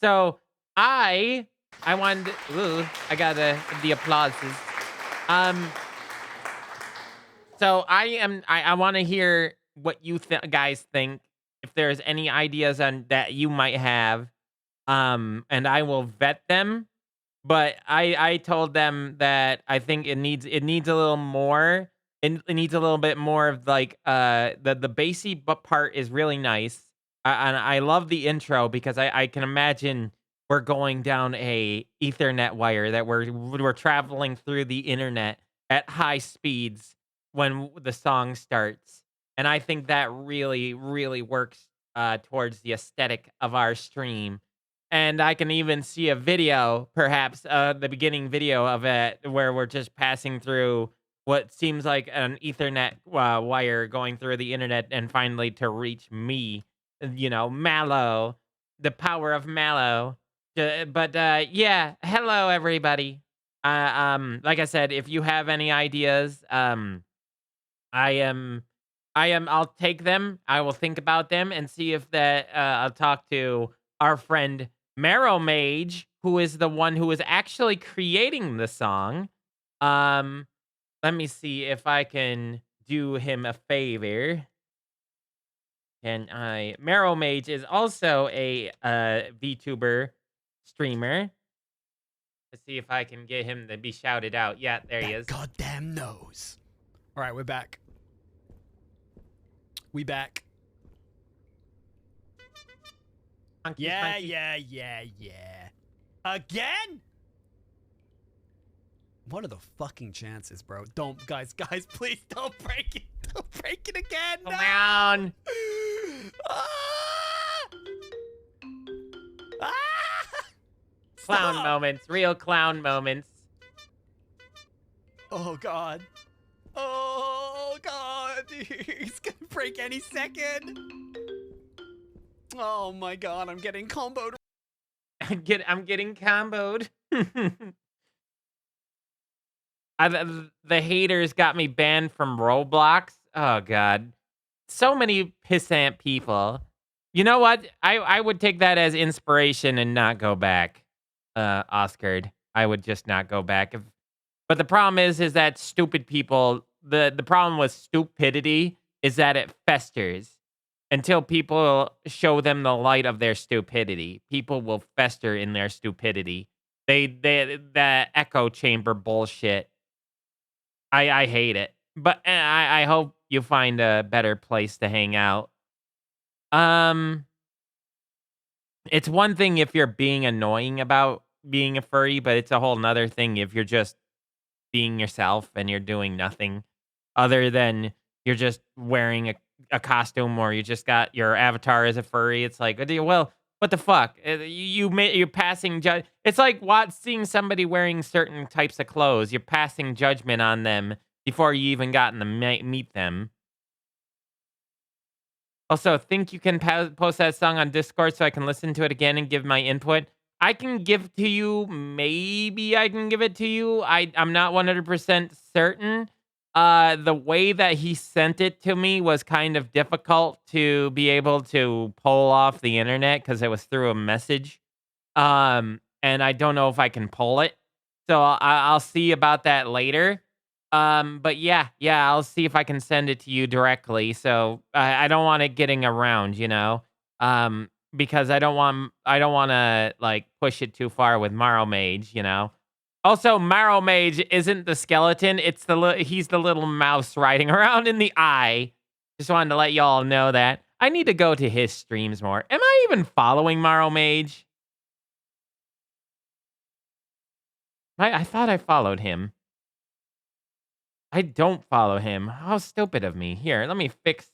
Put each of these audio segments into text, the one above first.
So I I wanted. Ooh, I got the applauses. Um, so I want to hear what you guys think. If there's any ideas on that you might have, and I will vet them. But I told them that I think it needs a little more. It needs a little bit more of like the bassy but part is really nice. And I love the intro because I can imagine we're going down a Ethernet wire that we're traveling through the internet at high speeds when the song starts. And I think that really, really works towards the aesthetic of our stream. And I can even see a video, perhaps, the beginning video of it, where we're just passing through what seems like an Ethernet wire going through the internet, and finally to reach me, Malo, the power of Malo. But yeah, hello everybody. Like I said, if you have any ideas, I am, I'll take them. I will think about them and see if that. I'll talk to our friend Marrow Mage, who is the one who is actually creating the song. Um, Let me see if I can do him a favor. Can I? Marrow Mage is also a VTuber streamer. Let's see if I can get him to be shouted out. Yeah, there he is. Goddamn nose. All right, we're back. We back. Funky, Yeah. Again? What are the fucking chances, bro? Don't, guys, please don't break it. Don't break it again. Come on. Ah! Ah! Clown Stop! moments, real clown moments. Oh god. Oh god. He's gonna break any second. Oh my god, I'm getting comboed. I'm getting comboed. The haters got me banned from Roblox. Oh god. So many pissant people. You know what? I would take that as inspiration and not go back. Oscar. I would just not go back. But the problem is that stupid people, the problem with stupidity is that it festers. Until people show them the light of their stupidity, people will fester in their stupidity. That echo chamber bullshit. I hate it. But I hope you find a better place to hang out. Um, it's one thing if you're being annoying about being a furry, but it's a whole nother thing if you're just being yourself and you're doing nothing other than you're just wearing a costume, or you just got your avatar as a furry. It's like, well, what the fuck? You're passing It's like seeing somebody wearing certain types of clothes. You're passing judgment on them before you even gotten to meet them. Also, think you can post that song on Discord so I can listen to it again and give my input? I can give to you. Maybe I can give it to you. I'm not 100% certain. The way that he sent it to me was kind of difficult to be able to pull off the internet because it was through a message. And I don't know if I can pull it. So I'll see about that later. But yeah, I'll see if I can send it to you directly. So I don't want it getting around, because I don't want to like push it too far with Marrow Mage. Also, Marrow Mage isn't the skeleton; it's he's the little mouse riding around in the eye. Just wanted to let y'all know that. I need to go to his streams more. Am I even following Marrow Mage? I thought I followed him. I don't follow him. How stupid of me. Here, let me fix.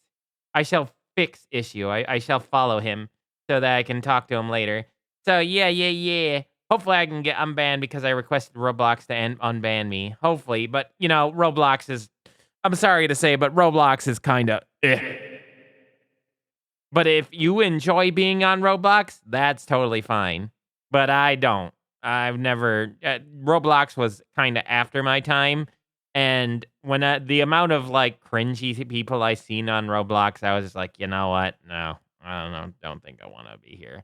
I shall fix issue. I shall follow him so that I can talk to him later. So, yeah. Hopefully I can get unbanned because I requested Roblox to unban me. Hopefully. But, Roblox is... I'm sorry to say, but Roblox is kind of... But if you enjoy being on Roblox, that's totally fine. But I don't. I've never... Roblox was kind of after my time. And when the amount of like cringy people I seen on Roblox, I was just like, you know what? No, I don't know. Don't think I want to be here.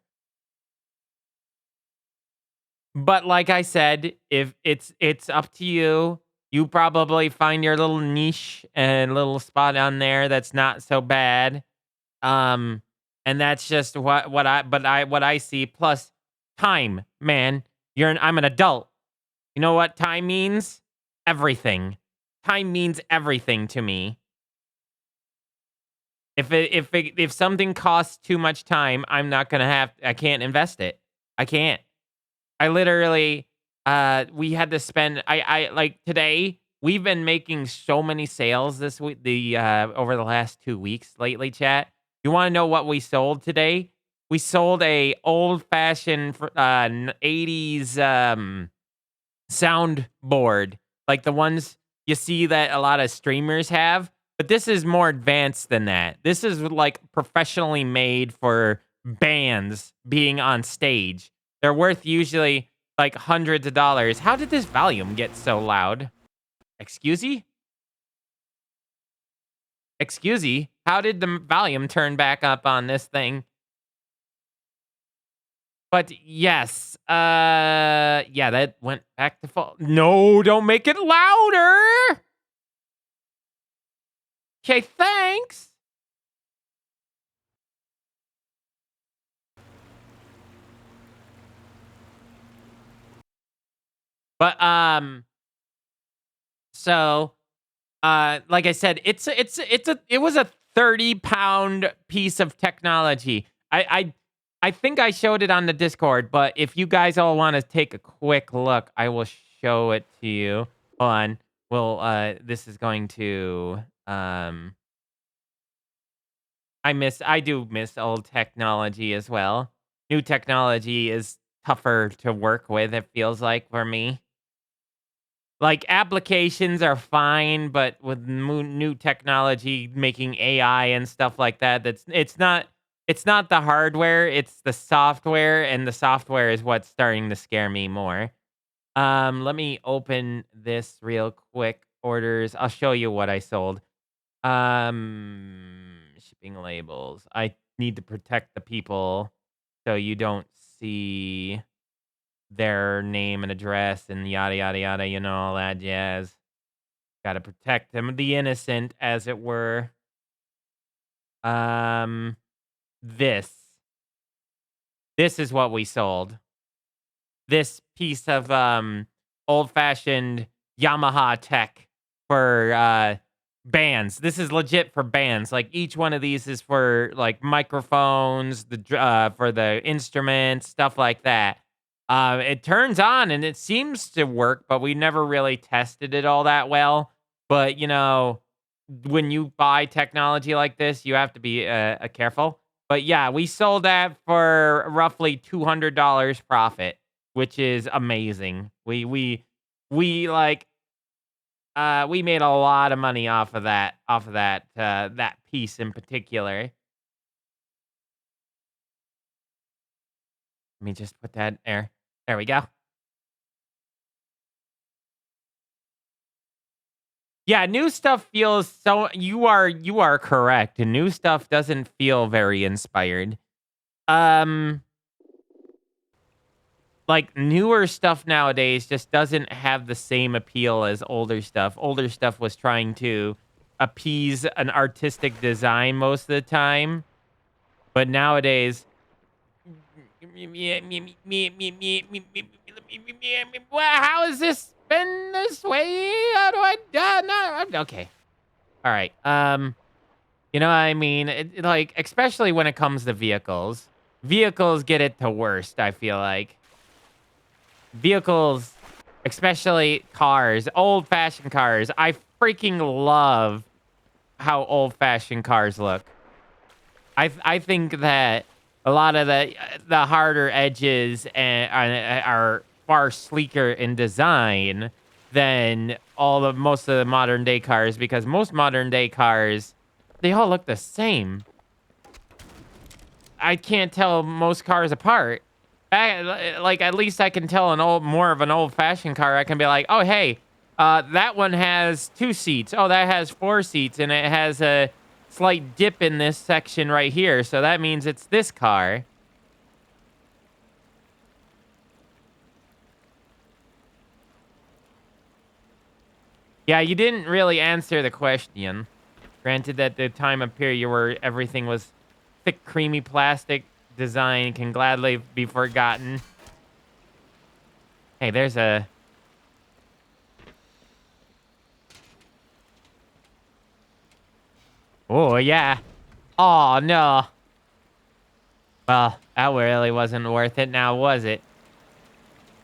But like I said, if it's up to you. You probably find your little niche and little spot on there that's not so bad. Um, and that's just what I see. Plus, time, man. I'm an adult. You know what time means? Everything. Time means everything to me. If something costs too much time, I'm not gonna have. I can't invest it. I can't. I literally, we had to spend. I like today. We've been making so many sales this week. Over the last 2 weeks lately. Chat. You want to know what we sold today? We sold a old fashioned 80s soundboard, like the ones you see that a lot of streamers have. But this is more advanced than that. This is like professionally made for bands being on stage. They're worth usually like hundreds of dollars. How did this volume get so loud? Excuse me? Excuse me? How did the volume turn back up on this thing? But yes, yeah, that went back to full. No, don't make it louder. Okay, thanks. But so like I said, it was a 30-pound piece of technology. I think I showed it on the Discord, but if you guys all want to take a quick look, I will show it to you. Hold on. Well, this is going to I do miss old technology as well. New technology is tougher to work with, it feels like for me. Like, applications are fine, but with new technology making AI and stuff like that, it's not the hardware, it's the software, and the software is what's starting to scare me more. Let me open this real quick. Orders. I'll show you what I sold. Shipping labels. I need to protect the people so you don't see their name and address and yada yada yada, all that jazz. Gotta protect them, the innocent, as it were. Um, this. This is what we sold. This piece of old-fashioned Yamaha tech for bands. This is legit for bands. Like each one of these is for like microphones, for the instruments, stuff like that. It turns on and it seems to work, but we never really tested it all that well. But when you buy technology like this, you have to be careful. But yeah, we sold that for roughly $200 profit, which is amazing. We made a lot of money off of that piece in particular. Let me just put that there. There we go. Yeah, new stuff feels so you are correct. New stuff doesn't feel very inspired. Um like newer stuff nowadays just doesn't have the same appeal as older stuff. Older stuff was trying to appease an artistic design most of the time, but nowadays, how has this been this way? How do I? No, okay, all right. You know what I mean? Like, especially when it comes to vehicles, vehicles get it to worst. I feel like. Vehicles, especially cars, old-fashioned cars. I freaking love how old-fashioned cars look. I think that a lot of the harder edges are far sleeker in design than most of the modern day cars, because most modern day cars, they all look the same. I can't tell most cars apart. Like, at least I can tell more of an old-fashioned car. I can be like, oh, hey, that one has 2 seats. Oh, that has 4 seats, and it has a slight dip in this section right here. So that means it's this car. Yeah, you didn't really answer the question. Granted that the time of period where everything was thick, creamy plastic design can gladly be forgotten. Hey, there's a... Oh, yeah. Oh, no. Well, that really wasn't worth it now, was it?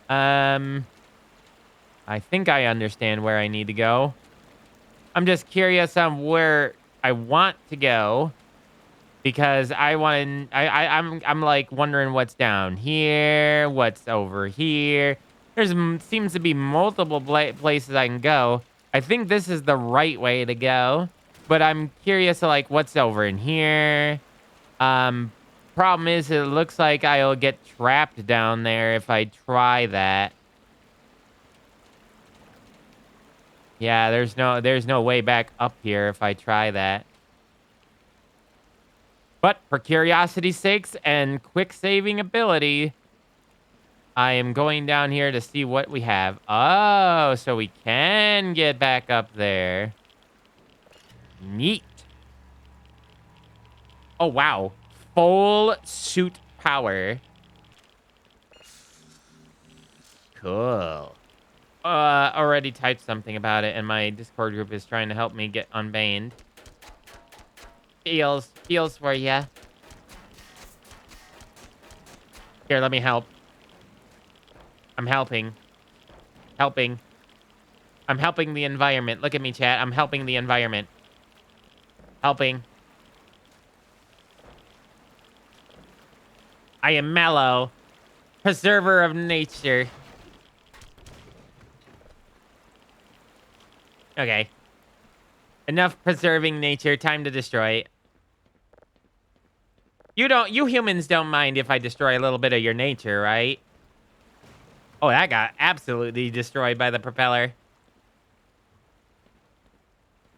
I think I understand where I need to go. I'm just curious on where I want to go because I'm like wondering what's down here, what's over here. Seems to be multiple places I can go. I think this is the right way to go, but I'm curious to like what's over in here. Um, Problem is it looks like I'll get trapped down there if I try that. Yeah, there's no way back up here if I try that. But for curiosity's sakes and quick saving ability, I am going down here to see what we have. Oh, so we can get back up there. Neat. Oh, wow. Full suit power. Cool. Already typed something about it, and my Discord group is trying to help me get unbanned. Feels for ya. Here, let me help. I'm helping. Helping. I'm helping the environment. Look at me, chat. I'm helping the environment. Helping. I am Malo, preserver of nature. Okay. Enough preserving nature. Time to destroy it. You humans don't mind if I destroy a little bit of your nature, right? Oh, that got absolutely destroyed by the propeller.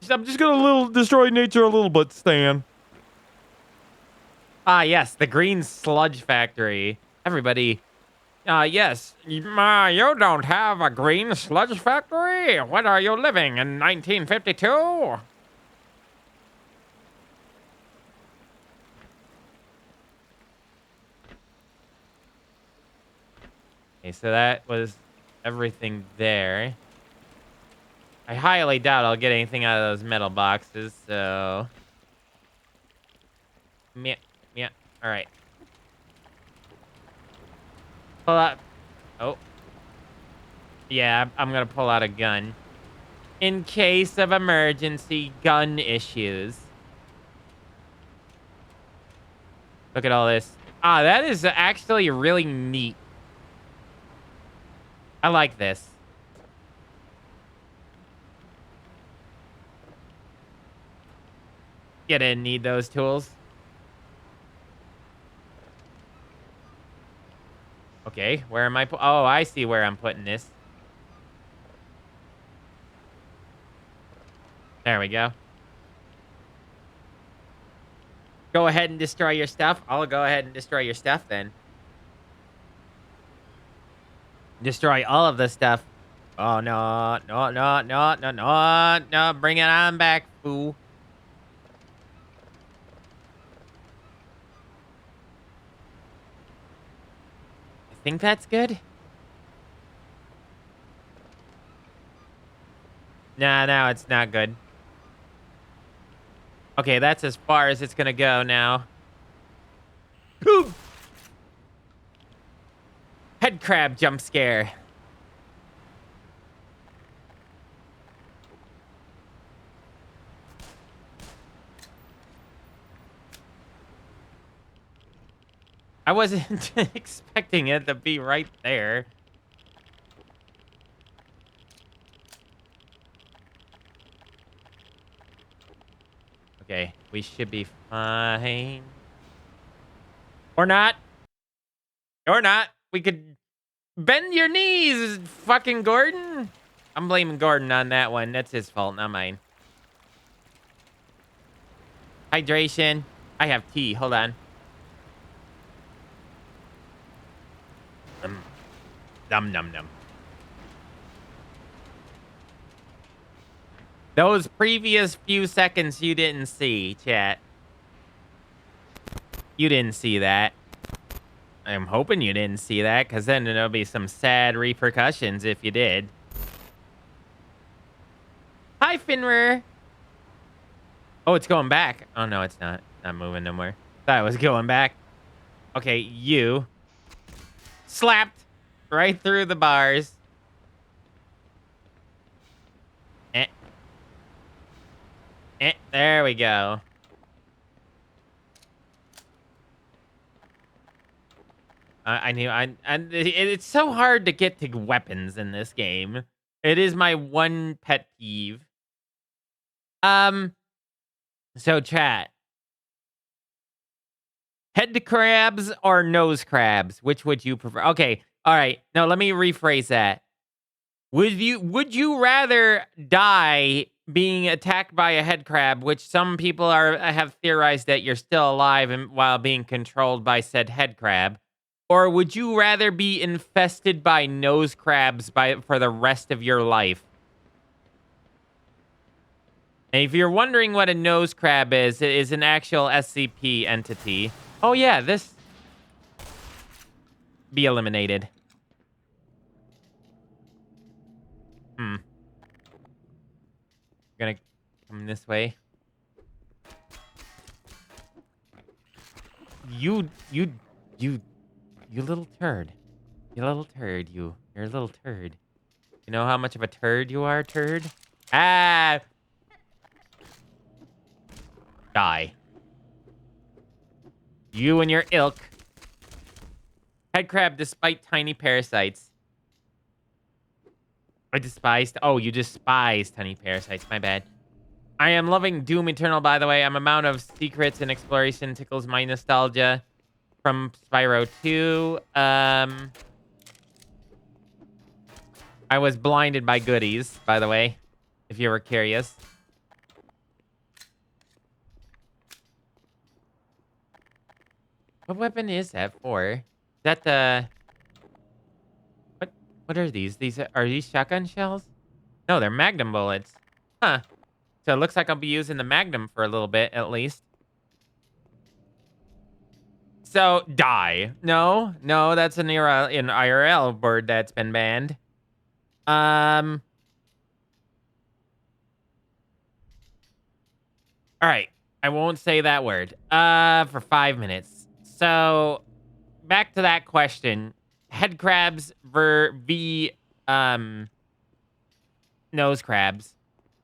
I'm just gonna destroy nature a little bit, Stan. Ah, yes, the green sludge factory. Everybody. Yes. You don't have a green sludge factory? What are you living in 1952? Okay, so that was everything there. I highly doubt I'll get anything out of those metal boxes, so... Meh, meh. All right. Pull out... Oh. Yeah, I'm gonna pull out a gun. In case of emergency gun issues. Look at all this. Ah, that is actually really neat. I like this. You didn't need those tools. Okay, where am I? Oh, I see where I'm putting this. There we go. Go ahead and destroy your stuff. I'll go ahead and destroy your stuff then. Destroy all of the stuff. Oh, no, no, no, no, no, no, no. Bring it on back, fool. I think that's good. Nah, no, it's not good. Okay, that's as far as it's gonna go now. Head crab jump scare. I wasn't expecting it to be right there. Okay, we should be fine. Or not. Or not. We could bend your knees, fucking Gordon. I'm blaming Gordon on that one. That's his fault, not mine. Hydration. I have tea. Hold on. Num num num. Those previous few seconds you didn't see, chat. You didn't see that. I'm hoping you didn't see that, because then there'll be some sad repercussions if you did. Hi, Finrer. Oh, it's going back. Oh, no, it's not. Not moving no more. Thought it was going back. Okay, you. Slapped right through the bars. Eh. There we go. I knew. It's so hard to get to weapons in this game. It is my one pet peeve. So chat. Head crabs or nose crabs? Which would you prefer? Okay. All right. No, let me rephrase that. Would you rather die being attacked by a head crab, which some people have theorized that you're still alive and while being controlled by said head crab, or would you rather be infested by nose crabs for the rest of your life? And if you're wondering what a nose crab is, it is an actual SCP entity. Oh yeah, this be eliminated. Gonna come this way. You little turd. You little turd, you're a little turd. You know how much of a turd you are, turd? Ah! Die. You and your ilk. Head crab despite tiny parasites. I despised. Oh, you despise tiny parasites. My bad. I am loving Doom Eternal, by the way. I'm amount of secrets and exploration tickles my nostalgia from Spyro 2. I was blinded by goodies, by the way, if you were curious. What weapon is that for? Is that the... What are these? Are these shotgun shells? No, they're Magnum bullets. Huh. So it looks like I'll be using the Magnum for a little bit, at least. So, die. No, that's an IRL word that's been banned. All right. I won't say that word. For 5 minutes. So, back to that question. Head crabs v nose crabs.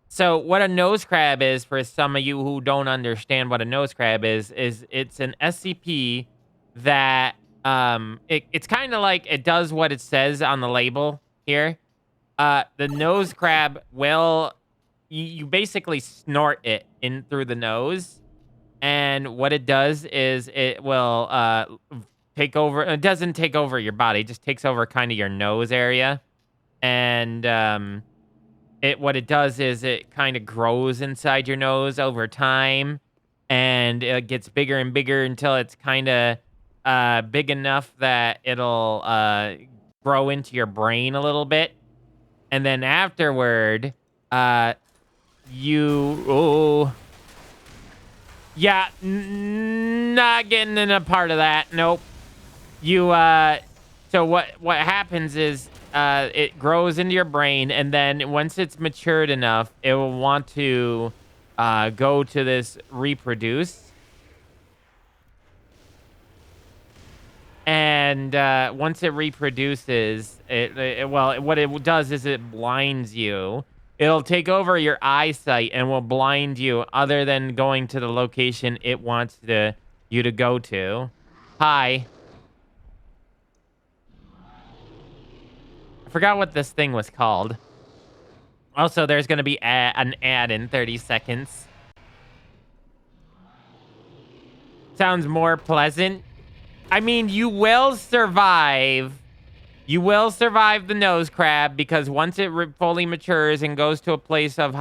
So what a nose crab is, for some of you who don't understand what a nose crab is it's an SCP that it's kind of like it does what it says on the label here. The nose crab will you basically snort it in through the nose, and what it does is it will take over. It doesn't take over your body; it just takes over kind of your nose area, and what it does is it kind of grows inside your nose over time, and it gets bigger and bigger until it's kind of big enough that it'll grow into your brain a little bit, and then afterward, yeah, not getting in a part of that. Nope. So what happens is it grows into your brain, and then once it's matured enough, it will want to go to this reproduce. And once it reproduces, what it does is it blinds you. It'll take over your eyesight and will blind you other than going to the location it wants you to go to. Hi. I forgot what this thing was called. Also, there's going to be an ad in 30 seconds. Sounds more pleasant. I mean, you will survive. You will survive the nose crab, because once it fully matures and goes to a place of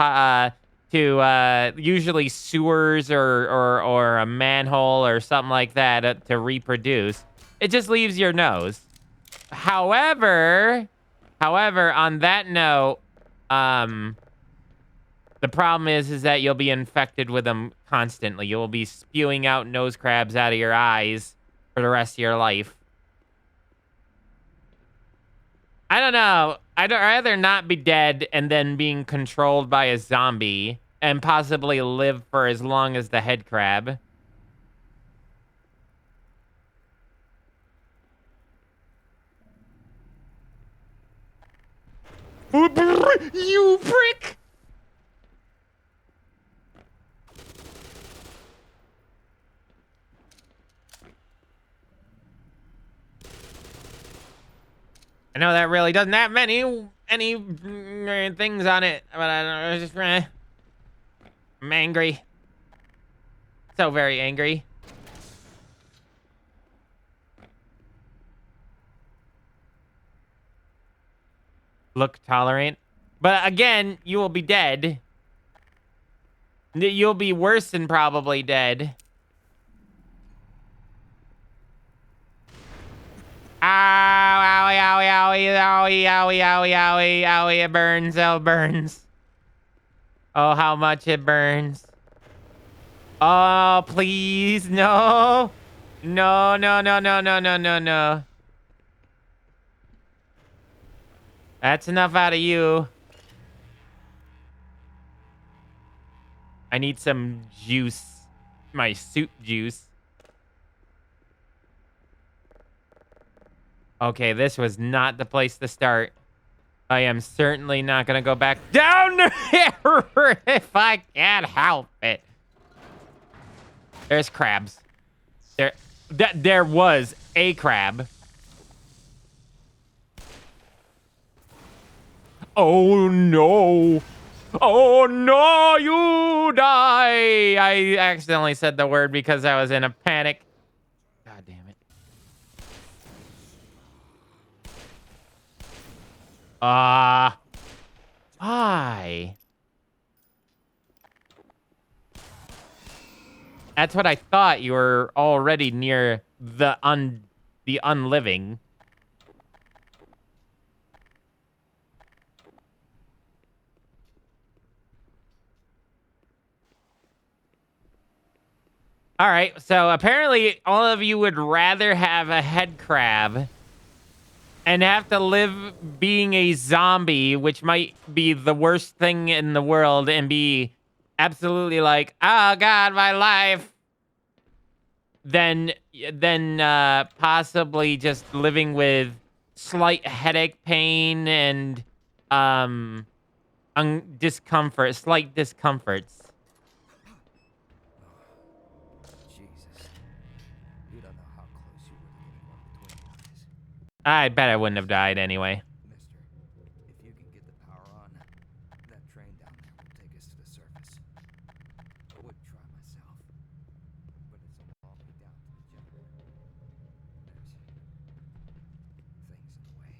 usually sewers or a manhole or something like that to reproduce, it just leaves your nose. However, on that note, the The problem is that you'll be infected with them constantly. You'll be spewing out nose crabs out of your eyes for the rest of your life. I don't know. I'd rather not be dead and then being controlled by a zombie and possibly live for as long as the head crab. You prick! I know that really doesn't have any things on it, but I just I'm angry. So very angry. Look tolerant. But again, you will be dead. You'll be worse than probably dead. Ow, owie, owie, owie, owie, owie, owie, owie, owie, it burns, oh, it burns. Oh, how much it burns. Oh, please, no. No, no, no, no, no, no, no, no. That's enough out of you. I need some juice. My soup juice. Okay, this was not the place to start. I am certainly not going to go back down there if I can't help it. There's crabs. There was a crab. Oh, no. Oh, no, you die. I accidentally said the word because I was in a panic. God damn it. Why? That's what I thought. You were already near the unliving. All right, so apparently all of you would rather have a head crab and have to live being a zombie, which might be the worst thing in the world, and be absolutely like, oh God, my life. Then possibly just living with slight headache pain and discomfort, slight discomforts. Jesus. You don't know how close you were to getting one between your eyes. I bet I wouldn't have died anyway. Mister, if you can get the power on, that train down there will take us to the surface. I would try myself, but it's a long way down to the generator. There's things in the way.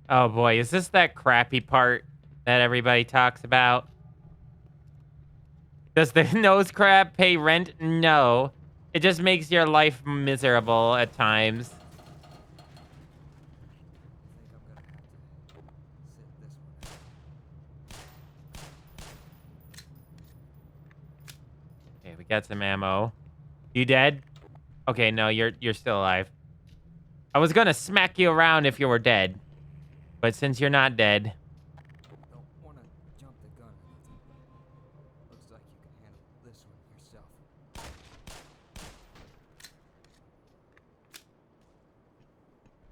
Oh boy, is this that crappy part that everybody talks about? Does the nose crab pay rent? No. It just makes your life miserable at times. I think I'm gonna have to sit this one out. Okay, we got some ammo. You dead? Okay, no, you're still alive. I was gonna smack you around if you were dead. But since you're not dead. Don't want to jump the gun or nothing. Looks like you can handle this one yourself.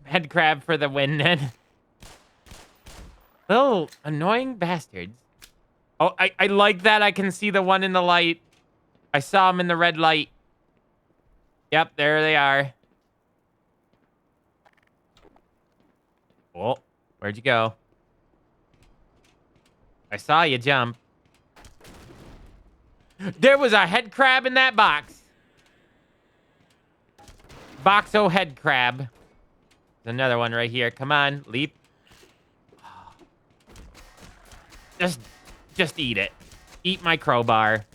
Head crab for the win, then. Little annoying bastards. Oh, I like that. I can see the one in the light. I saw him in the red light. Yep, there they are. Oh, where'd you go? I saw you jump. There was a head crab in that box. Boxo head crab. There's another one right here. Come on, leap. Just eat it. Eat my crowbar.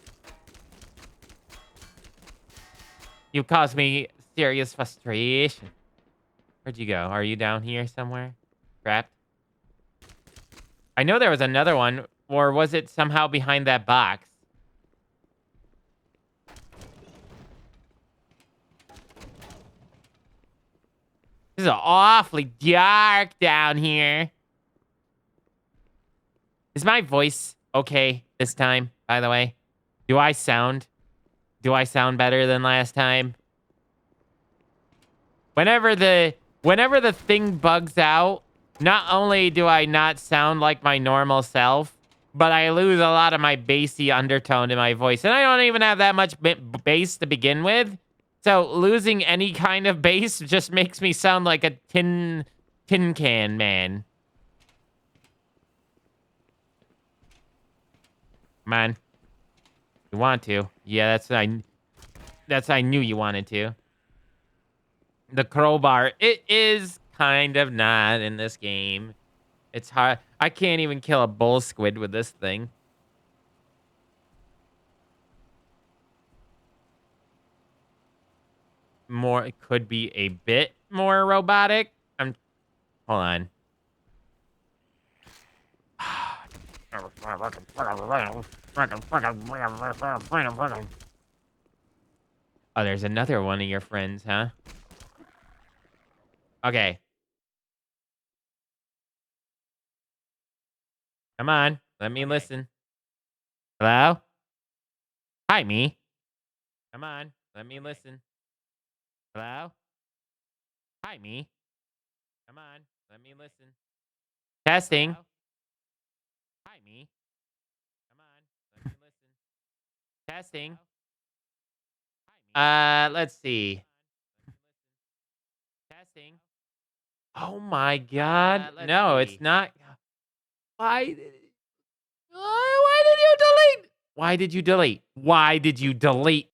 You caused me serious frustration. Where'd you go? Are you down here somewhere? Trapped? I know there was another one. Or was it somehow behind that box? This is awfully dark down here. Is my voice okay this time, by the way? Do I sound better than last time? Whenever the thing bugs out, not only do I not sound like my normal self, but I lose a lot of my bassy undertone in my voice. And I don't even have that much bass to begin with. So losing any kind of bass just makes me sound like a tin can man. Come on. You want to. Yeah, I knew you wanted to. The crowbar, it is kind of not in this game. It's hard. I can't even kill a bull squid with this thing. It could be a bit more robotic. Hold on. Oh, there's another one of your friends, huh? Okay. Come on. Let me listen. Hello? Hi, me. Come on. Let me listen. Hello? Hi, me. Come on. Let me listen. Testing. Hello? Hi, me. Come on. Let me listen. Testing. Let's see. Testing. Oh my god. No, it's not. Why? Why did you delete? Why did you delete? Why did you delete?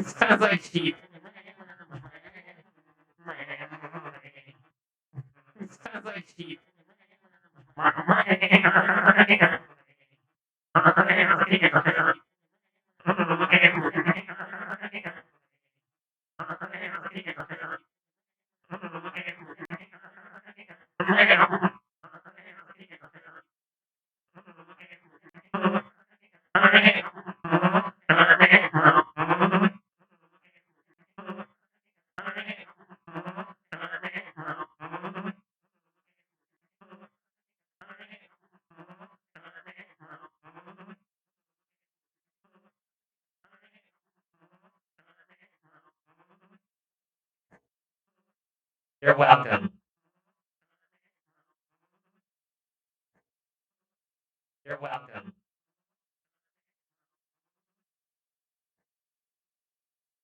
Sounds like sheep. Sounds like sheep. You're welcome. You're welcome.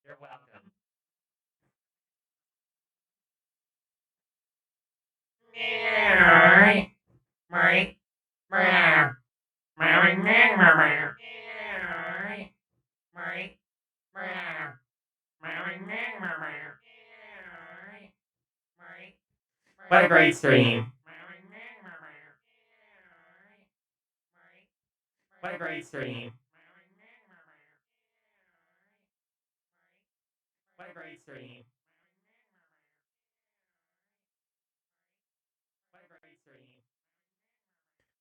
You're welcome. What a great stream. What a great stream. What a great stream. What a great stream.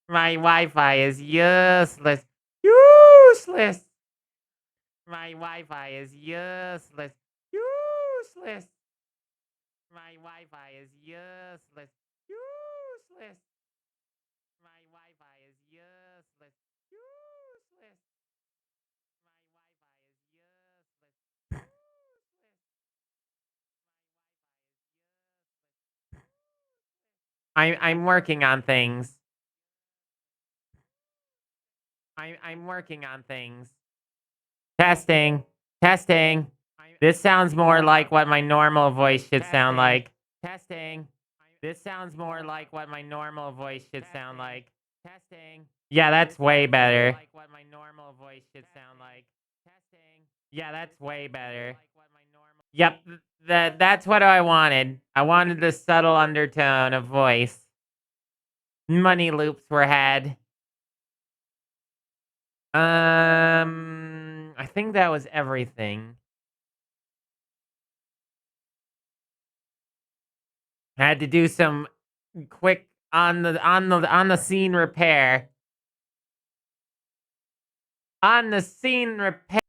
My Wi-Fi is useless. Useless. My Wi-Fi is useless. Useless. My Wi-Fi is useless. Useless. My Wi-Fi is useless. Useless. My Wi-Fi is useless. I'm working on things. I'm working on things. Testing. Testing. This sounds more like what my normal voice should sound like. Testing. This sounds more like what my normal voice should sound like. Testing. Yeah, that's way better. Like what my normal voice should sound like. Testing. Yeah, that's way better. Yep, that's what I wanted. I wanted the subtle undertone of voice. Money loops were had. I think that was everything. Had to do some quick on the scene repair. On the scene repair.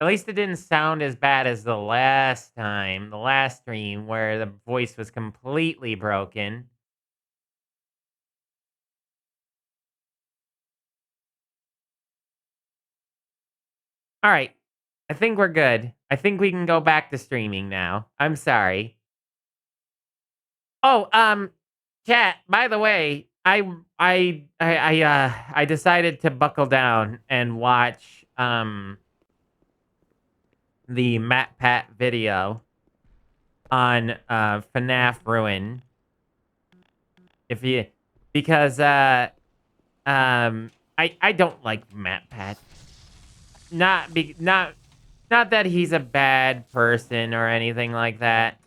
At least it didn't sound as bad as the last time, the last stream where the voice was completely broken. All right. I think we're good. I think we can go back to streaming now. I'm sorry. Oh, chat, by the way, I decided to buckle down and watch the MatPat video on FNAF Ruin. If you because I don't like MatPat. Not that he's a bad person or anything like that.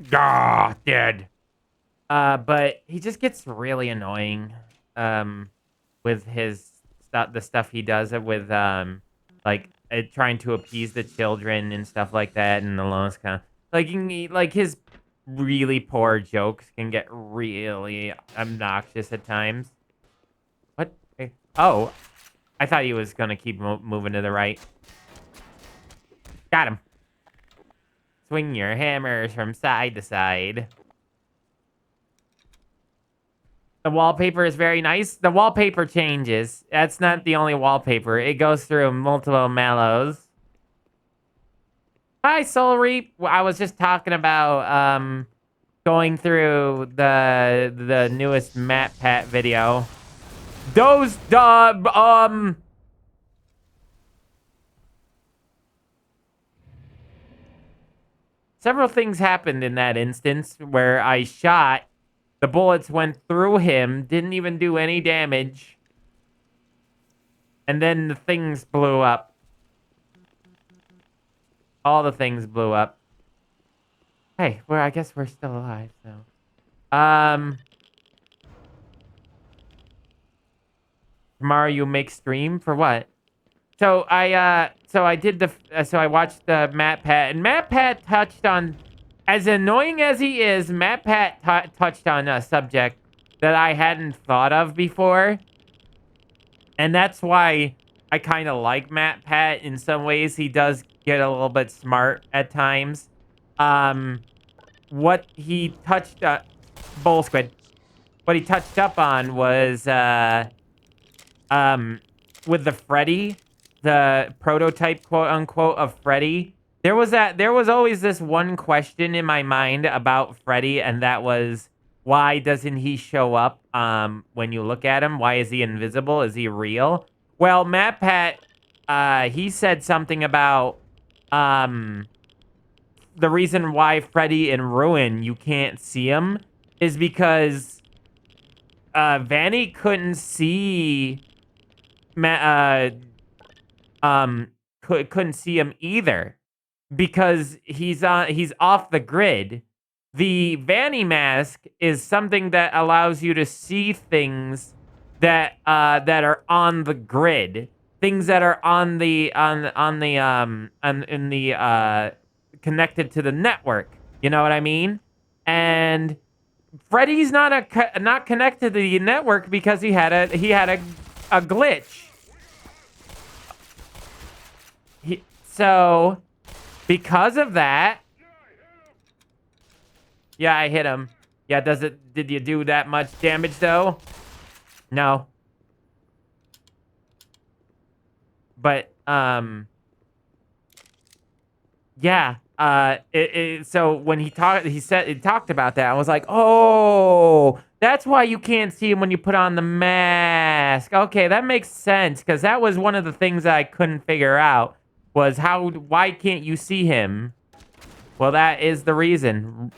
Gah, dead. But he just gets really annoying with his stuff, the stuff he does with like trying to appease the children and stuff like that, and the lowest kind of like his really poor jokes can get really obnoxious at times. What? Oh, I thought he was gonna keep moving to the right. Got him. Swing your hammers from side to side. The wallpaper is very nice. The wallpaper changes. That's not the only wallpaper. It goes through multiple Malos. Hi, Soul Reap. I was just talking about going through the newest MatPat video. Those several things happened in that instance where I shot. The bullets went through him, didn't even do any damage. And then the things blew up. All the things blew up. Hey, I guess we're still alive, so. Tomorrow you make stream for what? So I watched the MatPat, and MatPat touched on, as annoying as he is, MatPat touched on a subject that I hadn't thought of before. And that's why I kind of like MatPat in some ways. He does get a little bit smart at times. What he touched Bull Squid. What he touched up on was with the Freddy, the prototype quote unquote of Freddy. There was always this one question in my mind about Freddy, and that was, why doesn't he show up when you look at him? Why is he invisible? Is he real? Well, MatPat, he said something about the reason why Freddy in Ruin you can't see him is because Vanny couldn't see couldn't see him either because he's off the grid. The Vanny mask is something that allows you to see things that are on the grid, things that are on the connected to the network. You know what I mean? And Freddy's not connected to the network because he had a glitch. So because of that, yeah, I hit him. Yeah, did you do that much damage though? No. But yeah, so when he talked about that, I was like, oh, that's why you can't see him when you put on the mask. Okay, that makes sense, because that was one of the things that I couldn't figure out, was why can't you see him? Well, that is the reason.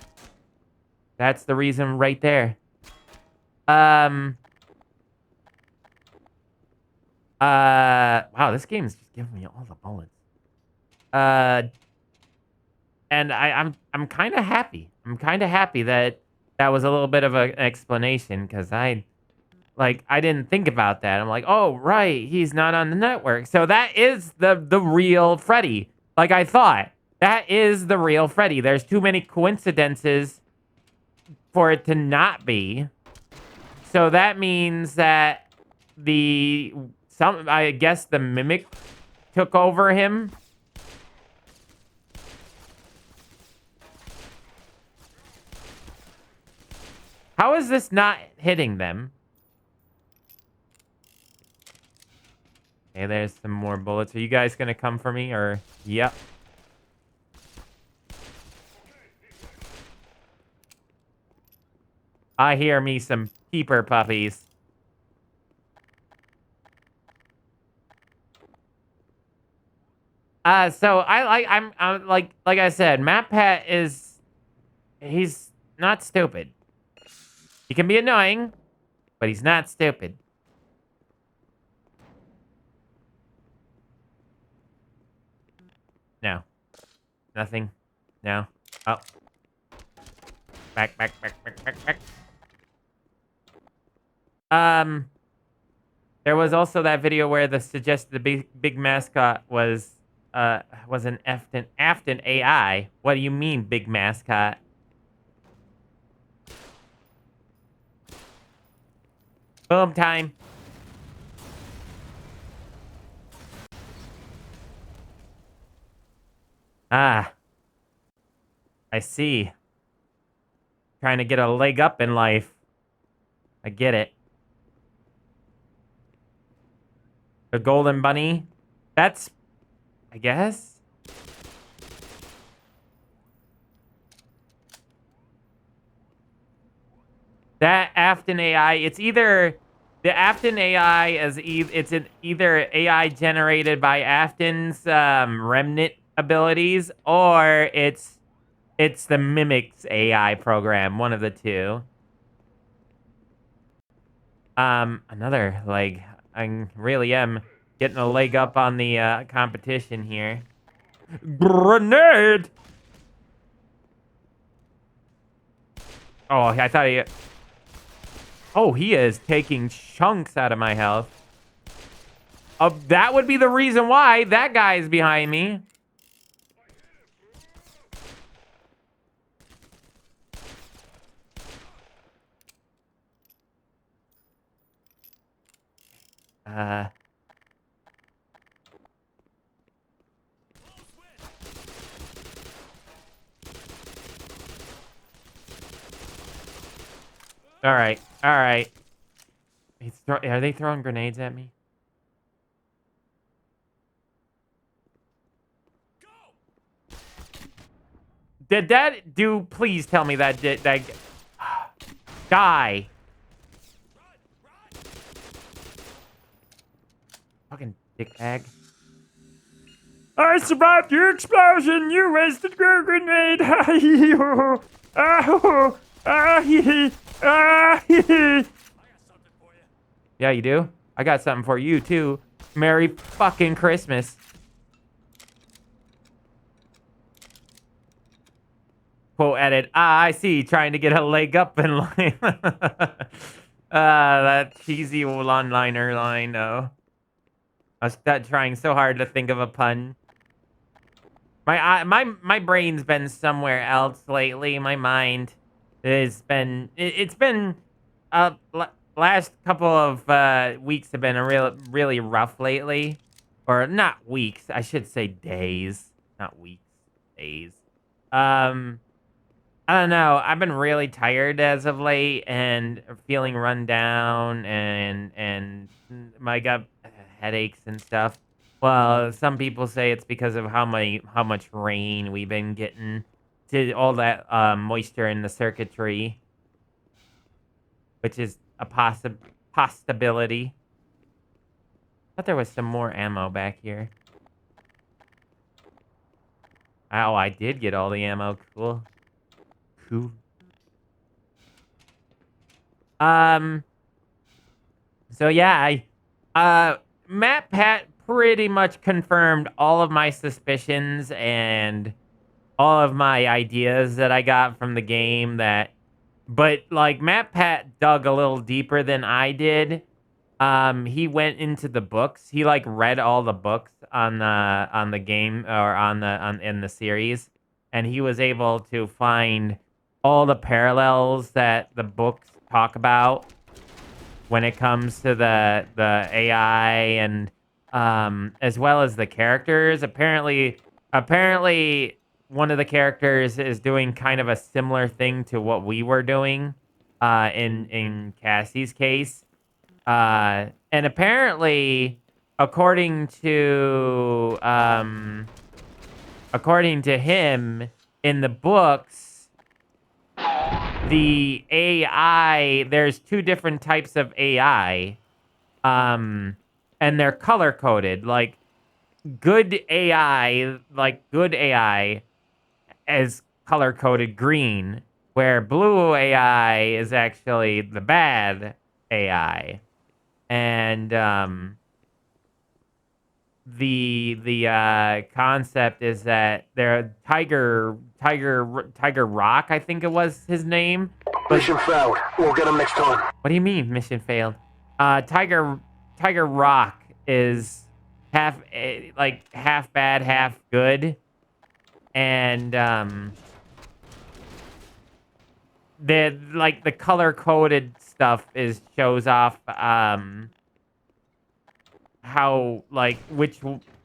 That's the reason right there. Wow, this game is just giving me all the bullets. And I'm kind of happy. I'm kind of happy that that was a little bit of an explanation, because I didn't think about that. I'm like, oh right, he's not on the network, so that is the real Freddy. Like I thought, that is the real Freddy. There's too many coincidences for it to not be. So that means that I guess the mimic took over him. How is this not hitting them? Okay, there's some more bullets. Are you guys gonna come for me, or? Yep. I hear me some peeper puppies. So I'm like I said, MatPat he's not stupid. He can be annoying, but he's not stupid. No. Nothing. No. Oh. Back. There was also that video where the suggested big mascot was an Afton AI. What do you mean, big mascot? Boom time. Ah. I see. Trying to get a leg up in life. I get it. The golden bunny. That's, I guess. That Afton AI, it's either the Afton AI it's either AI generated by Afton's remnant abilities, or it's the Mimic's AI program, one of the two. Another leg. I really am getting a leg up on the competition here. Grenade! Oh, I thought he... Oh, he is taking chunks out of my health. That would be the reason why that guy is behind me. All right. Are they throwing grenades at me? Did that do? Please tell me that did that. Die. Fucking dickbag. I survived your explosion. You wasted your grenade. Yeah, you do? I got something for you, too. Merry fucking Christmas. Quote edit. I see. Trying to get a leg up in line. That cheesy one-liner line, though. I was trying so hard to think of a pun. My brain's been somewhere else lately. My mind has been... It's been... last couple of weeks have been really rough lately. Or not weeks, I should say days. Not weeks, days. I don't know. I've been really tired as of late and feeling run down and I got headaches and stuff. Well, some people say it's because of how much rain we've been getting to all that moisture in the circuitry, which is a possibility. Thought there was some more ammo back here. Oh, I did get all the ammo. Cool. Cool. So yeah, Matt Pat pretty much confirmed all of my suspicions and all of my ideas that I got from the game but like Matt Pat dug a little deeper than I did. He went into the books. He like read all the books on the game or in the series, and he was able to find all the parallels that the books talk about when it comes to the AI and as well as the characters. Apparently one of the characters is doing kind of a similar thing to what we were doing in Cassie's case. And apparently according to him in the books, the AI, there's two different types of AI, and they're color coded. Like good AI is color coded green, where blue AI is actually the bad AI, and the concept is that Tiger Rock, I think it was his name. Mission failed. We'll get him next time. What do you mean mission failed? Tiger Rock is half bad, half good, and the color coded stuff shows off how like which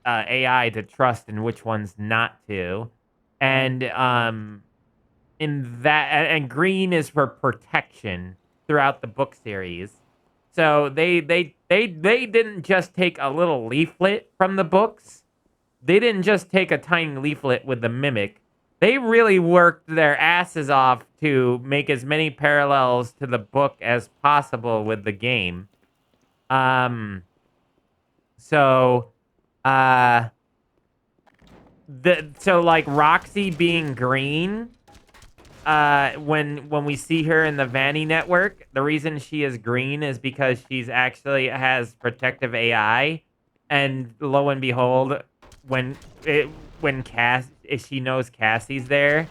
AI to trust and which ones not to, and in that and green is for protection throughout the book series. So they didn't just take a little leaflet from the books. They didn't just take a tiny leaflet with the mimic. They really worked their asses off to make as many parallels to the book as possible with the game. So like Roxy being green, when we see her in the Vanny network, the reason she is green is because she's actually has protective AI, and lo and behold, when she knows Cassie's there.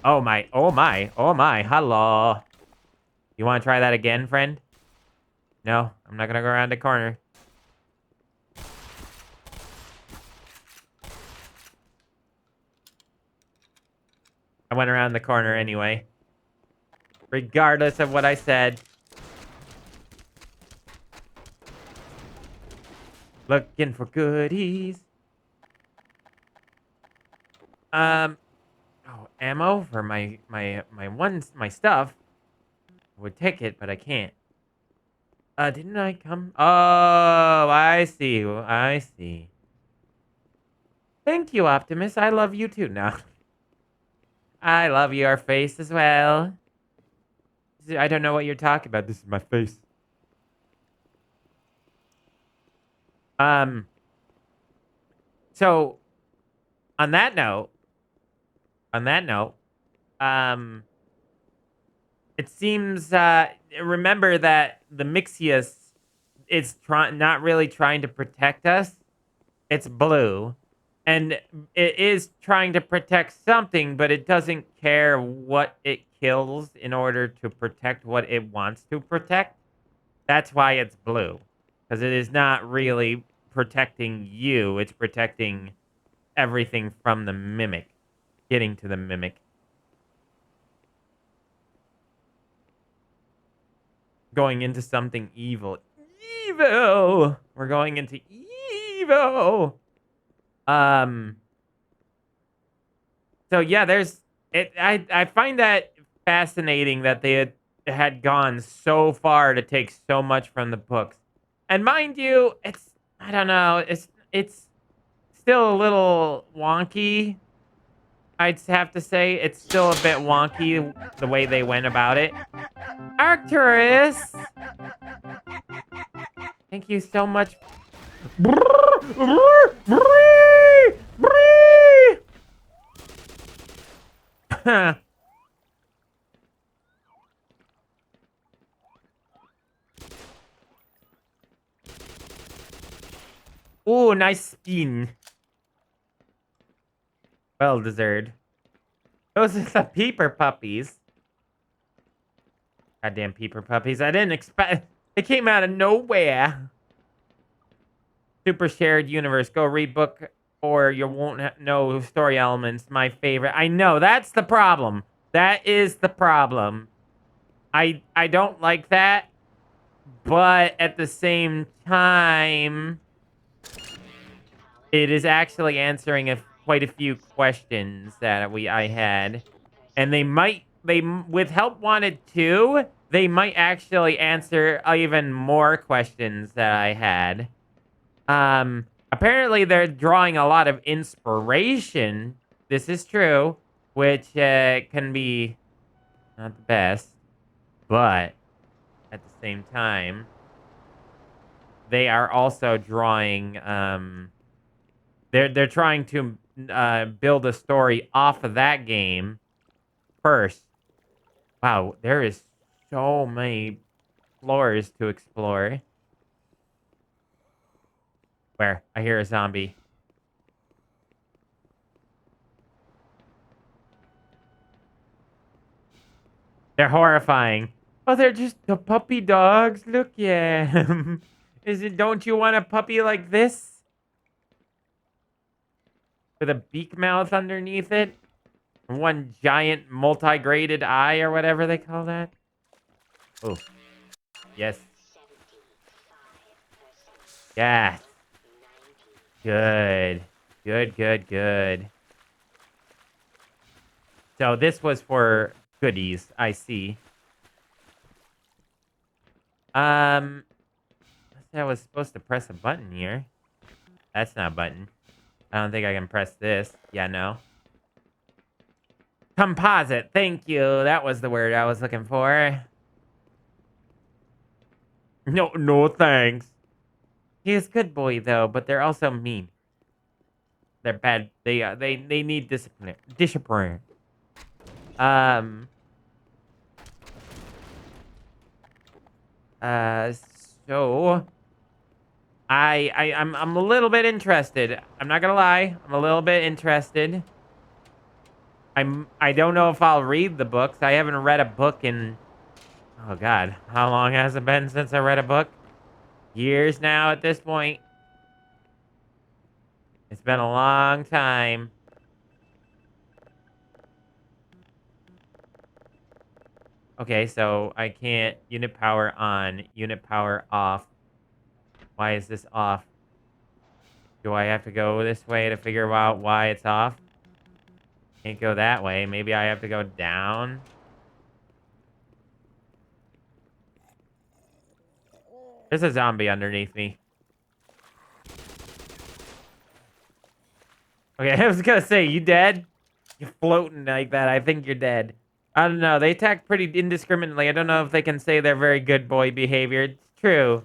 Oh my, hello. You want to try that again, friend? No, I'm not gonna go around the corner. I went around the corner anyway. Regardless of what I said. Looking for goodies. Oh, ammo for my stuff. I would take it, but I can't. Didn't I come? Oh, I see. Thank you, Optimus. I love you too now. I love your face as well. I don't know what you're talking about. This is my face. So on that note, it seems remember that the Mixius is not really trying to protect us. It's blue. And it is trying to protect something, but it doesn't care what it kills in order to protect what it wants to protect. That's why it's blue. Because it is not really protecting you. It's protecting everything from the mimic. Getting to the mimic. Going into something evil. Evil! We're going into evil! So yeah, I find that fascinating that they had gone so far to take so much from the books. And mind you, I don't know, it's still a little wonky. I'd have to say it's still a bit wonky the way they went about it. Arcturus, thank you so much. Ooh, nice spin. Well deserved. Those are the peeper puppies. Goddamn peeper puppies. I didn't expect... It came out of nowhere. Super shared universe. Go read book or you won't know story elements. My favorite. I know. That's the problem. That is the problem. I don't like that. But at the same time, it is actually answering quite a few questions that I had. And with help wanted 2, they might actually answer even more questions that I had. Apparently they're drawing a lot of inspiration. This is true, which can be not the best, but at the same time, they are also drawing. They're trying to build a story off of that game first. Wow, there is so many floors to explore. Where? I hear a zombie. They're horrifying. Oh, they're just the puppy dogs. Look, yeah. Don't you want a puppy like this? With a beak mouth underneath it? And one giant multi-graded eye or whatever they call that? Oh. Yes. Yes. Good. Good. So this was for goodies, I see. I was supposed to press a button here. That's not a button. I don't think I can press this. Yeah, no. Composite. Thank you. That was the word I was looking for. No thanks. He is good boy though, but they're also mean. They're bad. They need discipline. Discipline. So I'm a little bit interested. I'm not gonna lie. I'm a little bit interested. I don't know if I'll read the books. I haven't read a book in, oh God, how long has it been since I read a book? Years now at this point. It's been a long time. Okay, so I can't unit power on, unit power off. Why is this off? Do I have to go this way to figure out why it's off? Can't go that way. Maybe I have to go down. There's a zombie underneath me. Okay, I was gonna say, you dead? You're floating like that. I think you're dead. I don't know. They attack pretty indiscriminately. I don't know if they can say they're very good boy behavior. It's true.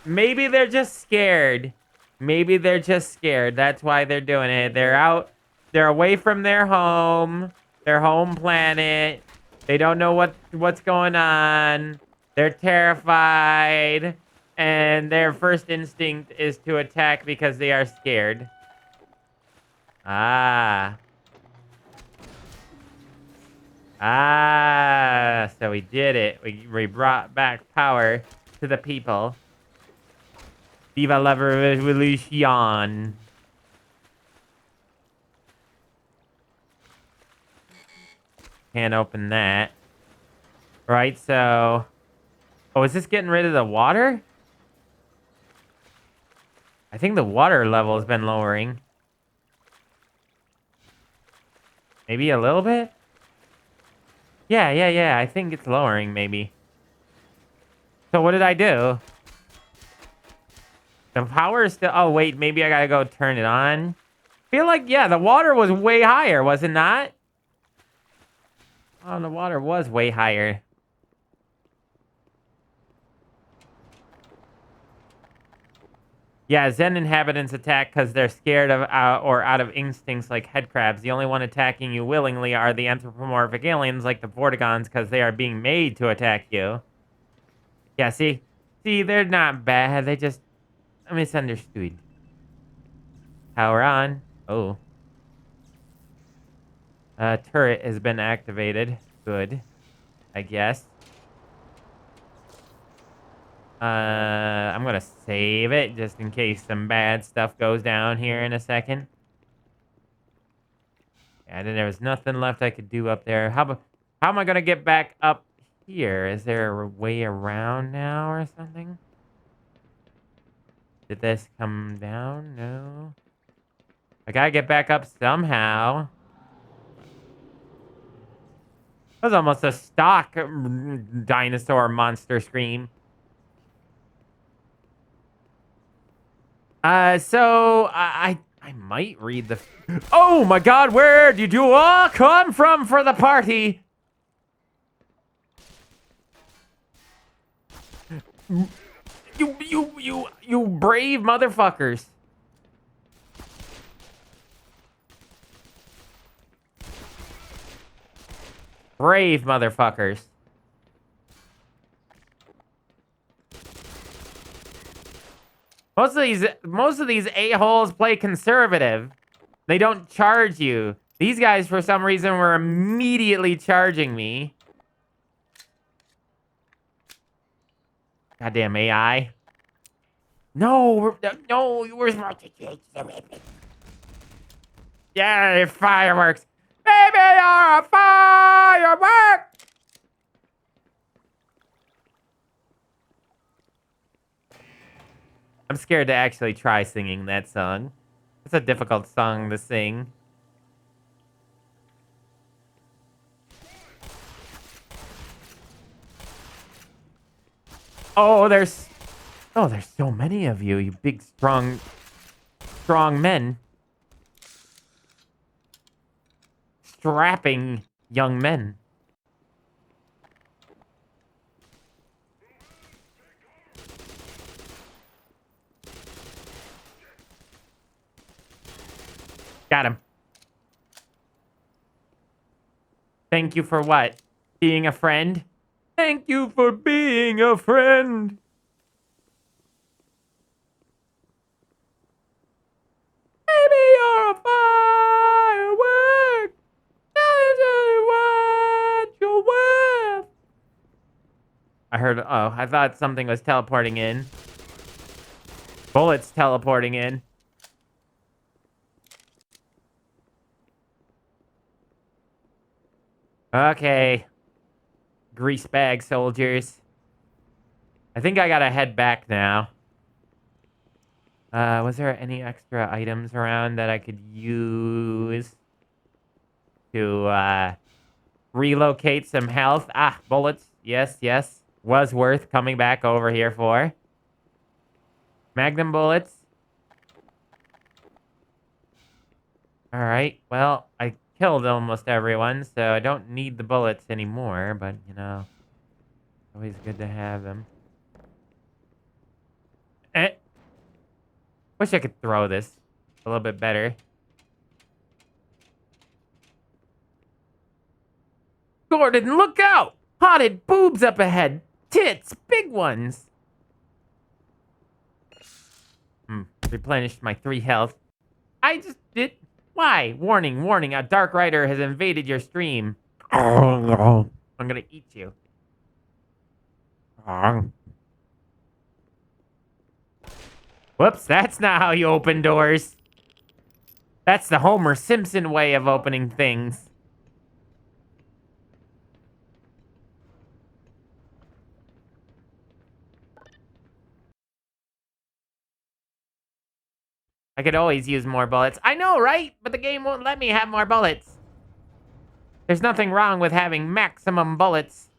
Maybe they're just scared. Maybe they're just scared. That's why they're doing it. They're out. They're away from their home. Their home planet. They don't know what's going on. They're terrified. And their first instinct is to attack because they are scared. Ah. Ah, so we did it. We brought back power to the people. Viva la revolution. Can't open that. Right, so... Oh, is this getting rid of the water? I think the water level has been lowering. Maybe a little bit? Yeah. I think it's lowering, maybe. So what did I do? The power is still... Oh, wait. Maybe I gotta go turn it on. Feel like, yeah, the water was way higher, was it not? Oh, the water was way higher. Yeah, Zen inhabitants attack because they're scared of or out of instincts like head crabs. The only one attacking you willingly are the anthropomorphic aliens like the Vortigons because they are being made to attack you. Yeah, see? See, they're not bad. They just misunderstood. Power on. Oh. Turret has been activated. Good. I guess. I'm gonna save it just in case some bad stuff goes down here in a second. And then there was nothing left I could do up there. How am I gonna get back up here? Is there a way around now or something? Did this come down? No. I gotta get back up somehow. That was almost a stock dinosaur monster scream. So I might read the... Oh my god, where did you all come from for the party? You brave motherfuckers. Brave motherfuckers. Most of these a-holes play conservative. They don't charge you. These guys, for some reason, were immediately charging me. Goddamn AI. No, we're supposed to change the weapon. Yay, fireworks. Baby, you're a firework! I'm scared to actually try singing that song. It's a difficult song to sing. Oh, there's so many of you, you big, strong men. Strapping young men. Got him. Thank you for what? Being a friend? Thank you for being a friend. Baby, you're a firework. What you're worth. I heard, oh, I thought something was teleporting in. Bullets teleporting in. Okay. Grease bag soldiers. I think I gotta head back now. Was there any extra items around that I could use to relocate some health? Ah, bullets. Yes, yes. Was worth coming back over here for. Magnum bullets. Alright, well, I killed almost everyone, so I don't need the bullets anymore, but, you know, always good to have them. Wish I could throw this a little bit better. Gordon, look out! Potted boobs up ahead. Tits, big ones. Replenished my 3 health. I just did... Why? Warning, warning, a Dark Rider has invaded your stream. I'm gonna eat you. Whoops, that's not how you open doors. That's the Homer Simpson way of opening things. I could always use more bullets. I know, right? But the game won't let me have more bullets. There's nothing wrong with having maximum bullets.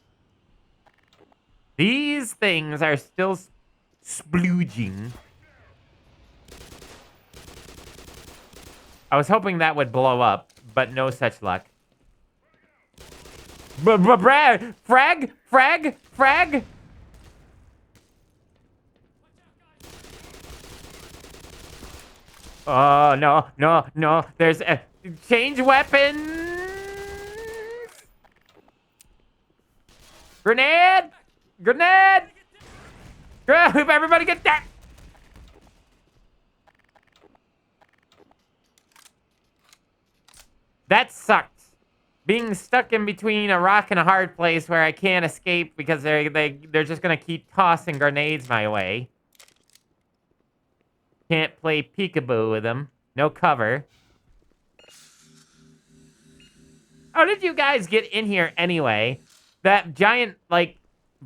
These things are still splooging. I was hoping that would blow up, but no such luck. Frag! Frag! Frag! Oh, no, no, no. There's a... Change weapons! Grenade! Grenade! Everybody get that! That sucked. Being stuck in between a rock and a hard place where I can't escape because they're just gonna keep tossing grenades my way. Can't play peekaboo with them. No cover. How did you guys get in here anyway? That giant, like,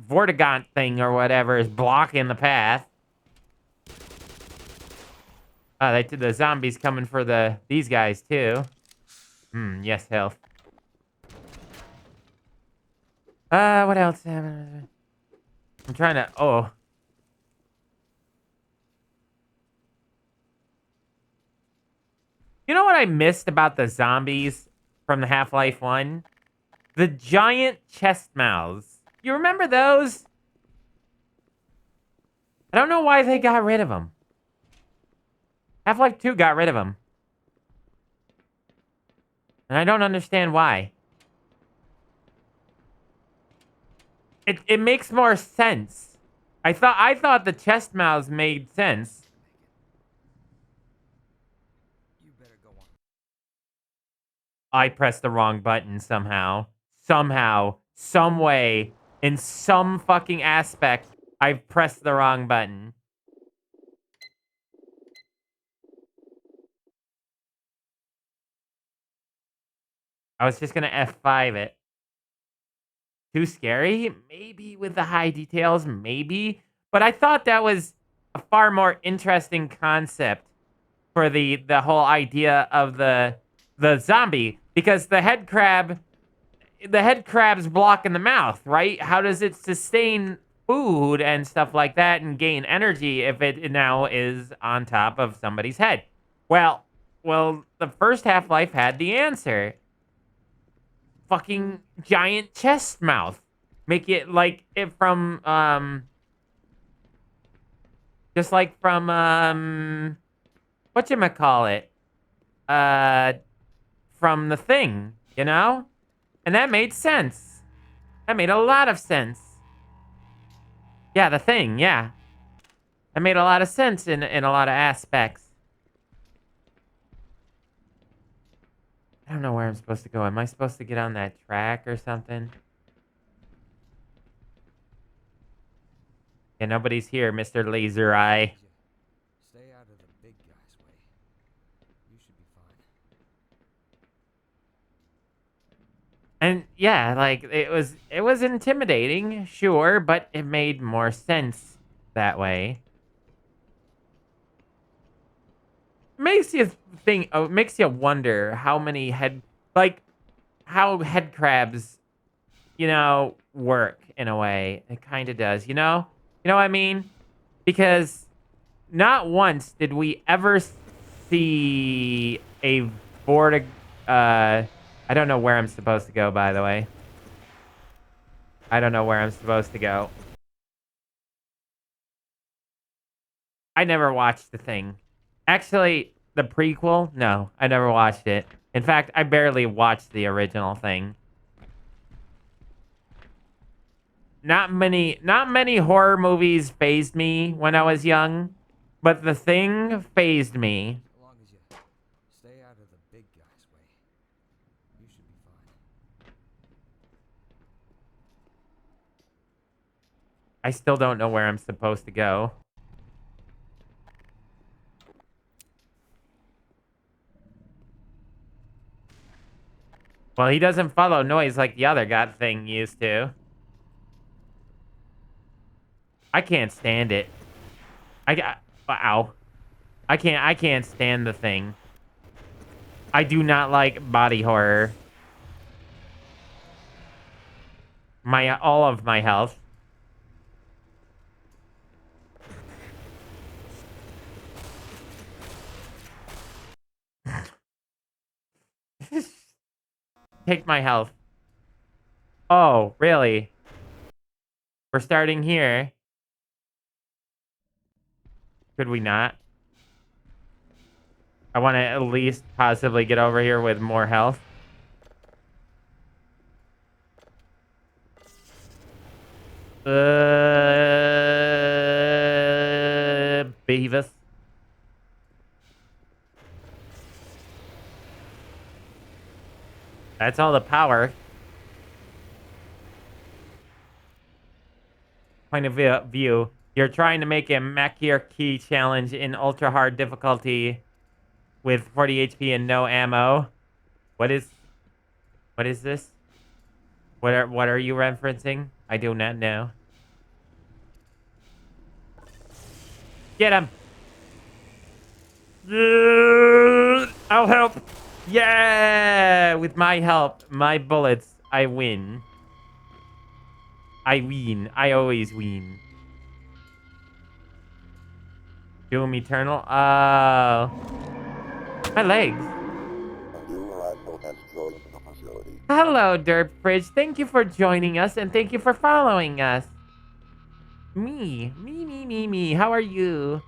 Vortigaunt thing or whatever is blocking the path. The zombies coming for these guys too. Yes, health. What else? I'm trying to, oh. You know what I missed about the zombies from the Half-Life 1? The giant chest mouths. You remember those? I don't know why they got rid of them. Half-Life 2 got rid of them. And I don't understand why. It makes more sense. I thought the chest mouths made sense. You better go on. I pressed the wrong button somehow. Somehow. Some way. In some fucking aspect, I've pressed the wrong button. I was just gonna F5 it. Too scary? Maybe with the high details, maybe. But I thought that was a far more interesting concept for the whole idea of the zombie. Because the head crab's blocking the mouth, right? How does it sustain food and stuff like that and gain energy if it now is on top of somebody's head? Well, the first Half-Life had the answer. Fucking giant chest mouth. Make it like it from, just like from, whatchamacallit? From The Thing, you know? And that made sense. That made a lot of sense. Yeah, The Thing, yeah. That made a lot of sense in a lot of aspects. I don't know where I'm supposed to go. Am I supposed to get on that track or something? Yeah, nobody's here, Mr. Laser Eye. Stay out of the big guy's way. You should be fine. And yeah, like it was intimidating, sure, but it made more sense that way. Makes you think, makes you wonder how many how head crabs, work in a way. It kind of does, you know? You know what I mean? Because not once did we ever see a I don't know where I'm supposed to go, by the way. I don't know where I'm supposed to go. I never watched The Thing. Actually, the prequel? No, I never watched it. In fact, I barely watched the original Thing. Not many horror movies fazed me when I was young, but The Thing fazed me. As long as you stay out of the big guy's way, you should be fine. I still don't know where I'm supposed to go. Well, he doesn't follow noise like the other god thing used to. I can't stand it. Ow. I can't stand The Thing. I do not like body horror. All of my health. take my health. Oh, really? We're starting here. Could we not? I want to at least possibly get over here with more health. Beavis. That's all the power. Point of view. You're trying to make a Macchier Key challenge in ultra hard difficulty with 40 HP and no ammo. What is this? What are you referencing? I do not know. Get him. I'll help. Yeah, with my help, my bullets, I win. I win. I always win. Doom Eternal. Oh. My legs. Hello, Derp Fridge. Thank you for joining us and thank you for following us. Me. How are you?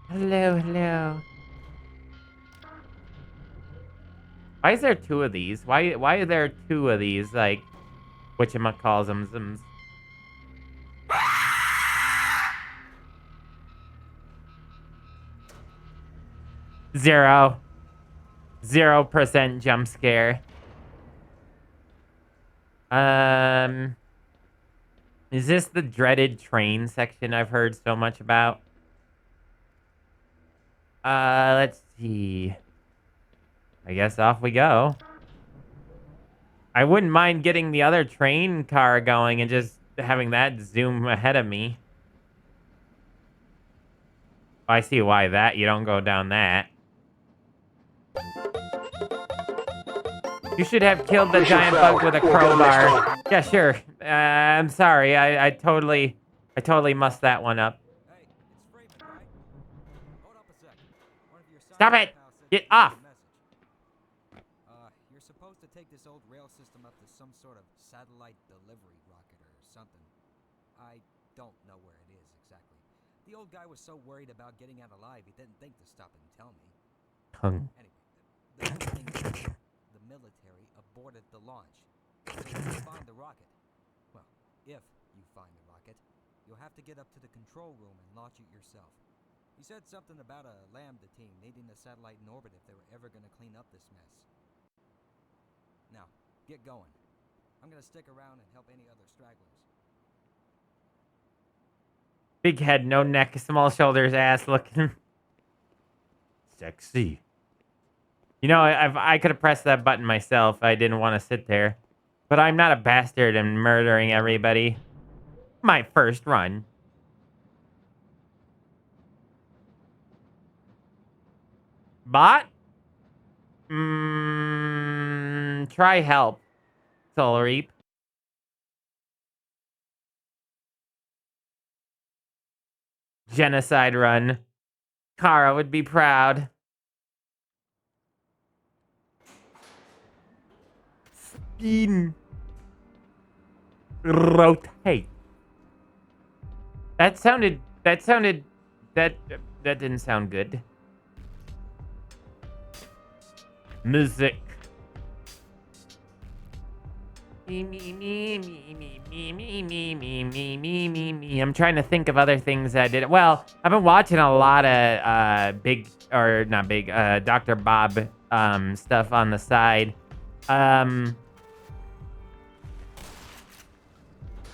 Hello. Why is there two of these? Why are there two of these? Like, whatchamacallsums? Zero. 0% jump scare. Is this the dreaded train section I've heard so much about? Let's see. I guess off we go. I wouldn't mind getting the other train car going and just having that zoom ahead of me. I see why you don't go down that. You should have killed the giant bug with a crowbar. Yeah, sure. I'm sorry. I totally mussed that one up. Hey, it's Freeman, right? Hold up a second. One of your Stop Sci-Fi it! pals sent Get me a off! message. You're supposed to take this old rail system up to some sort of satellite delivery rocket or something. I don't know where it is exactly. The old guy was so worried about getting out alive, he didn't think to stop and tell me. Anyway, the good thing is, the military aborted the launch. So if you find the rocket, well, if you find the rocket, you'll have to get up to the control room and launch it yourself. He said something about a Lambda team needing the satellite in orbit if they were ever going to clean up this mess. Now, get going. I'm going to stick around and help any other stragglers. Big head, no neck, small shoulders, ass looking. Sexy. You know, I could have pressed that button myself. I didn't want to sit there. But I'm not a bastard and murdering everybody. My first run. Bot? Try help. Soul Reap. Genocide run. Kara would be proud. Spin. Rotate. That didn't sound good. Music. Me. I'm trying to think of other things I did. Well, I've been watching a lot of Dr. Bob stuff on the side.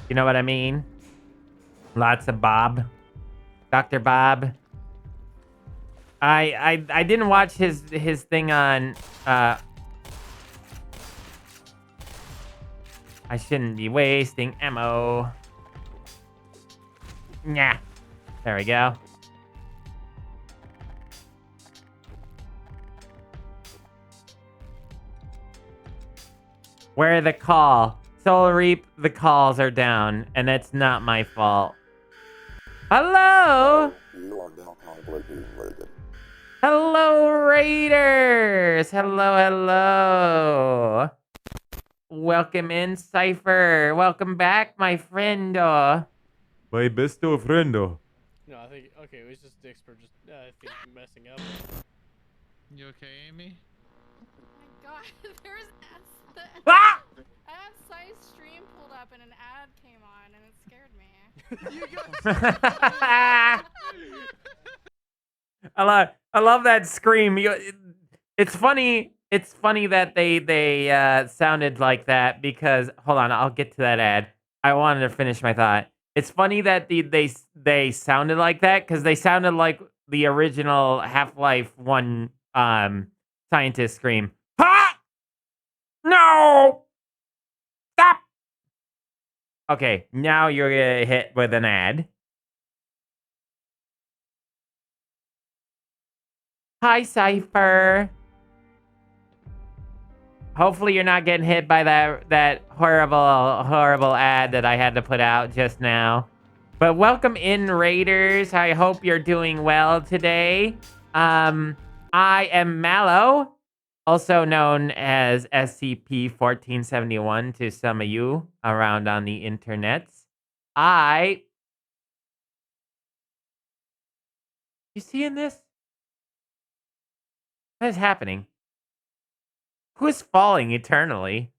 You know what I mean? Lots of Bob. Dr. Bob. I didn't watch his thing on I shouldn't be wasting ammo. Nah. There we go. Where the call? Soul Reap, the calls are down, and that's not my fault. Hello? You are now contemplating Reagan. Hello, Raiders! Hello, hello. Welcome in, Cypher. Welcome back, my friend. My besto friendo. No, I think okay. It was just Dix for just I think messing up. You okay, Amy? Oh my god, there's Ah! I have Sci's stream pulled up and an ad came on and it scared me. I love that scream. It's funny. It's funny that they sounded like that because hold on, I'll get to that ad. I wanted to finish my thought. It's funny that they sounded like that because they sounded like the original Half-Life 1 scientist scream. Ha! No! Stop! Okay, now you're gonna hit with an ad. Hi, Cypher. Hopefully you're not getting hit by that horrible ad that I had to put out just now. But welcome in, Raiders. I hope you're doing well today. I am Malo, also known as SCP-1471 to some of you around on the internets. You seeing this? What is happening? Who is falling eternally?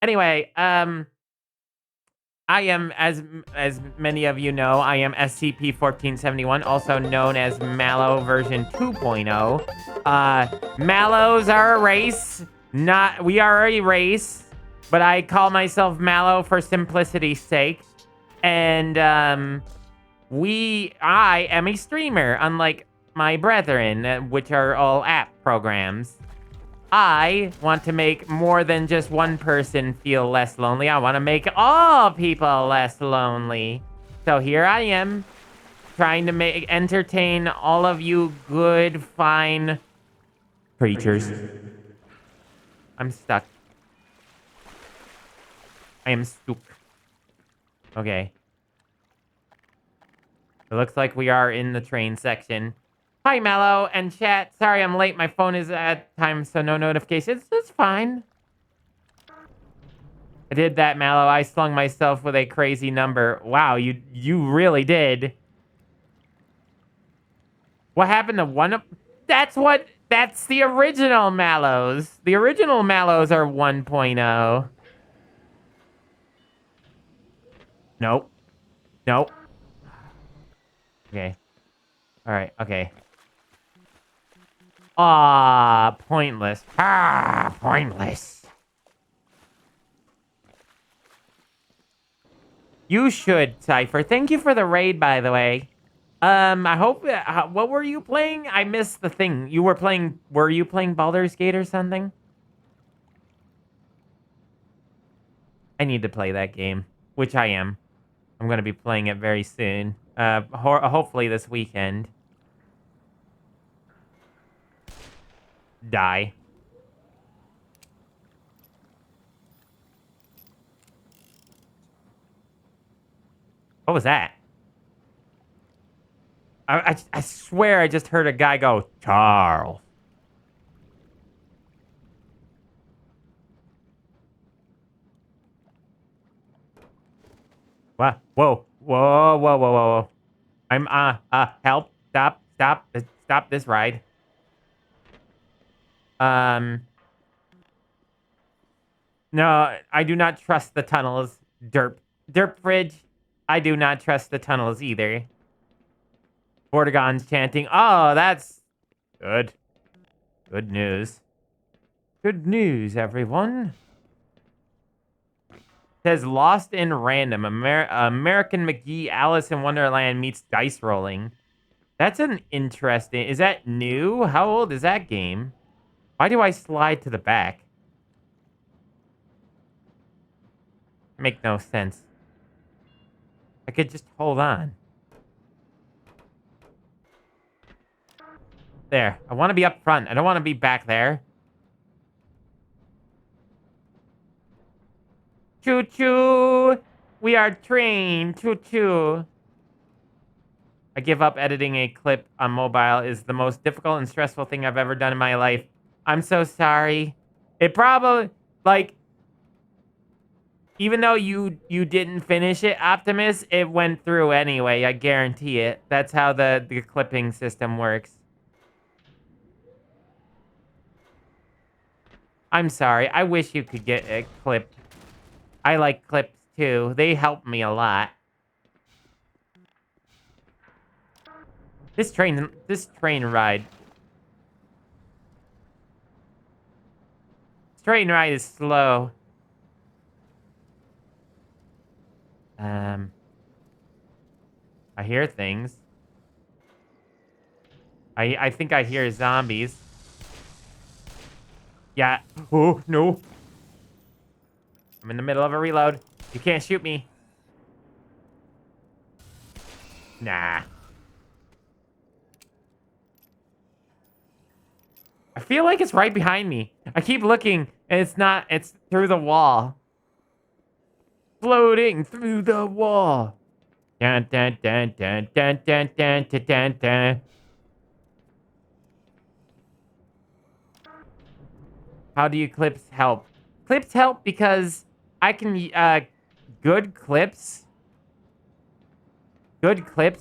Anyway, I am, as many of you know, I am SCP-1471, also known as Malo version 2.0. Mallows are a race. We are a race, but I call myself Malo for simplicity's sake. And I am a streamer, unlike my brethren, which are all app programs. I want to make more than just one person feel less lonely. I want to make all people less lonely. So here I am, trying to entertain all of you good, fine creatures. I'm stuck. I am stuck. Okay. It looks like we are in the train section. Hi, Malo and chat. Sorry I'm late. My phone is at time, so no notifications. It's fine. I did that, Malo. I slung myself with a crazy number. Wow, you really did. What happened to one of... That's the original Mallows. The original Mallows are 1.0. Nope. Nope. Okay. Alright, okay. Ah, pointless. Ah, pointless. You should, Cypher. Thank you for the raid, by the way. I hope... what were you playing? I missed the thing. Were you playing Baldur's Gate or something? I need to play that game, which I am. I'm going to be playing it very soon. Hopefully this weekend. Die. What was that? I swear I just heard a guy go, Charles. What? Whoa. Whoa, whoa, whoa, whoa, whoa. I'm, help. Stop this ride. No, I do not trust the tunnels. Derp fridge. I do not trust the tunnels either. Vortigons chanting. Oh, that's good. Good news. Good news, everyone. Says Lost in Random. American McGee Alice in Wonderland meets dice rolling. That's an interesting... Is that new? How old is that game? Why do I slide to the back? Make no sense. I could just hold on. There. I want to be up front. I don't want to be back there. Choo-choo! We are trained. Choo-choo. I give up. Editing a clip on mobile is the most difficult and stressful thing I've ever done in my life. I'm so sorry. It probably, like, even though you didn't finish it, Optimus, it went through anyway. I guarantee it. That's how the clipping system works. I'm sorry. I wish you could get it clipped. I like clips too. They help me a lot. This train ride. This train ride is slow. I hear things. I think I hear zombies. Yeah. Oh, no. I'm in the middle of a reload. You can't shoot me. Nah. I feel like it's right behind me. I keep looking, and it's not. It's through the wall. Floating through the wall. Dun, dun, dun, dun, dun, dun, dun, dun, dun, dun. How do you clips help? Clips help because I can, good clips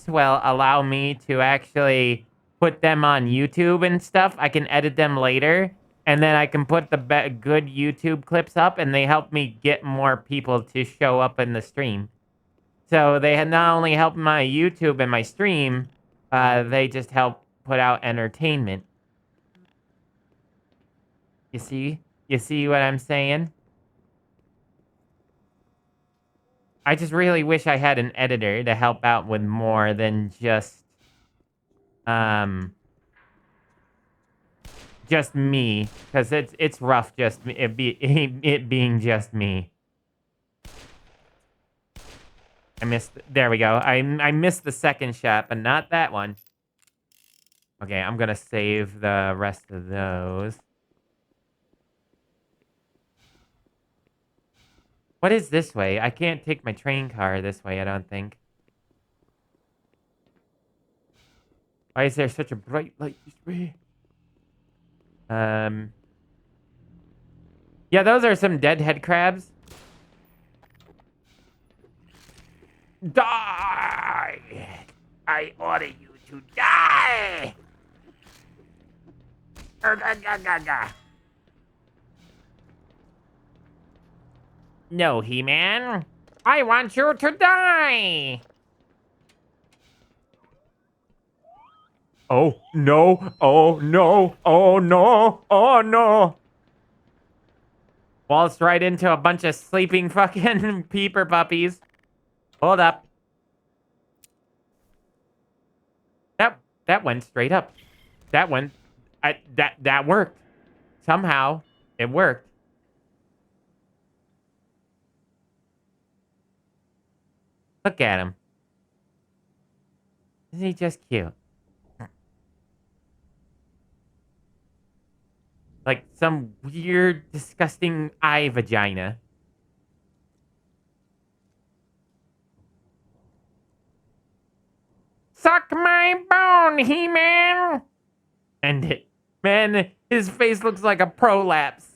will allow me to actually put them on YouTube and stuff. I can edit them later, and then I can put the good YouTube clips up, and they help me get more people to show up in the stream. So they had not only helped my YouTube and my stream, they just help put out entertainment. You see? You see what I'm saying? I just really wish I had an editor to help out with more than just me, because it's rough just it being just me. I missed. There we go. I missed the second shot, but not that one. Okay, I'm gonna save the rest of those. What is this way? I can't take my train car this way, I don't think. Why is there such a bright light this way? Yeah, those are some dead head crabs. Die! I order you to die! No, He-Man. I want you to die! Oh, no. Oh, no. Oh, no. Oh, no. Waltzed right into a bunch of sleeping fucking peeper puppies. Hold up. That went straight up. That worked. Somehow, it worked. Look at him. Isn't he just cute? Like some weird, disgusting eye vagina. Suck my bone, He-Man! End it. Man, his face looks like a prolapse.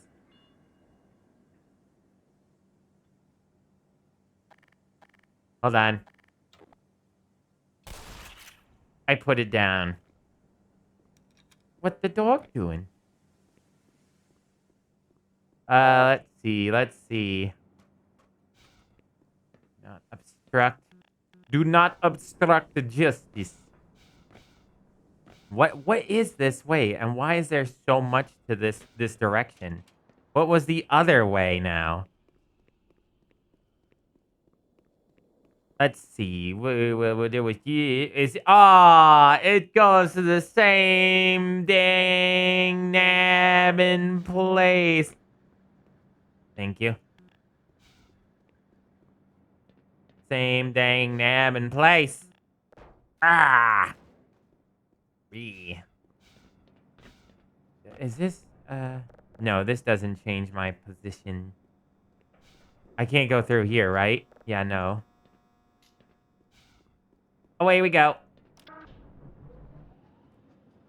Hold on. I put it down. What the dog doing? Let's see. Not obstruct. Do not obstruct the justice. What is this way, and why is there so much to this direction? What was the other way now? Let's see. What it was is it goes to the same dang nabbing place. Thank you. Same dang nabbing place. Ah. Is this no, this doesn't change my position. I can't go through here, right? Yeah, no. Away we go.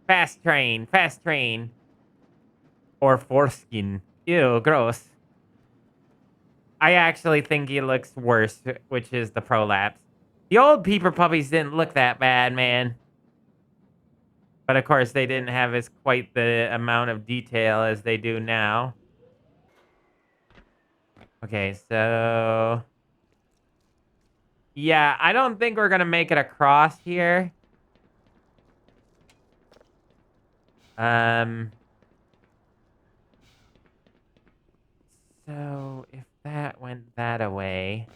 Fast train. Fast train. Or foreskin. Ew, gross. I actually think he looks worse, which is the prolapse. The old peeper puppies didn't look that bad, man. But of course, they didn't have as quite the amount of detail as they do now. Okay, so... Yeah, I don't think we're gonna make it across here. So if that went that away,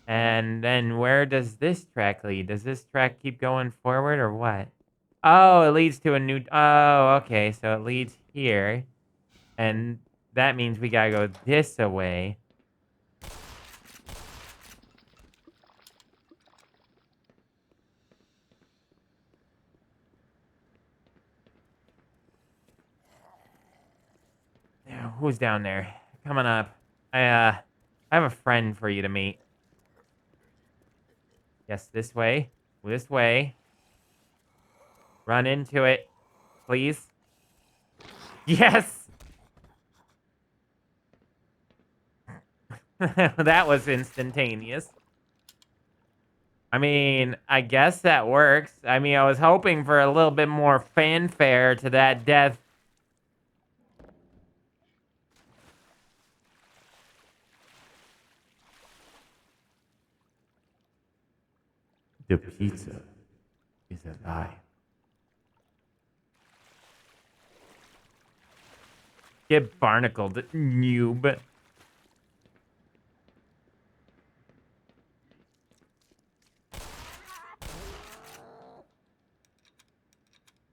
and then where does this track lead? Does this track keep going forward or what? Oh, it leads to a new... Oh, okay, so it leads here. And that means we gotta go this away. Yeah, who's down there? Come on up. I have a friend for you to meet. Yes, this way. This way. Run into it, please. Yes! That was instantaneous. I mean, I guess that works. I mean, I was hoping for a little bit more fanfare to that death. The pizza is alive. Get barnacled, noob.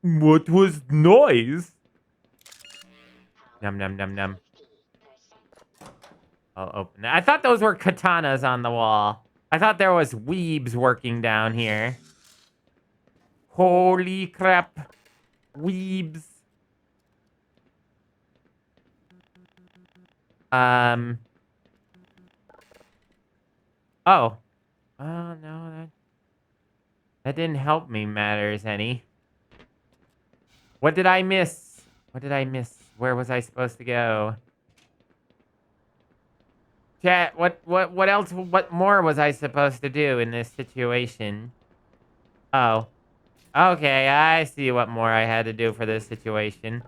What was noise? Num num num num. I'll open it. I thought those were katanas on the wall. I thought there was weebs working down here. Holy crap. Weebs. Oh. Oh, no. That didn't help me matters any. What did I miss? What did I miss? Where was I supposed to go? Chat, what else, what more was I supposed to do in this situation? Oh. Okay, I see what more I had to do for this situation.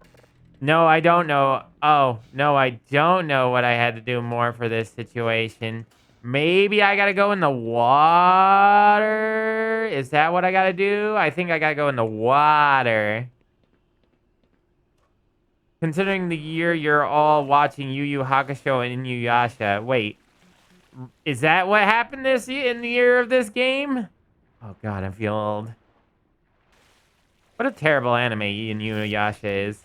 No, I don't know. Oh, no, I don't know what I had to do more for this situation. Maybe I gotta go in the water? Is that what I gotta do? I think I gotta go in the water. Considering the year you're all watching Yu Yu Hakusho and Inuyasha. Wait, is that what happened in the year of this game? Oh god, I feel old. What a terrible anime Inuyasha is.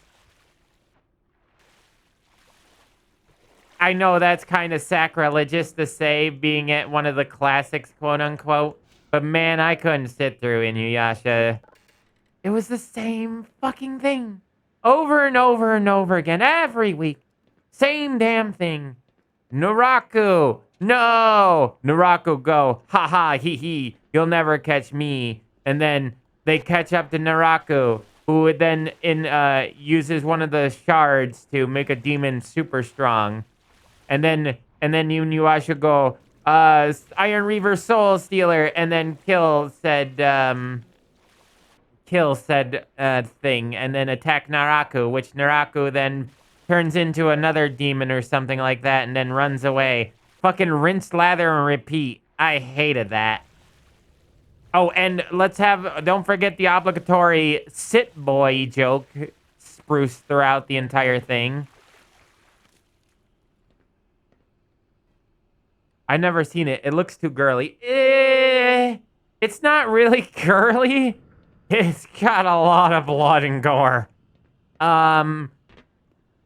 I know that's kind of sacrilegious to say, being at one of the classics, quote unquote. But man, I couldn't sit through Inuyasha. It was the same fucking thing. Over and over and over again, every week. Same damn thing. Naraku! No! Naraku go, ha ha, hee hee, you'll never catch me. And then they catch up to Naraku, who then uses one of the shards to make a demon super strong. And then Inuyasha go, Iron Reaver Soul Stealer, and then kill said thing, and then attack Naraku, which Naraku then turns into another demon or something like that, and then runs away. Fucking rinse, lather, and repeat. I hated that. Oh, and don't forget the obligatory sit boy joke spruce throughout the entire thing. I've never seen it. It looks too girly. It's not really girly. It's got a lot of blood and gore.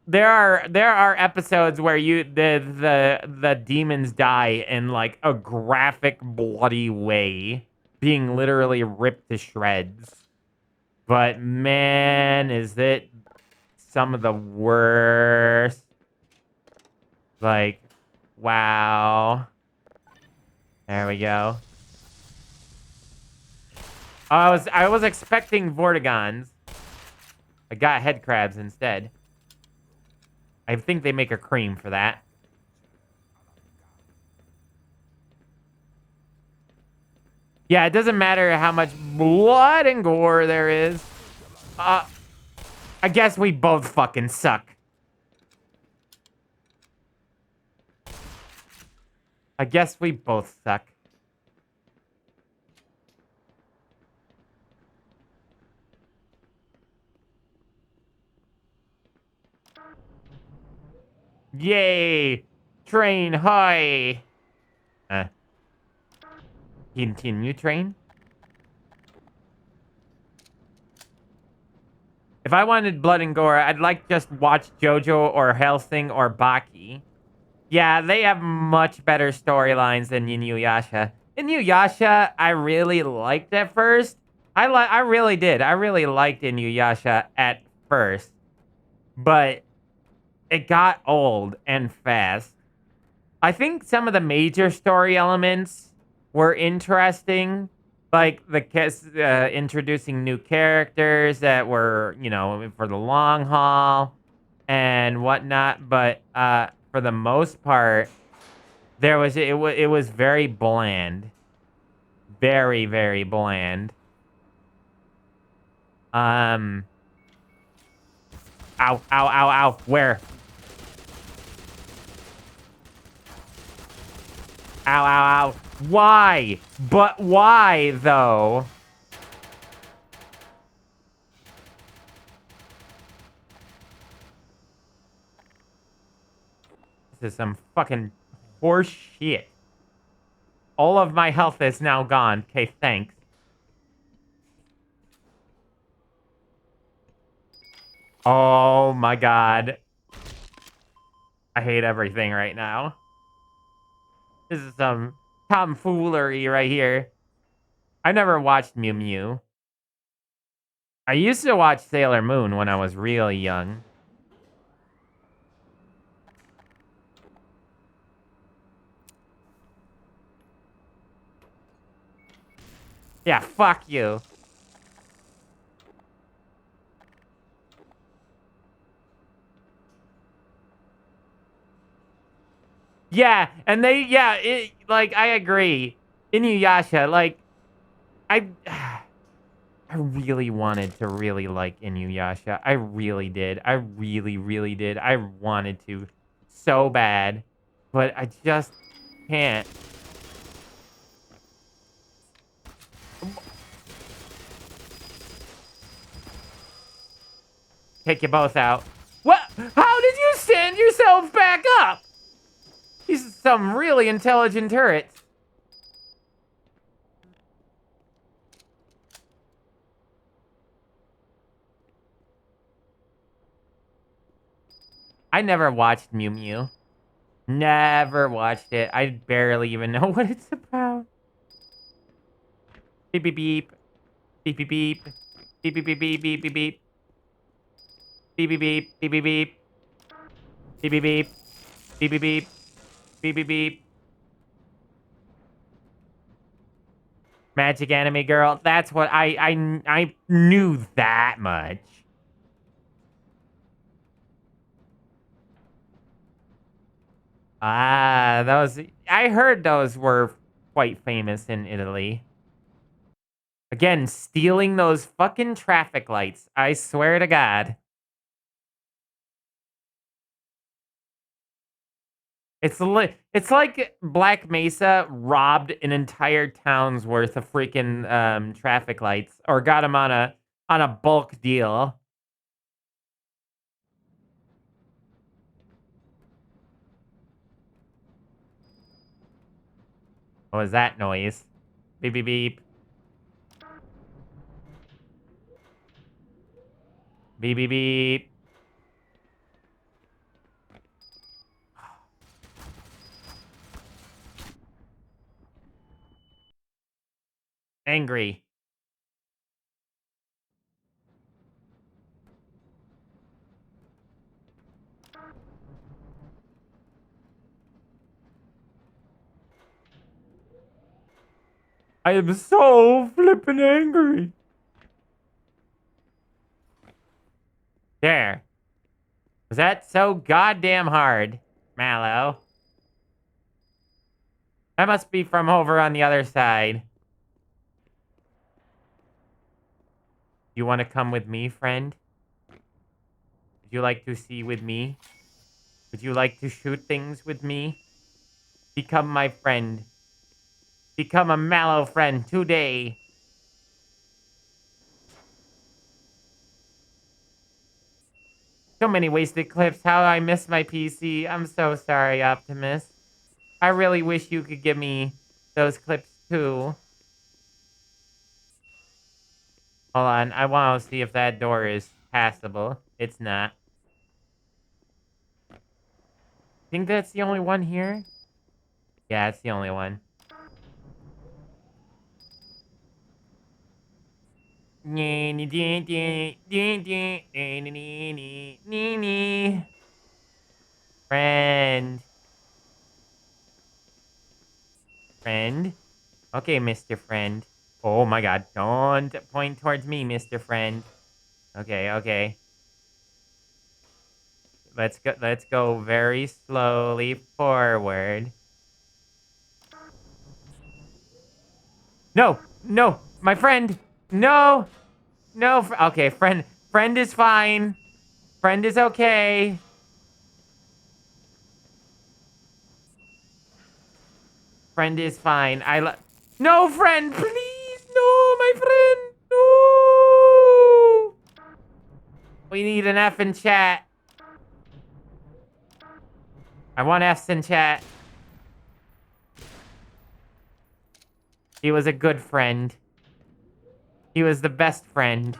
There are episodes where the demons die in like a graphic, bloody way, being literally ripped to shreds. But man, is it some of the worst. Like, wow. There we go. I was expecting Vortigons. I got head crabs instead. I think they make a cream for that. Yeah, it doesn't matter how much blood and gore there is. I guess we both fucking suck. I guess we both suck. Yay! Train high! Continue train? If I wanted blood and gore, I'd like just watch JoJo or Hellsing or Baki. Yeah, they have much better storylines than Inuyasha. Inuyasha, I really liked at first. I really did. I really liked Inuyasha at first. But it got old and fast. I think some of the major story elements were interesting, like the introducing new characters that were, you know, for the long haul and whatnot. But for the most part, it was very bland, very very bland. Ow, ow, ow, ow. Where? Ow, ow, ow. Why? But why, though? This is some fucking horse shit. All of my health is now gone. Okay, thanks. Oh my god. I hate everything right now. This is some tomfoolery right here. I never watched Mew Mew. I used to watch Sailor Moon when I was really young. Yeah, fuck you. Yeah, and like, I agree. Inuyasha, like, I really wanted to really like Inuyasha. I really did. I really, really did. I wanted to so bad, but I just can't. Take you both out. What? How did you stand yourself back up? These are some really intelligent turrets. I never watched Mew Mew. Never watched it. I barely even know what it's about. Beep beep beep. Beep beep beep. Beep beep beep beep beep beep beep. Beep beep beep beep beep beep. Beep beep beep. Beep beep beep. Beep beep beep. Magic Anime Girl. That's what I knew that much. Ah, those I heard those were quite famous in Italy. Again, stealing those fucking traffic lights. I swear to God. It's like Black Mesa robbed an entire town's worth of freaking traffic lights or got them on a bulk deal. What was that noise? Beep beep beep. Beep beep beep. Angry. I am so flippin' angry. There. Was that so goddamn hard, Malo? That must be from over on the other side. You want to come with me, friend? Would you like to see with me? Would you like to shoot things with me? Become my friend. Become a Malo friend today. So many wasted clips. How I miss my PC. I'm so sorry, Optimus. I really wish you could give me those clips too. Hold on. I want to see if that door is passable. It's not. Think that's the only one here? Yeah, it's the only one. Friend. Friend? Okay, Mr. Friend. Oh my god, don't point towards me, Mr. Friend. Okay, okay. Let's go very slowly forward. No, no, my friend. No. No, okay, friend is fine. Friend is okay. Friend is fine. No, friend, please. No, my friend. No. We need an F in chat. I want F's in chat. He was a good friend. He was the best friend.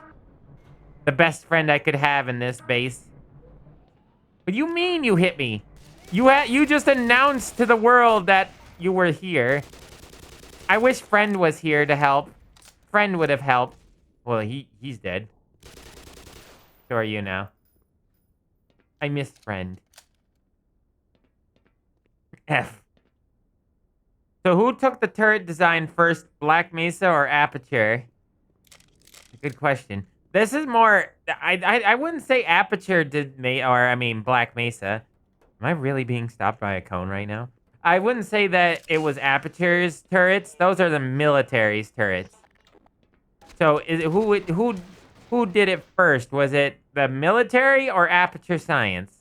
The best friend I could have in this base. What do you mean you hit me? You just announced to the world that you were here. I wish friend was here to help. Friend would have helped. Well, he's dead. So are you now. I missed friend. F. So who took the turret design first, Black Mesa or Aperture? Good question. This is more. I wouldn't say Aperture did Black Mesa. Am I really being stopped by a cone right now? I wouldn't say that it was Aperture's turrets. Those are the military's turrets. So who did it first? Was it the military or Aperture Science?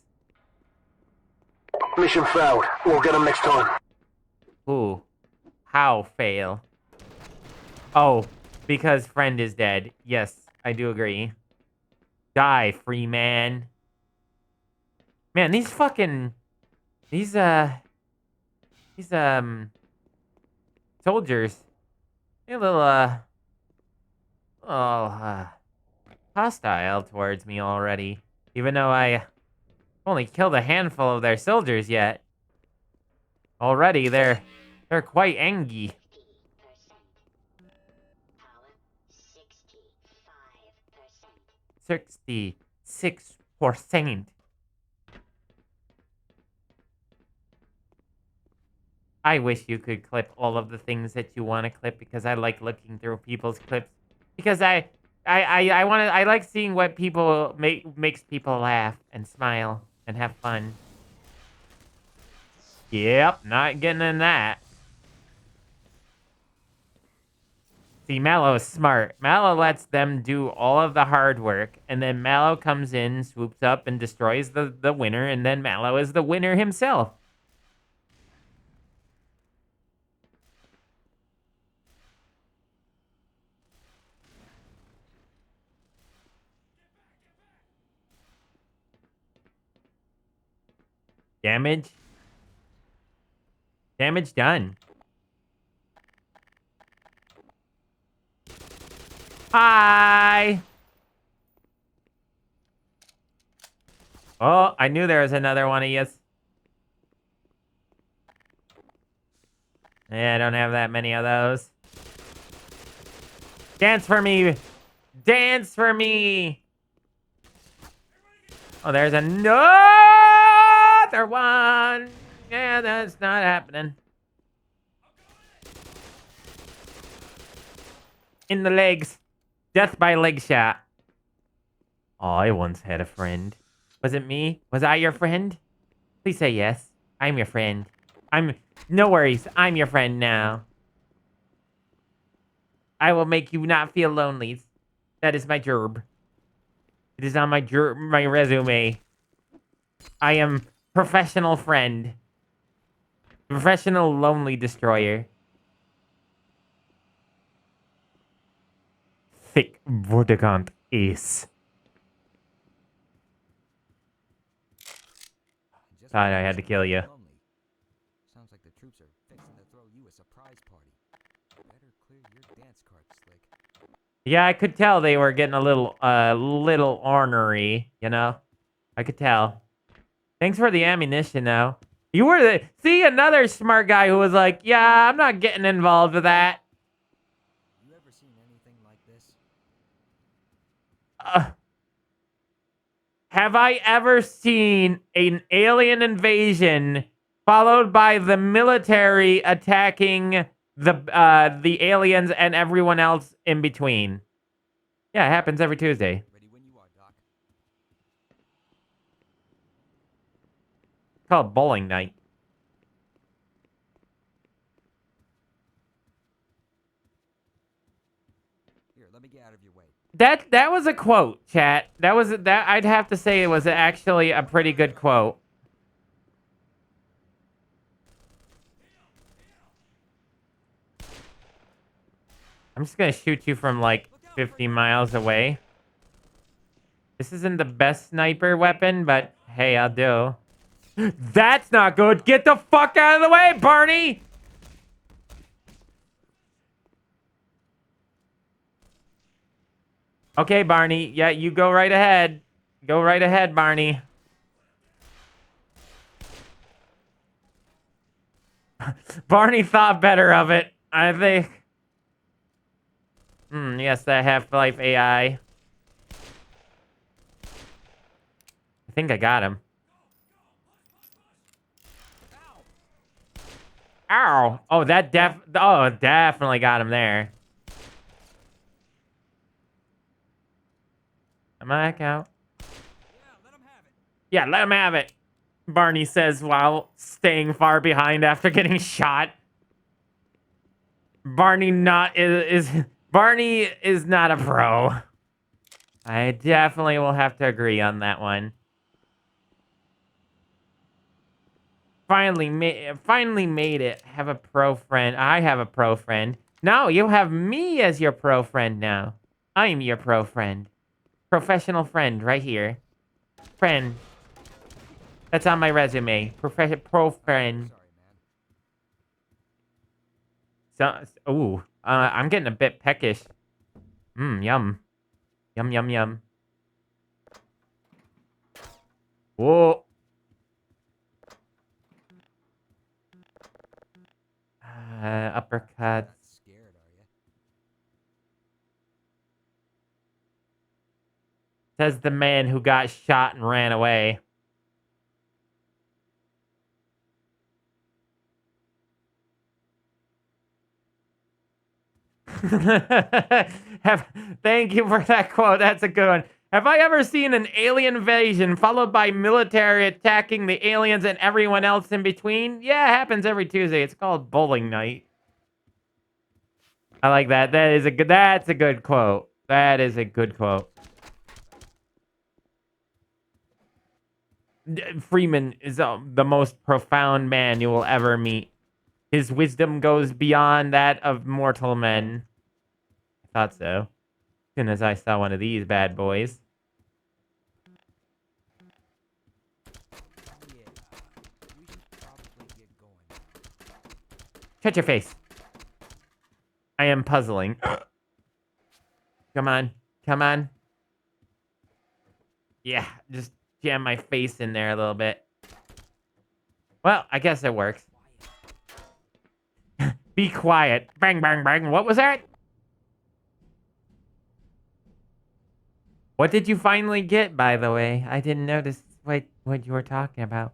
Mission failed. We'll get them next time. Ooh. How fail? Oh, because friend is dead. Yes, I do agree. Die, free man. Man, these soldiers, they're a little hostile towards me already. Even though I only killed a handful of their soldiers yet. Already, they're quite angry. 66%. I wish you could clip all of the things that you want to clip because I like looking through people's clips. Because I like seeing what people makes people laugh and smile and have fun. Yep, not getting in that. See, Malo is smart. Malo lets them do all of the hard work, and then Malo comes in, swoops up, and destroys the winner, and then Malo is the winner himself. Damage? Damage done. Hi! Oh, I knew there was another one of yous. Yeah, I don't have that many of those. Dance for me! Dance for me! Oh, there's another one! Yeah, that's not happening. In the legs. Death by leg shot. Oh, I once had a friend. Was it me? Was I your friend? Please say yes. I'm your friend. No worries. I'm your friend now. I will make you not feel lonely. That is my job. It is on my resume. I am professional friend. Professional lonely destroyer. Thick Vortigaunt ace. Just Thought I when had to you're kill you. lonely. Sounds like the troops are fixing to throw you a surprise party. Better clear your dance card, Slick. Yeah, I could tell they were getting a little ornery, you know? I could tell. Thanks for the ammunition, though. You were see, another smart guy who was like, yeah, I'm not getting involved with that. You ever seen anything like this? Have I ever seen an alien invasion followed by the military attacking the aliens and everyone else in between? Yeah, it happens every Tuesday. Ready when you are, Doc. It's called bowling night. Here, let me get out of your way. That was a quote, chat. That I'd have to say it was actually a pretty good quote. I'm just gonna shoot you from like 50 miles away. This isn't the best sniper weapon, but hey, I'll do. That's not good. Get the fuck out of the way, Barney! Okay, Barney. Yeah, you go right ahead. Go right ahead, Barney. Barney thought better of it, I think. Yes, that Half-Life AI. I think I got him. Ow! Oh, definitely got him there. Come back out. Yeah, let him have it. Yeah, let him have it. Barney says while staying far behind after getting shot. Barney is not a pro. I definitely will have to agree on that one. Finally made it. Have a pro friend. I have a pro friend. No, you have me as your pro friend now. I'm your pro friend. Professional friend right here. Friend. That's on my resume. Pro friend. Sorry, man. So, I'm getting a bit peckish. Yum. Yum, yum, yum. Whoa. Uppercut. Not scared, are you? Says the man who got shot and ran away. Thank you for that quote. That's a good one. Have I ever seen an alien invasion followed by military attacking the aliens and everyone else in between? Yeah, it happens every Tuesday. It's called bowling night. I like that. That's a good quote. That is a good quote. Freeman is the most profound man you will ever meet. His wisdom goes beyond that of mortal men. I thought so. As soon as I saw one of these bad boys. Yeah, we should probably get going. Shut your face. I am puzzling. Come on. Come on. Yeah, just jam my face in there a little bit. Well, I guess it works. Be quiet. Bang, bang, bang. What was that? What did you finally get, by the way? I didn't notice what you were talking about.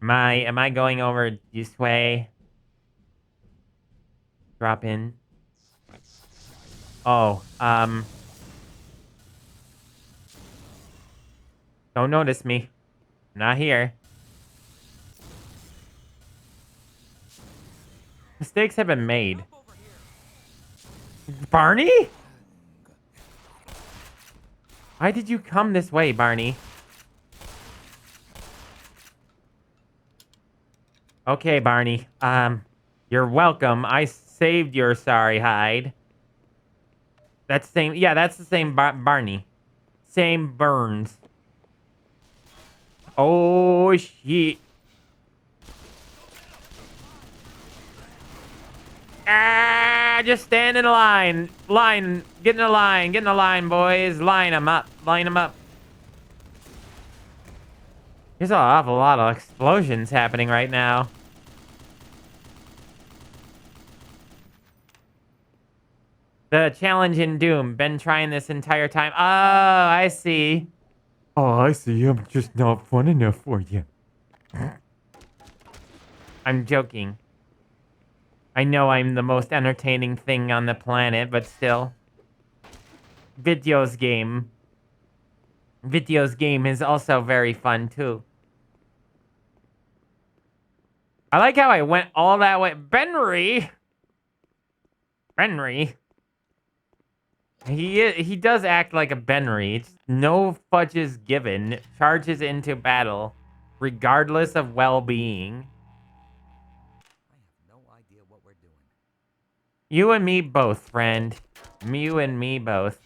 Am I going over this way? Drop in. Oh, Don't notice me. I'm not here. Mistakes have been made. Barney? Why did you come this way, Barney? Okay, Barney. You're welcome. I saved your sorry hide. That's the same. Yeah, that's the same Barney. Same Burns. Oh, shit. Ah, just stand in a line. Get in a line. Get in a line, boys. Line them up. Line them up. There's an awful lot of explosions happening right now. The challenge in Doom. Been trying this entire time. Oh, I see. Oh, I see. I'm just not fun enough for you. I'm joking. I know I'm the most entertaining thing on the planet, but still. Videos game is also very fun, too. I like how I went all that way. Benry! He does act like a Benry. It's no fudges given. Charges into battle, regardless of well-being. I have no idea what we're doing. You and me both, friend. You and me both.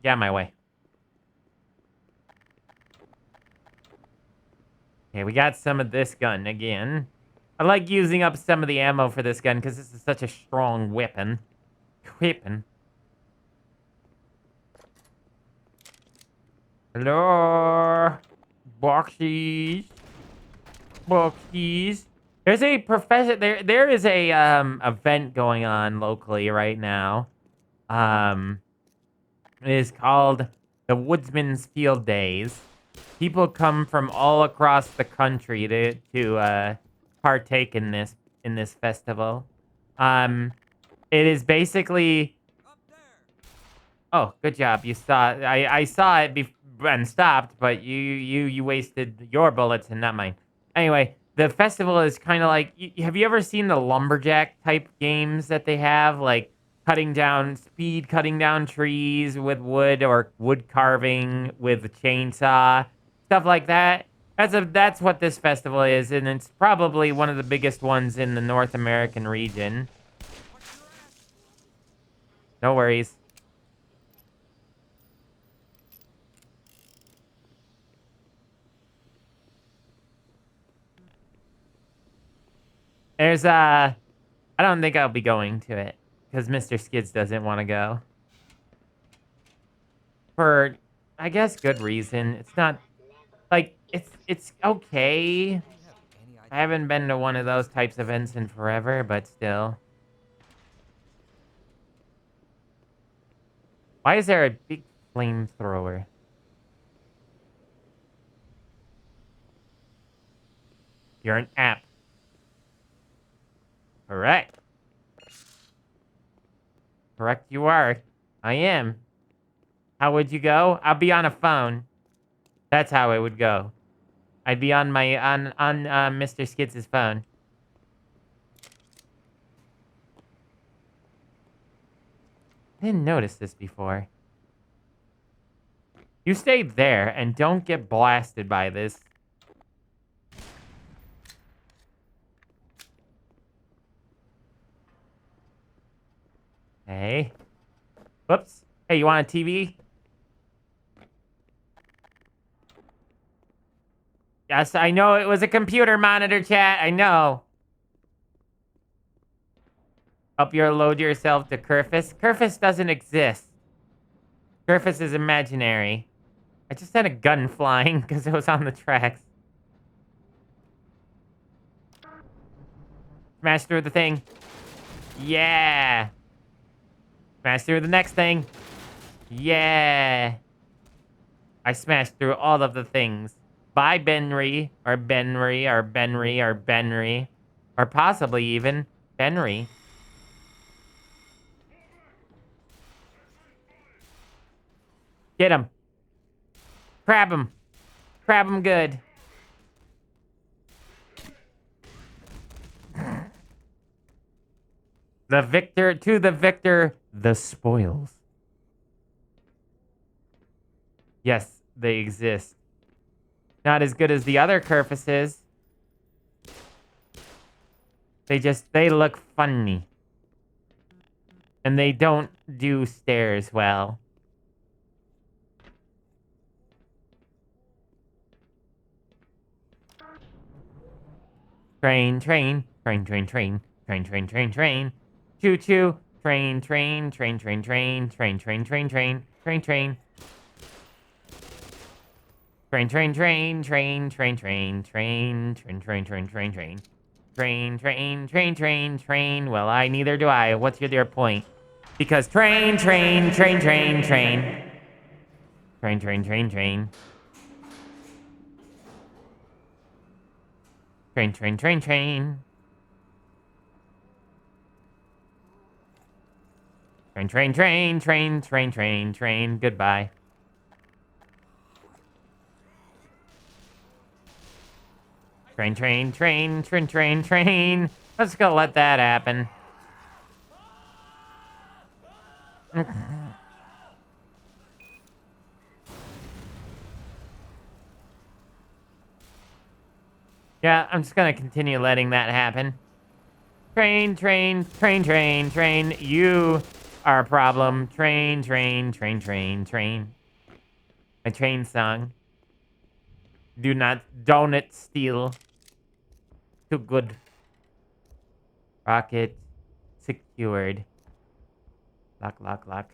Get out of my way. Okay, we got some of this gun again. I like using up some of the ammo for this gun because this is such a strong weapon. Hello? Boxies. There's a professor there is a event going on locally right now. It is called the Woodsman's Field Days. People come from all across the country to partake in this festival. It is basically. Oh, good job. You saw. I saw it and stopped, but you wasted your bullets and not mine. Anyway, the festival is kind of like. Have you ever seen the lumberjack type games that they have, like cutting down trees with wood or wood carving with a chainsaw, stuff like that? That's what this festival is, and it's probably one of the biggest ones in the North American region. No worries. I don't think I'll be going to it because Mr. Skids doesn't want to go. For, I guess, good reason. It's not, like, it's okay. I haven't been to one of those types of events in forever, but still. Why is there a big flamethrower? You're an app. Correct. Correct you are. I am. How would you go? I'll be on a phone. That's how it would go. I'd be on Mr. Skids' phone. I didn't notice this before. You stay there and don't get blasted by this. Hey. Whoops. Hey, you want a TV? Yes, I know it was a computer monitor, chat. I know. Upload yourself to Kerfus. Kerfus doesn't exist. Kerfus is imaginary. I just had a gun flying because it was on the tracks. Smash through the thing. Yeah. Smash through the next thing. Yeah. I smashed through all of the things. Bye, Benry, or Benry, or Benry, or Benry, or possibly even Benry. Get him. Crab him. Crab him good. The victor, to the victor, the spoils. Yes, they exist. Not as good as the other Kerfuses. They look funny. And they don't do stairs well. Train, train, train, train, train, train, train, train, train. Choo choo. Train, train, train, train, train, train, train, train, train, train, train. Train, train, train, train, train, train, train, train, train, train, train, train. Train, train, train, train, train. Well, neither do I. What's your point? Because train, train, train, train, train. Train, train, train, train. Train, train, train, train. Train, train, train, train, train, train, train. Goodbye. Train, train, train, train, train, train. Let's go let that happen. Yeah, I'm just gonna continue letting that happen. Train, train, train, train, train. You are a problem. Train, train, train, train, train. My train song. Don't it steal. Too good. Rocket secured. Lock, lock, lock.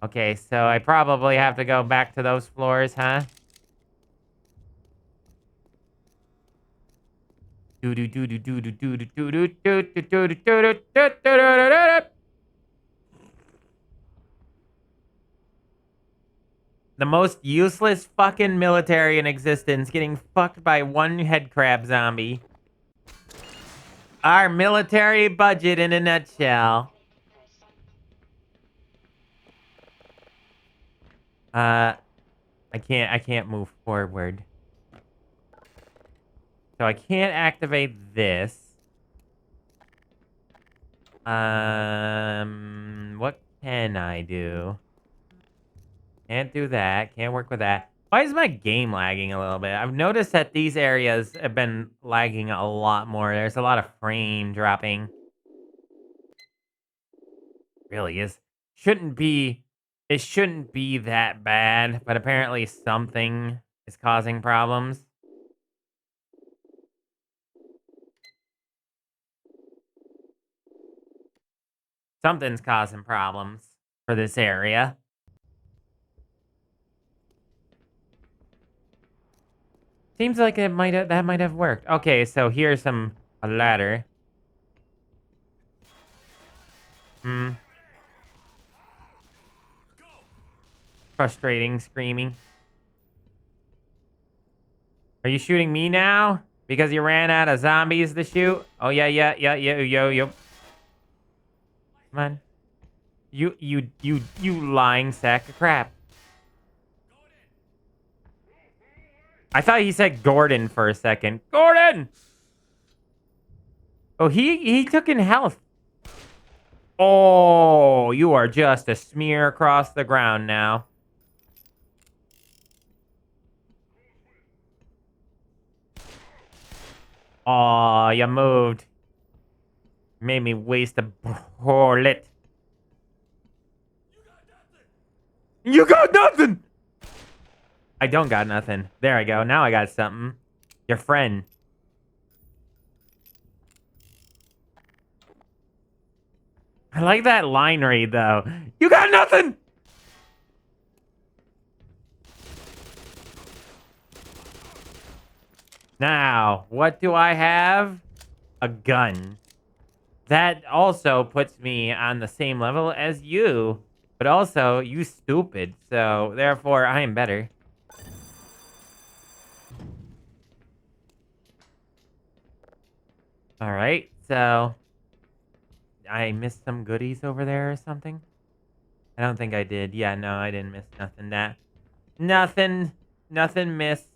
Okay, so I probably have to go back to those floors, huh? The most useless fucking military in existence getting fucked by one headcrab zombie. Our military budget in a nutshell. I can't move forward. So I can't activate this. What can I do? Can't do that. Can't work with that. Why is my game lagging a little bit? I've noticed that these areas have been lagging a lot more. There's a lot of frame dropping. Really is. It shouldn't be that bad, but apparently something is causing problems. Something's causing problems for this area. Seems like that might have worked. Okay, so here's a ladder. Frustrating screaming. Are you shooting me now? Because you ran out of zombies to shoot? Oh yeah, yo. Come on. You lying sack of crap. I thought he said Gordon for a second. Gordon! Oh, he took in health. Oh, you are just a smear across the ground now. Oh, you moved. Made me waste a bullet. You got nothing! I don't got nothing. There I go. Now I got something. Your friend. I like that line read, though. You got nothing! Now, what do I have? A gun. That also puts me on the same level as you. But also, you stupid. So, therefore, I am better. Alright, so... I missed some goodies over there or something? I don't think I did. Yeah, no, I didn't miss nothing. Nothing missed.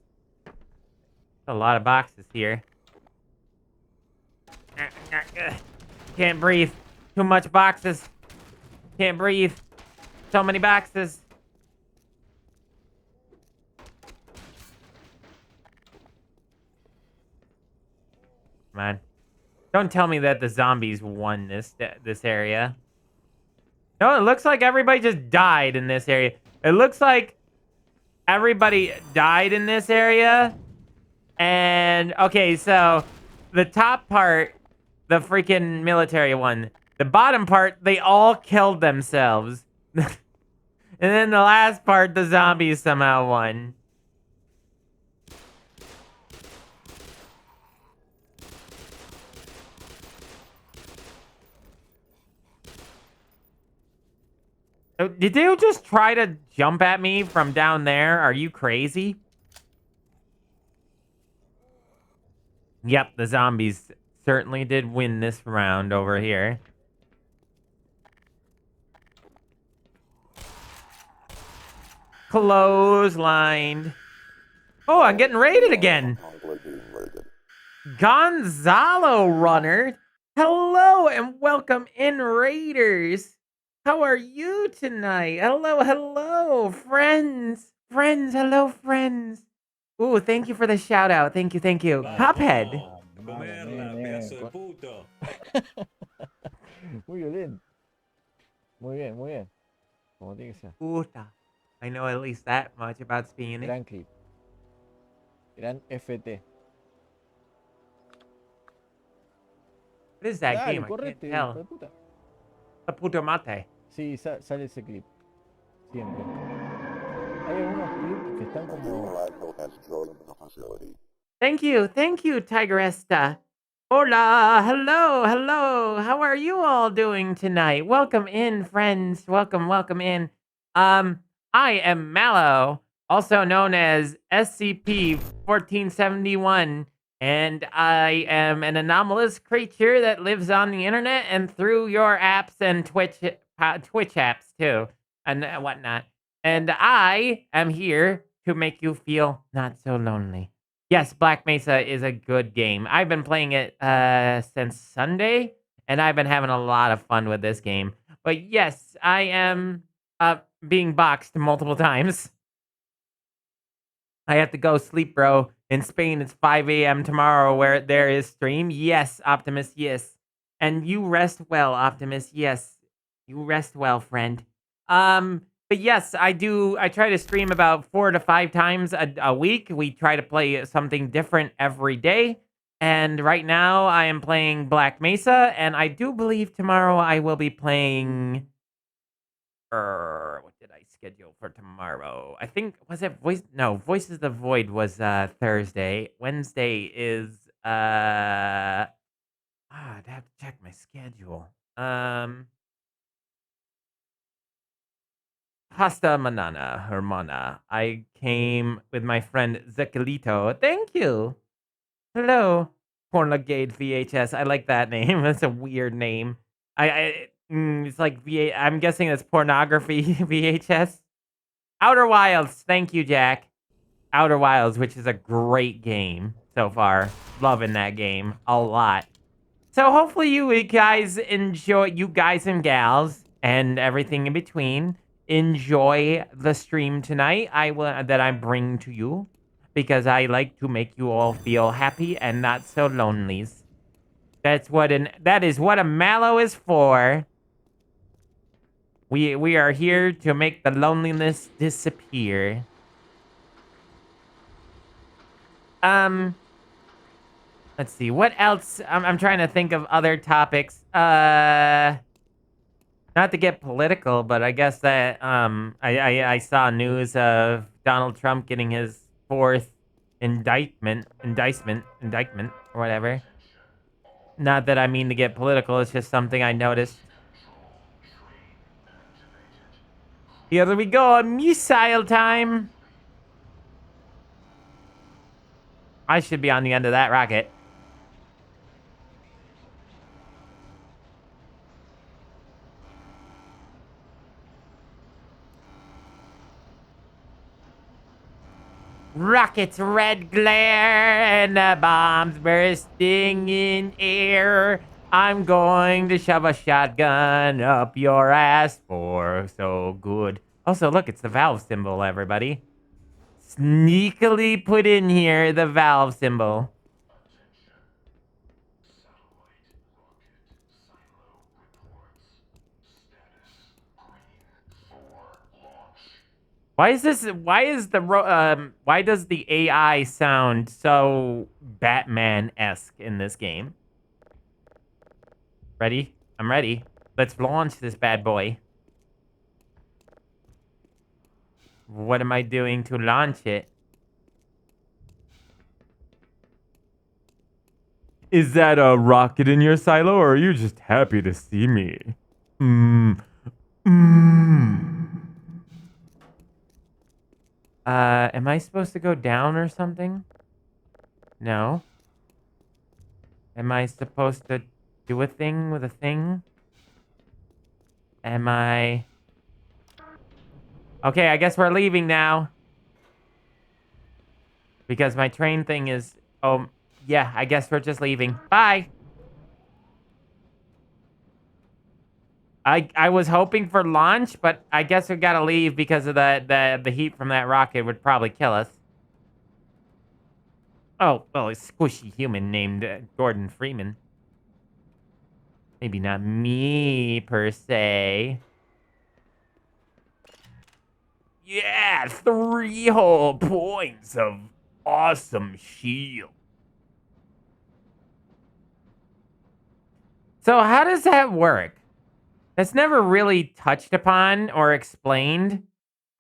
A lot of boxes here. Can't breathe. Too much boxes. Can't breathe. So many boxes. Come on. Don't tell me that the zombies won this area. No, it looks like everybody just died in this area. It looks like everybody died in this area. And, okay, so the top part, the freaking military one. The bottom part, they all killed themselves. And then the last part, the zombies somehow won. Did you just try to jump at me from down there? Are you crazy? Yep, the zombies certainly did win this round over here. Clotheslined. Oh, I'm getting raided again. Gonzalo Runner. Hello and welcome in, Raiders. How are you tonight? Hello, hello, friends. Friends, hello, friends. Ooh, thank you for the shout out. Thank you, thank you. Cuphead. Muy bien. Muy bien, muy bien. Como tiene que ser. Puta. I know at least that much about Spanish. Gran clip. Gran FT. What is that Dale, game? I can't correte, hijo tell. de puta. The puto mate. Sí, sale ese clip. Siempre. Hay algunos clips que están como... Thank you, Tigresta. Hola, hello, hello. How are you all doing tonight? Welcome in, friends. Welcome, welcome in. I am Malo, also known as SCP-1471, and I am an anomalous creature that lives on the internet and through your apps and Twitch apps too, and whatnot. And I am here to make you feel not so lonely. Yes, Black Mesa is a good game. I've been playing it since Sunday, and I've been having a lot of fun with this game. But yes, I am being boxed multiple times. I have to go sleep, bro. In Spain, it's 5 a.m. tomorrow where there is stream. Yes, Optimus, yes. And you rest well, Optimus, yes. You rest well, friend. But yes, I try to stream about 4 to 5 times a week. We try to play something different every day. And right now, I am playing Black Mesa. And I do believe tomorrow I will be playing... what did I schedule for tomorrow? I think, was it Voice? No, Voices of the Void was Thursday. Wednesday is... I'd have to check my schedule. Pasta Manana, Hermana. I came with my friend Zekilito. Thank you. Hello. Pornogate VHS. I like that name. That's a weird name. It's like I'm guessing it's pornography VHS. Outer Wilds. Thank you, Jack. Outer Wilds, which is a great game so far. Loving that game a lot. So hopefully you guys enjoy, you guys and gals and everything in between, enjoy the stream tonight that I bring to you, because I like to make you all feel happy and not so lonely. That is what a Malo is for. We are here to make the loneliness disappear. Let's see, what else? I'm trying to think of other topics. Not to get political, but I guess that I saw news of Donald Trump getting his 4th indictment or whatever. Not that I mean to get political, it's just something I noticed. Here we go, missile time. I should be on the end of that rocket. Rockets, red glare, and the bombs bursting in air. I'm going to shove a shotgun up your ass for so good. Also, look, it's the valve symbol, everybody. Sneakily put in here the valve symbol. Why is this? Why does the AI sound so Batman-esque in this game? Ready? I'm ready. Let's launch this bad boy. What am I doing to launch it? Is that a rocket in your silo, or are you just happy to see me? Am I supposed to go down or something? No. Am I supposed to do a thing with a thing? Am I... Okay, I guess we're leaving now. Because my train thing is... Oh, yeah, I guess we're just leaving. Bye! I was hoping for launch, but I guess we gotta leave because of the heat from that rocket would probably kill us. Oh, well, a squishy human named Gordon Freeman. Maybe not me, per se. Yeah, 3 whole points of awesome shield. So how does that work? That's never really touched upon or explained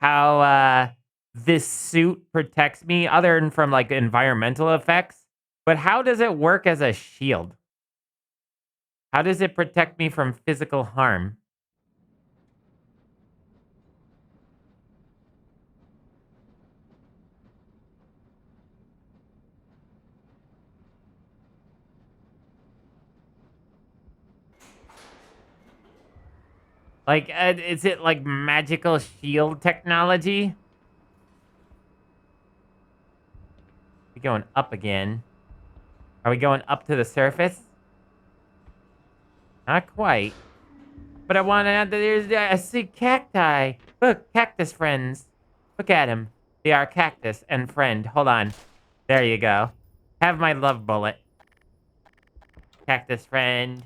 how this suit protects me other than from like environmental effects. But how does it work as a shield? How does it protect me from physical harm? Like, is it like magical shield technology? We going up again? Are we going up to the surface? Not quite. But I want to. There's. I see cacti. Look, cactus friends. Look at him. They are cactus and friend. Hold on. There you go. Have my love bullet. Cactus friend.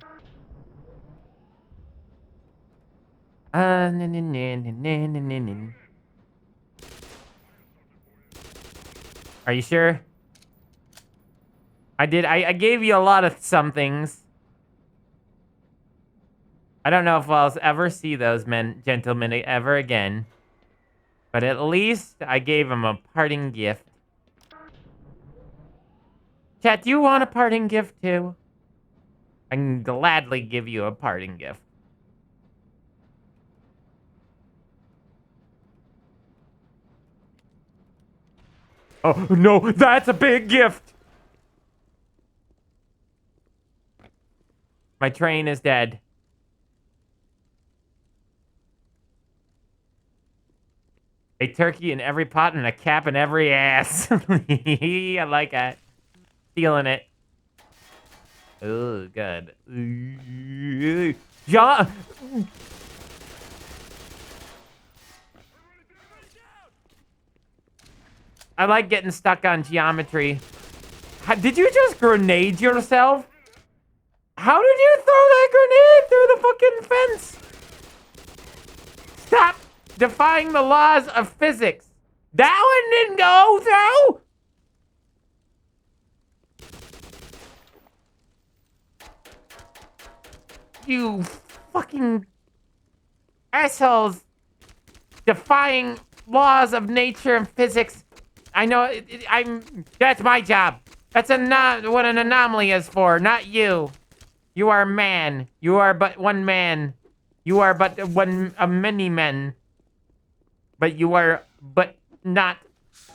Are you sure? I did. I gave you a lot of some things. I don't know if I'll ever see those gentlemen ever again. But at least I gave him a parting gift. Chat, do you want a parting gift too? I can gladly give you a parting gift. Oh, no, that's a big gift! My train is dead. A turkey in every pot and a cap in every ass. I like that. Feeling it. Oh, good. John! I like getting stuck on geometry. Did you just grenade yourself? How did you throw that grenade through the fucking fence? Stop defying the laws of physics. That one didn't go through. You fucking assholes defying laws of nature and physics. I know, that's my job. That's what an anomaly is for, not you. You are a man. You are but one man. You are but many men. But you are but not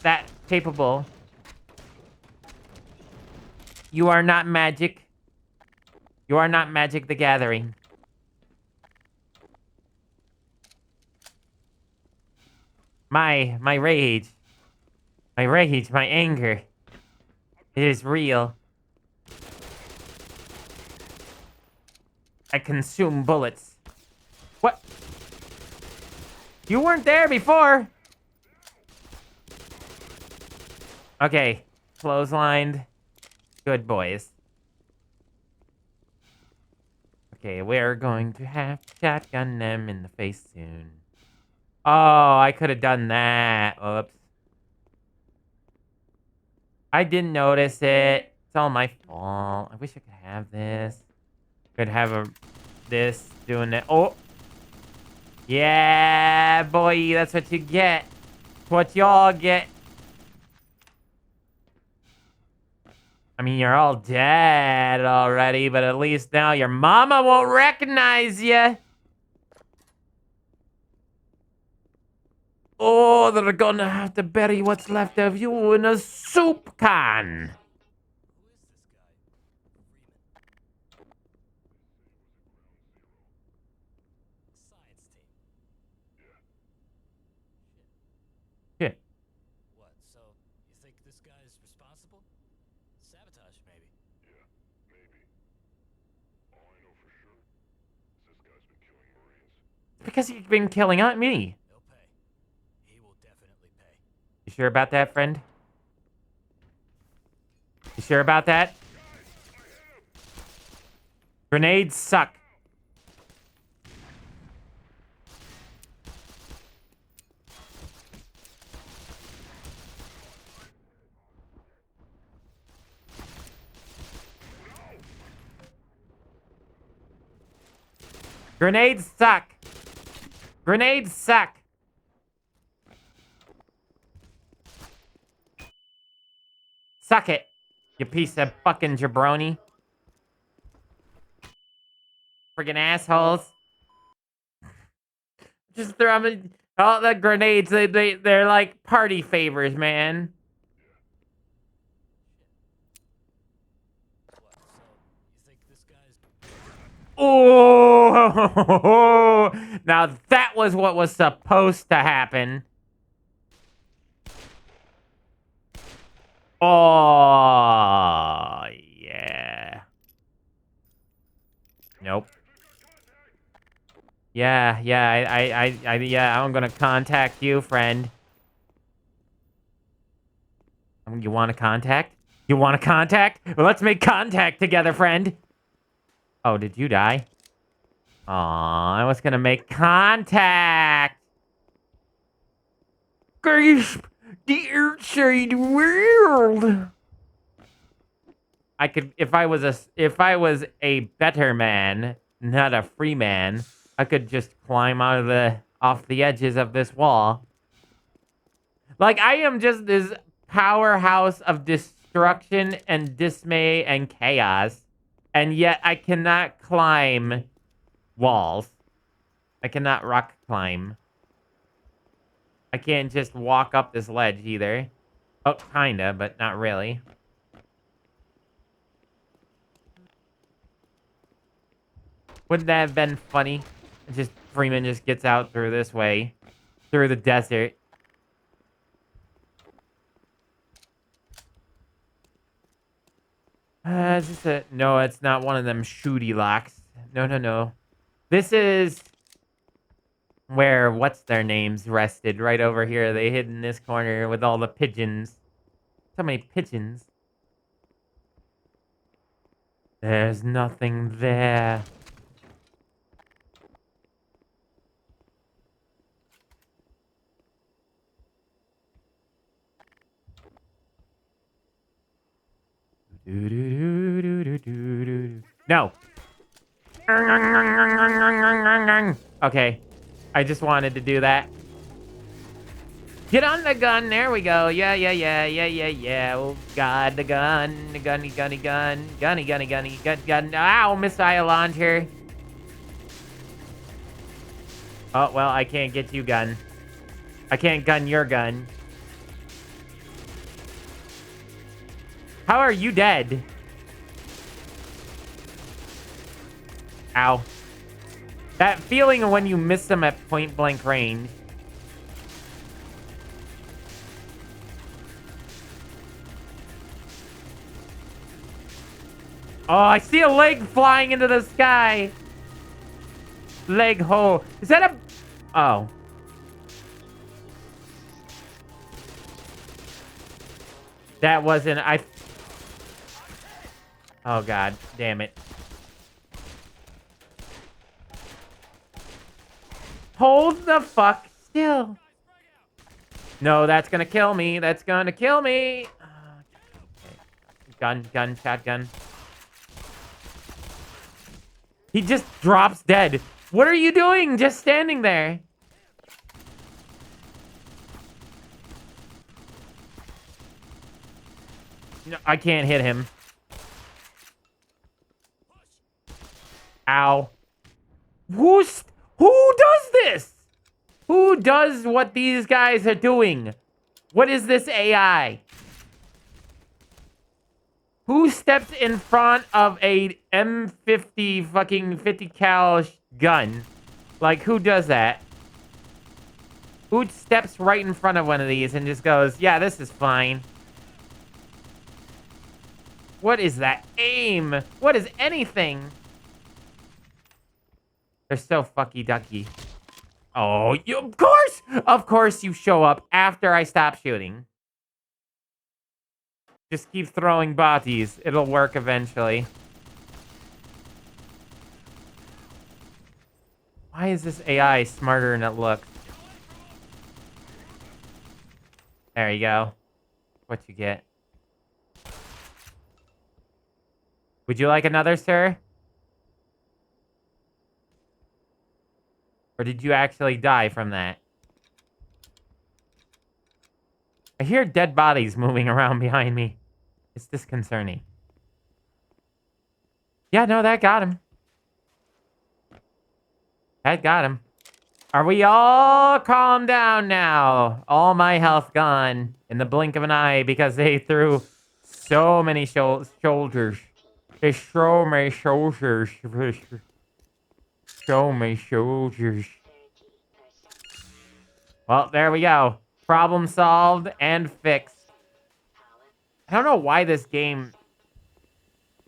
that capable. You are not magic. You are not Magic the Gathering. My rage. My rage, my anger. It is real. I consume bullets. What? You weren't there before. Okay. Clotheslined. Good boys. Okay, we're going to have to shotgun them in the face soon. Oh, I could have done that. Oops. I didn't notice it. It's all my fault. I wish I could have this. Could have this doing it. Oh. Yeah, boy, that's what you get. What y'all get. I mean, you're all dead already, but at least now your mama won't recognize you. Oh, they're gonna have to bury what's left of you in a soup can. Shit. What, so you think this guy's responsible? Sabotage, maybe. Because you've been killing me. He'll pay. He will definitely pay. You sure about that, friend? You sure about that? Grenades suck. Grenades suck. Grenades suck. Suck it, you piece of fucking jabroni. Friggin' assholes. Just throw them all the grenades. They're like party favors, man. What, so you think this guy's... Oh, now that was what was supposed to happen. Oh, yeah. Nope. Yeah, yeah, I'm gonna contact you, friend. You want to contact? You want to contact? Well, let's make contact together, friend. Oh, did you die? Aw, I was gonna make contact. Grasp the outside world. I could, if I was a better man, not a free man, I could just climb off the edges of this wall. Like, I am just this powerhouse of destruction and dismay and chaos, and yet I cannot climb walls. I cannot rock climb. I can't just walk up this ledge either. Oh, kinda, but not really. Wouldn't that have been funny? Just Freeman just gets out through this way. Through the desert. Is this a... No, it's not one of them shooty locks. No. This is... where what's their names rested, right over here. They hid in this corner with all the pigeons. So many pigeons. There's nothing there. No. Okay. I just wanted to do that. Get on the gun. There we go. Yeah. Oh, God, the gun. The gunny. Gun. Ow, missile launcher. Oh, well, I can't get you, gun. I can't gun your gun. How are you dead? Ow. That feeling of when you miss them at point blank range. Oh, I see a leg flying into the sky. Leg hole. Is that a... Oh. That wasn't... Oh, God. Damn it. Hold the fuck still. No, that's gonna kill me. That's gonna kill me. Okay. Gun, shotgun. He just drops dead. What are you doing? Just standing there. No, I can't hit him. Ow. Who does this? Who does what these guys are doing? What is this AI? Who steps in front of a M50 fucking 50 cal gun? Like, who does that? Who steps right in front of one of these and just goes, yeah, this is fine? What is that aim? What is anything? They're so fucky ducky. Oh, of course you show up after I stop shooting. Just keep throwing bodies. It'll work eventually. Why is this AI smarter than it looks? There you go. What you get. Would you like another, sir? Or did you actually die from that? I hear dead bodies moving around behind me. It's disconcerting. Yeah, no, that got him. That got him. Are we all calm down now? All my health gone in the blink of an eye because they threw so many soldiers. There's so many soldiers. So many soldiers. Well, there we go. Problem solved and fixed. I don't know why this game...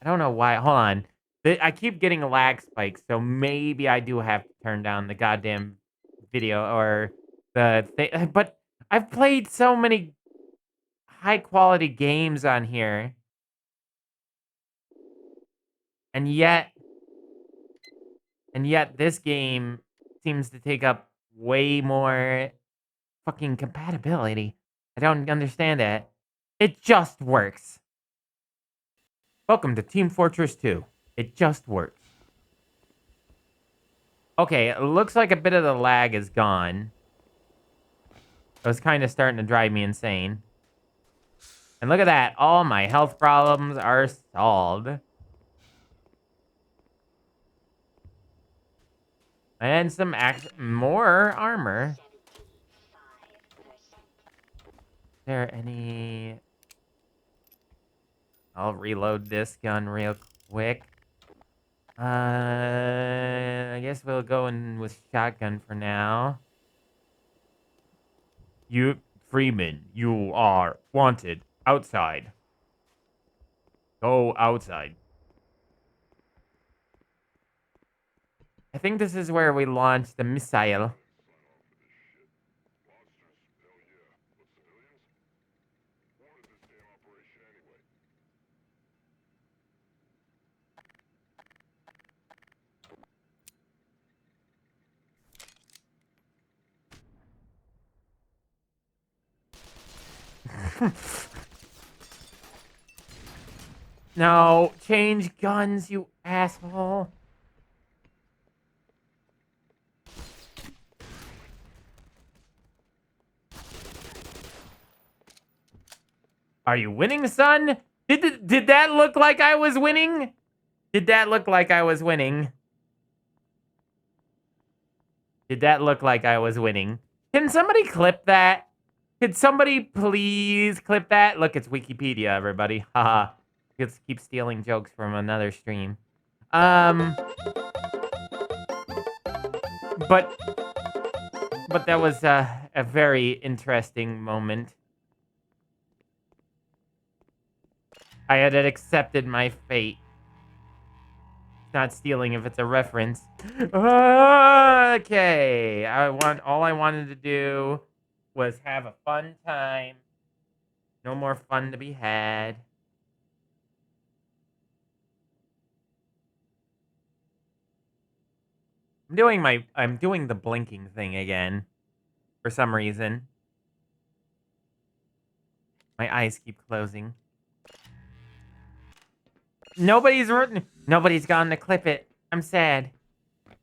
I don't know why. Hold on. I keep getting lag spikes, so maybe I do have to turn down the goddamn video or the thing. But I've played so many high-quality games on here. And yet this game seems to take up way more fucking compatibility. I don't understand it. It just works. Welcome to Team Fortress 2. It just works. Okay, it looks like a bit of the lag is gone. It was kind of starting to drive me insane. And look at that. All my health problems are solved. And some more armor. Is there any... I'll reload this gun real quick. I guess we'll go in with shotgun for now. You, Freeman, you are wanted outside. Go outside. I think this is where we launch the missile. No, change guns, you asshole. Are you winning, son? Did that look like I was winning? Did that look like I was winning? Did that look like I was winning? Can somebody clip that? Could somebody please clip that? Look, it's Wikipedia, everybody. Haha. Let's keep stealing jokes from another stream. But that was a very interesting moment. I had accepted my fate. not stealing if it's a reference. Okay. All I wanted to do was have a fun time. No more fun to be had. I'm doing the blinking thing again for some reason. My eyes keep closing. Nobody's gone to clip it. I'm sad.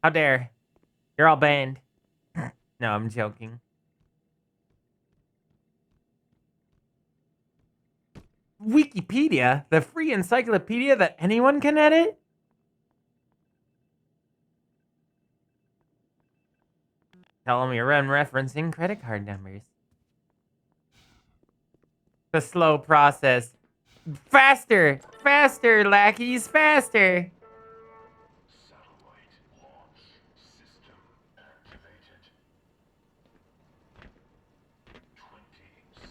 How dare. You're all banned. No, I'm joking. Wikipedia? The free encyclopedia that anyone can edit? Telling me I'm referencing credit card numbers. The slow process. Faster! Faster, lackeys! Faster! Satellite launch system activated. 20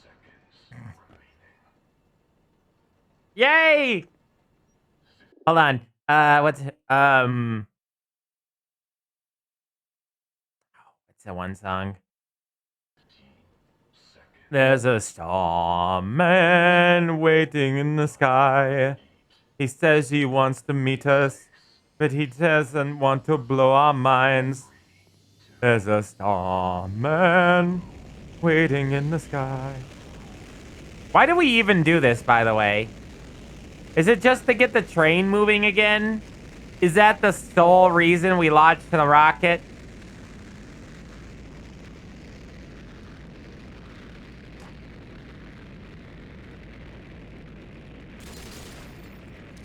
seconds remaining. Yay! Hold on. What's that one song? There's a starman waiting in the sky. He says he wants to meet us, but he doesn't want to blow our minds. There's a starman waiting in the sky. Why do we even do this, by the way? Is it just to get the train moving again? Is that the sole reason we launched the rocket?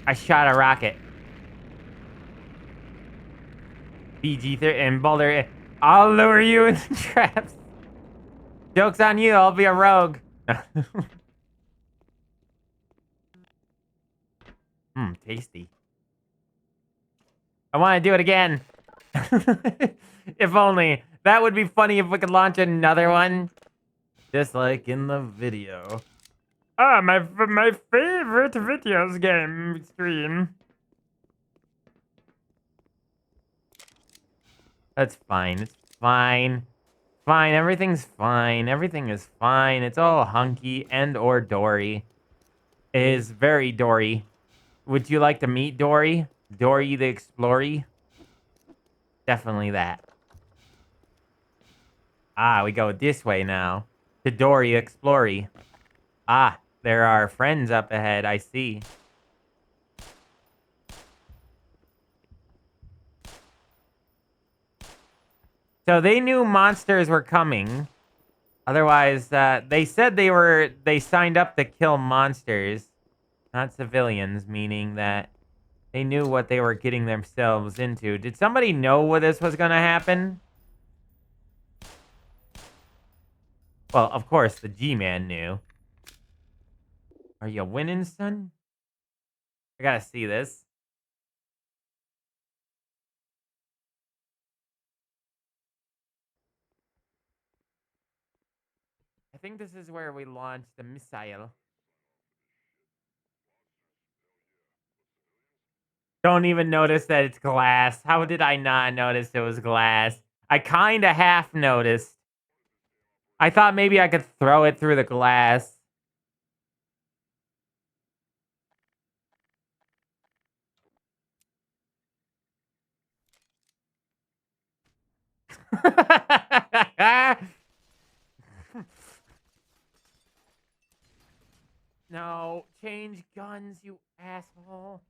I shot a rocket. BG and Boulder. I'll lure you into traps. Joke's on you, I'll be a rogue. Tasty. I want to do it again. If only. That would be funny if we could launch another one. Just like in the video. Ah, my favorite videos game stream. That's fine. It's fine. Fine. Everything's fine. Everything is fine. It's all hunky and or Dory. It is very Dory. Would you like to meet Dory? Dory the Explorer? Definitely that. Ah, we go this way now. To Dory Explorer. Ah, there are friends up ahead, I see. So they knew monsters were coming. Otherwise, they said they signed up to kill monsters, not civilians, meaning that they knew what they were getting themselves into. Did somebody know what this was going to happen? Well, of course, the G-Man knew. Are you winning, son? I gotta see this. I think this is where we launched the missile. Don't even notice that it's glass. How did I not notice it was glass? I kind of half noticed. I thought maybe I could throw it through the glass. No, change guns, you asshole.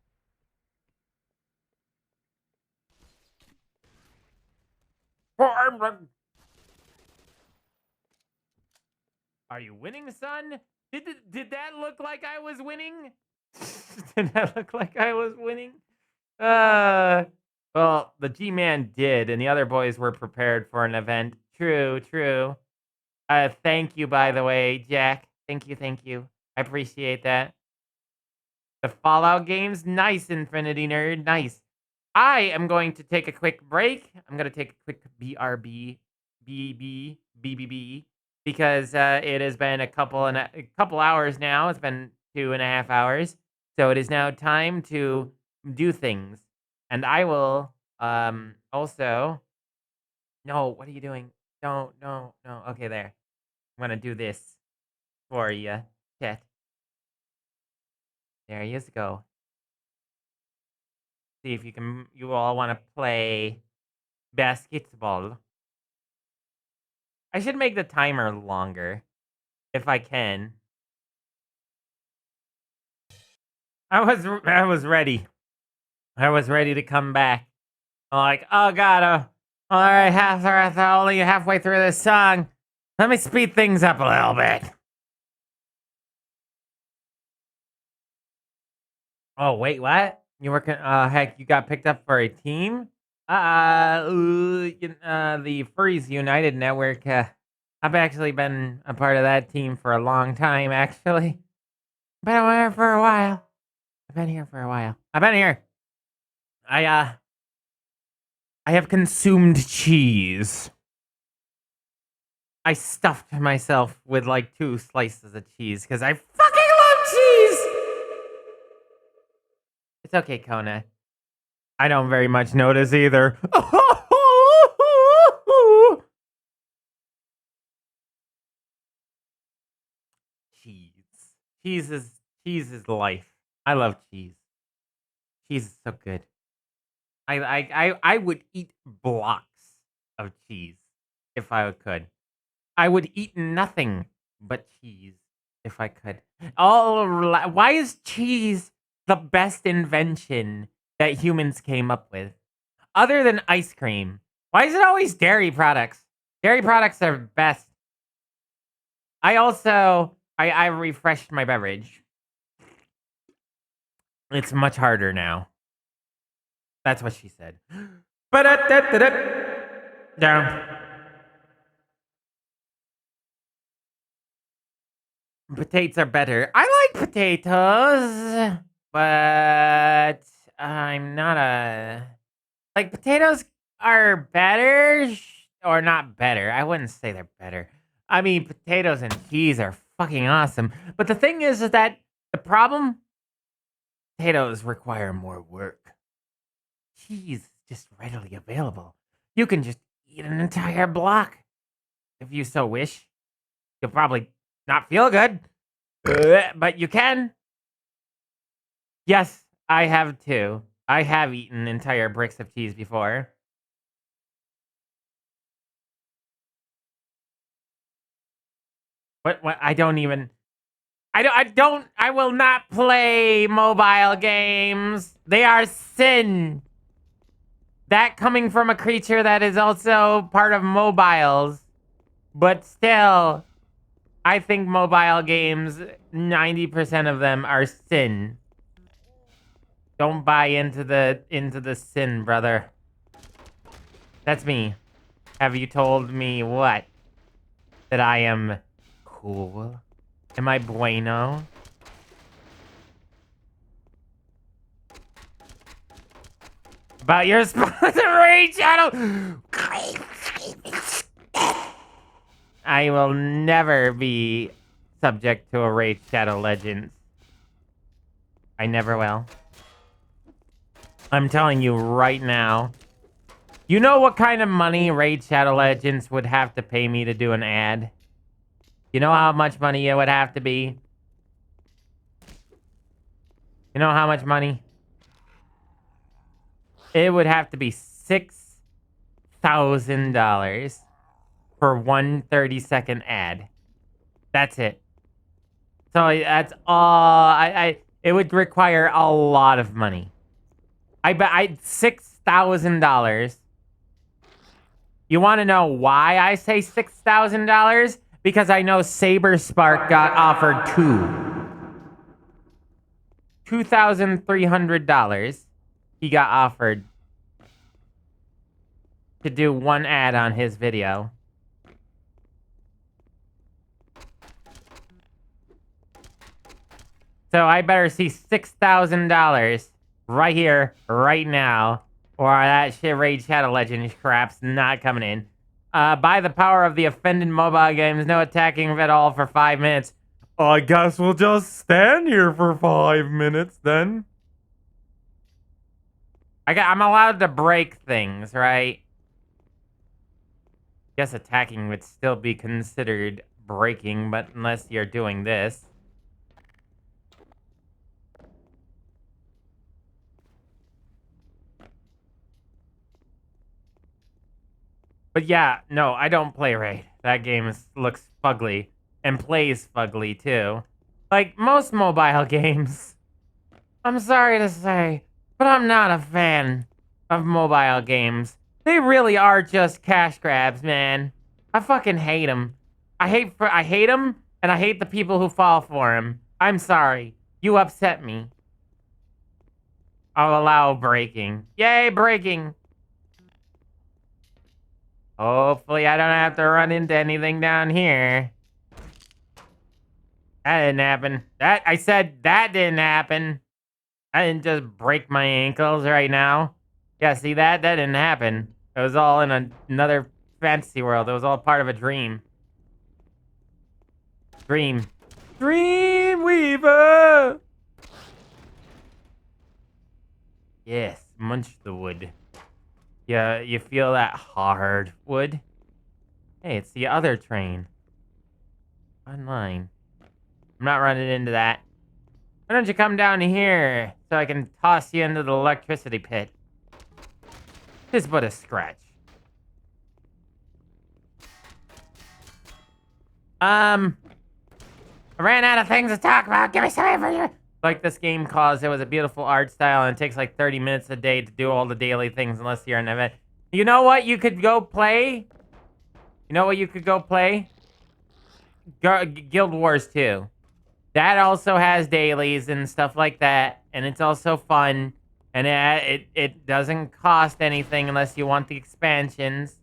Are you winning, son? Did that look like I was winning? Did that look like I was winning? Well, the G-Man did, and the other boys were prepared for an event. True, true. Thank you, by the way, Jack. Thank you. I appreciate that. The Fallout games? Nice, Infinity Nerd. Nice. I am going to take a quick break. I'm going to take a quick BRB, BBB, because it has been a couple hours now. It's been 2.5 hours. So it is now time to do things. And I will also. No, what are you doing? No, no, no. Okay, there. I'm gonna do this for you. Chat. There you go. See if you can. You all want to play basketball. I should make the timer longer if I can. I was ready. I was ready to come back. I'm like, oh god, all right, only halfway through this song. Let me speed things up a little bit. Oh wait, what? You working? Heck, you got picked up for a team? The Furries United Network. I've actually been a part of that team for a long time, actually. Been here for a while. I've been here for a while. I've been here. I have consumed cheese. I stuffed myself with like 2 slices of cheese because I fucking love cheese. It's okay, Kona. I don't very much notice either. Cheese. Cheese is life. I love cheese. Cheese is so good. I would eat blocks of cheese if I could. I would eat nothing but cheese if I could. Why is cheese the best invention that humans came up with? Other than ice cream. Why is it always dairy products? Dairy products are best. I refreshed my beverage. It's much harder now. That's what she said. Down. Potatoes are better. I like potatoes, but I'm not a like potatoes are better or not better. I wouldn't say they're better. I mean, potatoes and cheese are fucking awesome. But the thing is that the problem potatoes require more work. Cheese is just readily available. You can just eat an entire block if you so wish. You'll probably not feel good, but you can. Yes, I have too. I have eaten entire bricks of cheese before. What? I don't even. I will not play mobile games. They are sin. That coming from a creature that is also part of mobiles. But still, I think mobile games, 90% of them are sin. Don't buy into the sin, brother. That's me. Have you told me what? That I am cool? Am I bueno? About your sponsoring channel! I will never be subject to a Raid Shadow Legends. I never will. I'm telling you right now. You know what kind of money Raid Shadow Legends would have to pay me to do an ad? You know how much money it would have to be? You know how much money? It would have to be $6,000 for one 30-second ad. That's it. So that's all. It would require a lot of money. I bet $6,000. You want to know why I say $6,000? Because I know Saberspark got offered $2,300. He got offered to do one ad on his video. So I better see $6,000 right here, right now, or that shit Raid Shadow Legends crap's not coming in. By the power of the offended mobile games, no attacking at all for 5 minutes. I guess we'll just stand here for 5 minutes then. I'm allowed to break things, right? Guess attacking would still be considered breaking, but unless you're doing this. But yeah, no, I don't play Raid. That game looks fugly and plays fugly too. Like most mobile games. I'm sorry to say, but I'm not a fan of mobile games. They really are just cash grabs, man. I fucking hate them. I hate them, and I hate the people who fall for them. I'm sorry. You upset me. I'll allow breaking. Yay, breaking. Hopefully I don't have to run into anything down here. That didn't happen. I said that didn't happen. I didn't just break my ankles right now. Yeah, see that? That didn't happen. It was all in another fantasy world. It was all part of a dream. Dream. Dreamweaver! Yes, munch the wood. Yeah, you feel that hard wood? Hey, it's the other train. Online. I'm not running into that. Why don't you come down here so I can toss you into the electricity pit? It's but a scratch. I ran out of things to talk about. Give me some information. Like this game cause it was a beautiful art style and it takes like 30 minutes a day to do all the daily things unless you're an event. You know what you could go play? You know what you could go play? Guild Wars 2. That also has dailies and stuff like that, and it's also fun, and it doesn't cost anything unless you want the expansions.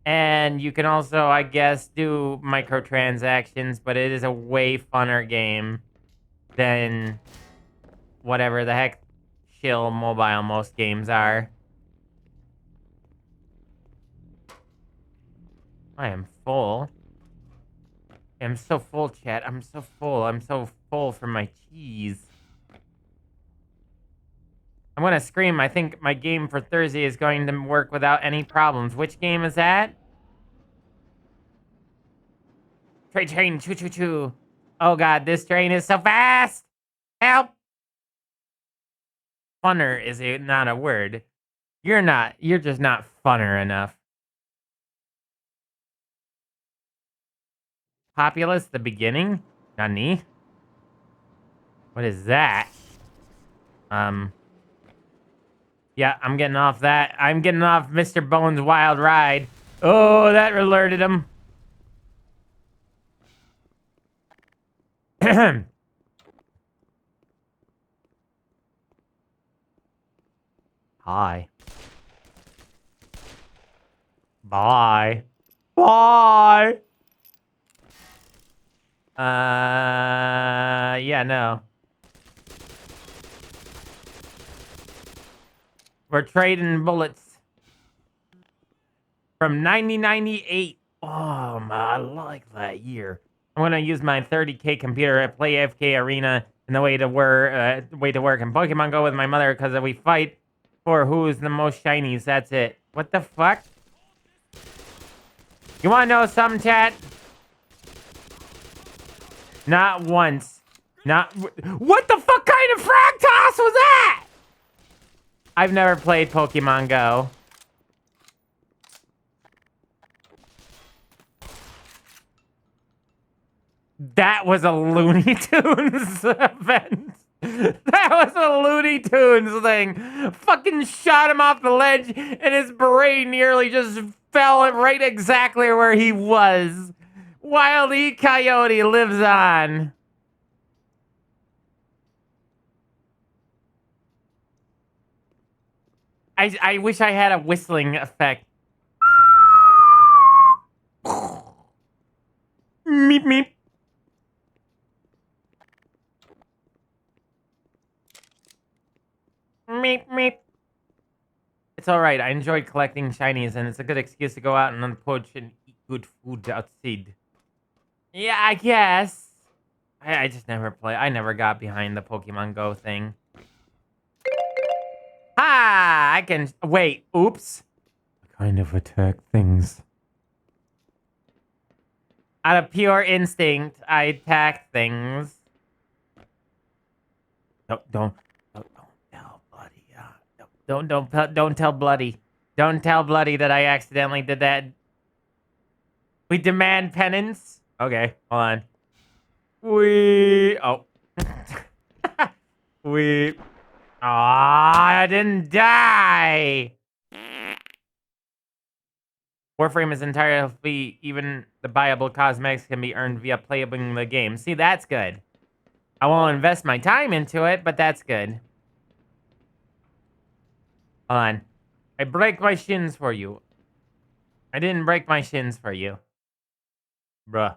And you can also, I guess, do microtransactions, but it is a way funner game than whatever the heck chill mobile most games are. I am full. I'm so full, chat. I'm so full. I'm so full from my cheese. I'm gonna scream. I think my game for Thursday is going to work without any problems. Which game is that? Train, choo choo choo. Oh god, this train is so fast! Help! Funner is not a word. You're just not funner enough. Populous, the beginning? Nani? What is that? Yeah, I'm getting off that. I'm getting off Mr. Bones' wild ride. Oh, that alerted him. Hi. Bye. Bye. Yeah, no. We're trading bullets. From 1998. Oh, I like that year. I'm gonna use my 30K computer at Play AFK Arena and the way to work in Pokemon Go with my mother because we fight for who's the most shinies. That's it. What the fuck? You wanna know something, chat? Not once. Not. What the fuck kind of frag toss was that? I've never played Pokemon Go. That was a Looney Tunes event. That was a Looney Tunes thing. Fucking shot him off the ledge and his beret nearly just fell right exactly where he was. Wild E. Coyote lives on. I wish I had a whistling effect. Meep meep. Meep meep. It's alright, I enjoy collecting shinies and it's a good excuse to go out and unpoach and eat good food outside. Yeah, I guess. I just never play. I never got behind the Pokemon Go thing. Hi! I can... Wait, oops. Kind of attack things. Out of pure instinct, I attack things. Don't tell Bloody. Don't tell Bloody. Don't tell Bloody that I accidentally did that. We demand penance. Okay, hold on. Oh. I didn't die. Warframe is entirely free. Even the buyable cosmetics can be earned via playing the game. See, that's good. I won't invest my time into it, but that's good. Hold on. I break my shins for you. I didn't break my shins for you. Bruh.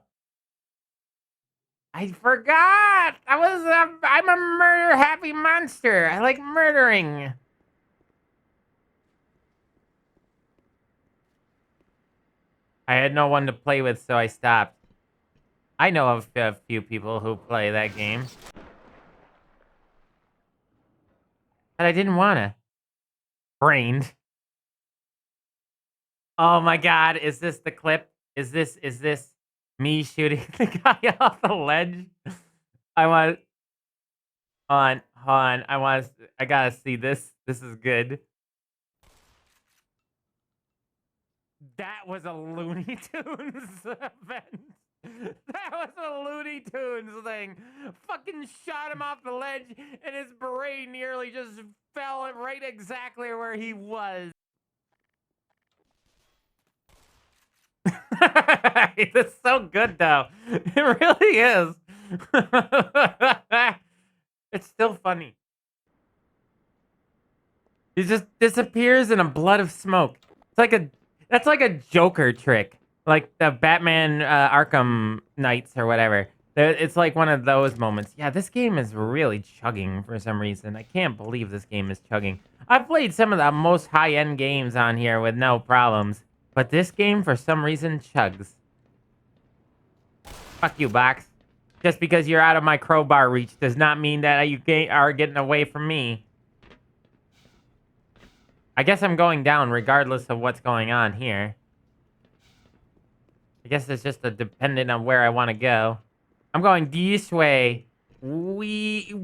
I forgot! I'm a murder-happy monster. I like murdering. I had no one to play with, so I stopped. I know of a few people who play that game. But I didn't wanna. Brained. Oh my god, is this the clip? Is this me shooting the guy off the ledge? I want... Hold on. I gotta see this. This is good. That was a Looney Tunes event. That was a Looney Tunes thing. Fucking shot him off the ledge, and his brain nearly just fell right exactly where he was. It's so good, though. It really is. It's still funny. He just disappears in a blood of smoke. That's like a Joker trick, like the Batman Arkham Knights or whatever. It's like one of those moments. Yeah, this game is really chugging for some reason. I can't believe this game is chugging. I've played some of the most high-end games on here with no problems, but this game, for some reason, chugs. Fuck you, Box. Just because you're out of my crowbar reach does not mean that you are getting away from me. I guess I'm going down regardless of what's going on here. I guess it's just dependent on where I want to go. I'm going this way. We.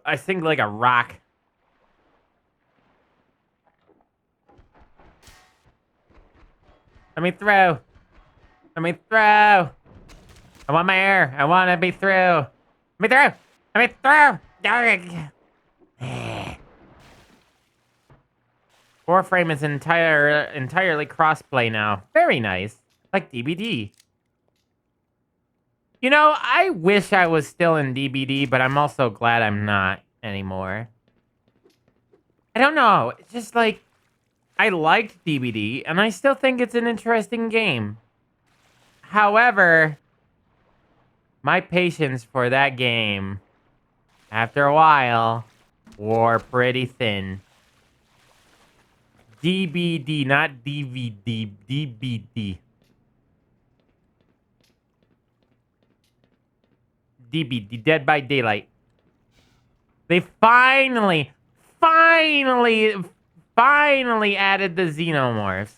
I sing like a rock. Let me through. Let me through. I want my air. I want to be through. Let me through. Let me through. Warframe is entirely crossplay now. Very nice. Like DBD. You know, I wish I was still in DBD, but I'm also glad I'm not anymore. I don't know. It's just like, I liked DBD, and I still think it's an interesting game. However, my patience for that game, after a while, wore pretty thin. DBD, not DVD. DBD. DBD, Dead by Daylight. They finally added the xenomorphs.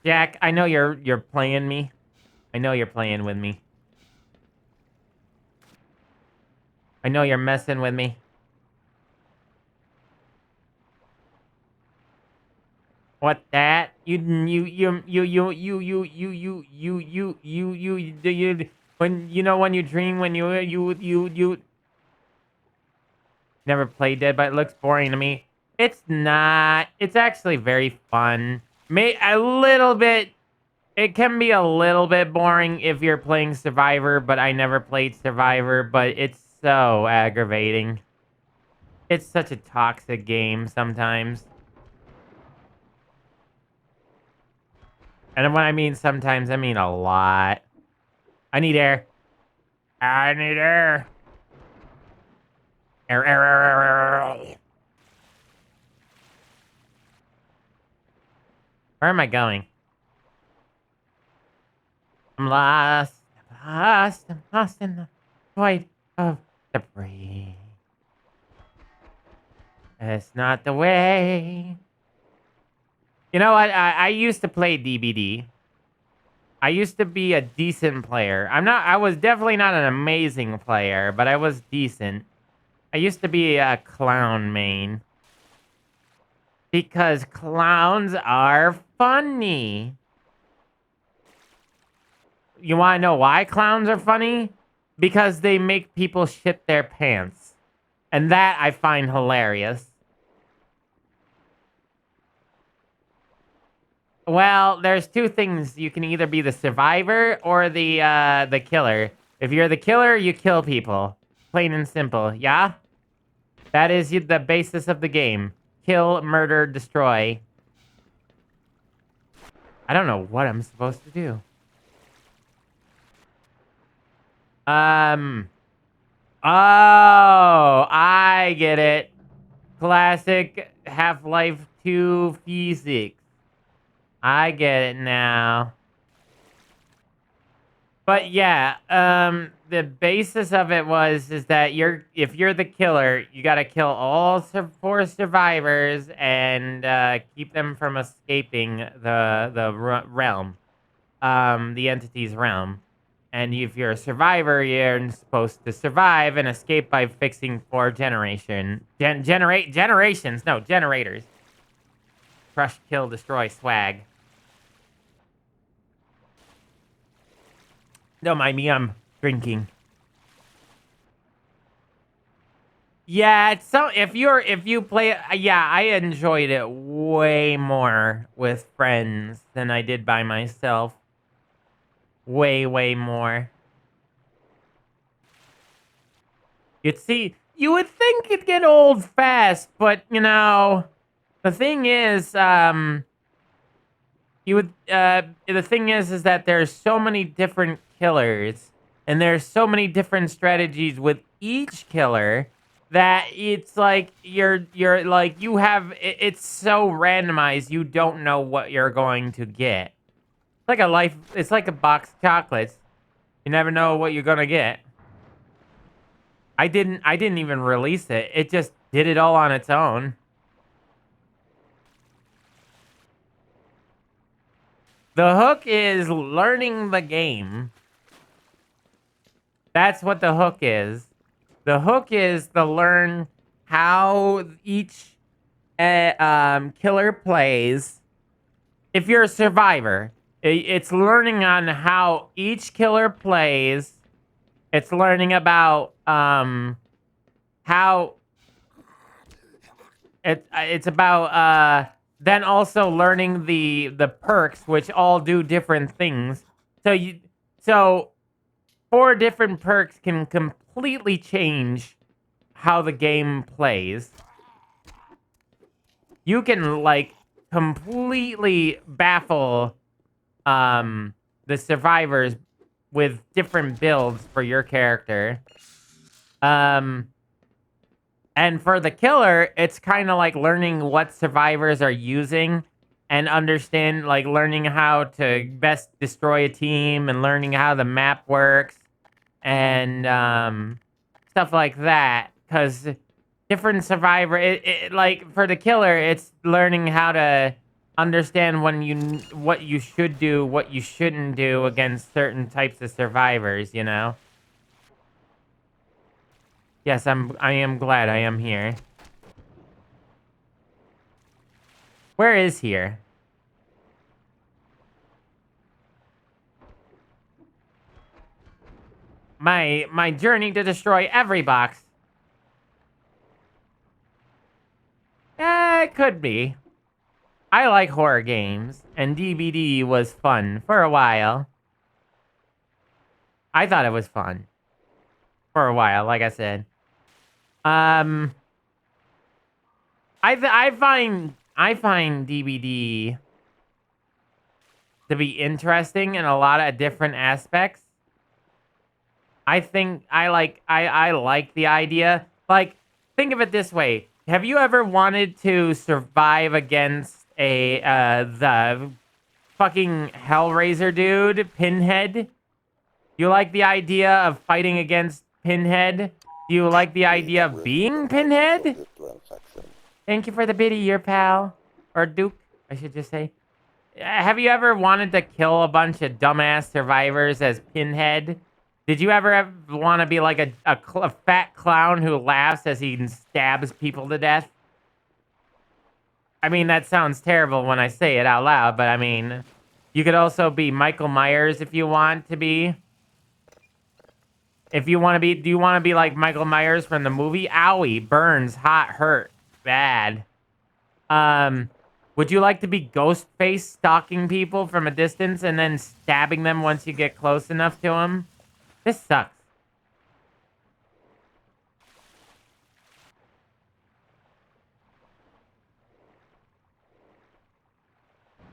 Jack, I know you're playing me. I know you're playing with me. I know you're messing with me. What that? When you dream when you never played Dead, but it looks boring to me. It's not. It's actually very fun. A little bit. It can be a little bit boring if you're playing Survivor, but I never played Survivor, but it's so aggravating. It's such a toxic game sometimes. And when I mean sometimes, I mean a lot. I need air. I need air. Air. Where am I going? I'm lost. I'm lost in the void of debris. It's not the way. You know what? I used to play DBD. I used to be a decent player. I was definitely not an amazing player, but I was decent. I used to be a clown main. Because clowns are funny. You want to know why clowns are funny? Because they make people shit their pants. And that I find hilarious. Well, there's two things. You can either be the survivor or the killer. If you're the killer, you kill people. Plain and simple, yeah? That is the basis of the game. Kill, murder, destroy. I don't know what I'm supposed to do. Oh, I get it. Classic Half-Life 2 physics. I get it now. But yeah, the basis of it is that if you're the killer, you gotta kill all four survivors and keep them from escaping the realm, the entity's realm. And if you're a survivor, you're supposed to survive and escape by fixing four generators. Crush, kill, destroy, swag. Don't mind me, I'm drinking. Yeah, it's so if you play, yeah, I enjoyed it way more with friends than I did by myself. Way more. You would think it'd get old fast, but you know, the thing is, the thing is that there's so many different killers, and there's so many different strategies with each killer that it's like you're like it's so randomized you don't know what you're going to get. It's like a box of chocolates. You never know what you're gonna get. I didn't even release it. It just did it all on its own. The hook is learning the game. That's what the hook is. The hook is to learn how each killer plays. If you're a survivor, it's learning on how each killer plays. It's learning about how it's about then also learning the perks, which all do different things. So 4 different perks can completely change how the game plays. You can like completely baffle the survivors with different builds for your character. And for the killer, it's kind of like learning what survivors are using and learning how to best destroy a team and learning how the map works and stuff like that. Because different survivor, like for the killer, it's learning how to understand what you should do, what you shouldn't do against certain types of survivors, you know? Yes, I am glad I am here. Where is here? My journey to destroy every box. It could be. I like horror games, and DBD was fun for a while. I thought it was fun. For a while, like I said. I find DBD to be interesting in a lot of different aspects. I think I like the idea. Like, think of it this way. Have you ever wanted to survive against the fucking Hellraiser dude, Pinhead? You like the idea of fighting against Pinhead? Do you like the idea of being Pinhead? Thank you for the biddy, your pal. Or Duke, I should just say. Have you ever wanted to kill a bunch of dumbass survivors as Pinhead? Did you ever want to be like a fat clown who laughs as he stabs people to death? I mean, that sounds terrible when I say it out loud, but I mean, you could also be Michael Myers if you want to be. If you want to be, do you want to be like Michael Myers from the movie? Owie, burns, hot, hurt, bad. Would you like to be Ghostface stalking people from a distance and then stabbing them once you get close enough to them? This sucks.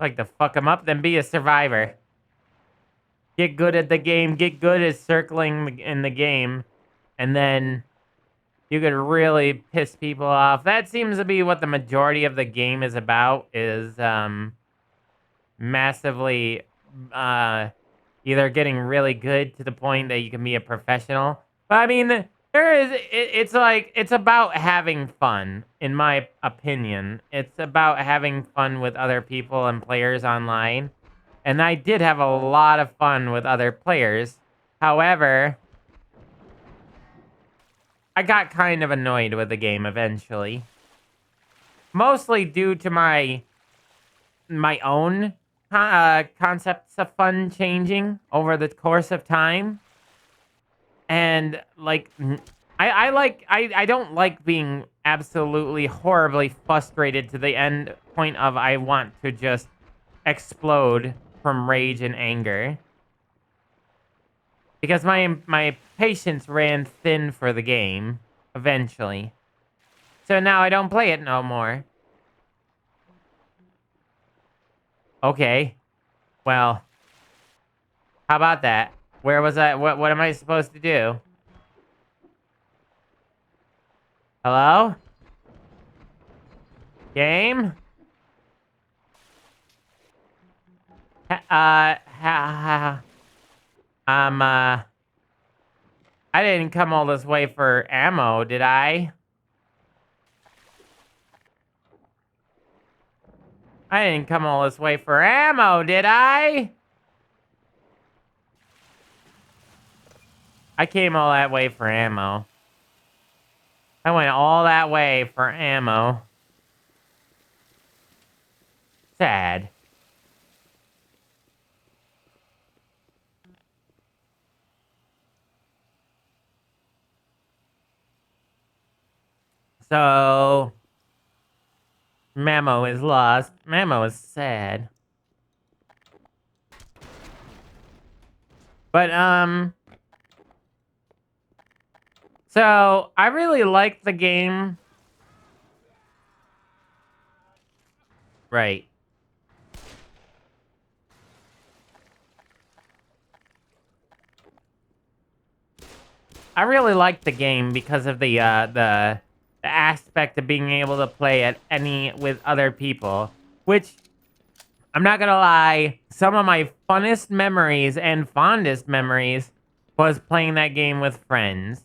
Like to fuck them up, then be a survivor. Get good at the game, get good at circling in the game, and then you could really piss people off. That seems to be what the majority of the game is about, is massively either getting really good to the point that you can be a professional. But I mean, it's about having fun, in my opinion. It's about having fun with other people and players online. And I did have a lot of fun with other players. However, I got kind of annoyed with the game eventually. Mostly due to my own concepts of fun changing over the course of time. And like, I don't like being absolutely horribly frustrated to the end point of I want to just explode from rage and anger. Because my patience ran thin for the game, eventually. So now I don't play it no more. Okay. Well, how about that? Where was I? What am I supposed to do? Hello? Game? I didn't come all this way for ammo, did I? I didn't come all this way for ammo, did I? I came all that way for ammo. I went all that way for ammo. Sad. So, Memo is lost. Memo is sad. But, so, I really liked the game. Right. I really liked the game because of the aspect of being able to play at with other people, which I'm not gonna lie, some of my funnest memories and fondest memories was playing that game with friends.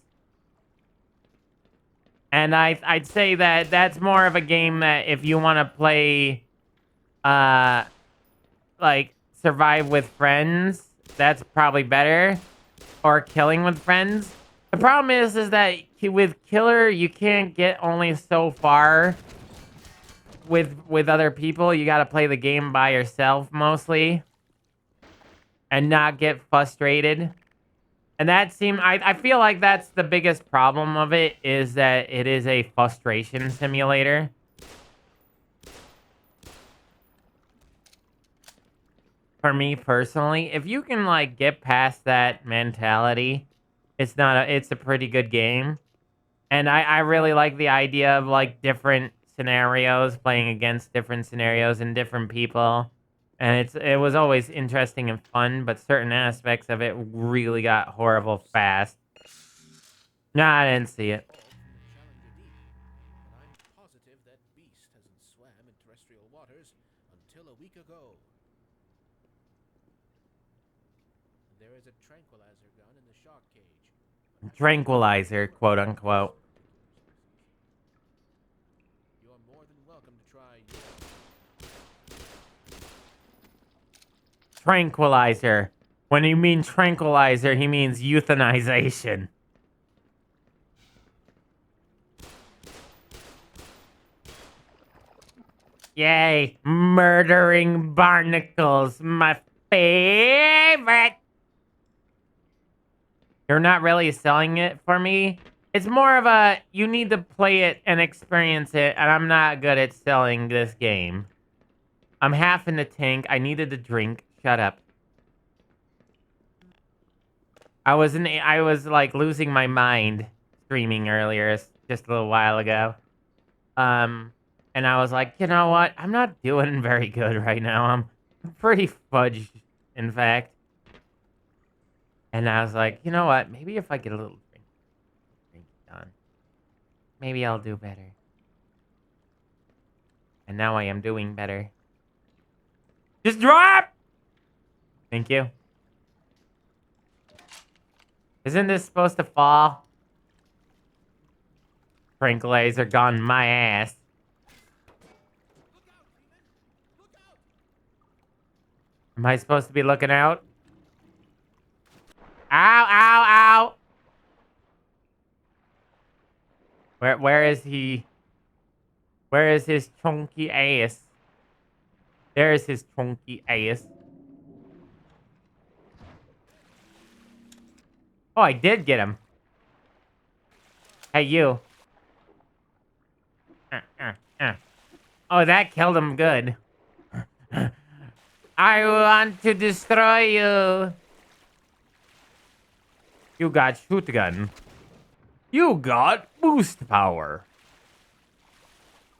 And I'd say that that's more of a game that if you want to play, like survive with friends, that's probably better. Or killing with friends. The problem is that with killer, you can't get only so far with other people. You got to play the game by yourself mostly, and not get frustrated. And I feel like that's the biggest problem of it, is that it is a frustration simulator. For me personally, if you can like get past that mentality, it's a pretty good game. And I really like the idea of like different scenarios, playing against different scenarios and different people. And it was always interesting and fun, but certain aspects of it really got horrible fast. Nah, I didn't see it. Challenger deep, but I'm positive that beast hasn't swam in terrestrial waters until a week ago. There is a tranquilizer gun in the shark cage. Tranquilizer, quote unquote. You are more than welcome to try. Tranquilizer. When you mean tranquilizer, he means euthanization. Yay, murdering barnacles, my favorite. You're not really selling it for me. It's more of a, you need to play it and experience it, and I'm not good at selling this game. I'm half in the tank. I needed a drink. Shut up. I was like losing my mind streaming earlier, just a little while ago. And I was like, you know what? I'm not doing very good right now. I'm pretty fudged, in fact. And I was like, you know what? Maybe if I get a little drink done, maybe I'll do better. And now I am doing better. Just drop! Thank you. Isn't this supposed to fall? Tranquilizer gone my ass. Am I supposed to be looking out? Ow, ow, ow! Where is he? Where is his chunky ass? There's his chunky ass. Oh, I did get him. Hey, you. Oh, that killed him good. I want to destroy you. You got shoot gun. You got boost power.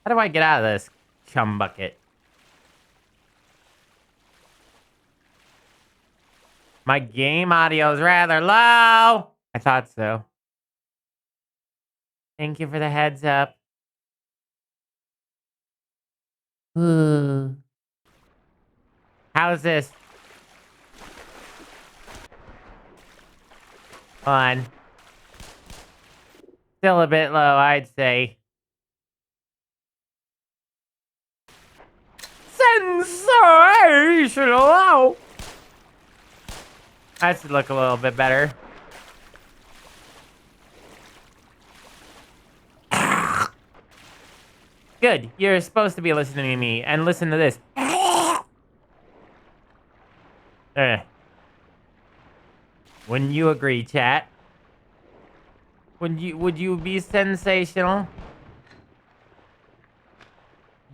How do I get out of this chum bucket? My game audio is rather low. I thought so. Thank you for the heads up. Ooh. How's this? Hold on. Still a bit low, I'd say. Sensational! That should look a little bit better. Good. You're supposed to be listening to me. And listen to this. Wouldn't you agree, chat? Would you be sensational?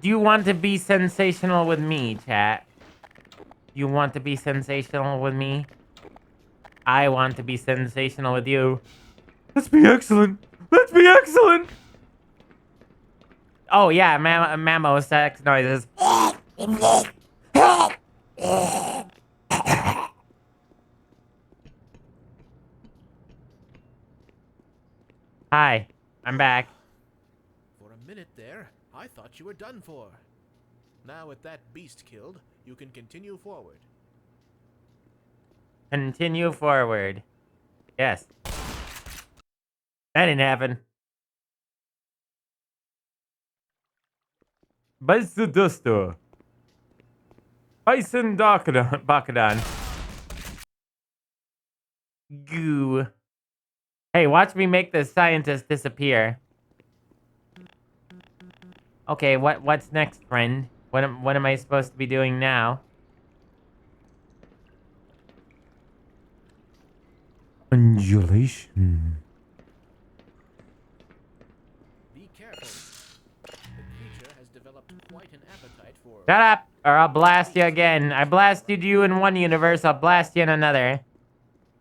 Do you want to be sensational with me, chat? You want to be sensational with me? I want to be sensational with you. Let's be excellent. Let's be excellent. Oh yeah, mammo sex noises. Hi, I'm back. For a minute there, I thought you were done for. Now with that beast killed, you can continue forward. Continue forward. Yes. That didn't happen. Bison Duster. Bison Bakadon. Goo. Hey, watch me make the scientist disappear. Okay, what's next, friend? What am I supposed to be doing now? Undulation. Be careful. The creature has developed quite an appetite for... Shut up, or I'll blast you again. I blasted you in one universe, I'll blast you in another.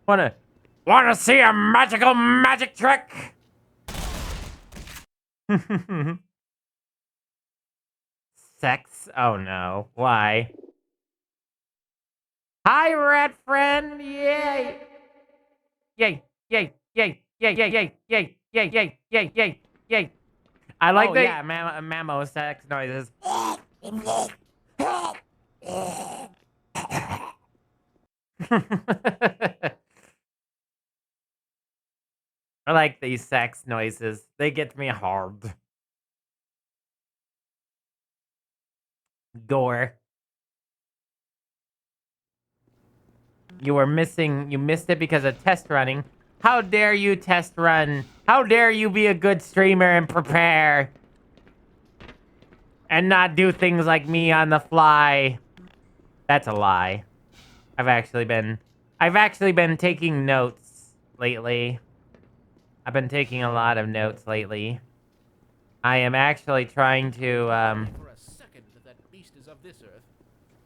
Wanna see a magic trick? Sex? Oh no. Why? Hi, rat friend! Yay! Yay! Yay! Yay! Yay! Yay! Yay! Yay! Yay! Yay! Yay! Yay! Yay! I like that. Yeah, mammo sex noises. I like these sex noises. They get me hard. Gore. You missed it because of test running. How dare you test run? How dare you be a good streamer and prepare? And not do things like me on the fly. That's a lie. I've actually been taking notes lately. I've been taking a lot of notes lately. I am actually trying to, For a second that beast is of this earth.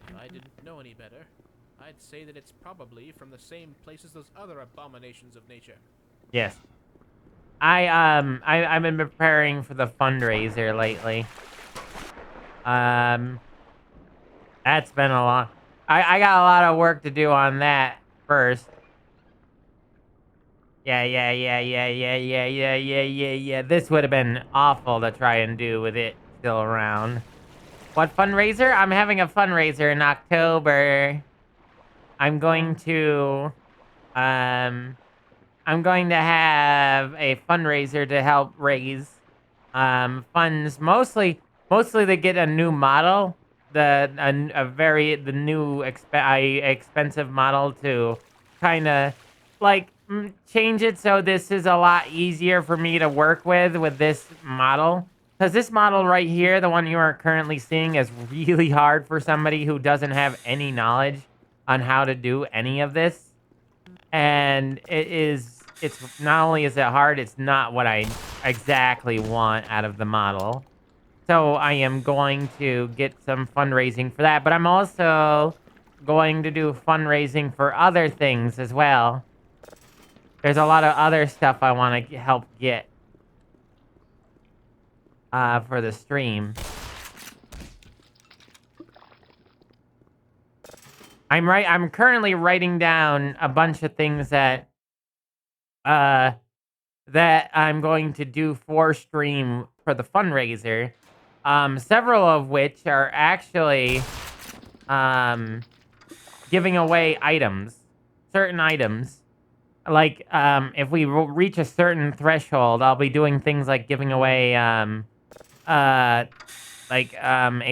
If I didn't know any better, I'd say that it's probably from the same place as those other abominations of nature. yes. I've been preparing for the fundraiser lately. That's been a long... I got a lot of work to do on that first. Yeah. This would have been awful to try and do with it still around. What fundraiser? I'm having a fundraiser in October. I'm going to have a fundraiser to help raise funds, mostly to get a new model, the new expensive model to kind of like change it so this is a lot easier for me to work with this model. Because this model right here, the one you are currently seeing, is really hard for somebody who doesn't have any knowledge on how to do any of this. And it's not only is it hard, it's not what I exactly want out of the model. So I am going to get some fundraising for that, but I'm also going to do fundraising for other things as well. There's a lot of other stuff I want to help get for the stream. I'm currently writing down a bunch of things that I'm going to do for stream for the fundraiser. Several of which are actually giving away items, certain items. Like if we reach a certain threshold, I'll be doing things like giving away a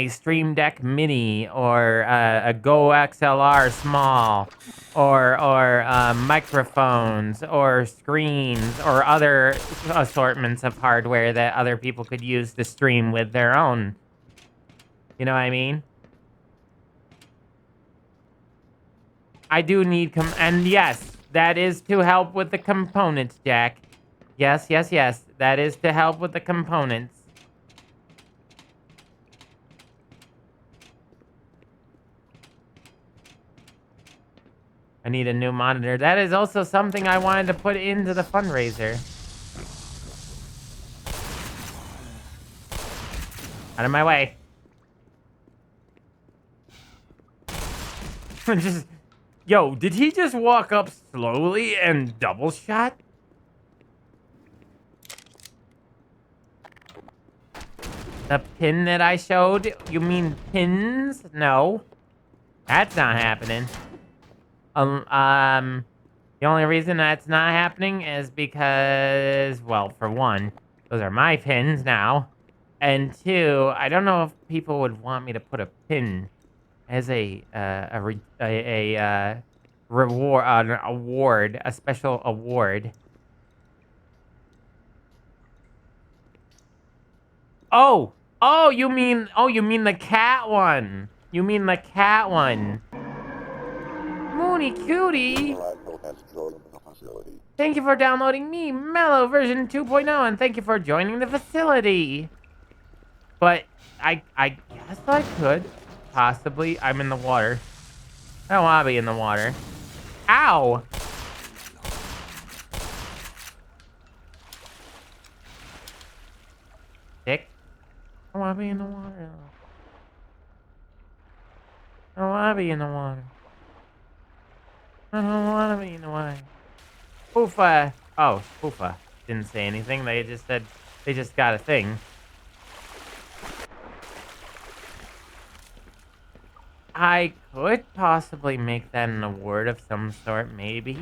Stream Deck Mini or a Go XLR Small or microphones or screens or other assortments of hardware that other people could use to stream with their own. You know what I mean? I do need and yes, that is to help with the components, Jack. Yes. That is to help with the components. I need a new monitor. That is also something I wanted to put into the fundraiser. Out of my way. Yo, did he just walk up slowly and double shot? The pin that I showed? You mean pins? No. That's not happening. The only reason that's not happening is because, well, for one, those are my pins now. And two, I don't know if people would want me to put a pin as an award, a special award. Oh, you mean the cat one? You mean the cat one? Moony Cutie. Thank you for downloading me, Malo version 2.0, and thank you for joining the facility. But I guess I could possibly. I'm in the water. I don't want to be in the water. Ow! Dick. I don't want to be in the water. I don't want to be in the water. I don't want to be in the water. Spoofa. Oh, Spoofa. Didn't say anything. They just said they just got a thing. I could possibly make that an award of some sort, maybe.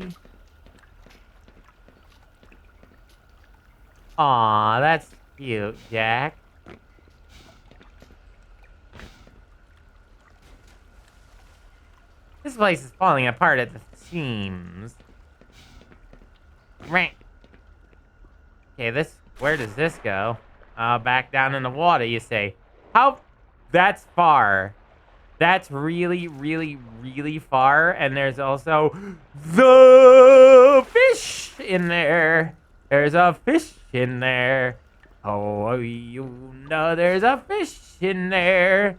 Aw, that's cute, Jack. This place is falling apart at the seams. Right. Okay, where does this go? Back down in the water, you say. That's far. That's really, really, really far. And there's also the fish in there. There's a fish in there. Oh, you know there's a fish in there.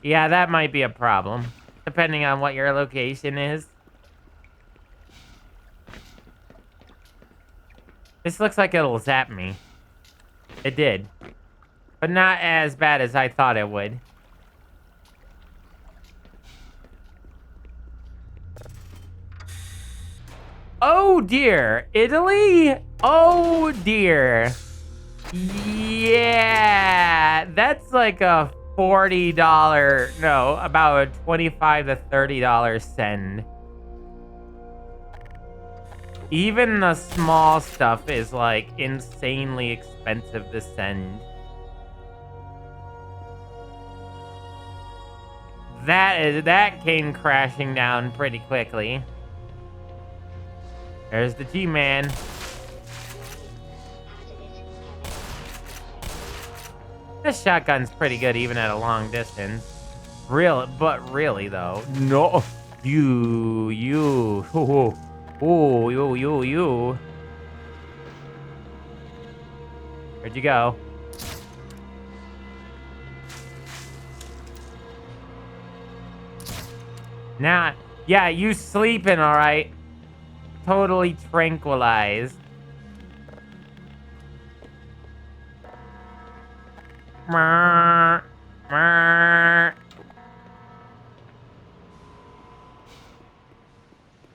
Yeah, that might be a problem, depending on what your location is. This looks like it'll zap me. It did. But not as bad as I thought it would. Oh dear, Italy? Oh dear. Yeah, that's like a $40, no, about a $25 to $30 send. Even the small stuff is like insanely expensive to send. That came crashing down pretty quickly. There's the G-Man. This shotgun's pretty good even at a long distance. But really though, no, you. Oh, you. Where'd you go? Nah, yeah, you sleeping, all right? Totally tranquilized.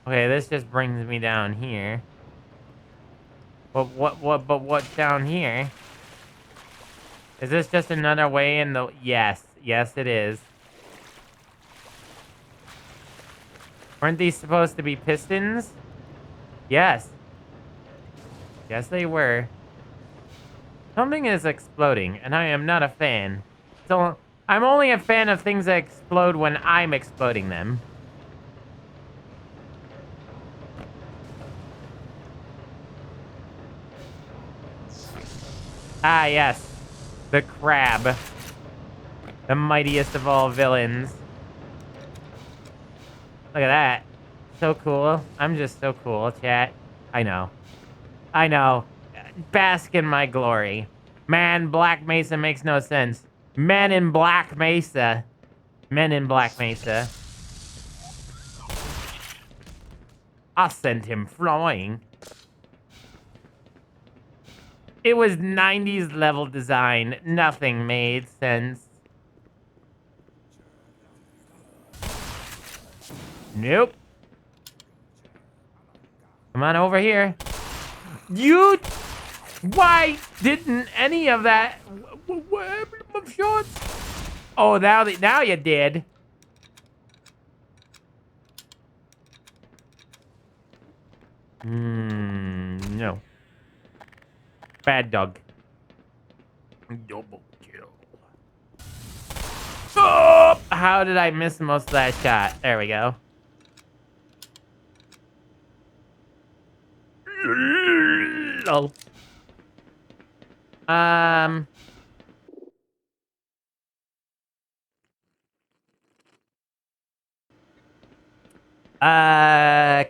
Okay, this just brings me down here. But what's down here? Is this just another way in the... Yes, it is. Weren't these supposed to be pistons? Yes. Yes, they were. Something is exploding, and I am not a fan. So, I'm only a fan of things that explode when I'm exploding them. Ah, yes. The crab. The mightiest of all villains. Look at that. So cool. I'm just so cool, chat. I know. Bask in my glory. Man, Black Mesa makes no sense. Men in Black Mesa. Men in Black Mesa. I sent him flying. It was 90s level design. Nothing made sense. Nope. Come on over here. You... Why didn't any of that... Oh, now you did. No. Bad dog. Double kill. Oh! How did I miss most of that shot? There we go. Lol.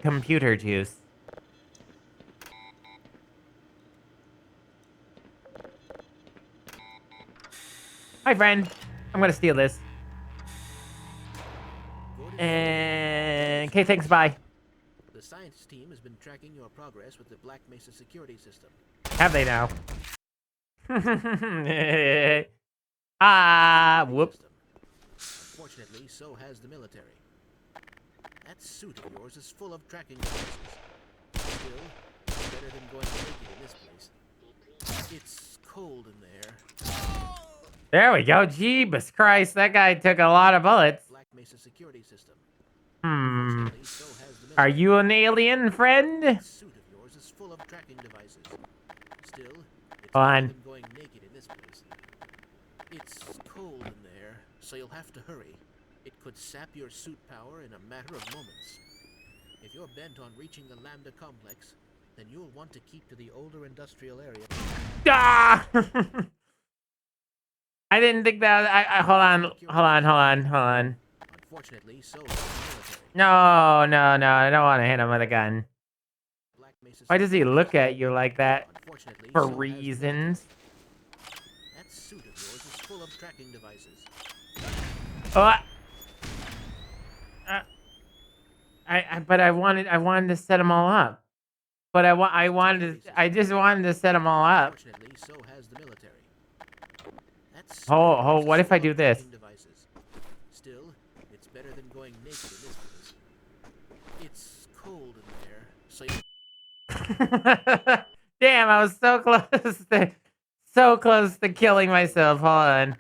Computer juice. Hi, friend. I'm gonna steal this. And... Okay, thanks, bye. The science team has been tracking your progress with the Black Mesa security system. Have they now? Whoops. Fortunately, so has the military. That suit of yours is full of tracking devices. Still, it's better than going naked in this place. It's cold in there. There we go. Jeebus Christ, that guy took a lot of bullets. Black Mesa security system. Are you an alien friend? That suit of yours is full of tracking devices. Still, it's Hold better on. than going naked in this place. It's cold in there, so you'll have to hurry. It could sap your suit power in a matter of moments. If you're bent on reaching the Lambda complex, then you'll want to keep to the older industrial area. Ah! I didn't think that. Hold on. Unfortunately, so is the military. No. I don't want to hit him with a gun. Black Mesa Why does he Security look at System. you like that? Unfortunately, For so has the reasons. military. That suit of yours is full of tracking devices. Oh. But I wanted to set them all up. But I just wanted to set them all up. Unfortunately, so has the military. That suit Oh, of yours what is if I full do of this? tracking devices. Still, it's better than going naked in this place. It's cold in there, so you Damn, I was so close to killing myself. Hold on.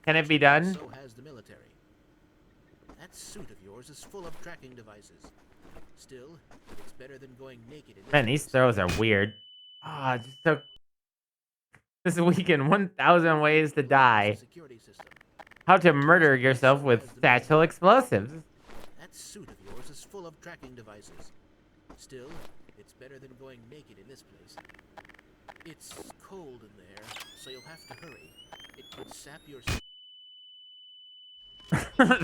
Can it be done? So has the military. That suit of yours is full of tracking devices. Still, it's better than going naked in this Man, these place. throws are weird. Ah, just so. This weekend, 1,000 ways to die. Security system. How to murder yourself with satchel explosives. That suit of yours is full of tracking devices. Still, it's better than going naked in this place. It's cold in there, so you'll have to hurry. It could sap your...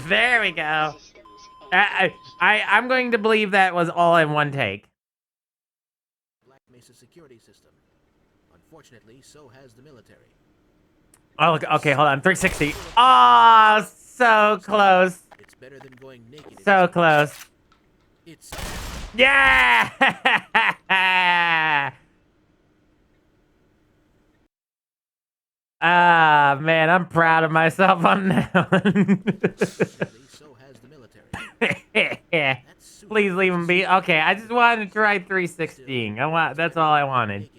There we go. I'm going to believe that was all in one take. Black Mesa security system. Unfortunately, so has the military. Oh, okay, hold on. 360. Oh, so close. It's better than going naked. So close. It's... Yeah! Ah, man, I'm proud of myself on that one. so has the military. Please leave him be. Okay, I just wanted to try 316. That's all I wanted.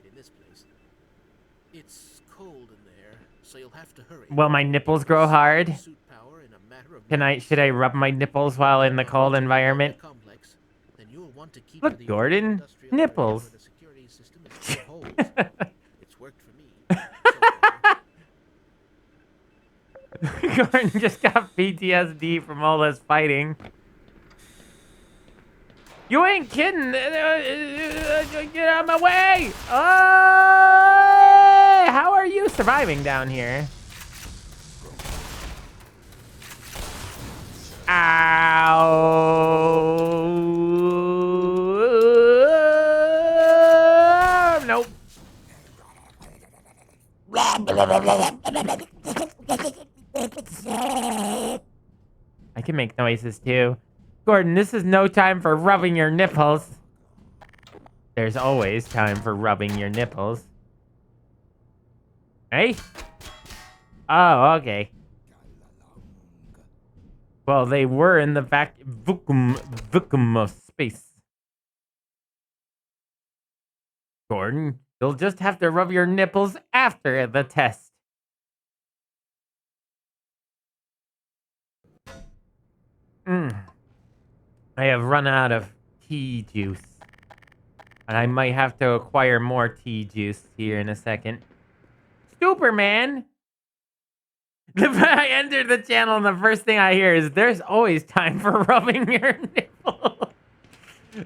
It's cold in there, so you'll have to hurry. Will my nipples grow hard? Should I rub my nipples while in the cold environment? Look, Gordon, nipples. It's worked for me. Gordon just got PTSD from all this fighting. You ain't kidding. Get out of my way. Oh, how are you surviving down here? Ow. Nope. I can make noises too. Gordon, this is no time for rubbing your nipples. There's always time for rubbing your nipples. Hey? Oh, okay. Well, they were in the vacuum of space. Gordon, you'll just have to rub your nipples after the test. I have run out of tea juice. And I might have to acquire more tea juice here in a second. Superman! I entered the channel and the first thing I hear is, there's always time for rubbing your nipple.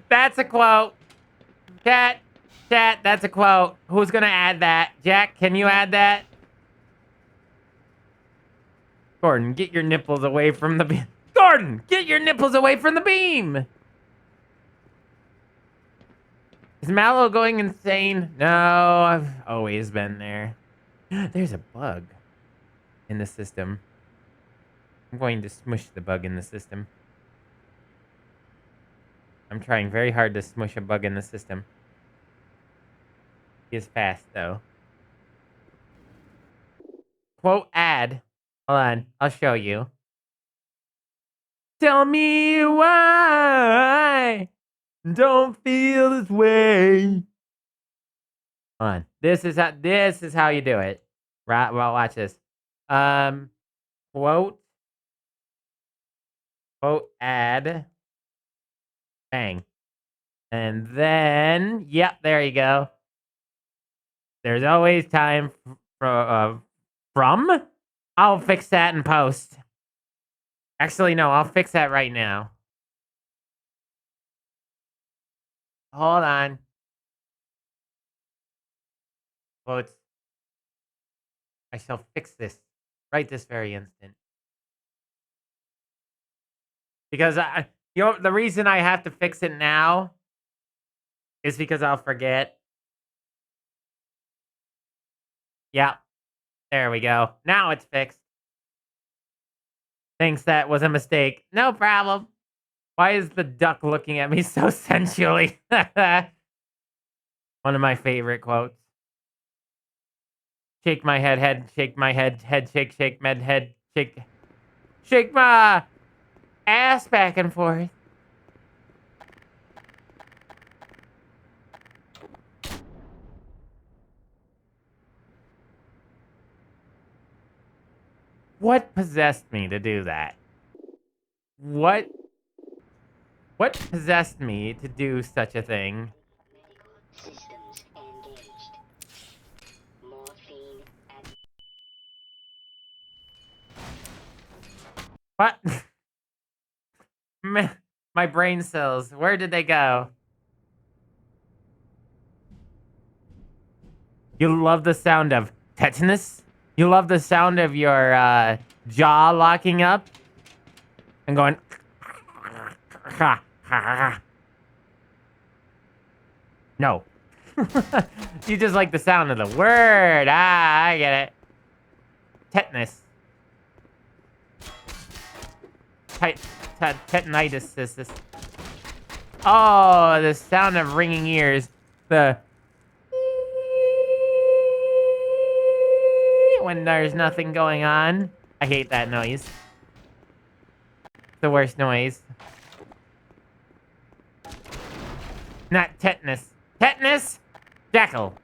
That's a quote. Chat, that's a quote. Who's gonna add that? Jack, can you add that? Gordon, get your nipples away from the beam. Gordon, get your nipples away from the beam! Is Malo going insane? No, I've always been there. There's a bug in the system. I'm going to smush the bug in the system. I'm trying very hard to smush a bug in the system. He is fast, though. Quote ad. Hold on, I'll show you. Tell me why don't feel this way. Hold on. This is how you do it. Right, well, watch this. Quote ad. Bang. And then, yep, there you go. There's always time from? I'll fix that in post. Actually, no, I'll fix that right now. Hold on. Quotes. I shall fix this right this very instant. Because the reason I have to fix it now is because I'll forget. Yeah. There we go. Now it's fixed. Thinks that was a mistake. No problem. Why is the duck looking at me so sensually? One of my favorite quotes. Shake my head, shake my head, shake, head, shake. Shake my ass back and forth. What possessed me to do that? What possessed me to do such a thing? What? My brain cells, where did they go? You love the sound of tetanus? You love the sound of your jaw locking up? And going... No. You just like the sound of the word. Ah, I get it. Tetanus. Tetanitis. Oh, the sound of ringing ears. The... When there's nothing going on. I hate that noise. The worst noise. Not tetanus. Tetanus? Jackal.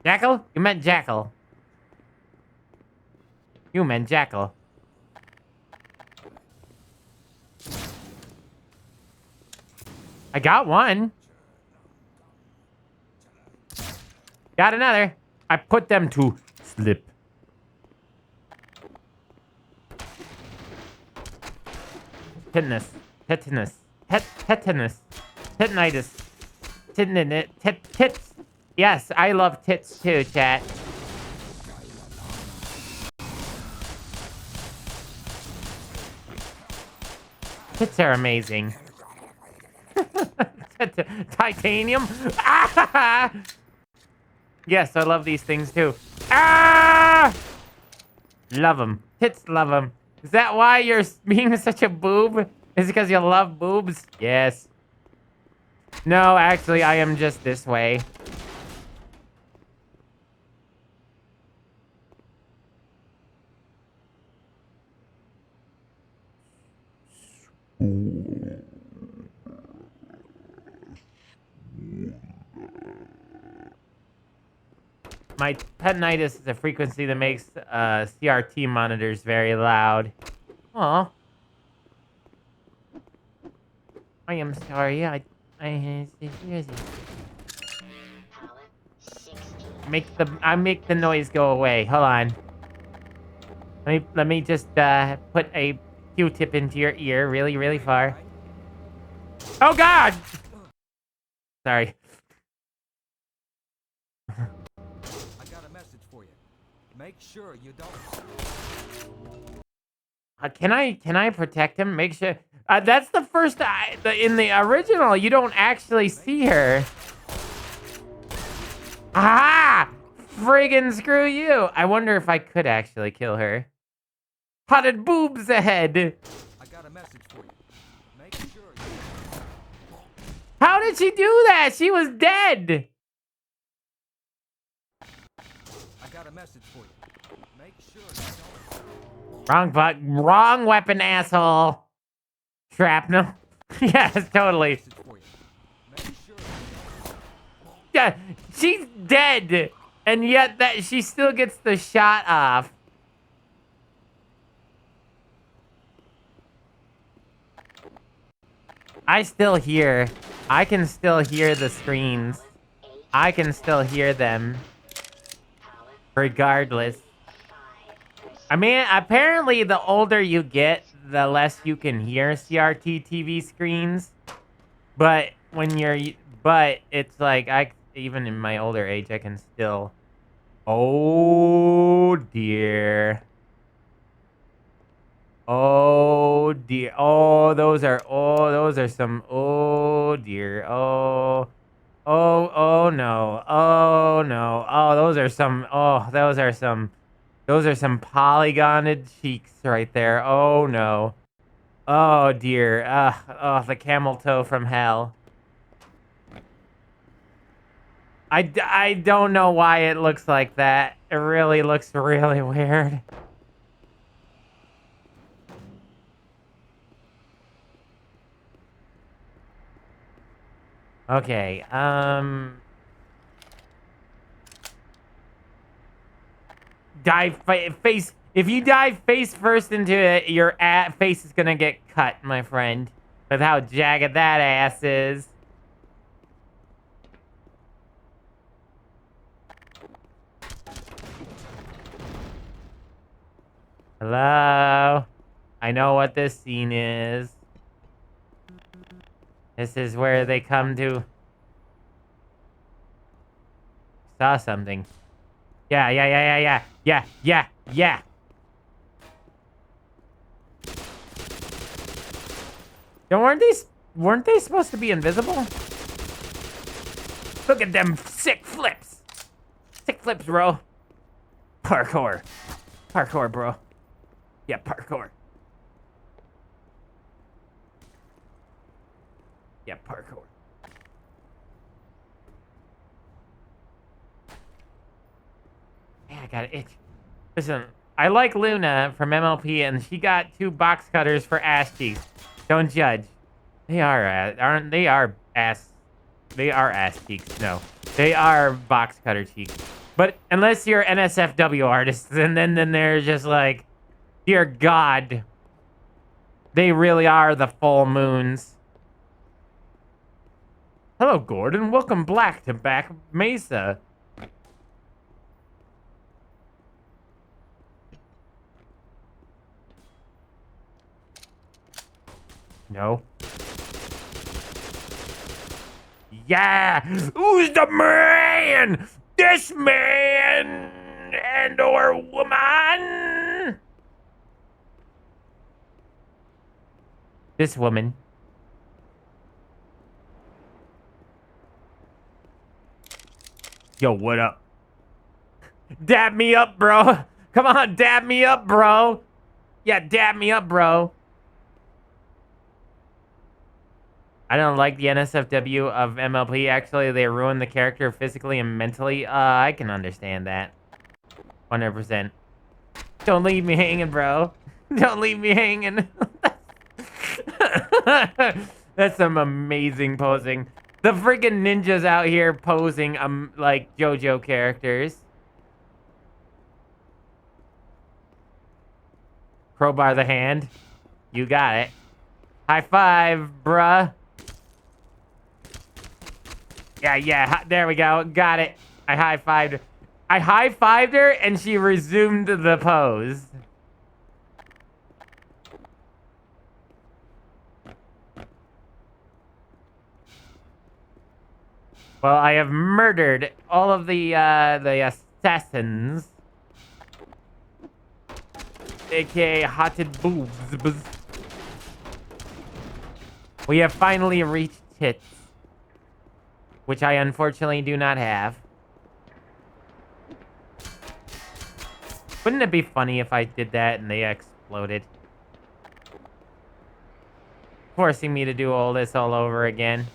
Jackal? You meant jackal. You meant jackal. I got one. Got another. I put them to sleep. Tetanus. Tetanus. Tetanus. Tetanitis. Tits. Yes, I love tits too, chat. Tits are amazing. Titanium? Ah! Yes, I love these things too. Ah! Love them. Tits love them. Is that why you're being such a boob? Is it because you love boobs? Yes. No, actually, I am just this way. My petinitis is a frequency that makes CRT monitors very loud. Aw. I am sorry. I make the noise go away. Hold on. Let me just put a Q-tip into your ear really, really far. Oh God! Sorry. I got a message for you. Make sure you don't. Can I protect him? Make sure. That's the first. In the original, you don't actually see her. Ah! Friggin' screw you! I wonder if I could actually kill her. Potted boobs ahead. I got a message for you. Make sure you. How did she do that? She was dead. I got a message for you. Make sure you don't. Wrong weapon, asshole. Shrapnel. Yes, totally. Message for you. Make sure you don't. Yeah, she's dead, and yet she still gets the shot off. I still hear. I can still hear the screens. I can still hear them. Regardless. I mean, apparently the older you get, the less you can hear CRT TV screens. But when you're, but it's like, even in my older age, I can still, oh dear. Oh dear. Oh, those are some, oh dear. Oh no. Oh no. Oh, those are some polygoned cheeks right there. Oh no. Oh dear. Oh, the camel toe from hell. I don't know why it looks like that. It really looks really weird. Okay, dive face. If you dive face first into it, your face is gonna get cut, my friend. With how jagged that ass is. Hello? I know what this scene is. This is where they come to... Saw something. Yeah. Weren't they supposed to be invisible? Look at them sick flips. Sick flips, bro. Parkour. Parkour, bro. Yeah, parkour. Yeah, parkour. Yeah, I got an itch. Listen, I like Luna from MLP, and she got 2 box cutters for ass cheeks. Don't judge. They are ass cheeks. No, they are box cutter cheeks. But unless you're NSFW artists, and then they're just like, dear God, they really are the full moons. Hello, Gordon. Welcome back to Mesa. No. Yeah! Who's the man? This man and or woman? This woman. Yo, what up? Dab me up, bro. Come on, dab me up, bro. Yeah, dab me up, bro. I don't like the NSFW of MLP. Actually, they ruin the character physically and mentally. I can understand that. 100%. Don't leave me hanging, bro. Don't leave me hanging. That's some amazing posing. The freaking ninjas out here posing like JoJo characters. Crowbar the hand. You got it. High five, bruh. Yeah, there we go. Got it. I high-fived her. I high-fived her, and she resumed the pose. Well, I have murdered all of the assassins. AKA hotted boobs. We have finally reached tits. Which I unfortunately do not have. Wouldn't it be funny if I did that and they exploded? Forcing me to do all this all over again.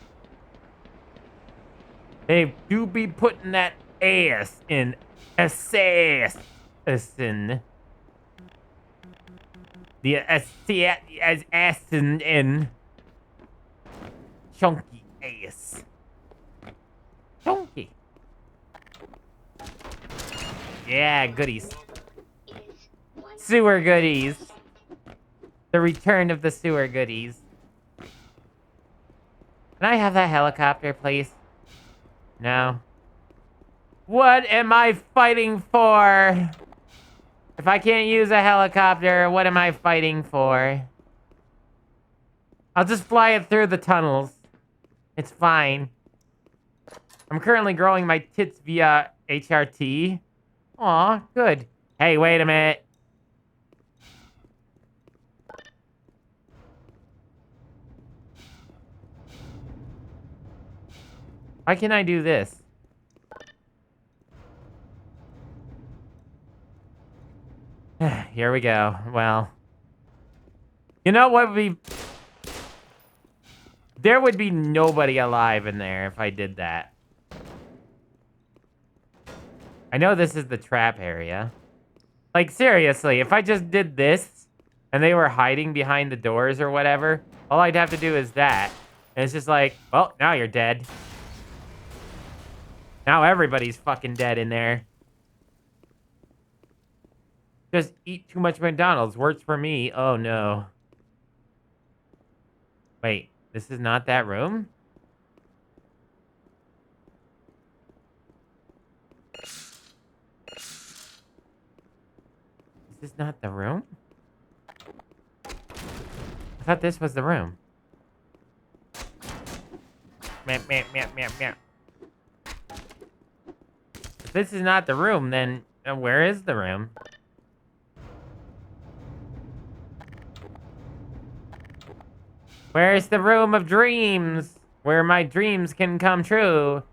They do be putting that ass in assassin. The assassin in chunky ass. Chunky. Yeah, goodies. Sewer goodies. The return of the sewer goodies. Can I have that helicopter, please? No. What am I fighting for? If I can't use a helicopter, what am I fighting for? I'll just fly it through the tunnels. It's fine. I'm currently growing my tits via HRT. Aw, good. Hey, wait a minute. Why can't I do this? Here we go. Well, you know what would be... There would be nobody alive in there if I did that. I know this is the trap area. Like, seriously, if I just did this and they were hiding behind the doors or whatever, all I'd have to do is that. And it's just like, well, now you're dead. Now everybody's fucking dead in there. Just eat too much McDonald's. Works for me. Oh, no. Wait, this is not that room? This is not the room? I thought this was the room. Meow, meow, meow, meow, meow. If this is not the room, then where is the room? Where's the room of dreams? Where my dreams can come true.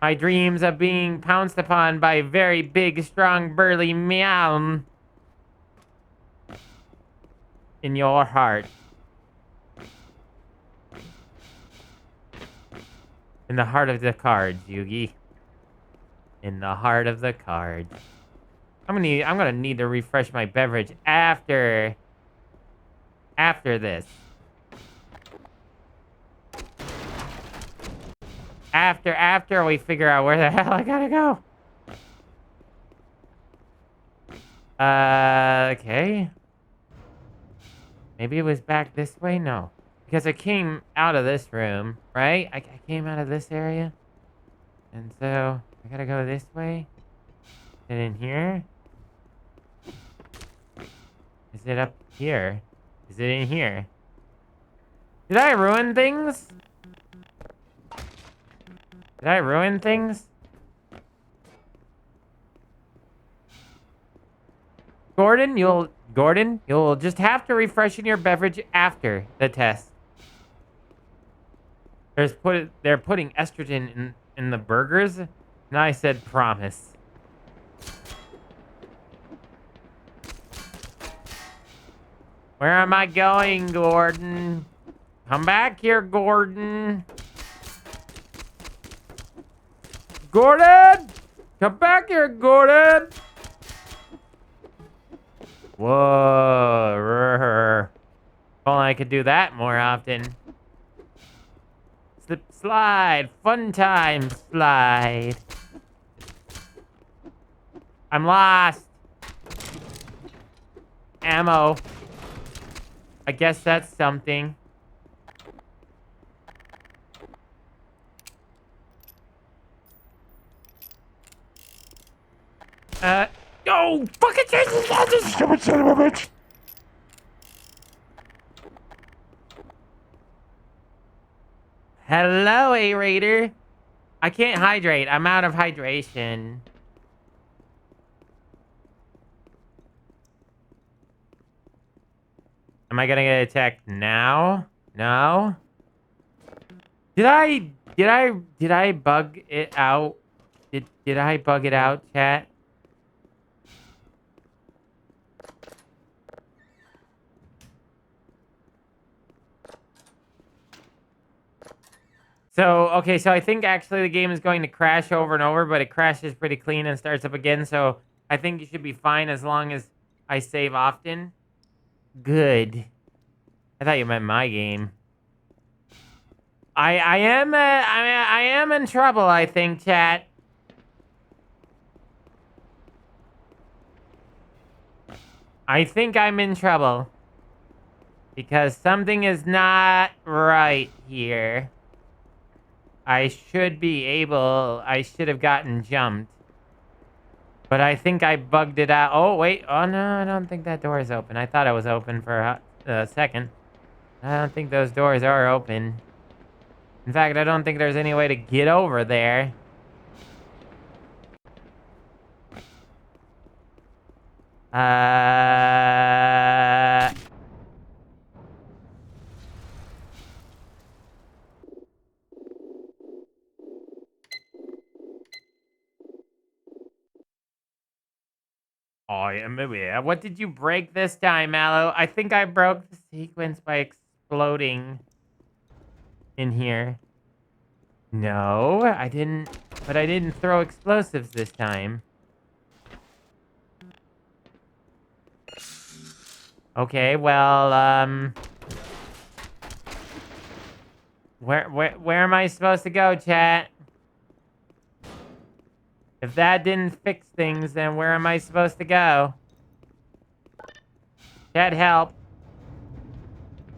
My dreams of being pounced upon by a very big, strong, burly meow. In your heart. In the heart of the cards, Yugi. In the heart of the cards. I'm gonna need to refresh my beverage after this. After we figure out where the hell I gotta go. Okay. Maybe it was back this way? No. Because I came out of this room, right? I came out of this area. And so, I gotta go this way. Is it in here? Is it up here? Is it in here? Did I ruin things? Did I ruin things? Gordon, you'll just have to refreshen your beverage after the test. They're putting estrogen in the burgers, and I said promise. Where am I going, Gordon? Come back here, Gordon. Gordon! Come back here, Gordon! Whoa. If only I could do that more often. Slip, slide. Fun time, slide. I'm lost. Ammo. I guess that's something. Oh, fucking Jesus! Stupid son of a bitch! Hello, A-Raider. I can't hydrate. I'm out of hydration. Am I gonna get attacked now? No? Did I bug it out? Did I bug it out, chat? So, okay, so I think actually the game is going to crash over and over, but it crashes pretty clean and starts up again, so I think you should be fine as long as I save often. Good. I thought you meant my game. I am in trouble, I think, chat. I think I'm in trouble. Because something is not right here. I should have gotten jumped. But I think I bugged it out. Oh, wait. Oh, no, I don't think that door is open. I thought it was open for a second. I don't think those doors are open. In fact, I don't think there's any way to get over there. Oh, yeah. What did you break this time, Malo? I think I broke the sequence by exploding in here. No, I didn't. But I didn't throw explosives this time. Okay, well, where am I supposed to go, chat? If that didn't fix things, then where am I supposed to go? Chat, help.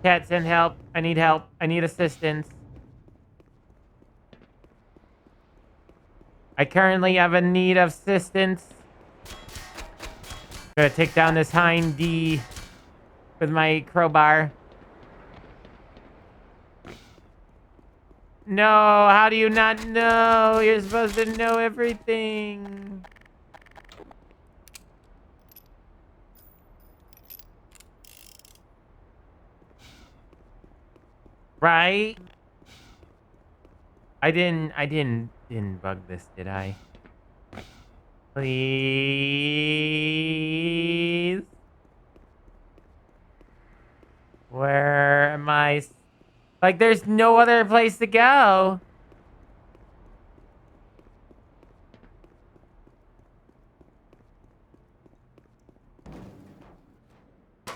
Chat, send help. I need help. I need assistance. I currently have a need of assistance. Gonna take down this hind D with my crowbar. No, how do you not know? You're supposed to know everything. Right? I didn't bug this, did I? Please? Where am I? Like, there's no other place to go.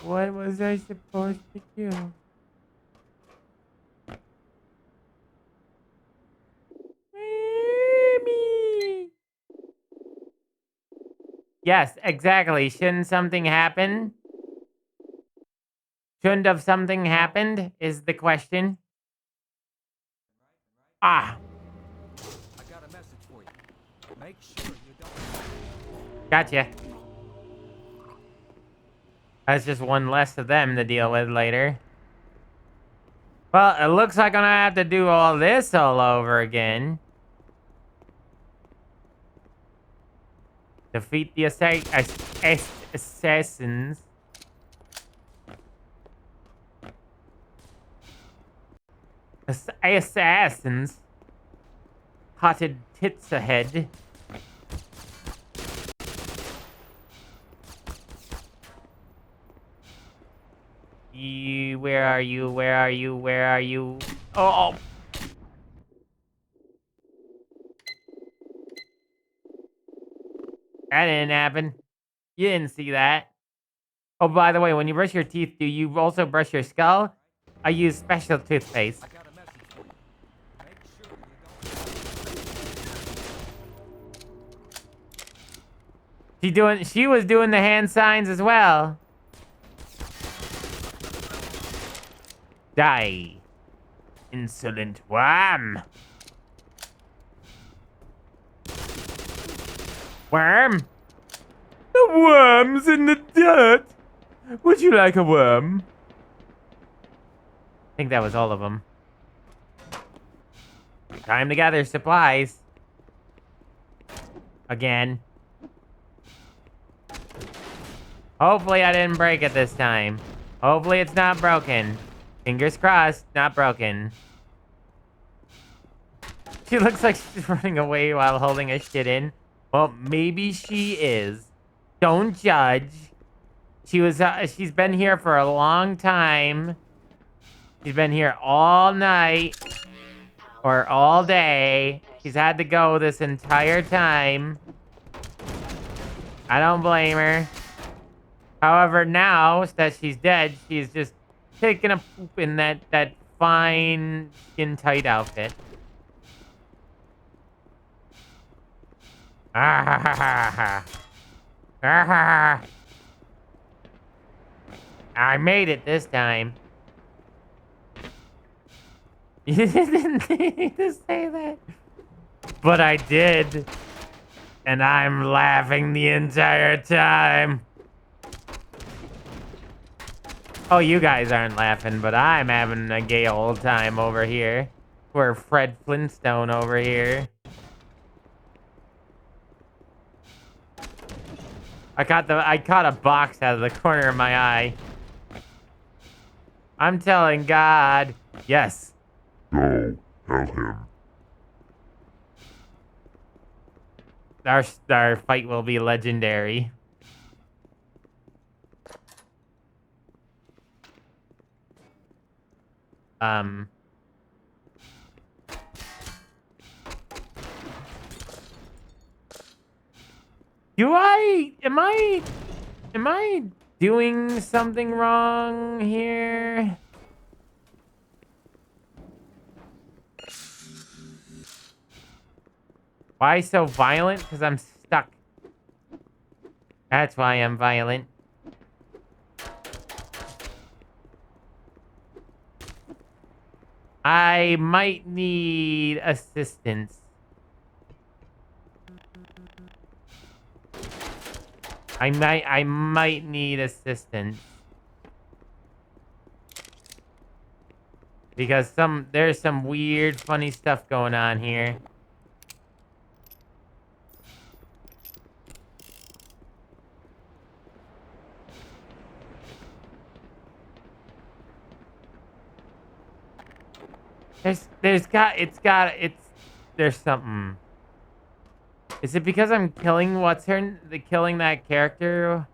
What was I supposed to do? Me. Yes, exactly. Shouldn't something happen? Shouldn't have something happened is the question. Ah. I got a message for you. Make sure you don't. Gotcha. That's just one less of them to deal with later. Well, it looks like I'm gonna have to do all this all over again. Defeat the assassins. Assassins. Hotted tits ahead. Where are you? Where are you? Where are you? Oh! That didn't happen. You didn't see that. Oh, by the way, when you brush your teeth, do you also brush your skull? I use special toothpaste. I got a message for you. Make sure you don't. She was doing the hand signs as well. Die. Insolent worm. Worm? The worm's in the dirt. Would you like a worm? I think that was all of them. Time to gather supplies. Again. Hopefully I didn't break it this time. Hopefully it's not broken. Fingers crossed, not broken. She looks like she's running away while holding a shit in. Well, maybe she is. Don't judge. She's been here for a long time. She's been here all night. Or all day. She's had to go this entire time. I don't blame her. However, now that she's dead, she's just taking a poop in that fine skin tight outfit. Ah ha ha ha ha. Ah ha ha. I made it this time. You didn't need to say that. But I did. And I'm laughing the entire time. Oh, you guys aren't laughing, but I'm having a gay old time over here. We're Fred Flintstone over here. I caught a box out of the corner of my eye. I'm telling God, yes. Go, tell him. Our fight will be legendary. Am I doing something wrong here? Why so violent? Because I'm stuck. That's why I'm violent. I might need assistance. I might need assistance. Because there's some weird, funny stuff going on here. There's something. Is it because I'm killing killing that character?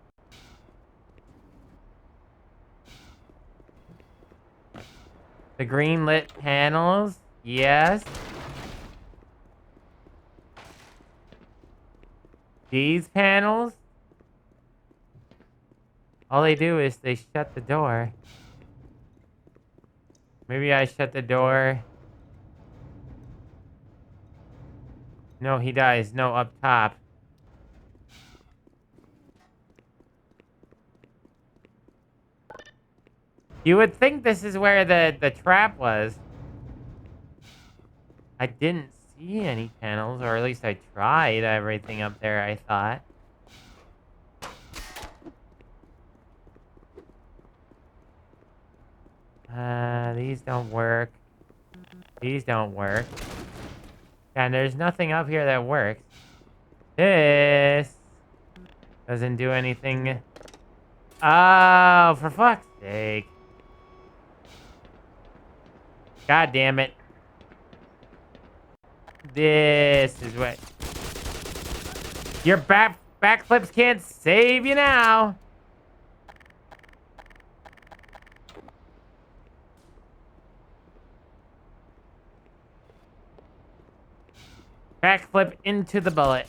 The green lit panels? Yes. These panels? All they do is they shut the door. Maybe I shut the door. No, he dies. No, up top. You would think this is where the trap was. I didn't see any panels, or at least I tried everything up there, I thought. These don't work. These don't work. And there's nothing up here that works. This doesn't do anything. Oh, for fuck's sake. God damn it. This is what... Your backflips can't save you now. Backflip into the bullet.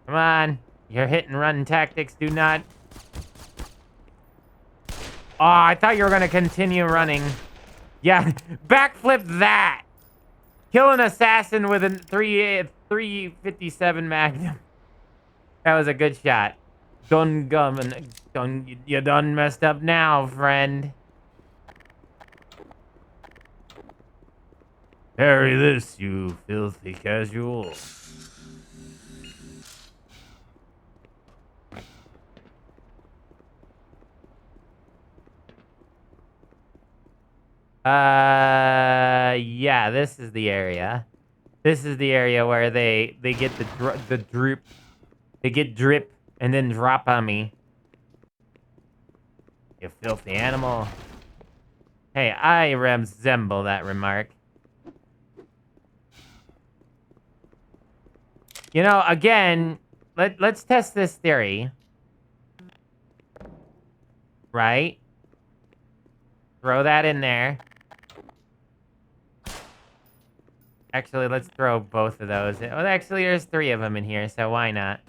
Come on. Your hit and run tactics do not... Oh, I thought you were going to continue running. Yeah, backflip that. Kill an assassin with a 357 Magnum. That was a good shot. You done messed up now, friend. Parry this, you filthy casual. Yeah, this is the area. This is the area where they get the drip. They get drip and then drop on me. You filthy animal. Hey, I resemble that remark. You know, again, let's test this theory. Right? Throw that in there. Actually, let's throw both of those. Well, actually, there's 3 of them in here, so why not?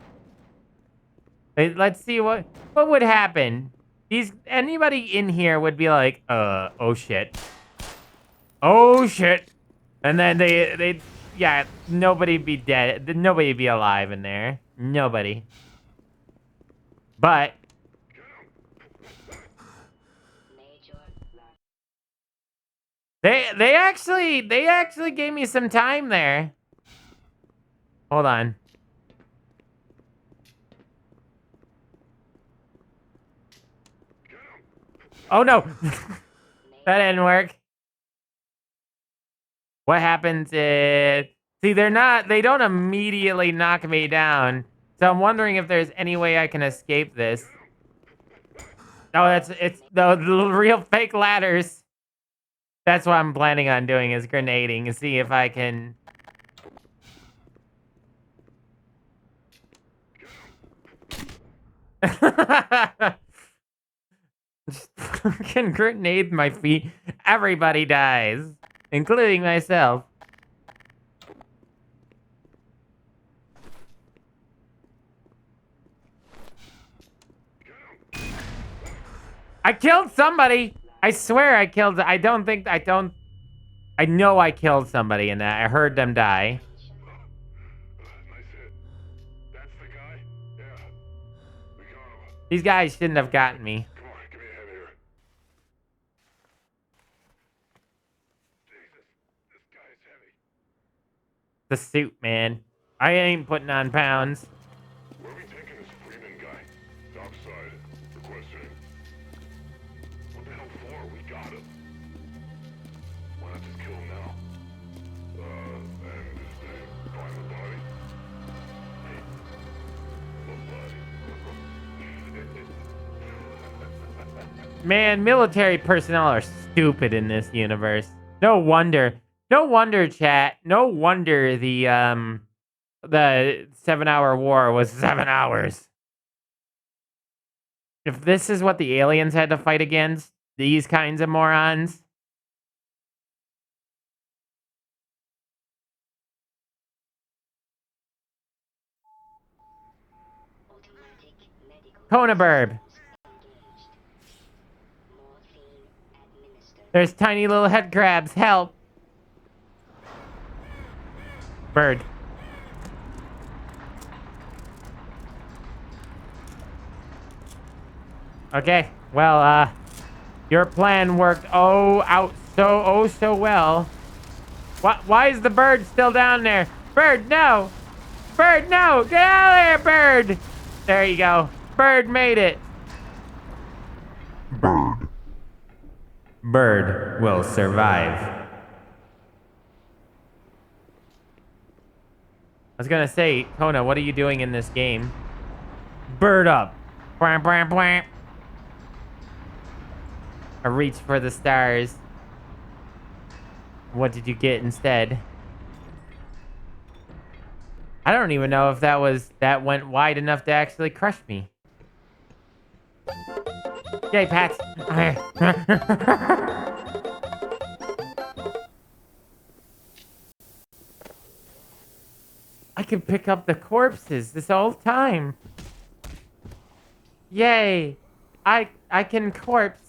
Let's see what would happen. Anybody in here would be like, oh shit. Oh shit. And then yeah, nobody'd be dead. Nobody'd be alive in there. Nobody. But They actually gave me some time there. Hold on. Oh no. That didn't work. What happens is, see, they don't immediately knock me down. So I'm wondering if there's any way I can escape this. No, it's the real fake ladders. That's what I'm planning on doing, is grenading and see if I can. Just fucking grenade my feet. Everybody dies, including myself. I killed somebody. I swear I killed. I know I killed somebody in that. I heard them die. Nice hit. That's the guy? Yeah. We got him. These guys shouldn't have gotten me. Come on, give me a hand here. Jesus, this guy's heavy. The suit, man. I ain't putting on pounds. Where are we taking this Freeman guy? Dockside. Requesting. What the hell for? We got him. Why not just kill him now? And find the body. Hey. What body? Man, military personnel are stupid in this universe. No wonder. No wonder, chat. No wonder the 7-hour war was 7 hours. If this is what the aliens had to fight against, these kinds of morons. Konaburb. There's tiny little head crabs. Help. Bird. Okay. Well, your plan worked out so well. Why is the bird still down there? Bird, no! Bird, no! Get out of there, bird! There you go. Bird made it. Bird. Bird will survive. I was gonna say, Kona, what are you doing in this game? Bird up. Bwah, bwah, bwah. I reached for the stars. What did you get instead? I don't even know if that went wide enough to actually crush me. Yay, Pat. I can pick up the corpses this whole time. Yay. I can corpse.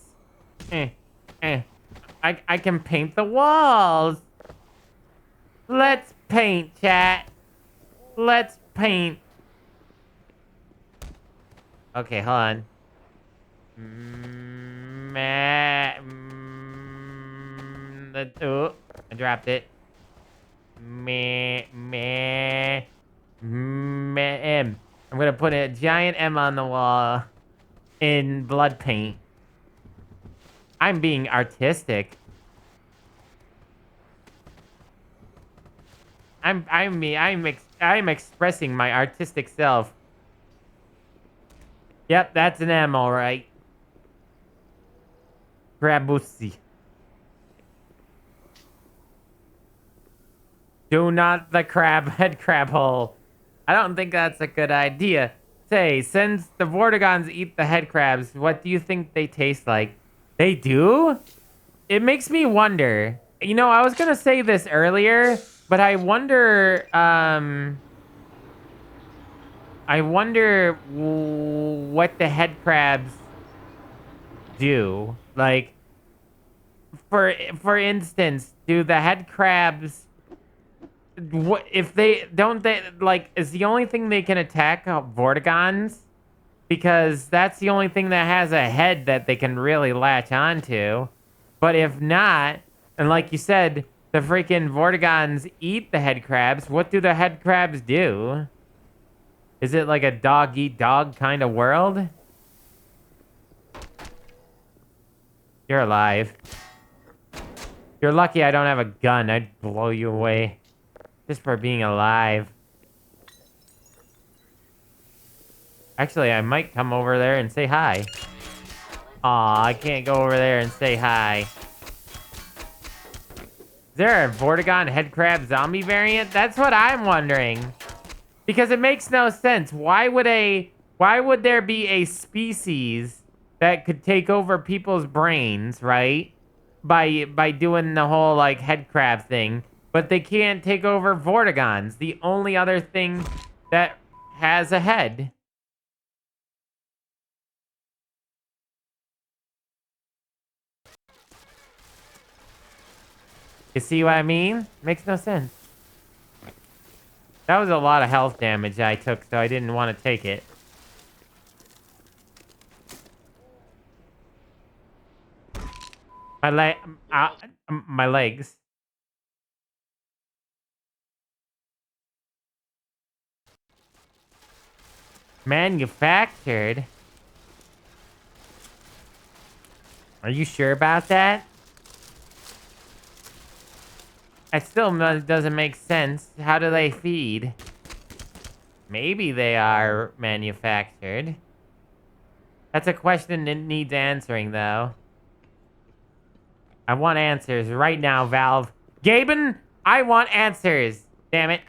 I can paint the walls. Let's paint, chat. Let's paint. Okay, hold on. Oh, I dropped it. M. I'm gonna put a giant M on the wall in blood paint. I'm being artistic. I'm expressing my artistic self. Yep, that's an M, all right. Crabusi. Do not the head crab hole. I don't think that's a good idea. Say, since the Vortigons eat the head crabs, what do you think they taste like? They do? It makes me wonder. You know, I was gonna say this earlier, but I wonder what the head crabs do. Like, for instance, do the head crabs, what if they like, is the only thing they can attack Vortigons? Because that's the only thing that has a head that they can really latch onto. But if not, And like you said, the freaking Vortigons eat the head crabs. What do the head crabs do? Is it like a dog-eat-dog kind of world? You're alive. You're lucky I don't have a gun. I'd blow you away. Just for being alive. Actually, I might come over there and say hi. Aw, I can't go over there and say hi. Is there a Vortigon head crab zombie variant? That's what I'm wondering. Because it makes no sense. Why would there be a species that could take over people's brains, right? By doing the whole like head crab thing, but they can't take over Vortigons, the only other thing that has a head. You see what I mean? Makes no sense. That was a lot of health damage I took, so I didn't want to take it. My legs. Manufactured? Are you sure about that? It still doesn't make sense. How do they feed? Maybe they are manufactured. That's a question that needs answering, though. I want answers right now, Valve. Gaben, I want answers. Damn it.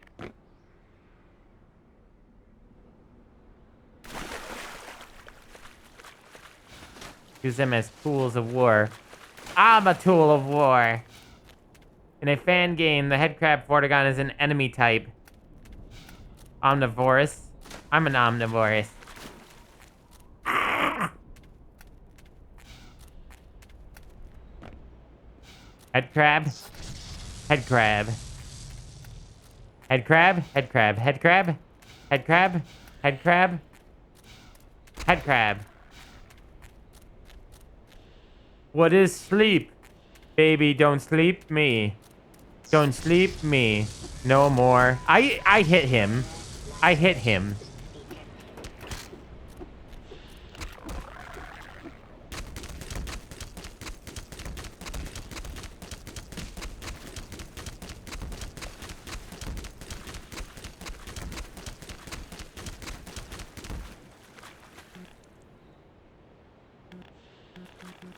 Use them as tools of war. I'm a tool of war. In a fan game, the headcrab Vortigon is an enemy type. Omnivorous. I'm an omnivorous. Head crab. Head crab. Head crab. Head crab. Head crab. Head crab. Head crab. Head crab. What is sleep? Baby, don't sleep me. Don't sleep me. No more. I hit him. I hit him.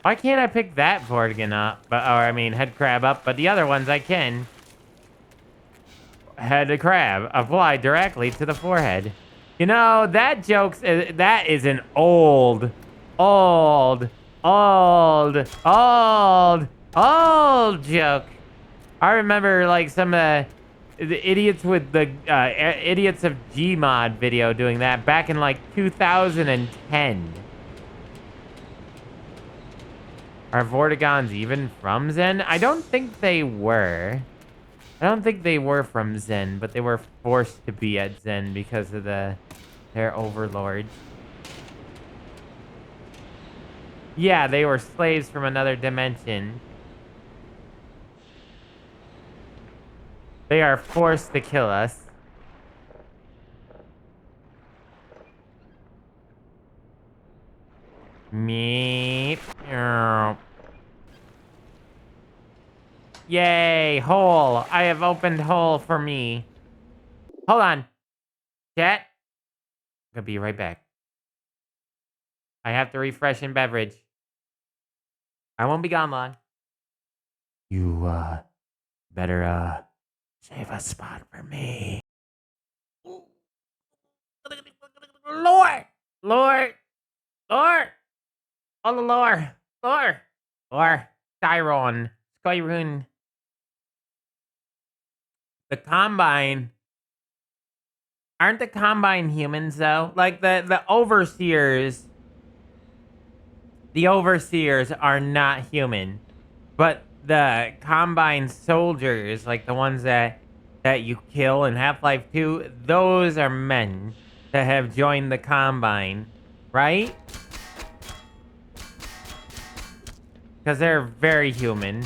Why can't I pick that Vortigan up? Head crab up, but the other ones I can. Head crab. Apply directly to the forehead. You know, that is an old joke. I remember, like, some of the idiots with the, Idiots of Gmod video doing that back in, like, 2010. Are Vortigons even from Zen? I don't think they were. I don't think they were from Zen, but they were forced to be at Zen because of their overlords. Yeah, they were slaves from another dimension. They are forced to kill us. Meep. Yay, hole. I have opened hole for me. Hold on. Chat. I'm gonna be right back. I have to refresh in beverage. I won't be gone long. You, better, save a spot for me. Lore! Lore! Lore! Oh, the lore! Lore! Lore! Skyron. Skyrun. The Combine. Aren't the Combine humans, though? Like, the Overseers. The Overseers are not human. But the Combine soldiers, like the ones that you kill in Half-Life 2, those are men that have joined the Combine. Right? Because they're very human.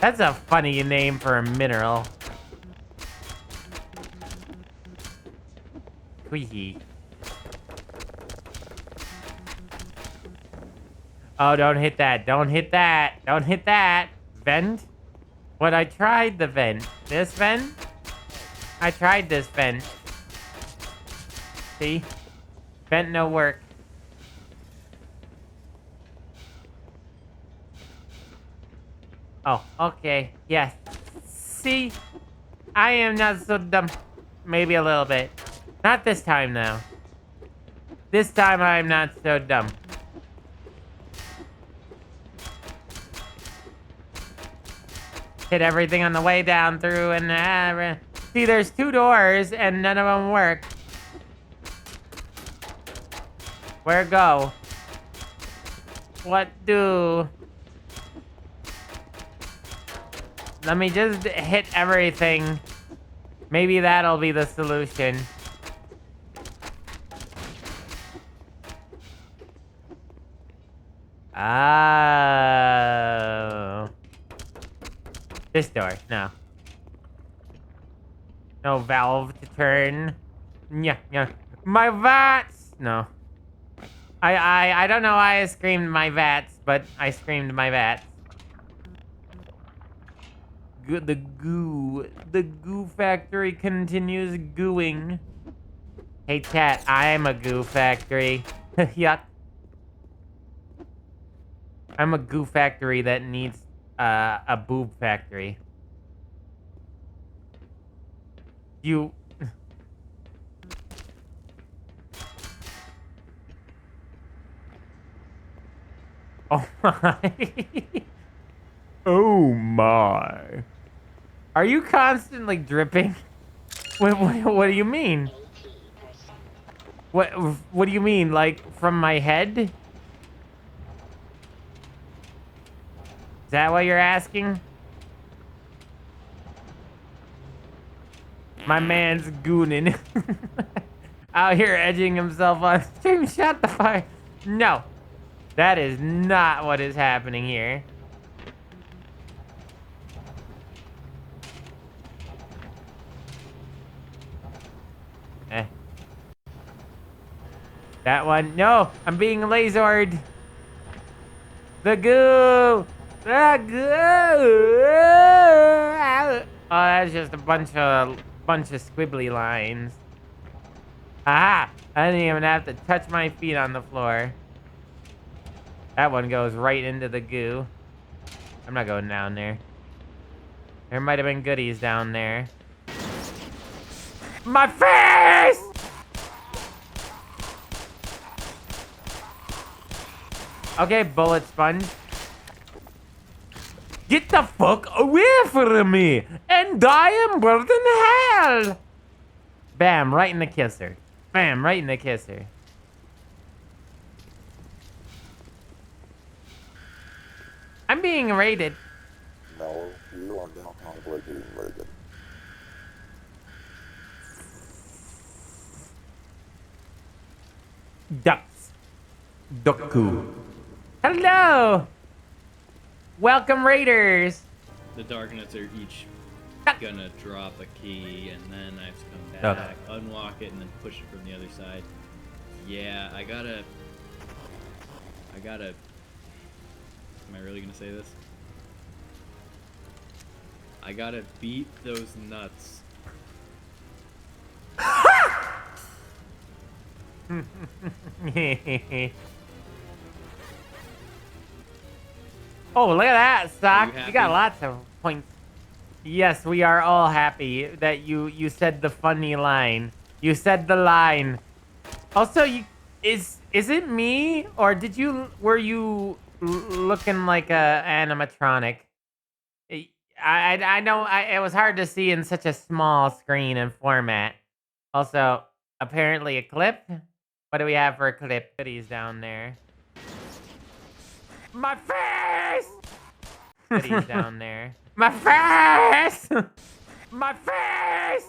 That's a funny name for a mineral. Queehee. Oh, don't hit that. Don't hit that. Don't hit that. Vent? What, I tried the vent. This vent? I tried this vent. See? Vent no work. Oh, okay. Yes. See? I am not so dumb. Maybe a little bit. Not this time, though. This time I'm not so dumb. Hit everything on the way down through and... see, there's 2 doors and none of them work. Where go? What do? Let me just hit everything. Maybe that'll be the solution. Oh. This door, no. No valve to turn. Yeah. My vats! No. I don't know why I screamed my vats, but I screamed my vats. The goo factory continues gooing. Hey chat, I'm a goo factory. Yuck. I'm a goo factory that needs a boob factory. You... Oh my. Oh my. Are you constantly dripping? What do you mean? What do you mean? Like, from my head? Is that what you're asking? My man's gooning. Out here edging himself on stream. Shut the fuck. No. That is not what is happening here. That one. No, I'm being lasered. The goo. The goo. Oh, that's just a bunch of squibbly lines. Aha! I didn't even have to touch my feet on the floor. That one goes right into the goo. I'm not going down there. There might have been goodies down there. My face! Okay, bullet sponge. Get the fuck away from me! And I am burnt in hell! Bam, right in the kisser. Bam, right in the kisser. I'm being raided. No, you are now probably being raided. Ducks. Ducku. Hello! Welcome, raiders! The Darknets are each gonna drop a key, and then I have to come back, unlock it, and then push it from the other side. Yeah, I gotta... Am I really gonna say this? I gotta beat those nuts. Oh, look at that, Sock. You got lots of points. Yes, we are all happy that you said the funny line. You said the line. Also, is it me, or were you looking like a animatronic? I know it was hard to see in such a small screen and format. Also, apparently a clip. What do we have for a clip? Goodies down there. My face! Goodies down there. My face! My face!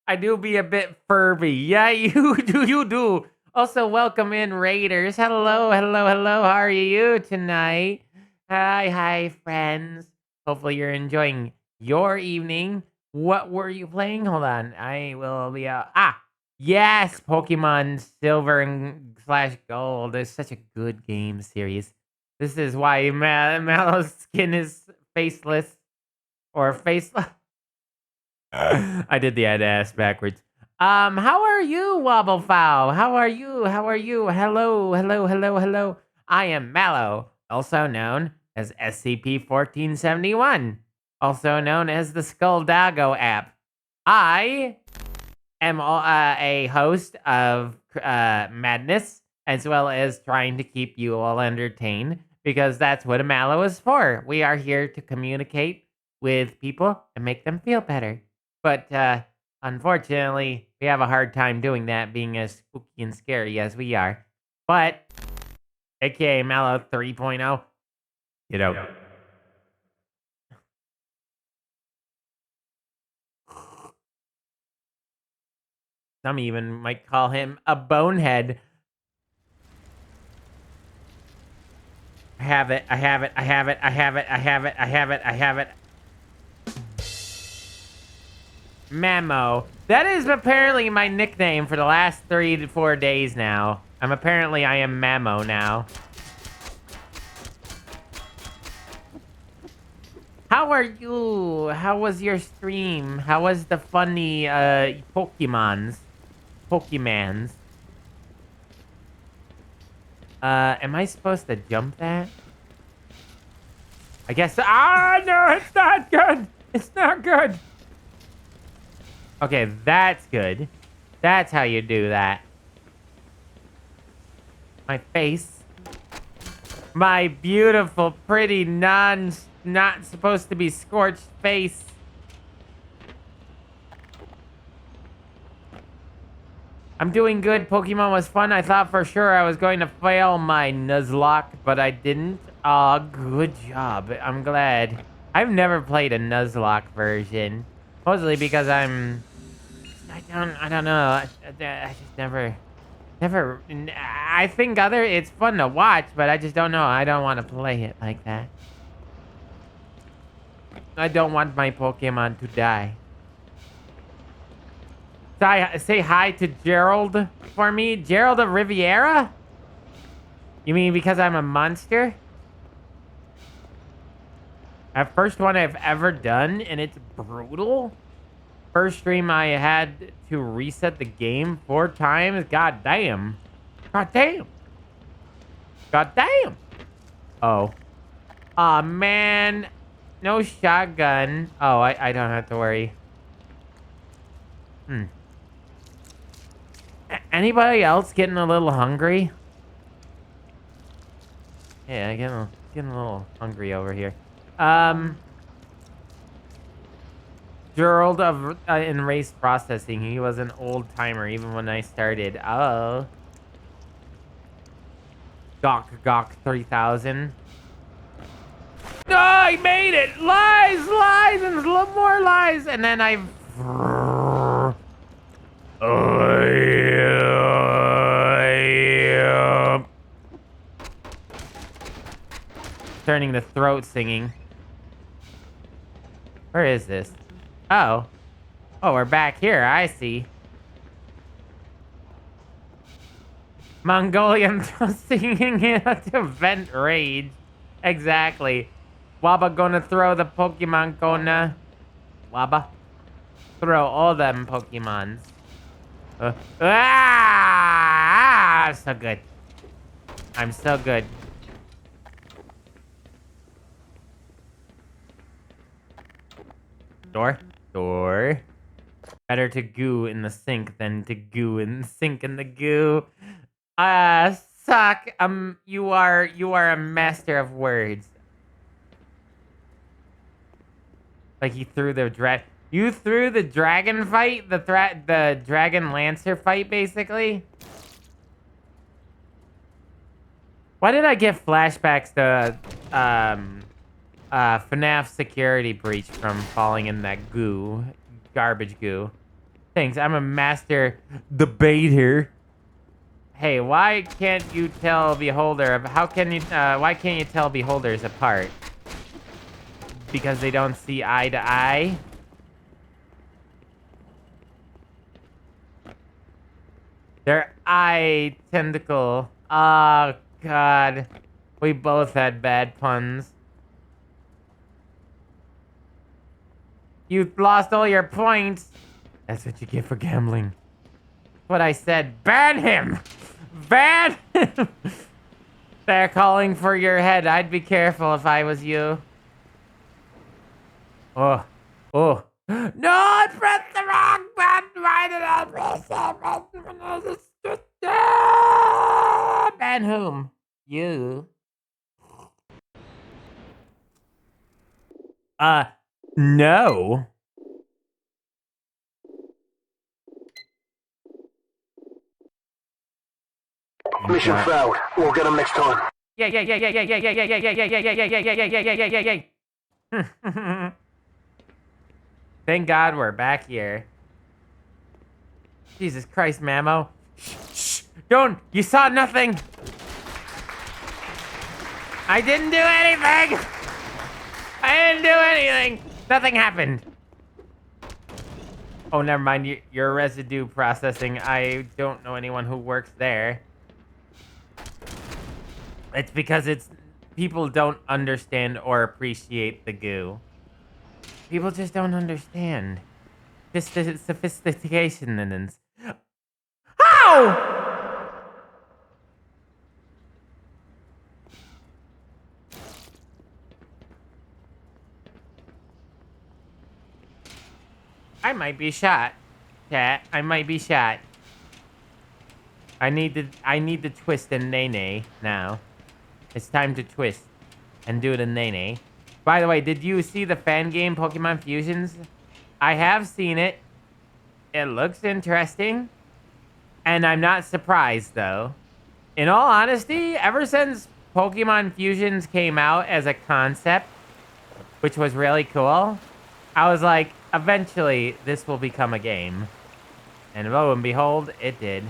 I do be a bit Furby. Yeah, you do. Also, welcome in, Raiders. Hello. How are you tonight? Hi, friends. Hopefully you're enjoying your evening. What were you playing? Hold on. I will be yes, Pokemon Silver and slash Gold is such a good game series. This is why Malo's skin is faceless or faceless. I did the ass backwards. How are you, Wobblefowl? How are you? How are you? Hello. I am Malo, also known as SCP-1471, also known as the Skulldoggo app. I am a host of Madness, as well as trying to keep you all entertained, because that's what a Mallow is for. We are here to communicate with people and make them feel better. But unfortunately, we have a hard time doing that, being as spooky and scary as we are. But, aka Mallow 3.0, get out. Some even might call him a bonehead. I have it. Memo. That is apparently my nickname for the last 3 to 4 days now. I am Memo now. How are you? How was your stream? How was the funny Pokemons? Am I supposed to jump that? I guess. No, it's not good. It's not good. Okay, that's good. That's how you do that. My face. My beautiful, pretty, not supposed to be scorched face. I'm doing good. Pokemon was fun. I thought for sure I was going to fail my Nuzlocke, but I didn't. Aw, good job. I'm glad. I've never played a Nuzlocke version. Mostly because I don't know. I just never, I think it's fun to watch, but I just don't know. I don't want to play it like that. I don't want my Pokemon to die. Say hi to Gerald for me. Gerald of Riviera? You mean because I'm a monster? That first one I've ever done, and it's brutal. First stream I had to reset the game 4 times. God damn. Oh. Aw, man. No shotgun. Oh, I don't have to worry. Anybody else getting a little hungry? Yeah, I'm getting a little hungry over here. Gerald of in race processing. He was an old timer even when I started. Oh. Gawk 3000. No, I made it! Lies, and more lies! And then turning the throat singing. Where is this? Oh, we're back here. I see. Mongolian singing to vent rage. Exactly. Wabba gonna throw the Pokemon gonna. Wabba. Throw all them Pokemons. I'm so good. I'm so good. Door. Better to goo in the sink than to goo in the sink in the goo. Suck. You are a master of words. Like you threw the You threw the dragon fight, the dragon lancer fight, basically. Why did I get flashbacks to FNAF security breach from falling in that garbage goo? Thanks. I'm a master debater. Hey, why can't you tell beholder? How can you? Why can't you tell beholders apart? Because they don't see eye to eye. Their eye tentacle. Oh God, we both had bad puns. You lost all your points. That's what you get for gambling. What I said. Ban him! Ban him! They're calling for your head. I'd be careful if I was you. Oh. Oh. No, I pressed the wrong button. Why did I press it? Ban whom? You. No. Mission failed. We'll get him next time. Yeah. Thank God we're back here. Jesus Christ, Mamo. Shh. Don't. You saw nothing. I didn't do anything. I didn't do anything. Nothing happened. Oh, never mind. You're residue processing. I don't know anyone who works there. It's because people don't understand or appreciate the goo. People just don't understand. Just the sophistication and how? I might be shot, chat. I might be shot. I need to twist and nay now. It's time to twist and do the nay. By the way, did you see the fan game Pokemon Fusions? I have seen it. It looks interesting. And I'm not surprised, though. In all honesty, ever since Pokemon Fusions came out as a concept, which was really cool, I was like, eventually, this will become a game. And lo and behold, it did.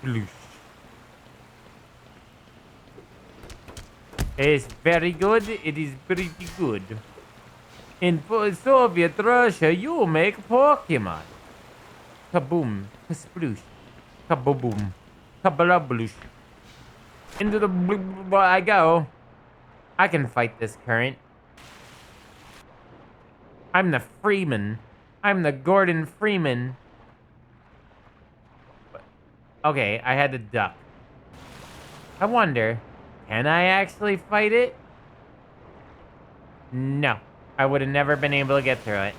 Sploosh. It's very good. It is pretty good. In Soviet Russia, you make Pokemon. Kaboom. Sploosh. Kaboom. Kabalablush. Into the blue I go. I can fight this current. I'm the Freeman. I'm the Gordon Freeman. Okay, I had to duck. I wonder, can I actually fight it? No. I would have never been able to get through it.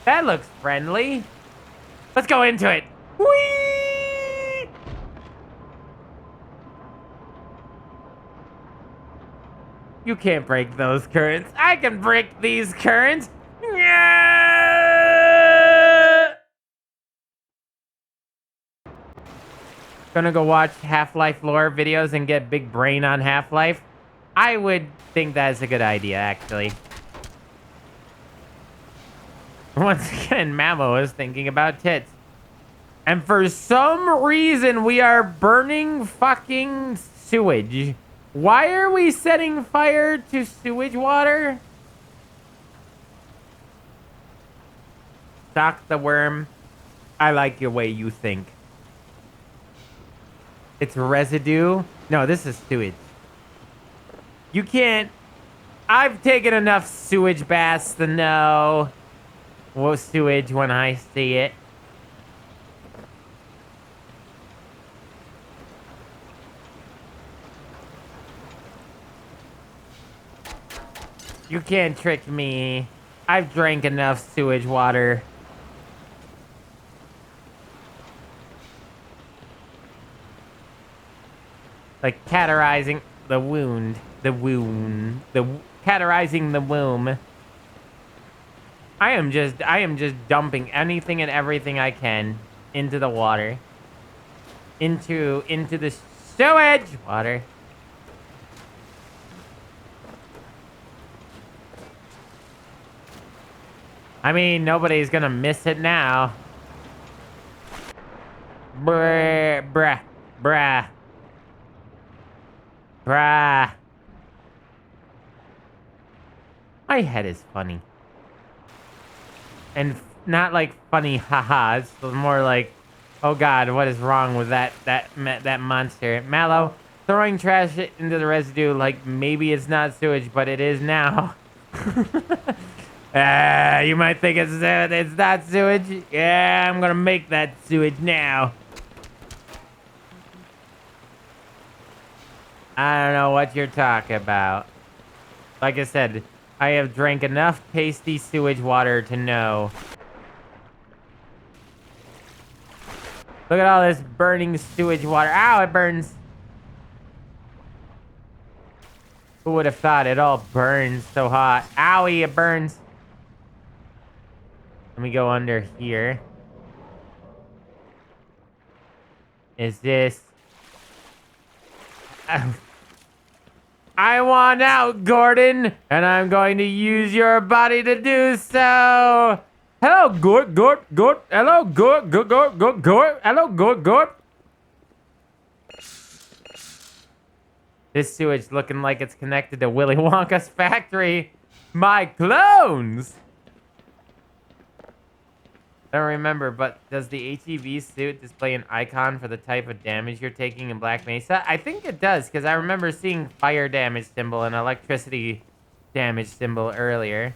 That looks friendly. Let's go into it. Whee! You can't break those currents. I can break these currents. Yeah! Gonna go watch Half-Life lore videos and get big brain on Half-Life. I would think that's a good idea, actually. Once again, Malo is thinking about tits. And for some reason, we are burning fucking sewage. Why are we setting fire to sewage water? Doc the worm. I like your way you think. It's residue. No, this is sewage. You can't... I've taken enough sewage baths to know what sewage when I see it. You can't trick me. I've drank enough sewage water. Like cauterizing the wound. Cauterizing the womb. I am just dumping anything and everything I can into the water. Into the sewage water. I mean, nobody's gonna miss it now. Bruh, bruh, bruh. Bruh. My head is funny. And not like funny haha. It's more like, oh god, what is wrong with that monster? Malo, throwing trash into the residue like maybe it's not sewage, but it is now. You might think it's not sewage. Yeah, I'm gonna make that sewage now. I don't know what you're talking about. Like I said, I have drank enough tasty sewage water to know. Look at all this burning sewage water. Ow, it burns. Who would have thought it all burns so hot? Owie, it burns. Let me go under here. Is this... I want out, Gordon, and I'm going to use your body to do so. Hello, Gort. Hello, Gort. Hello, Gort. This sewage looking like it's connected to Willy Wonka's factory. My clones. I don't remember, but does the HEV suit display an icon for the type of damage you're taking in Black Mesa? I think it does, because I remember seeing fire damage symbol and electricity damage symbol earlier.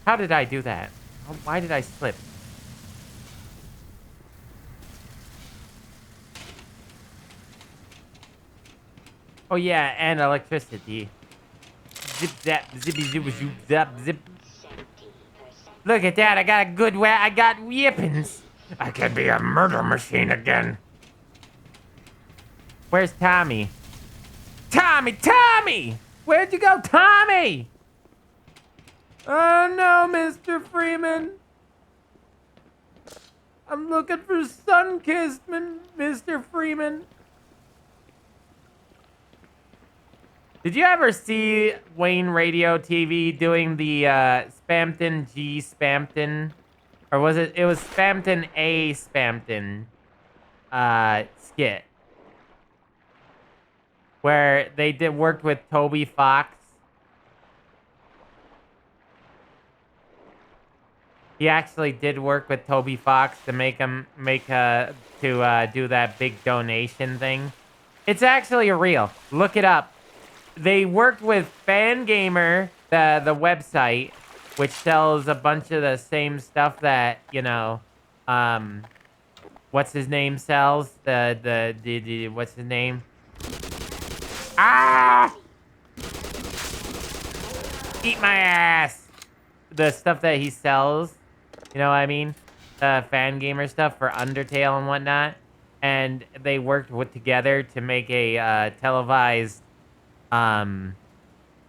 How did I do that? Why did I slip? Oh yeah, and electricity. Zip zap, zippy zoop zoop zap zip. Look at that, I got a good I got weapons. I could be a murder machine again. Where's Tommy? Tommy! Where'd you go, Tommy? Oh no, Mr. Freeman. I'm looking for Sunkissed, Mr. Freeman. Did you ever see Wayne Radio TV doing the Spampton G Spampton? Or was it was Spampton A Spampton skit. Where they worked with Toby Fox. He actually did work with Toby Fox to do that big donation thing. It's actually real. Look it up. They worked with Fangamer, the website, which sells a bunch of the same stuff that, you know, what's his name sells? The what's his name? Ah! Eat my ass! The stuff that he sells, you know what I mean? Fangamer stuff for Undertale and whatnot. And they worked together to make a televised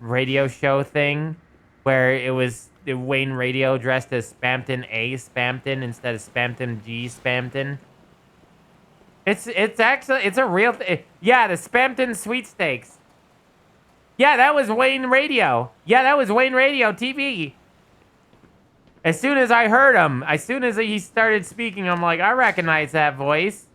radio show thing where it was Wayne Radio dressed as Spampton A Spampton instead of Spampton G Spampton. It's actually a real thing. Yeah, the Spampton sweepstakes. Yeah, that was Wayne Radio. Yeah, that was Wayne Radio TV. As soon as I heard him, as soon as he started speaking, I'm like, I recognize that voice.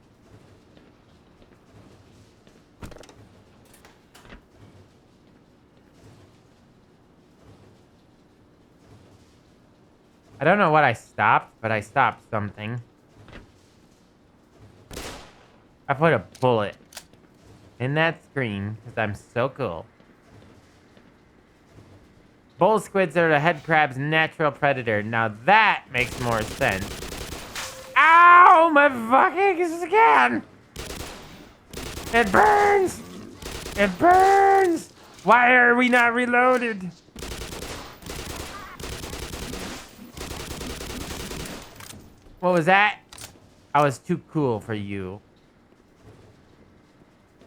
I don't know what I stopped, but I stopped something. I put a bullet in that screen because I'm so cool. Bull squids are the head crab's natural predator. Now that makes more sense. Ow! My fucking skin! It burns! It burns! Why are we not reloaded? What was that? I was too cool for you.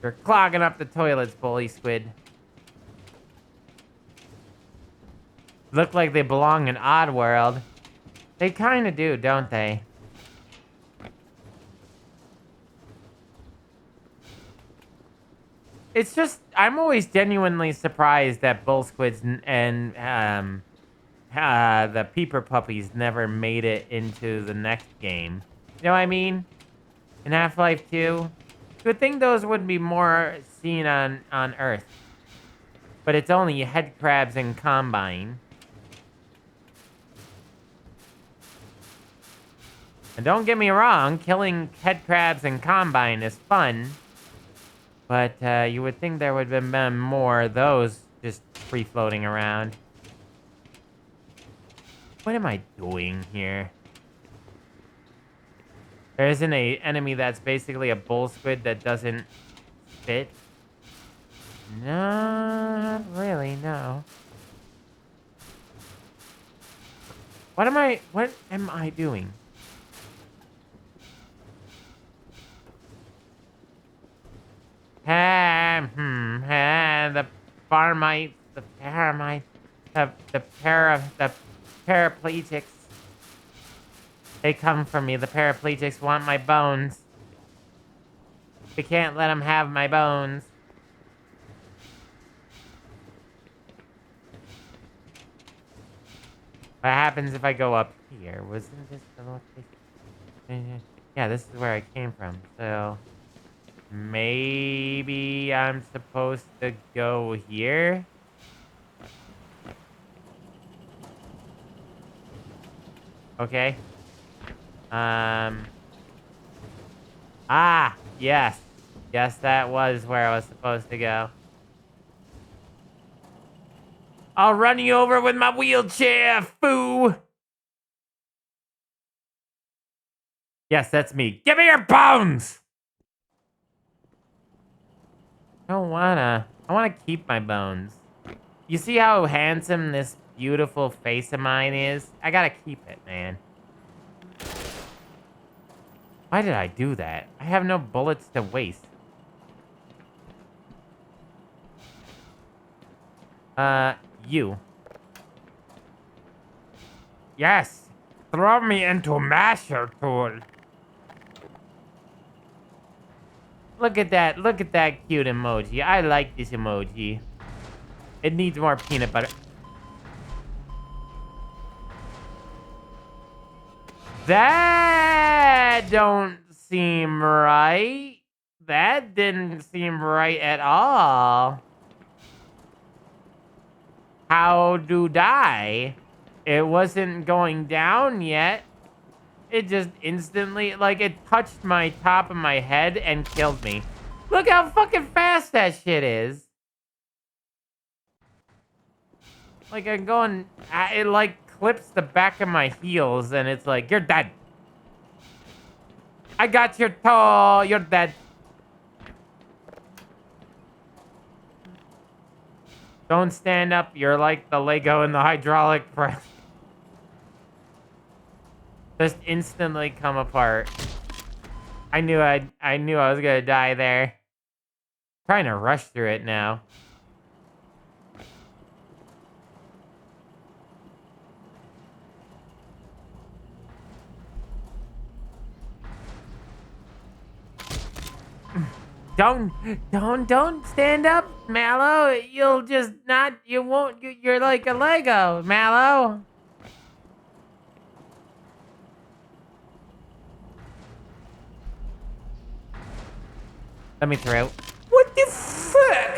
You're clogging up the toilets, bully squid. Look like they belong in Oddworld. They kind of do, don't they? It's just I'm always genuinely surprised that bull squids and the peeper puppies never made it into the next game. You know what I mean? In Half-Life 2, you would think those would be more seen on Earth, but it's only head crabs and Combine. And don't get me wrong, killing head crabs and Combine is fun. But you would think there would have been more of those just free-floating around. What am I doing here? There isn't an enemy that's basically a bull squid that doesn't fit? No, not really, no. What am I doing? The farmites, the paramites, the paraplegics. They come for me. The paraplegics want my bones. We can't let them have my bones. What happens if I go up here? Wasn't this the location? Yeah, this is where I came from, so... Maybe I'm supposed to go here? Okay. Ah, yes. Yes, that was where I was supposed to go. I'll run you over with my wheelchair, foo! Yes, that's me. Give me your bones! I wanna keep my bones. You see how handsome this beautiful face of mine is? I gotta keep it, man. Why did I do that? I have no bullets to waste. You. Yes! Throw me into masher tool. Look at that cute emoji. I like this emoji. It needs more peanut butter. That don't seem right. That didn't seem right at all. How do die? It wasn't going down yet. It just instantly, like, it touched my top of my head and killed me. Look how fucking fast that shit is. Like, I'm going, it, like, clips the back of my heels, and it's like, you're dead. I got your toe, you're dead. Don't stand up, you're like the Lego in the hydraulic press. Just instantly come apart. I knew I was gonna die there. Trying to rush through it now. Don't stand up, Malo. You'll just not, you're like a Lego, Malo. Let me through. What the fuck?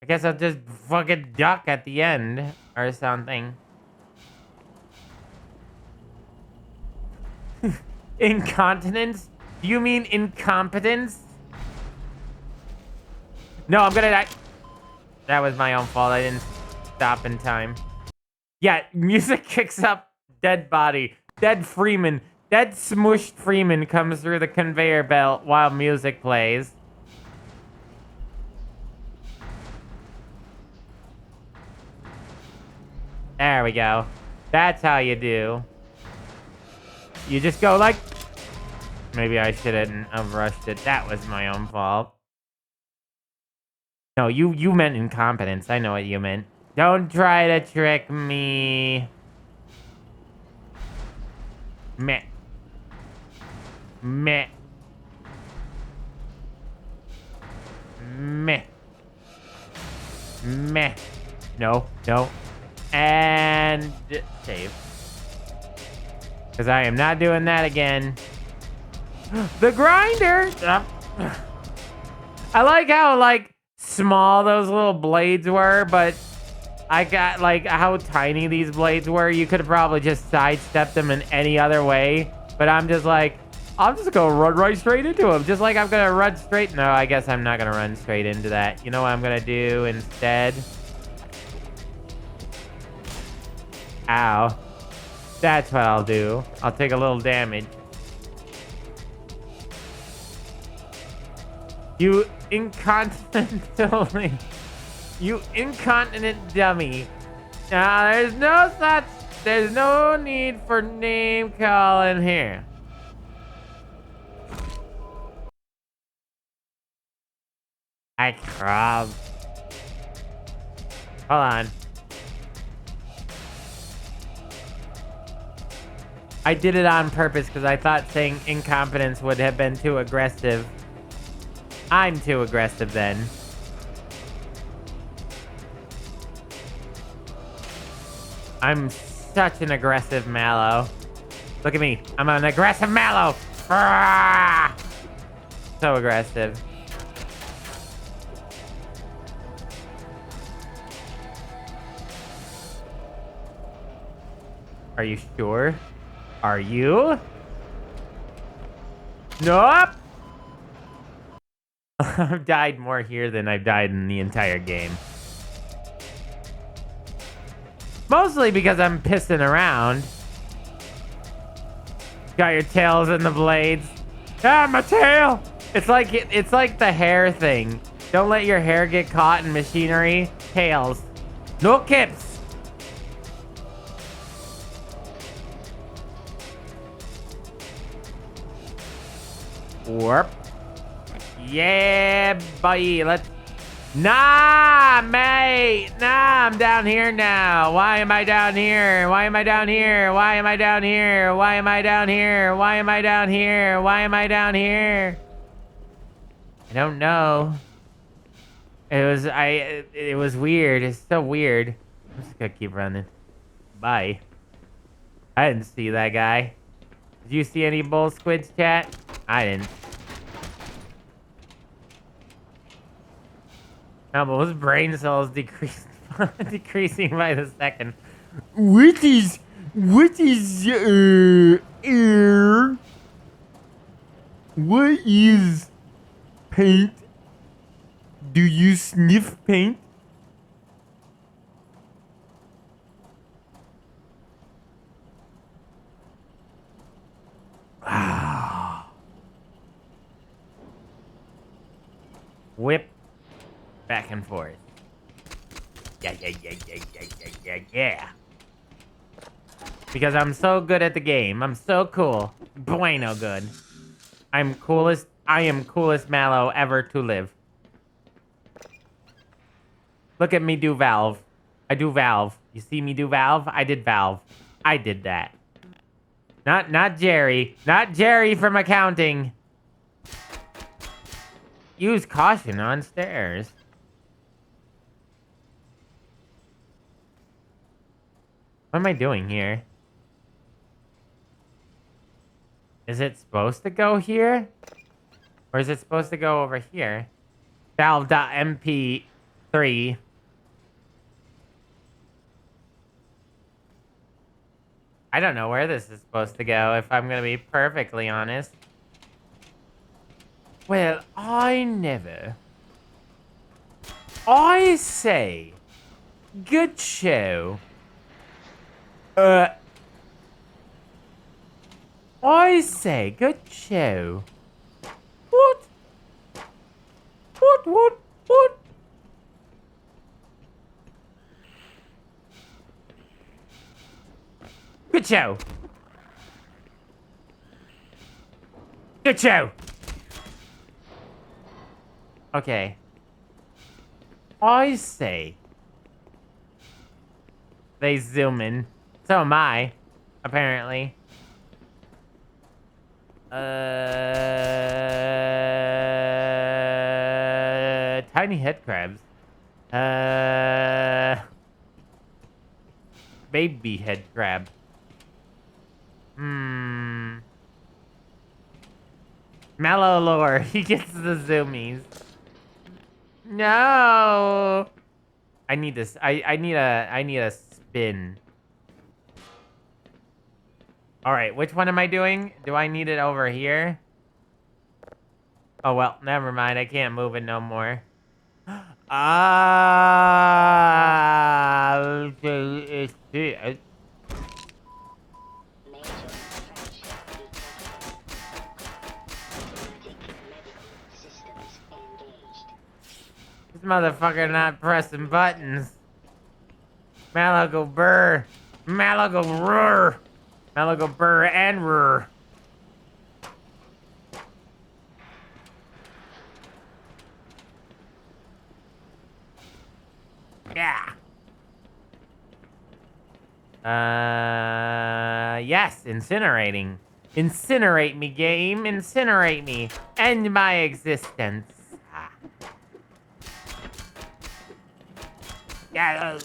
I guess I'll just fucking duck at the end or something. Incontinence? Do you mean incompetence? No, I'm gonna die. That was my own fault. I didn't stop in time. Yeah, music kicks up. Dead body. Dead Freeman. Dead smushed Freeman comes through the conveyor belt while music plays. There we go. That's how you do. You just go like... Maybe I shouldn't have rushed it. That was my own fault. No, you meant incompetence. I know what you meant. Don't try to trick me. Meh. Meh. Meh. Meh. No, no. And save. Because I am not doing that again. The grinder! I like how, like, small those little blades were, but I got, like, how tiny these blades were. You could have probably just sidestepped them in any other way. But I'm just like, I'm just gonna run right straight into them. Just like I'm gonna run straight. No, I guess I'm not gonna run straight into that. You know what I'm gonna do instead? Ow. That's what I'll do. I'll take a little damage. You incontinently. You incontinent dummy. Now, there's no need for name calling here. I crab. Hold on. I did it on purpose because I thought saying incompetence would have been too aggressive. I'm too aggressive then. I'm such an aggressive Malo. Look at me. I'm an aggressive Malo. Ah! So aggressive. Are you sure? Are you? Nope. I've died more here than I've died in the entire game. Mostly because I'm pissing around. Got your tails in the blades. Ah, my tail! It's like the hair thing. Don't let your hair get caught in machinery. Tails. No kips. Warp. Yeah, buddy. Let's. Nah, mate. Nah, I'm down here now. Why am I down here? Why am I down here? Why am I down here? Why am I down here? Why am I down here? Why am I down here? I don't know. It was weird. It's so weird. I'm just gonna keep running. Bye. I didn't see that guy. Did you see any bull squids, chat? I didn't. No, but his brain cells decreasing by the second. What is air? What is paint? Do you sniff paint? Whip back and forth. Yeah. Because I'm so good at the game. I'm so cool. Bueno good. I am coolest Malo ever to live. Look at me do Valve. I do Valve. You see me do Valve? I did Valve. I did that. Not Jerry. Not Jerry from accounting. Use caution on stairs. What am I doing here? Is it supposed to go here? Or is it supposed to go over here? Valve.mp3. I don't know where this is supposed to go, if I'm gonna be perfectly honest. Well, I never. I say. Good show. I say, good show. What? What? Good show. Good show. Okay. I say. They zoom in. So am I, apparently. tiny head crabs. Baby head crab. Malo lore. He gets the zoomies. No. I need this. I need a spin. All right, which one am I doing? Do I need it over here? Oh well, never mind. I can't move it no more. Okay. This motherfucker not pressing buttons. Malo go burr. Malo go roar. Malo go burr and roar. Yeah. Yes, incinerating. Incinerate me, game. Incinerate me. End my existence. Yeah.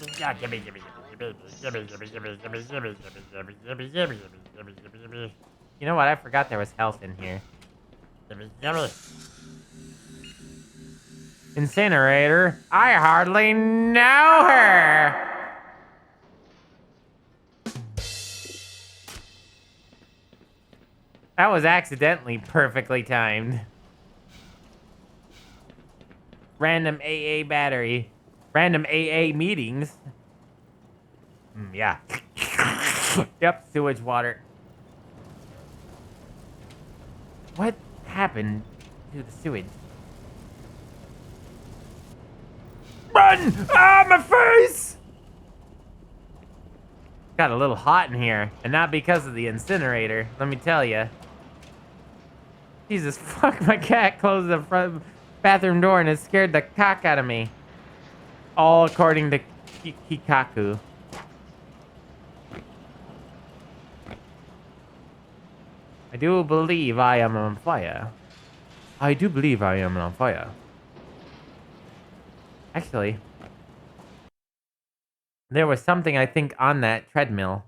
You know what? I forgot there was health in here. Incinerator. I hardly know her. That was accidentally perfectly timed. Random AA battery. Random AA meetings. Yeah. Yep, sewage water. What happened to the sewage? Run! Ah, my face! Got a little hot in here, and not because of the incinerator, let me tell you. Jesus, fuck, my cat closed the front bathroom door and it scared the cock out of me. All according to Kikaku. I do believe I am on fire. I do believe I am on fire. Actually, there was something I think on that treadmill.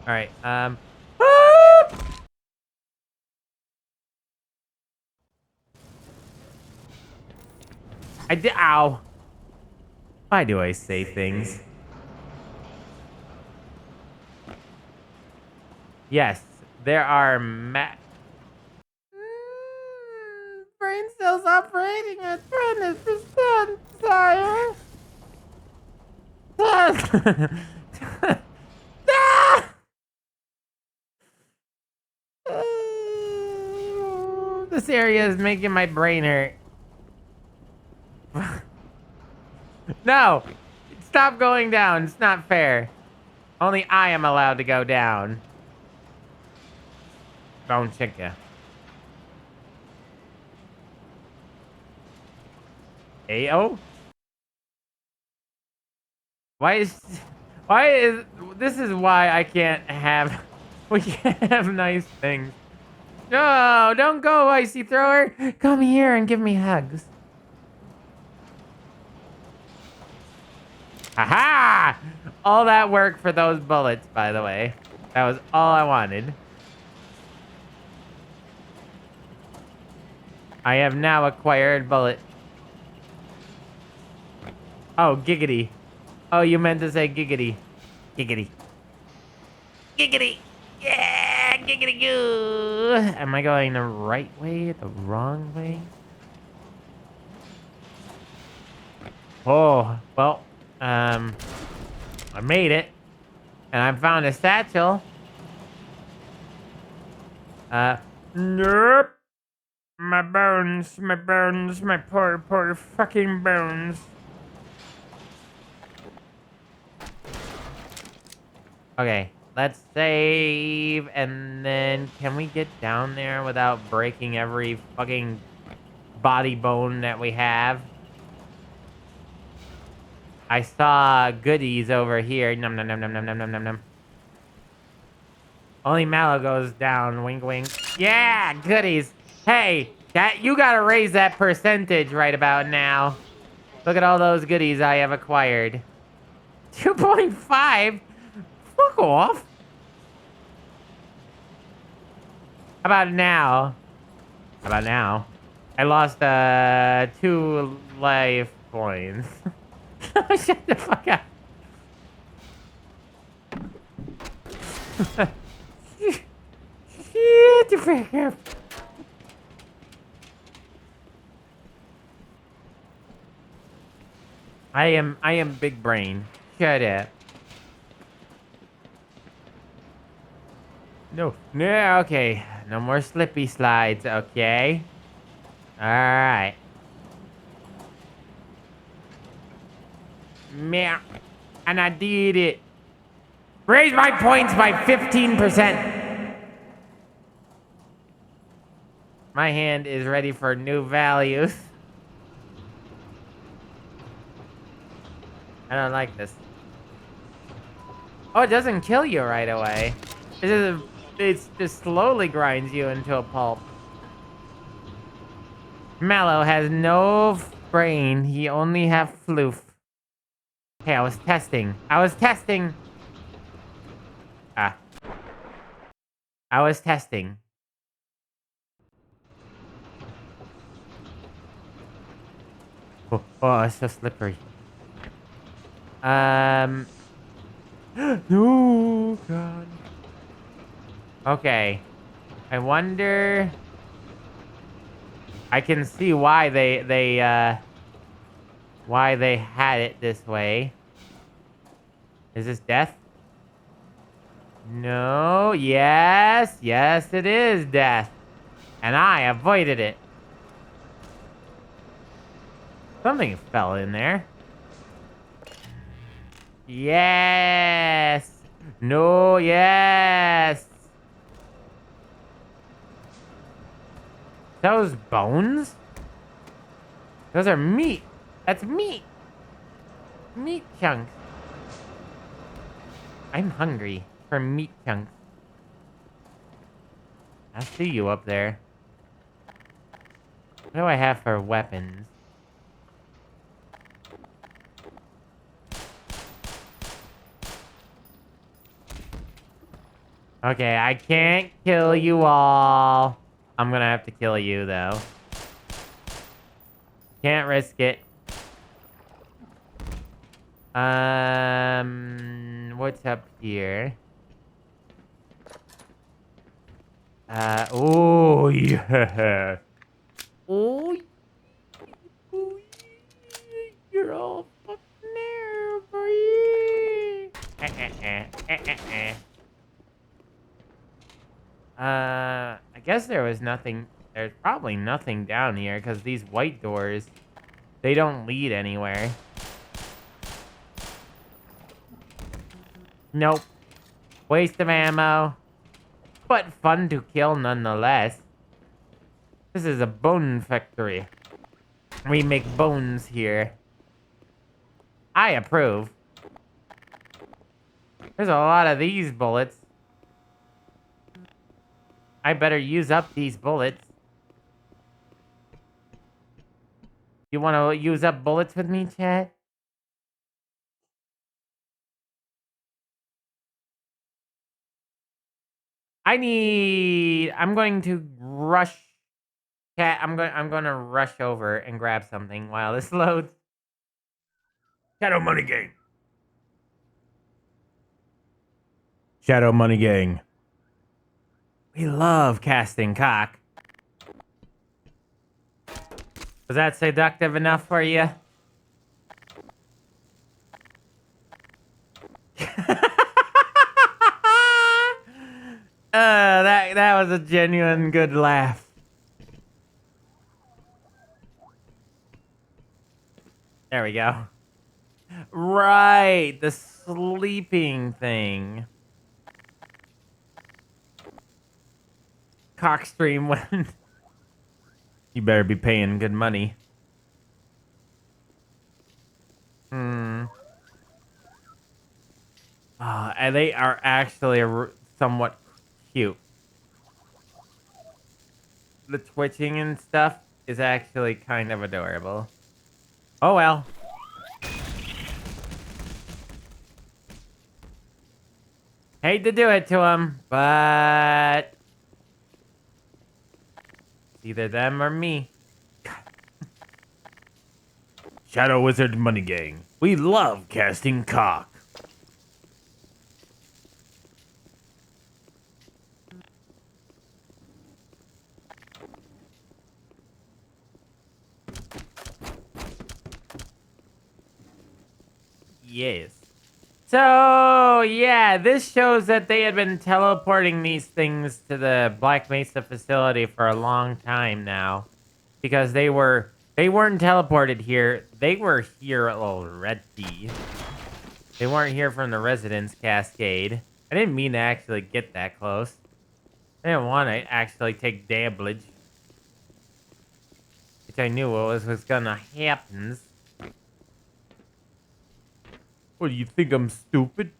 Alright, I did. Ow. Why do I say things? Yes, there are brain cells operating at 20%, sire. This area is making my brain hurt. No! Stop going down. It's not fair. Only I am allowed to go down. Bone chicka. Ayo? This is why I can't have, we can't have nice things. No, don't go, icy thrower. Come here and give me hugs. Aha! All that work for those bullets, by the way. That was all I wanted. I have now acquired bullet. Oh, giggity. Oh, you meant to say giggity. Giggity. Giggity! Yeah! Giggity goo! Am I going the right way? The wrong way? Oh, well, I made it. And I found a satchel. Nope. My bones, my poor fucking bones. Okay, let's save, and then can we get down there without breaking every fucking body bone that we have? I saw goodies over here. Num num num num num num num num num. Only Malo goes down. Wink, wink. Yeah, goodies. Hey, you gotta raise that percentage right about now. Look at all those goodies I have acquired. 2.5? Fuck off. How about now? How about now? I lost 2 life points. Shut the fuck up. Shut the fuck up. I am big brain. Shut up. No. No, okay. No more slippy slides, okay? Alright. Meow. And I did it. Raise my points by 15%. My hand is ready for new values. I don't like this. Oh, it doesn't kill you right away. It just slowly grinds you into a pulp. Malo has no brain. He only have floof. Hey, I was testing. I was testing. Ah. I was testing. Oh, it's so slippery. No, God. Okay. I wonder. I can see why they had it this way. Is this death? No. Yes. Yes, it is death. And I avoided it. Something fell in there. Yes. No, yes. Those bones? Those are meat. That's meat. Meat chunks. I'm hungry for meat chunks. I see you up there. What do I have for weapons? Okay, I can't kill you all. I'm gonna have to kill you, though. Can't risk it. What's up here? Oh, yeah. Oh, you're all fucking there, boy. I guess there was nothing. There's probably nothing down here because these white doors, they don't lead anywhere. Nope. Waste of ammo. But fun to kill nonetheless. This is a bone factory. We make bones here. I approve. There's a lot of these bullets. I better use up these bullets. You want to use up bullets with me, chat? I'm going to rush. Chat, I'm going to rush over and grab something while this loads. Shadow Money Gang. Shadow Money Gang. We love casting cock. Was that seductive enough for you? That was a genuine good laugh. There we go. Right, the sleeping thing. Cockstream when you better be paying good money. And they are actually somewhat cute. The twitching and stuff is actually kind of adorable. Oh well. Hate to do it to him, but it's either them or me. Shadow Wizard Money Gang. We love casting cock. Yes. So, yeah, this shows that they had been teleporting these things to the Black Mesa facility for a long time now. Because they weren't teleported here. They were here already. They weren't here from the Residence Cascade. I didn't mean to actually get that close. I didn't want to actually take damage. Which I knew was gonna happen. What, do you think I'm stupid?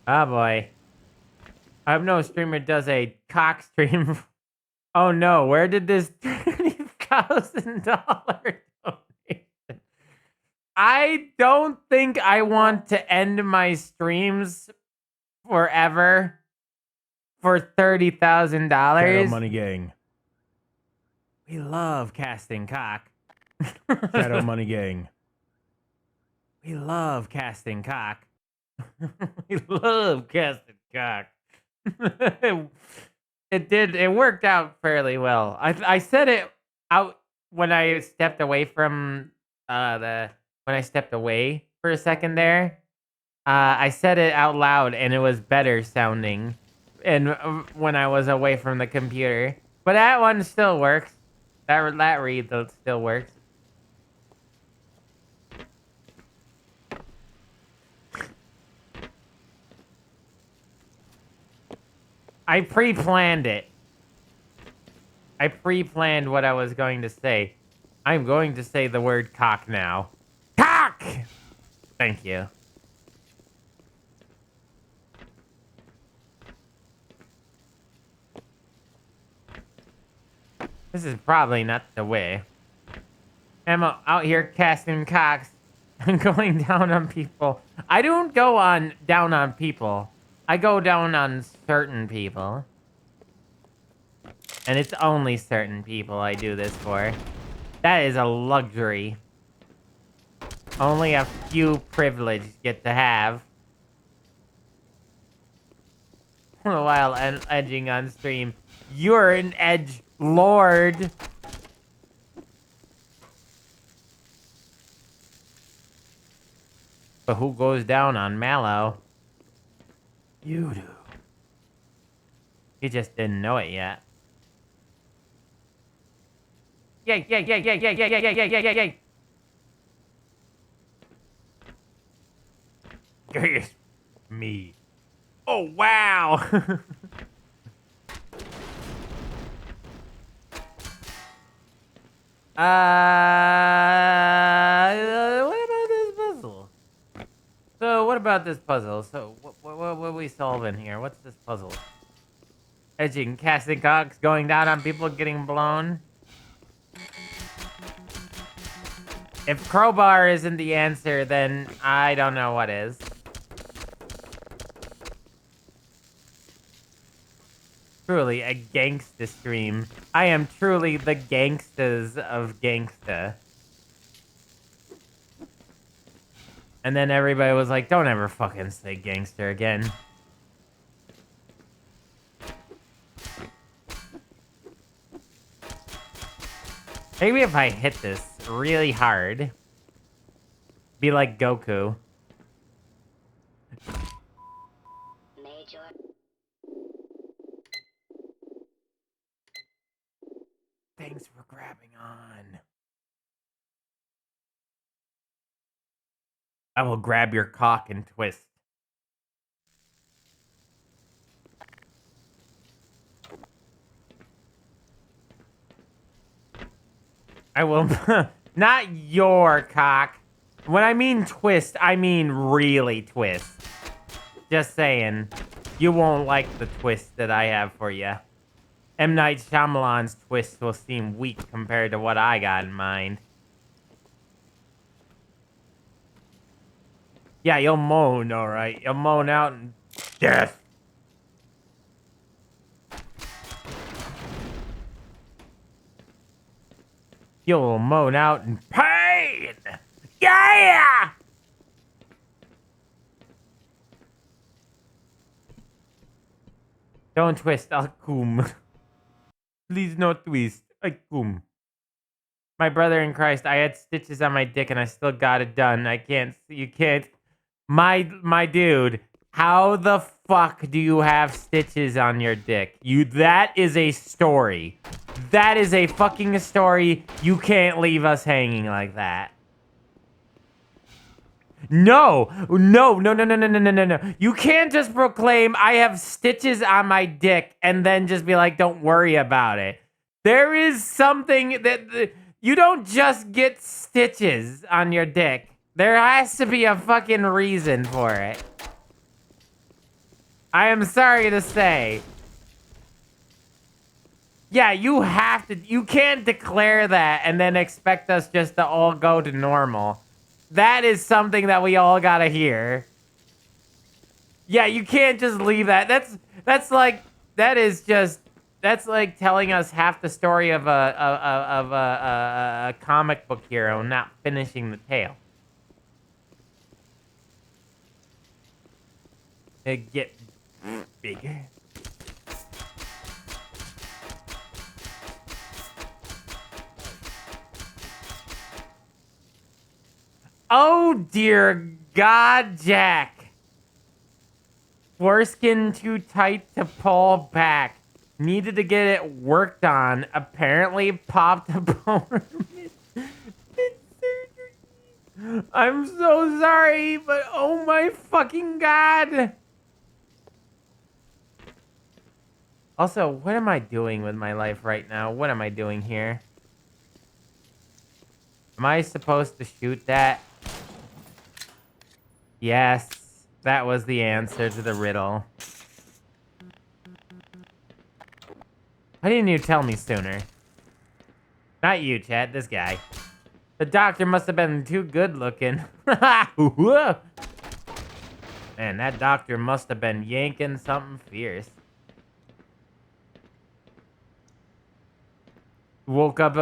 Oh boy. I hope no streamer does a cock stream. Oh no, where did this $30,000 donation? I don't think I want to end my streams forever for $30,000. Shadow Money Gang. We love casting cock. Shadow Money Gang. We love casting cock. We love casting cock. It worked out fairly well. I said it out when I stepped away from when I stepped away for a second there. I said it out loud and it was better sounding and when I was away from the computer. But that one still works. That read still works. I pre-planned it. I pre-planned what I was going to say. I'm going to say the word cock now. Cock! Thank you. This is probably not the way. I'm out here casting cocks and going down on people. I don't go down on people. I go down on certain people. And it's only certain people I do this for. That is a luxury. Only a few privileged get to have. While edging on stream. You're an edge lord. But who goes down on Malo? You do. You just didn't know it yet. Yay, yay, yay, yay, yay, yay, yay, yay, yay, yay, yay. Yes. Me. Oh, wow. What about this puzzle? So, what about this puzzle? So, what are we solving here? What's this puzzle? Edging, casting cocks, going down on people, getting blown. If crowbar isn't the answer, then I don't know what is. Truly a gangsta stream. I am truly the gangstas of gangsta. And then everybody was like, don't ever fucking say gangster again. Maybe if I hit this really hard, be like Goku. Major. Thanks for grabbing on. I will grab your cock and twist. I will not your cock. When I mean twist, I mean really twist. Just saying. You won't like the twist that I have for you. M. Night Shyamalan's twist will seem weak compared to what I got in mind. Yeah, you'll moan, alright. You'll moan out in death. You'll moan out in pain! Yeah! Don't twist, I'll come. Please no twist. I come. My brother in Christ, I had stitches on my dick and I still got it done. I can't, you can't. My dude, how the fuck do you have stitches on your dick? That is a story. That is a fucking story. You can't leave us hanging like that. No. You can't just proclaim I have stitches on my dick and then just be like, don't worry about it. There is something that you don't just get stitches on your dick. There has to be a fucking reason for it. I am sorry to say. Yeah, you have to. You can't declare that and then expect us just to all go to normal. That is something that we all gotta hear. Yeah, you can't just leave that. That's like telling us half the story of a comic book hero and not finishing the tale. It get bigger. Oh dear God, Jack. Foreskin too tight to pull back. Needed to get it worked on. Apparently popped a bone. I'm so sorry, but oh my fucking God. Also, what am I doing with my life right now? What am I doing here? Am I supposed to shoot that? Yes, that was the answer to the riddle. Why didn't you tell me sooner? Not you, Chad, this guy. The doctor must have been too good looking. Man, that doctor must have been yanking something fierce. Woke up,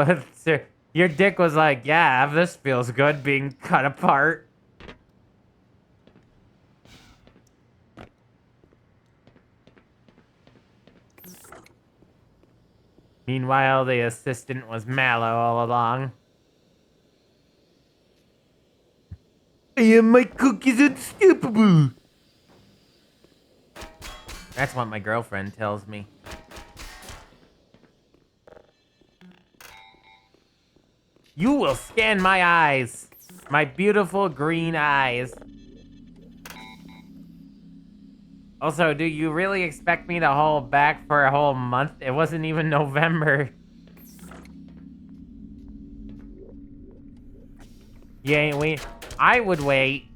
your dick was like, yeah, this feels good being cut apart. Meanwhile, the assistant was Malo all along. My cookie's unstoppable. That's what my girlfriend tells me. You will scan my eyes. My beautiful green eyes. Also, do you really expect me to hold back for a whole month? It wasn't even November. You ain't wait. I would wait.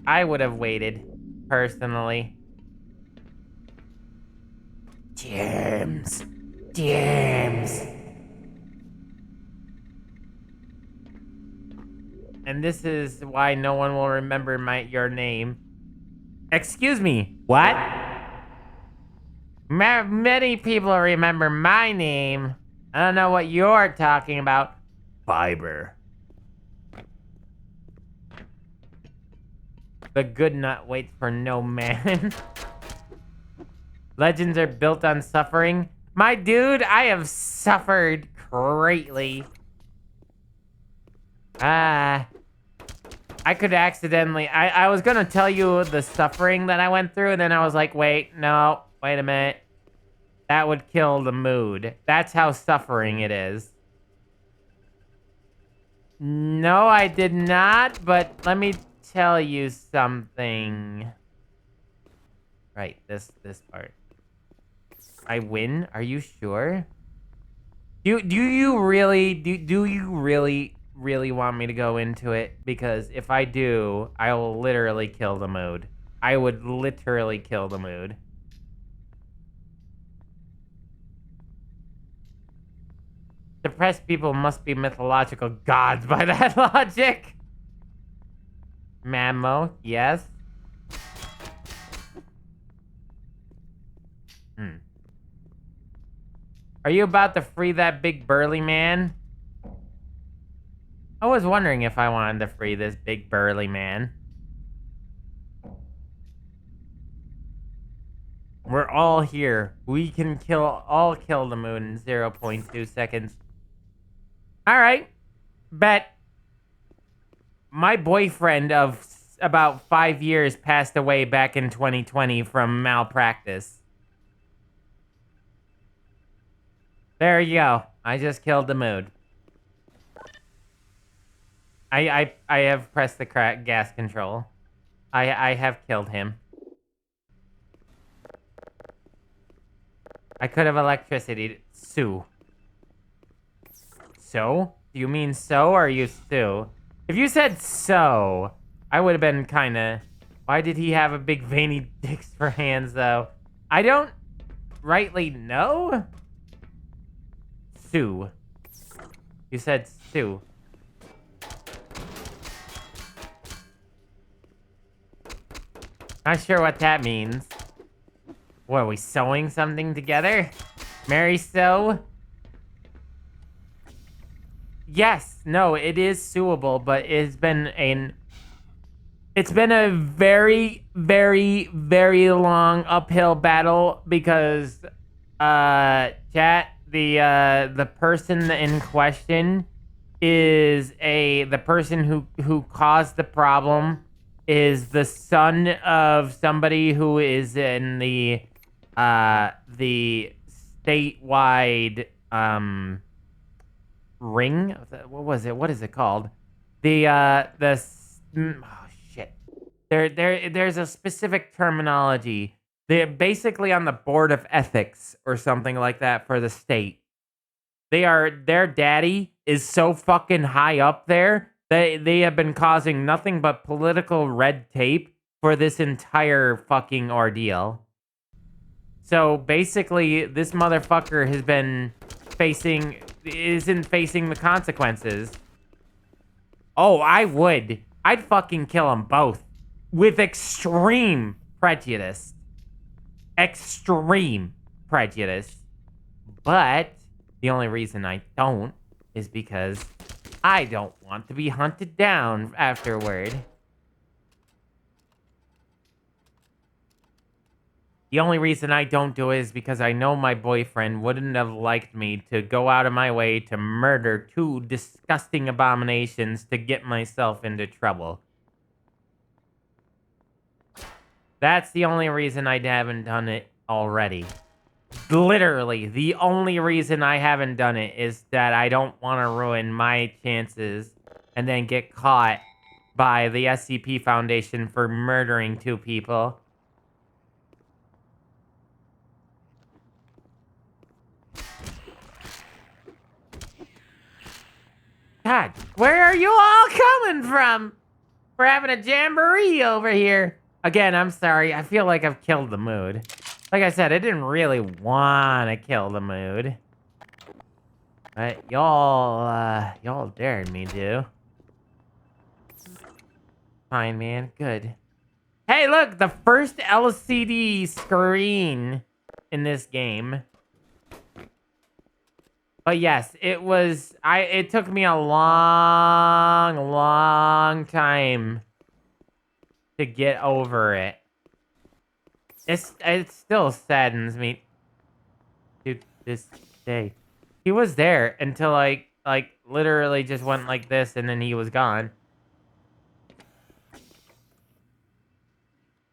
I would have waited, personally. James. And this is why no one will remember your name. Excuse me, what? Many people remember my name. I don't know what you're talking about. Fiber. The good nut waits for no man. Legends are built on suffering. My dude, I have suffered greatly. I could accidentally... I was gonna tell you the suffering that I went through, and then I was like, wait a minute. That would kill the mood. That's how suffering it is. No, I did not, but let me tell you something. Right, this part. I win? Are you sure? Do you really really want me to go into it because if I do, I will literally kill the mood. I would literally kill the mood. Depressed people must be mythological gods by that logic. Mammo, yes. Are you about to free that big burly man? I was wondering if I wanted to free this big burly man. We're all here. We can all kill the moon in 0.2 seconds. Alright. Bet. My boyfriend of about 5 years passed away back in 2020 from malpractice. There you go. I just killed the mood. I have pressed the gas control. I have killed him. I could have electricity. Sue. So? Do you mean so or you Sue? If you said so, I would have been kinda... Why did he have a big veiny dicks for hands, though? I don't rightly know. Sue. You said Sue. Not sure what that means. What, are we sewing something together? Mary sew? Yes, no, it is suable, but it's been a very, very, very long uphill battle because chat, the person in question is the person who caused the problem is the son of somebody who is in the statewide ring. What was it? What is it called? Oh shit. There's a specific terminology. They're basically on the board of ethics or something like that for the state. Their daddy is so fucking high up there. They have been causing nothing but political red tape for this entire fucking ordeal. So basically, this motherfucker has been isn't facing the consequences. Oh, I'd fucking kill them both. With extreme prejudice. Extreme prejudice. But the only reason I don't is because I don't want to be hunted down afterward. The only reason I don't do it is because I know my boyfriend wouldn't have liked me to go out of my way to murder two disgusting abominations to get myself into trouble. That's the only reason I haven't done it already. Literally, the only reason I haven't done it is that I don't want to ruin my chances and then get caught by the SCP Foundation for murdering two people. God, where are you all coming from? We're having a jamboree over here. Again, I'm sorry. I feel like I've killed the mood. Like I said, I didn't really want to kill the mood. But y'all dared me to. Fine, man. Good. Hey, look! The first LCD screen in this game. But yes, it took me a long time to get over it. It still saddens me to this day. He was there until like literally just went like this and then he was gone.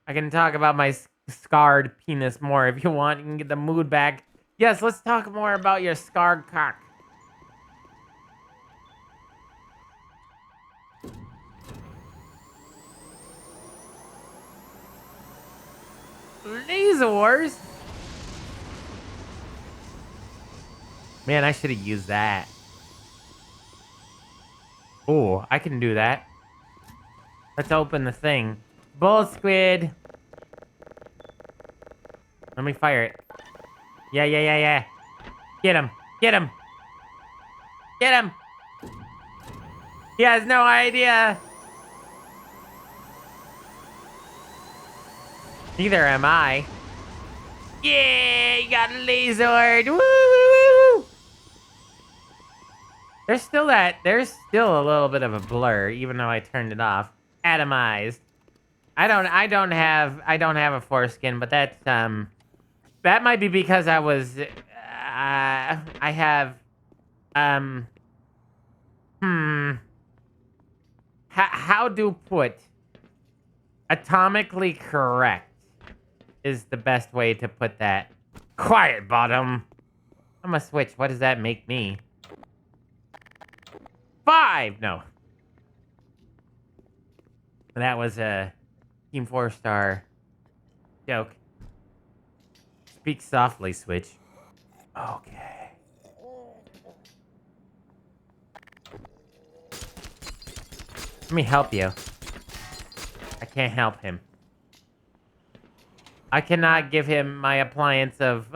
I can talk about my scarred penis more if you want. You can get the mood back. Yes, let's talk more about your scarred cock. Laser Wars? Man, I should have used that. Oh, I can do that. Let's open the thing. Bull squid. Let me fire it. Yeah. Get him. Get him. Get him. He has no idea. Neither am I. Yeah, you got lasered. Woo, woo, woo. There's still a little bit of a blur, even though I turned it off. Atomized. I don't have a foreskin, but that's that might be because I was I have how to put atomically correct is the best way to put that. Quiet, bottom. I'm a switch. What does that make me? 5. No. That was a Team 4-star joke. Speak softly, Switch. Okay. Let me help you. I can't help him. I cannot give him my appliance of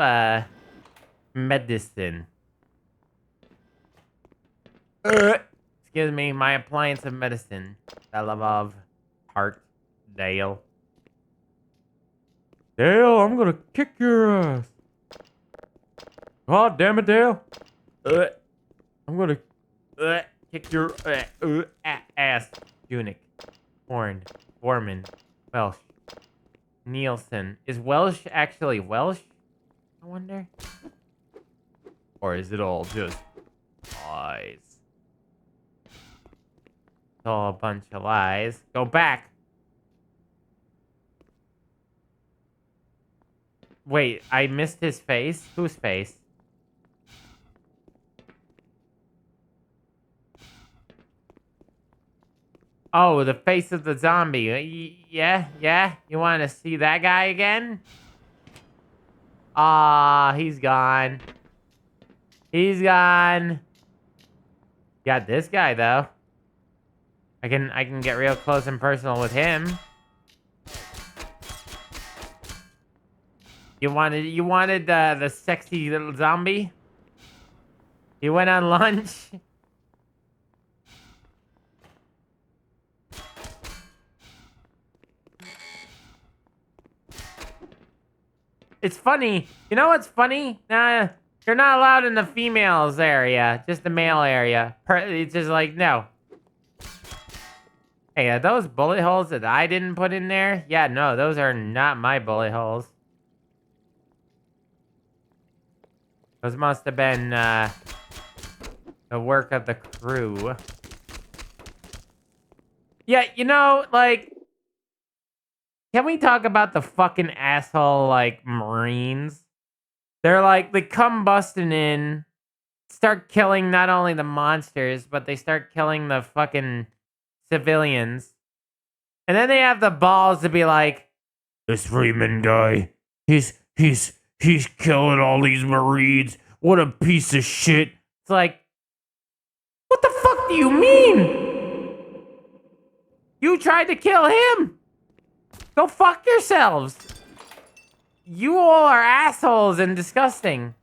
medicine. Excuse me, my appliance of medicine. Belavov, Hart, Dale. Dale, I'm gonna kick your ass. God damn it, Dale. I'm gonna kick your ass. Unic. Horn. Borman. Welsh. Nielsen. Is Welsh actually Welsh? I wonder. Or is it all just lies? It's all a bunch of lies. Go back. Wait, I missed his face? Whose face? Oh, the face of the zombie. Yeah? You want to see that guy again? He's gone. He's gone. Got this guy, though. I can get real close and personal with him. You wanted the sexy little zombie? You went on lunch? It's funny. You know what's funny? You're not allowed in the females area, just the male area. It's just like, no. Hey, are those bullet holes that I didn't put in there? Yeah, no, those are not my bullet holes. Those must have been the work of the crew. Yeah, you know, like, can we talk about the fucking asshole, like, Marines? They're like, they come busting in, start killing not only the monsters, but they start killing the fucking civilians. And then they have the balls to be like, this Freeman guy, he's killing all these Marines. What a piece of shit. It's like, what the fuck do you mean? You tried to kill him. Go fuck yourselves. You all are assholes and disgusting.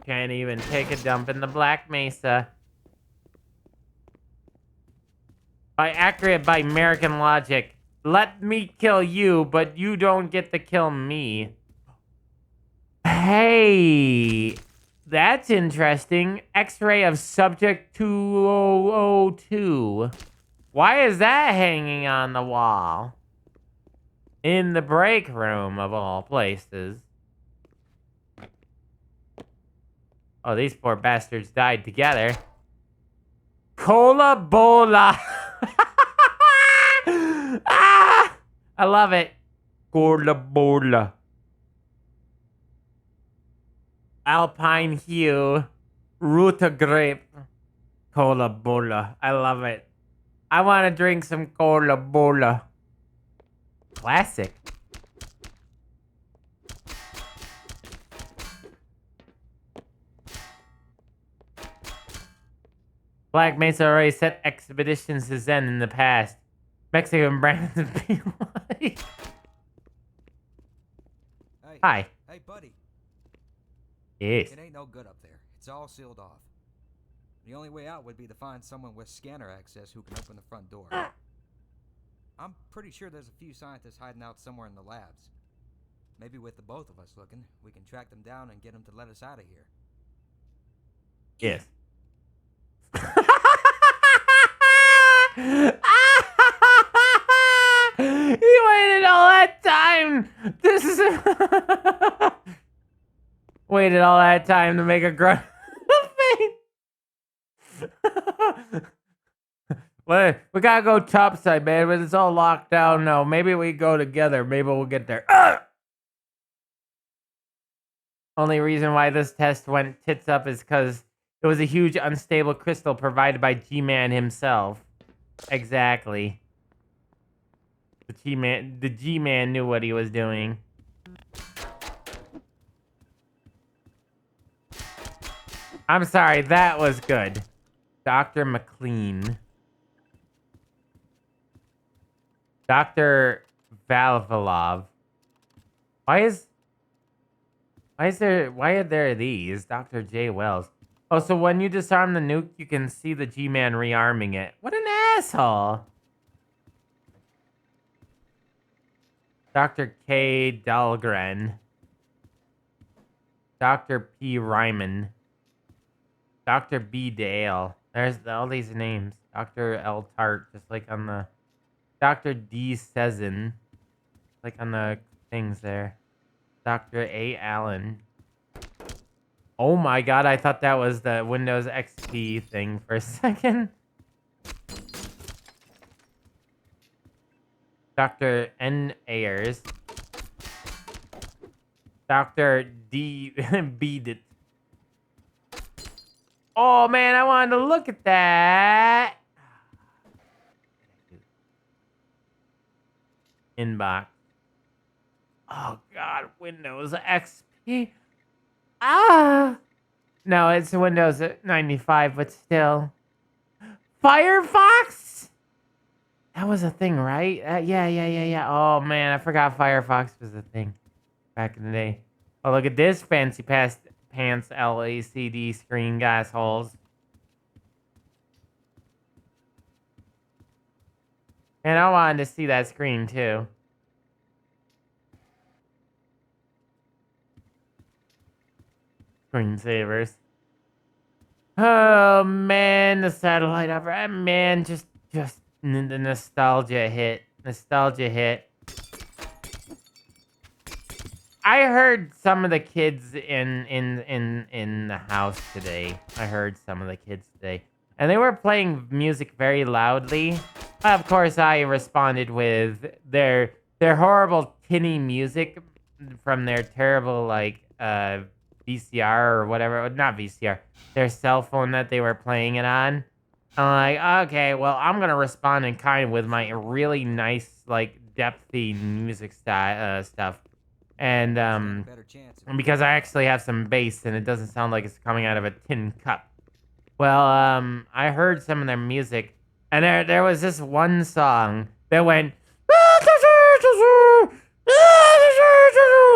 Can't even take a dump in the Black Mesa. By American logic, let me kill you, but you don't get to kill me. Hey, that's interesting. X-ray of subject 2002. Why is that hanging on the wall? In the break room, of all places. Oh, these poor bastards died together. Cola Bola. Ah! I love it. Cola Bola. Alpine Hue. Ruta Grape. Cola Bola. I love it. I want to drink some Cola Bola. Classic. Black Mesa already sent expeditions to Zen in the past. Mexican brands of people. Hey. Hi. Hey, buddy. Yes. It ain't no good up there. It's all sealed off. The only way out would be to find someone with scanner access who can open the front door. I'm pretty sure there's a few scientists hiding out somewhere in the labs. Maybe with the both of us looking, we can track them down and get them to let us out of here. Yes. He waited all that time. This is waited all that time to make a grunt face. Well, we gotta go topside, man, but it's all locked down now. Maybe we go together. Maybe we'll get there. Only reason why this test went tits up is because it was a huge unstable crystal provided by G-Man himself. Exactly. The G-Man knew what he was doing. I'm sorry, that was good. Dr. McLean. Dr. Valvilov. Why are there these? Dr. J. Wells. Oh, so when you disarm the nuke, you can see the G-Man rearming it. What an asshole. Dr. K. Dahlgren. Dr. P. Ryman. Dr. B. Dale. There's all these names. Dr. L. Tart, just like on the... Dr. D. Sezin. Like on the things there. Dr. A. Allen. Oh my god, I thought that was the Windows XP thing for a second. Dr. N. Ayers. Dr. D. Beedit. Oh man, I wanted to look at that. Inbox. Oh god, Windows XP. Ah! No, it's Windows 95, but still. Firefox? That was a thing, right? Yeah. Oh man, I forgot Firefox was a thing back in the day. Oh, look at this fancy pants LCD screen, gas holes. And I wanted to see that screen too. Screensavers. Oh man, the satellite opera. Man, just the nostalgia hit. Nostalgia hit. I heard some of the kids in the house today. I heard some of the kids today, and they were playing music very loudly. Of course, I responded with their horrible tinny music from their terrible like VCR or whatever. Not VCR. Their cell phone that they were playing it on. I'm like, okay, well, I'm gonna respond in kind with my really nice like depthy music style stuff. And because I actually have some bass and it doesn't sound like it's coming out of a tin cup. Well, I heard some of their music, and there was this one song that went.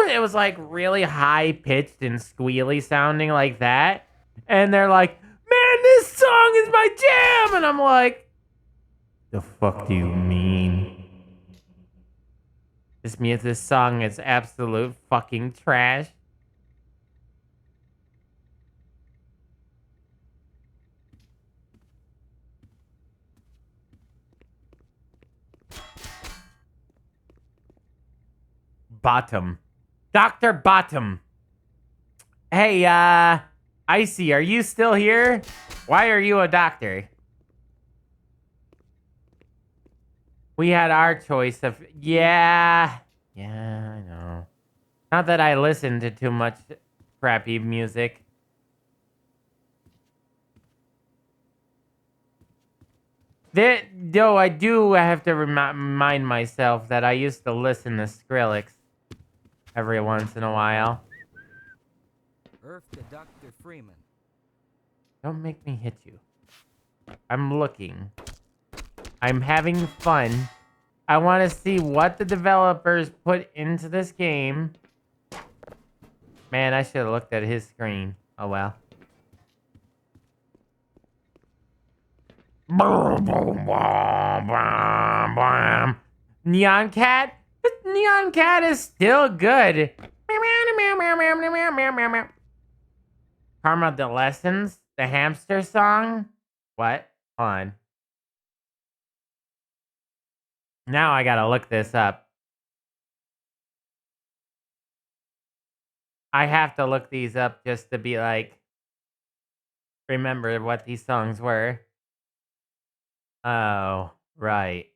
It was like really high pitched and squealy sounding like that, and they're like, "Man, this song is my jam," and I'm like, "The fuck do you mean?" This means this song is absolute fucking trash. Bottom. Dr. Bottom. Hey, Icy, are you still here? Why are you a doctor? We had our choice of... Yeah, I know. Not that I listen to too much crappy music. Though I do have to remind myself that I used to listen to Skrillex every once in a while. Earth to Dr. Freeman. Don't make me hit you. I'm looking. I'm having fun. I want to see what the developers put into this game. Man, I should have looked at his screen. Oh well. Neon Cat? The Neon Cat is still good. Karma the Lessons? The hamster song? What? Hold on. Now I gotta look this up. I have to look these up just to be like, remember what these songs were. Oh, right.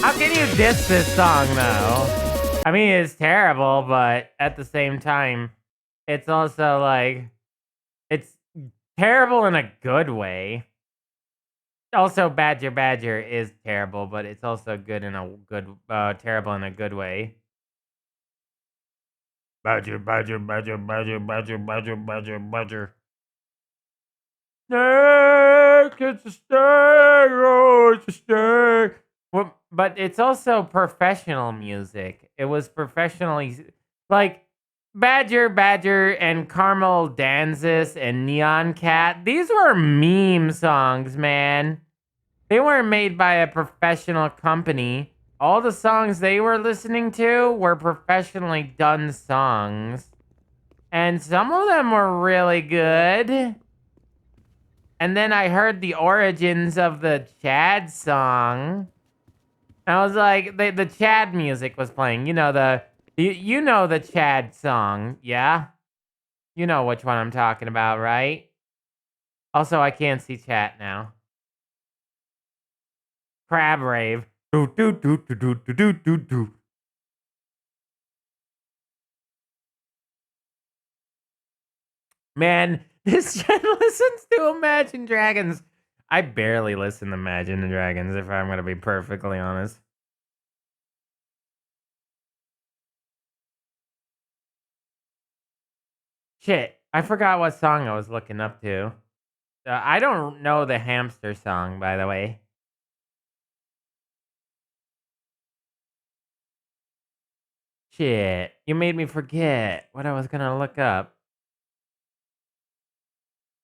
How can you diss this song, though? I mean, it's terrible, but at the same time, it's also like, it's terrible in a good way. Also, Badger Badger is terrible, but it's also good in a good, terrible in a good way. Badger, Badger, Badger, Badger, Badger, Badger, Badger, Badger. Snake, it's a snake, oh, it's a snake. Well, but it's also professional music. It was professionally, like, Badger Badger and Carmel Danzis and Neon Cat. These were meme songs, man. They weren't made by a professional company. All the songs they were listening to were professionally done songs. And some of them were really good. And then I heard the origins of the Chad song. I was like, the Chad music was playing. You know you know the Chad song, yeah? You know which one I'm talking about, right? Also, I can't see chat now. Crab Rave. Do do do do do do do do do. Man, this channel listens to Imagine Dragons. I barely listen to Imagine Dragons, if I'm gonna be perfectly honest. Shit, I forgot what song I was looking up to. I don't know the hamster song, by the way. Shit, you made me forget what I was gonna look up.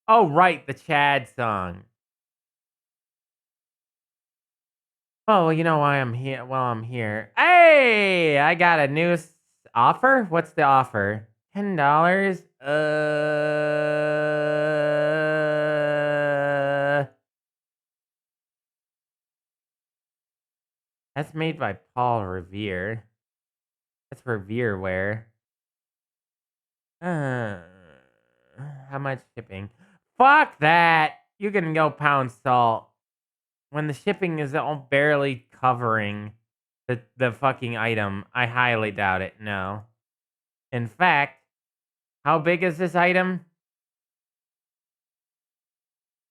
Oh, right, the Chad song. Oh, well, you know why I'm here? Well, I'm here. Hey, I got a new offer. What's the offer? $10. That's made by Paul Revere. That's Revereware. How much shipping? Fuck that. You can go pound salt. When the shipping is all barely covering the fucking item, I highly doubt it. No. In fact, how big is this item?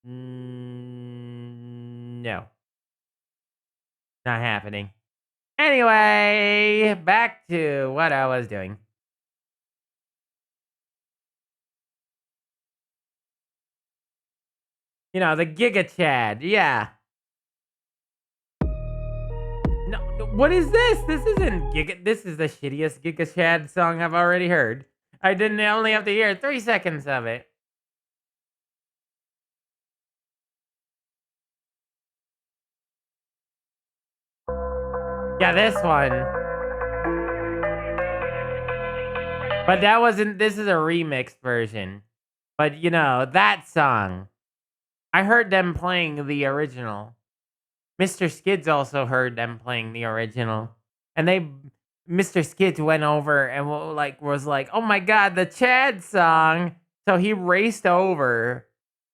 No. Not happening. Anyway, back to what I was doing. You know, the Giga Chad. Yeah. No, what is this? This isn't Giga. This is the shittiest Giga Chad song I've already heard. I only have to hear 3 seconds of it. Yeah, this one. But that wasn't, this is a remixed version. But you know, that song. I heard them playing the original. Mr. Skids also heard them playing the original. And Mr. Skids went over and was like, oh my god, the Chad song. So he raced over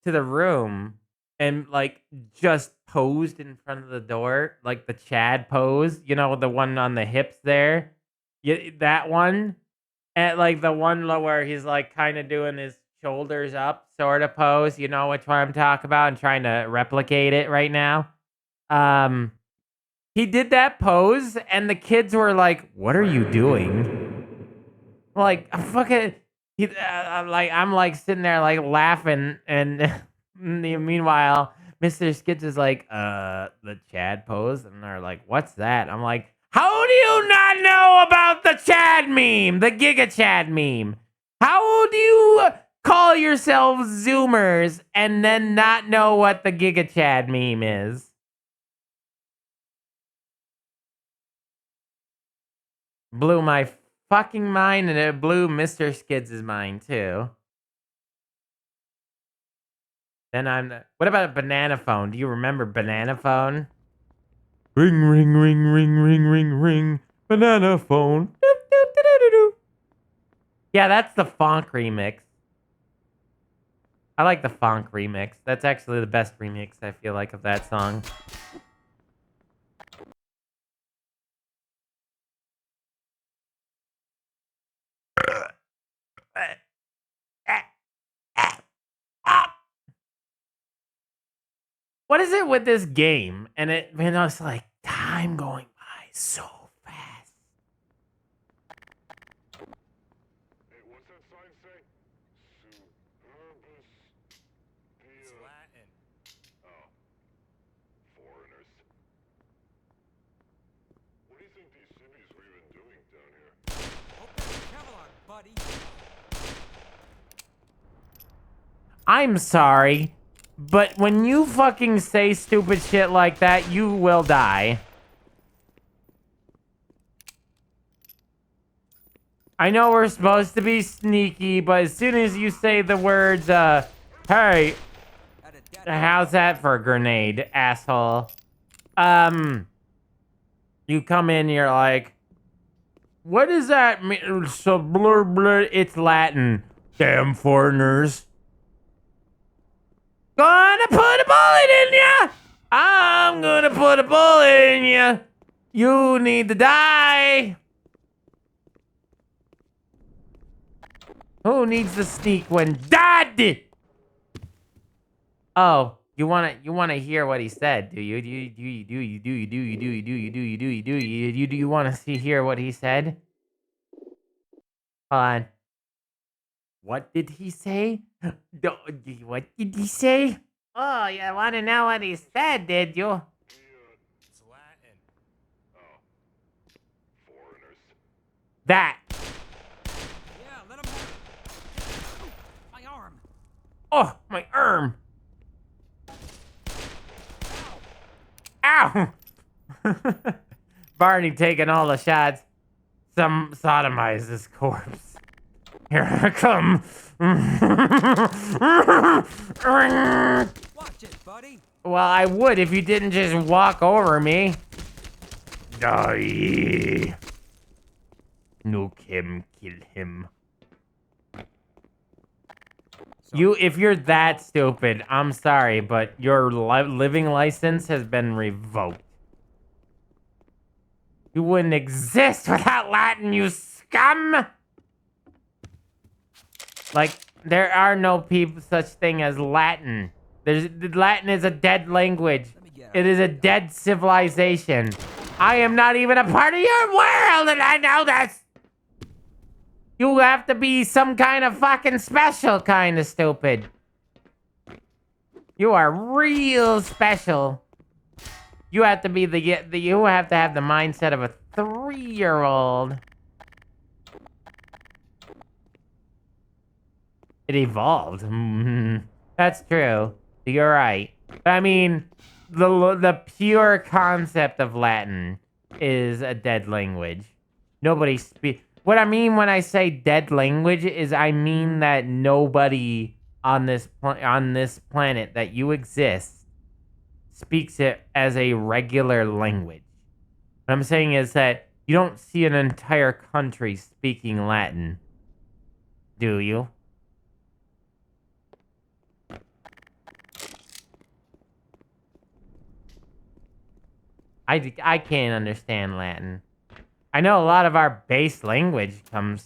to the room and like just posed in front of the door, like the Chad pose, you know, the one on the hips there. Yeah, that one. And like the one where he's like kind of doing his shoulders up sort of pose, you know which one I'm talking about, and trying to replicate it right now. he did that pose, and the kids were like, "What are you doing?" Like, fucking, I'm like sitting there like laughing, and meanwhile, Mr. Skids is like, the Chad pose, and they're like, "What's that?" I'm like, "How do you not know about the Chad meme, the Giga Chad meme? How do you call yourselves Zoomers and then not know what the Giga Chad meme is?" Blew my fucking mind, and it blew Mr. Skids' mind too. Then what about a banana phone? Do you remember banana phone? Ring, ring, ring, ring, ring, ring, ring. Banana phone. Doop, doop, doo, doo, doo, doo. Yeah, that's the funk remix. I like the funk remix. That's actually the best remix, I feel like, of that song. What is it with this game? And it's like time going by so fast. Hey, what's that sign say? Superbus. It's Latin. Oh. Foreigners. What do you think these civvies were even doing down here? Open the Kevlar, buddy. I'm sorry, but when you fucking say stupid shit like that, you will die. I know we're supposed to be sneaky, but as soon as you say the words, hey, how's that for a grenade, asshole? You come in, you're like, what does that mean? So blur blur, it's Latin. Damn foreigners. Gonna put a bullet in ya! I'm gonna put a bullet in ya! You need to die! Who needs to sneak when dead? Oh, you wanna hear what he said, do you? Do you wanna hear what he said? Hold on. What did he say? What did he say? Oh, you want to know what he said, did you? It's Latin. Oh. Foreigners. That. Yeah, let him have it. My arm. Oh, my arm. Ow. Barney taking all the shots. Some sodomize this corpse. Here I come. Watch it, buddy. Well, I would if you didn't just walk over me. Die. Nuke him, kill him. If you're that stupid, I'm sorry, but your living license has been revoked. You wouldn't exist without Latin, you scum! Like, there are no such thing as Latin. Latin is a dead language. It is a dead civilization. I am not even a part of your world, and I know this! You have to be some kind of fucking special kind of stupid. You are real special. You have to be you have to have the mindset of a 3-year-old. It evolved. That's true. You're right. But I mean, the pure concept of Latin is a dead language. Nobody speaks. What I mean when I say dead language is I mean that nobody on this planet that you exist speaks it as a regular language. What I'm saying is that you don't see an entire country speaking Latin, do you? I can't understand Latin. I know a lot of our base language when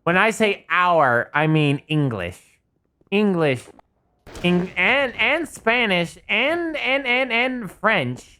I say our, I mean English. And Spanish and French.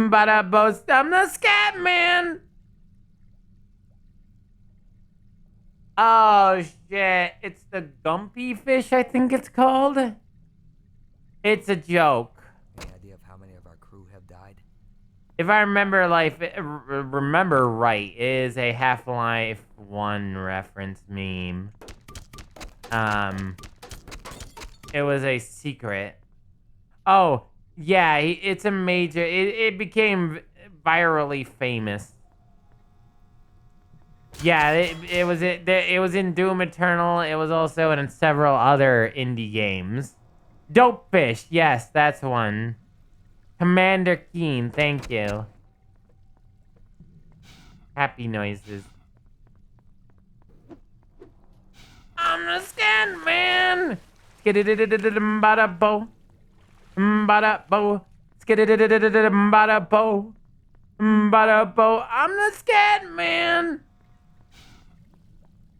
bada boast, I'm the scat man. Oh shit, it's the gumpy fish, I think it's called. It's a joke. Any idea of how many of our crew have died? If I remember remember right, it is a Half-Life 1 reference meme. It was a secret. Oh, yeah, it's a major, it became virally famous. Yeah, it was in Doom Eternal. It was also in several other indie games. Dope Fish, yes, that's one. Commander Keen, thank you. Happy noises. I'm the scan man. Bada bo. Bada bo. Bada bo. Bada bo. I'm the scan man.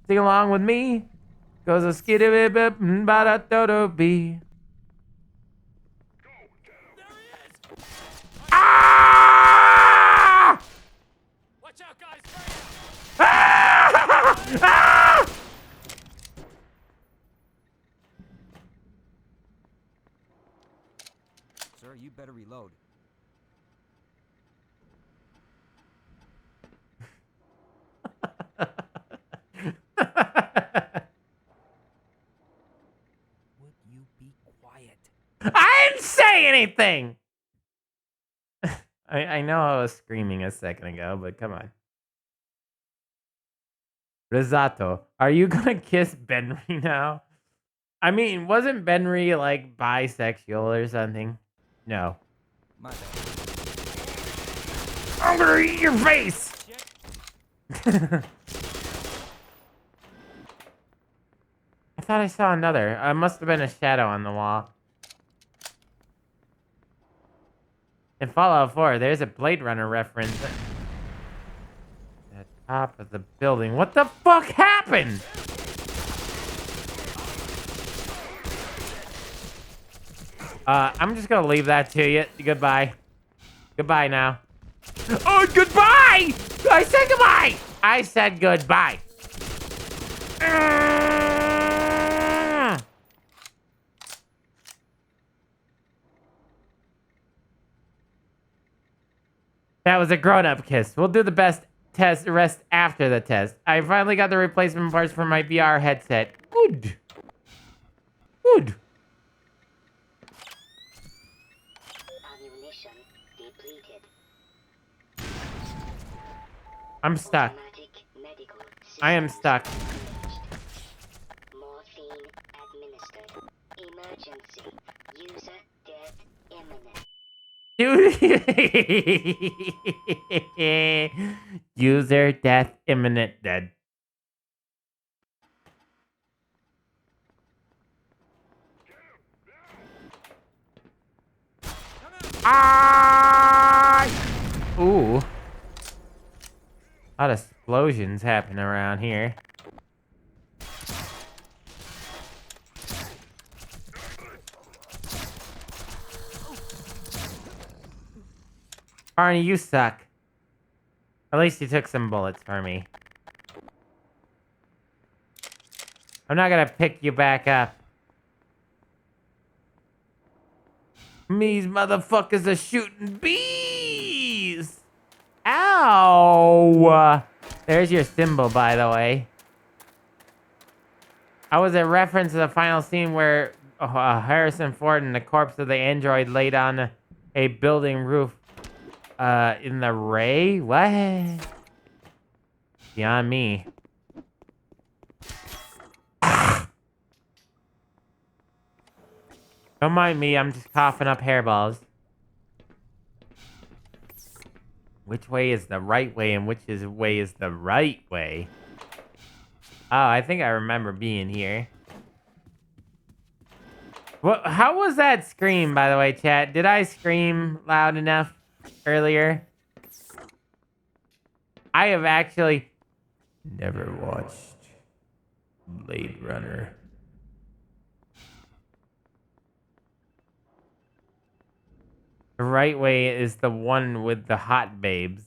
Sing along with me. Goes a skiddy bip bada dodo bee. Ah! Watch out, guys! Ah! Ah! Sir, you better reload. Would you be quiet? I didn't say anything! I know I was screaming a second ago, but come on. Risotto, are you gonna kiss Benry now? I mean, wasn't Benry like bisexual or something? No. My bad. I'm gonna eat your face! I thought I saw another. It must have been a shadow on the wall. In Fallout 4, there's a Blade Runner reference at the top of the building. What the fuck happened? I'm just gonna leave that to you. Goodbye. Goodbye now. Oh, goodbye! I said goodbye! I said goodbye. That was a grown-up kiss. We'll do the rest after the test. I finally got the replacement parts for my VR headset. Good. Good. Ammunition depleted. I'm stuck. I am stuck. Morphine administered. Emergency. User death imminent. User death imminent dead. Ah! Ooh. A lot of explosions happening around here. Barney, you suck. At least you took some bullets for me. I'm not gonna pick you back up. These motherfuckers are shooting bees! Ow! There's your symbol, by the way. I was a reference to the final scene where Harrison Ford and the corpse of the android laid on a building roof. In the Ray? What? Beyond me. Don't mind me, I'm just coughing up hairballs. Which way is the right way and which way is the right way? Oh, I think I remember being here. Well, how was that scream, by the way, chat? Did I scream loud enough earlier? I have actually never watched Blade Runner. The right way is the one with the hot babes.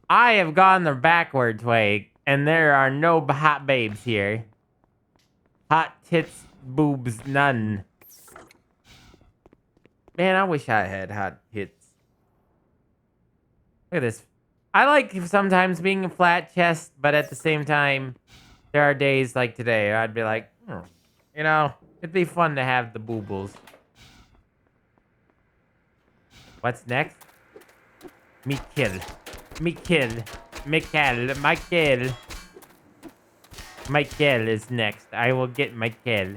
I have gone the backwards way, and there are no hot babes here. Hot tits, boobs, none. Man, I wish I had hot tits. Look at this. I like sometimes being a flat chest, but at the same time, there are days like today where I'd be like, you know, it'd be fun to have the boobles. What's next? Me kill. Me kill. Me kill. My kill. Michael is next. I will get Michael.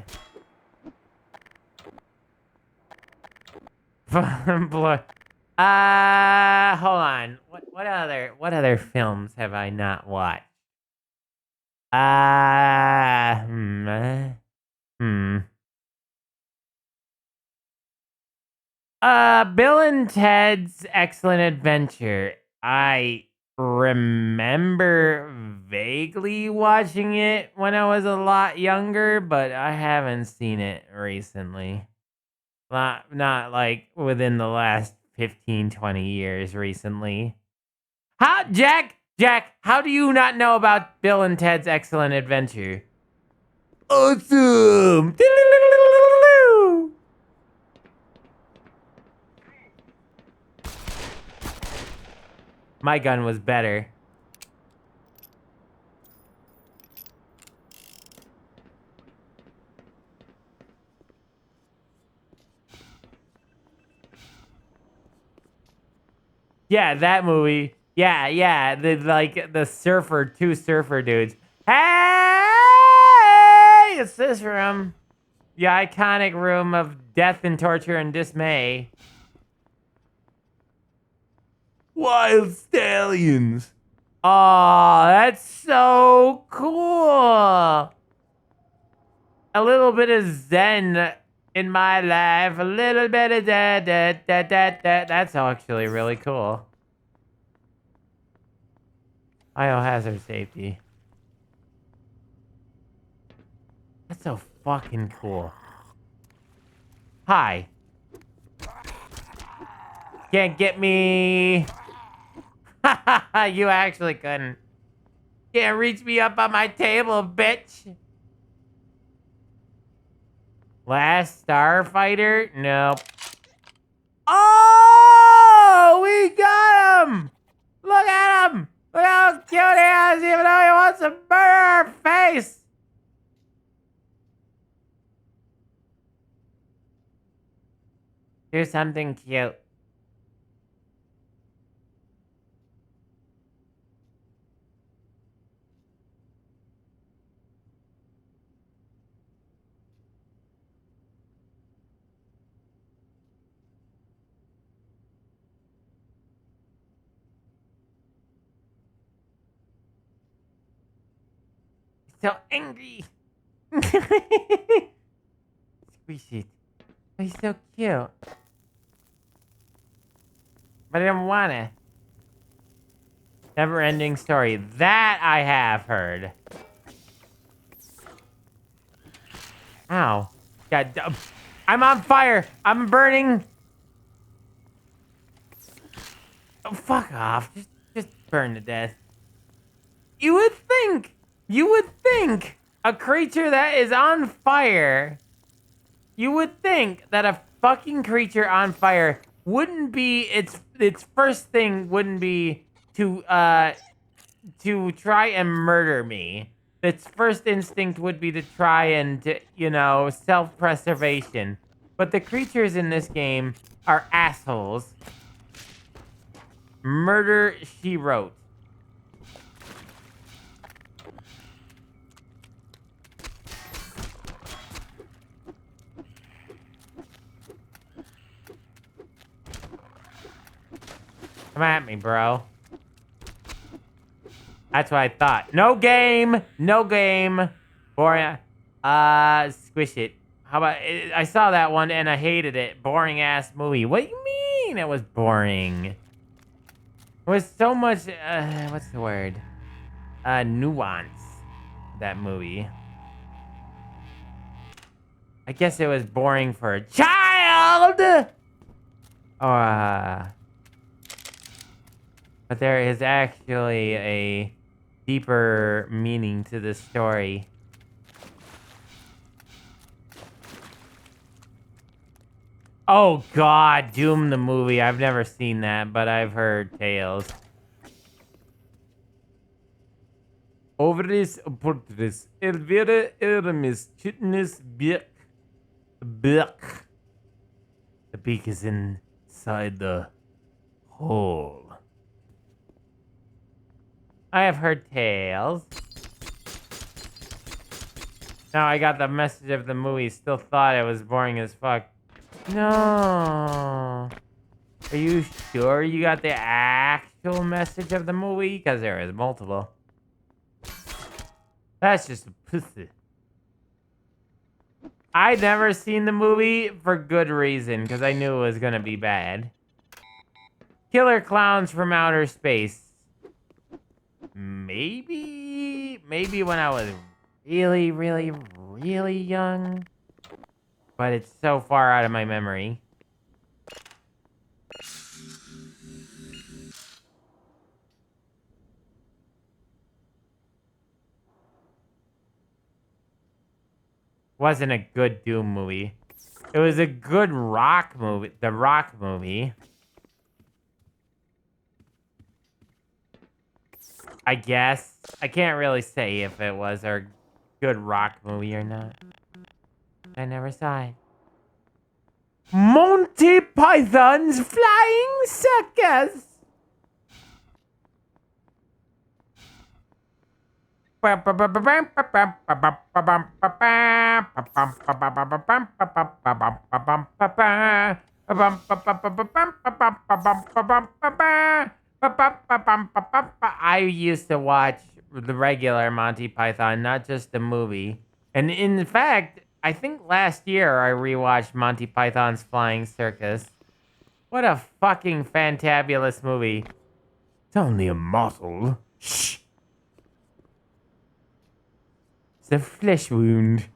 Hold on. What other films have I not watched? Bill and Ted's Excellent Adventure. I remember vaguely watching it when I was a lot younger, but I haven't seen it recently. Not like within the last 15, 20 years recently. Jack, how do you not know about Bill and Ted's Excellent Adventure? Awesome! My gun was better. Yeah, that movie. Yeah. The surfer, two surfer dudes. Hey! It's this room. The iconic room of death and torture and dismay. Wild stallions. Oh, that's so cool. A little bit of zen in my life. A little bit of that. That's actually really cool. Biohazard safety. That's so fucking cool. Hi. Can't get me. You actually couldn't. Can't reach me up on my table, bitch. Last Starfighter? Nope. Oh, we got him! Look at him! Look how cute he is, even though he wants to murder our face! Do something cute. So angry. Squish it. He's so cute. But I don't want it. Never ending story. That I have heard. Ow. God, I'm on fire. I'm burning. Oh, fuck off. Just burn to death. You would think a creature that is on fire, you would think that a fucking creature on fire wouldn't be, its first thing wouldn't be to try and murder me. Its first instinct would be to try and, self-preservation. But the creatures in this game are assholes. Murder, she wrote. Come at me, bro. That's what I thought. No game. Boring. Squish it. How about I saw that one and I hated it. Boring ass movie. What do you mean it was boring? It was so much, what's the word? Nuance. That movie. I guess it was boring for a child! But there is actually a deeper meaning to this story. Oh God, Doom the movie. I've never seen that, but I've heard tales. Ovaris portris elvira eramis chitness beak. Beak. The beak is inside the hole. I have heard tales. Now I got the message of the movie. Still thought it was boring as fuck. No. Are you sure you got the actual message of the movie? Because there is multiple. That's just a pussy. I'd never seen the movie for good reason, because I knew it was going to be bad. Killer Clowns from Outer Space. Maybe when I was really, really, really young. But it's so far out of my memory. Wasn't a good Doom movie. It was a good Rock movie. The Rock movie. I guess. I can't really say if it was a good Rock movie or not. I never saw it. Monty Python's Flying Circus. I used to watch the regular Monty Python, not just the movie. And in fact, I think last year I rewatched Monty Python's Flying Circus. What a fucking fantabulous movie. It's only a mortal. Shh. It's a flesh wound.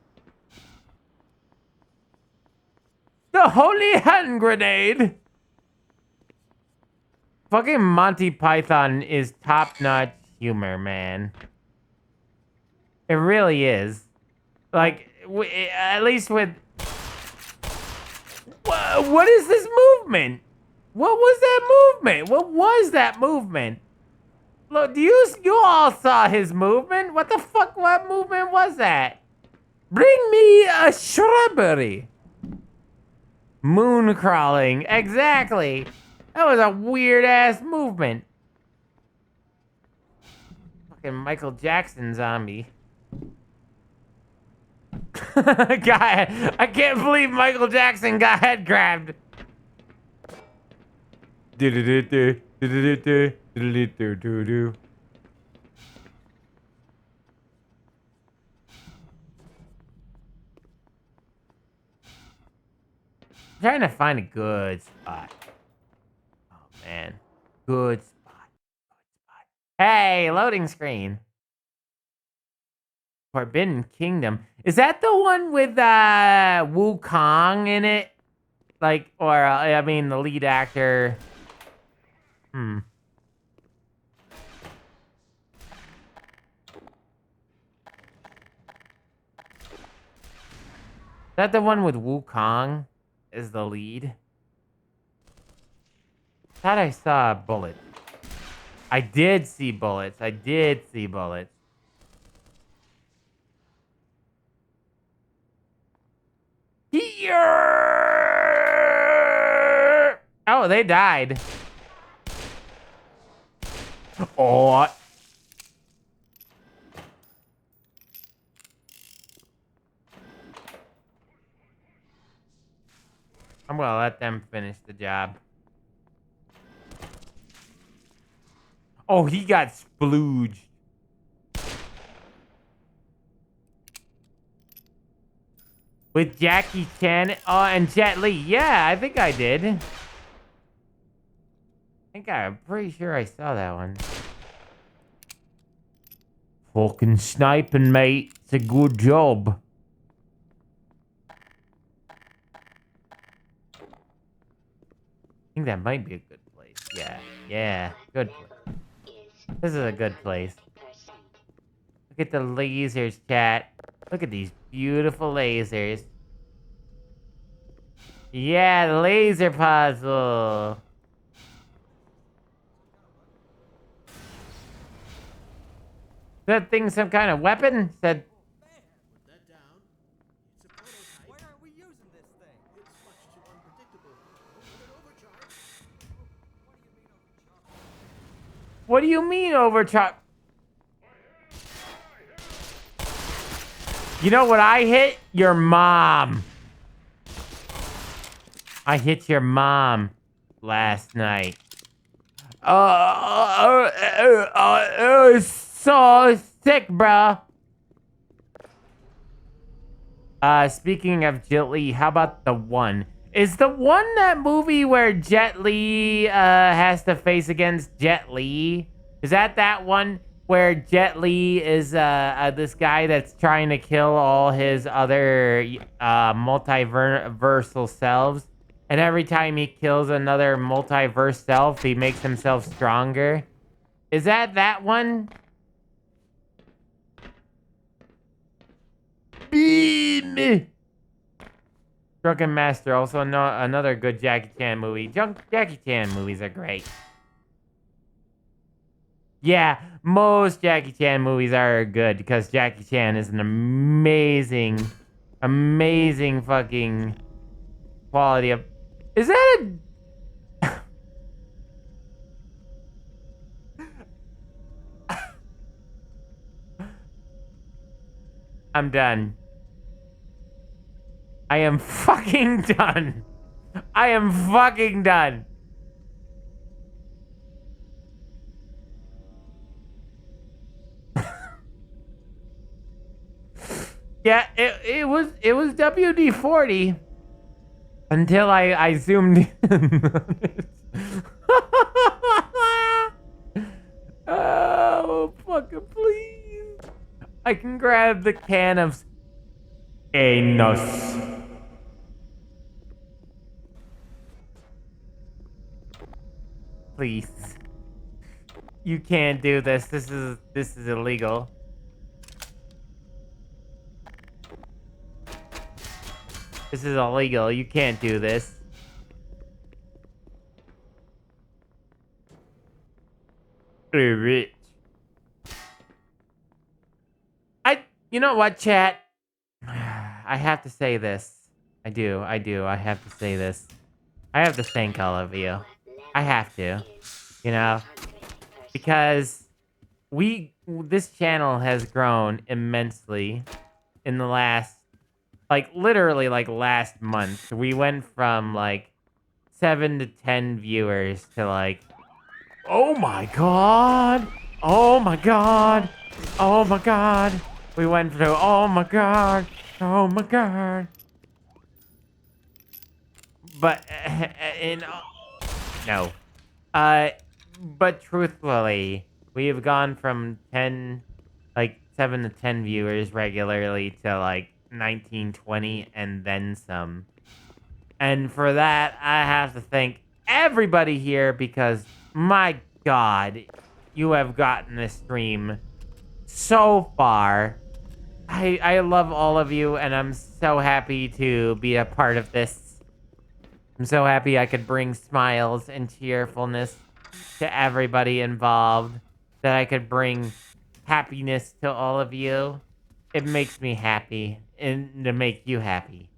The holy hand grenade. Fucking Monty Python is top-notch humor, man. It really is. Like, at least with... What is this movement? What was that movement? What was that movement? Look, you all saw his movement? What the fuck, what movement was that? Bring me a shrubbery. Moon crawling, exactly. That was a weird-ass movement. Fucking Michael Jackson zombie. God, I can't believe Michael Jackson got head grabbed. I'm trying to find a good spot. Oh man, good spot. Hey, loading screen. Forbidden Kingdom. Is that the one with Wukong in it? Like, or I mean, the lead actor. Is that the one with Wukong as the lead? Thought I saw a bullet. I did see bullets. I did see bullets. Here! Oh, they died. Oh. I'm gonna let them finish the job. Oh, he got splooged. With Jackie Chan, and Jet Li. Yeah, I think I did. I'm pretty sure I saw that one. Fucking sniping, mate. It's a good job. I think that might be a good place. Yeah, good place. This is a good place. Look at the lasers, chat. Look at these beautiful lasers. Yeah, the laser puzzle. That thing some kind of weapon? Said. Why aren't we using this thing? It's much too unpredictable. What do you mean overcharge? You know what I hit? Your mom. I hit your mom last night. So sick, bruh. Speaking of Jet Li, how about The One? Is The One that movie where Jet Li has to face against Jet Li? Is that one where Jet Li is this guy that's trying to kill all his other multiversal selves? And every time he kills another multiverse self, he makes himself stronger? Is that one? Beam! Drunken Master, also another good Jackie Chan movie. Jackie Chan movies are great. Yeah, most Jackie Chan movies are good because Jackie Chan is an amazing fucking quality of... Is that a... I'm done. I am fucking done. I am fucking done. Yeah, it was WD-40 until I zoomed in. Oh, fucking please. I can grab the can of anus. Please. You can't do this. This is illegal. This is illegal. You can't do this. Rich. You know what, chat? I have to say this. I do. I have to say this. I have to thank all of you. I have to. You know? Because this channel has grown immensely in the last, like, literally, like, last month. We went from, like, 7 to 10 viewers to, like, oh my god! Oh my god! Oh my god! We went through, oh my god! Oh my god! But, no. But truthfully, we have gone from 7 to 10 viewers regularly to, like, 19, 20, and then some. And for that, I have to thank everybody here because, my god, you have gotten this stream so far. I love all of you, and I'm so happy to be a part of this. I'm so happy I could bring smiles and cheerfulness to everybody involved, that I could bring happiness to all of you. It makes me happy, and to make you happy.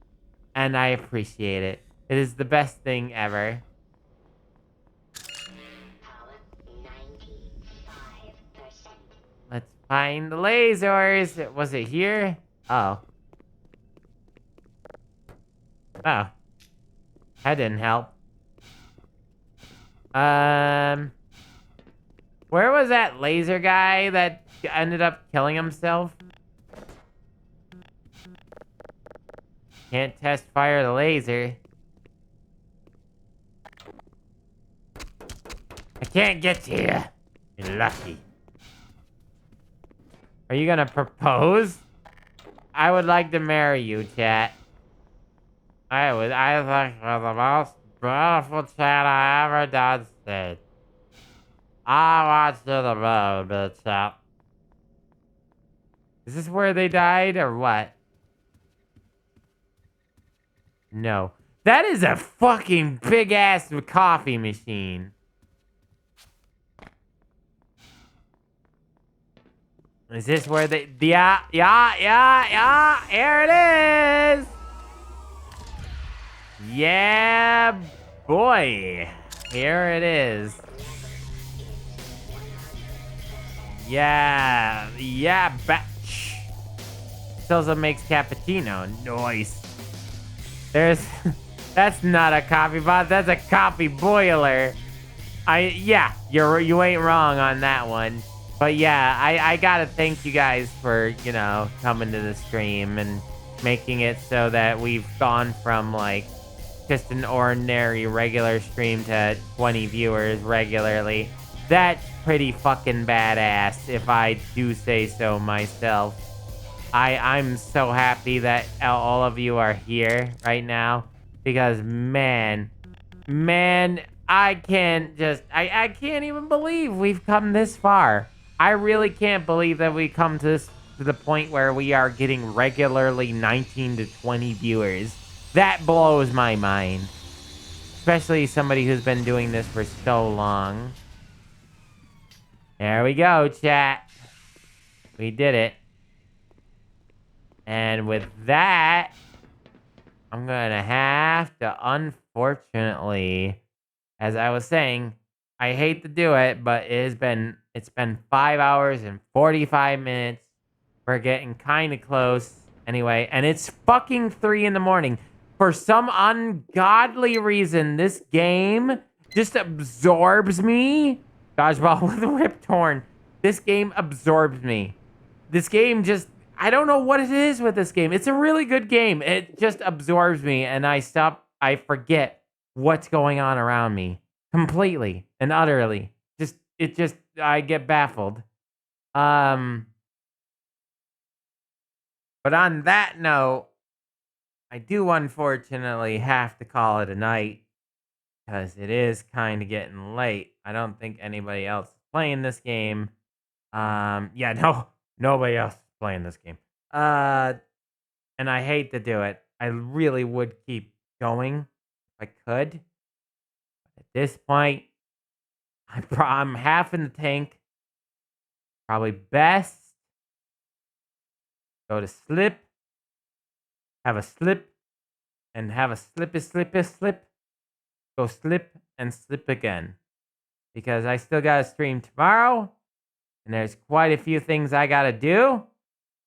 And I appreciate it. It is the best thing ever. Let's find the lasers. Was it here? Oh. Oh. That didn't help. Where was that laser guy that ended up killing himself? Can't test fire the laser. I can't get to you. You're lucky. Are you gonna propose? I would like to marry you, chat. I think you're the most beautiful chat I ever done see. I want you to know, bitch, chat. Is this where they died, or what? No. That is a fucking big-ass coffee machine. Is this where they... Yeah. Here it is. Yeah, boy. Here it is. Yeah, bitch. also makes cappuccino. Nice. There's... That's not a coffee pot. That's a coffee boiler. Yeah, you ain't wrong on that one. But yeah, I gotta thank you guys for, you know, coming to the stream and making it so that we've gone from, like, just an ordinary regular stream to 20 viewers regularly. That's pretty fucking badass, if I do say so myself. I'm so happy that all of you are here right now. Because, man, I can't even believe we've come this far. I really can't believe that we come to the point where we are getting regularly 19 to 20 viewers. That blows my mind. Especially somebody who's been doing this for so long. There we go, chat. We did it. And with that, I'm gonna have to, unfortunately, as I was saying, I hate to do it, but it's been 5 hours and 45 minutes. We're getting kind of close anyway, and it's fucking 3 in the morning. For some ungodly reason, this game just absorbs me. Dodgeball with Rip Torn. This game absorbs me. This game just, I don't know what it is with this game. It's a really good game. It just absorbs me, and I forget what's going on around me completely and utterly. I get baffled. But on that note, I do unfortunately have to call it a night because it is kind of getting late. I don't think anybody else is playing this game. Yeah, no, nobody else is playing this game. And I hate to do it. I really would keep going if I could. At this point, I'm half in the tank. Probably best go to slip, have a slip, and have a slip. Go slip and slip again. Because I still got to stream tomorrow. And there's quite a few things I got to do.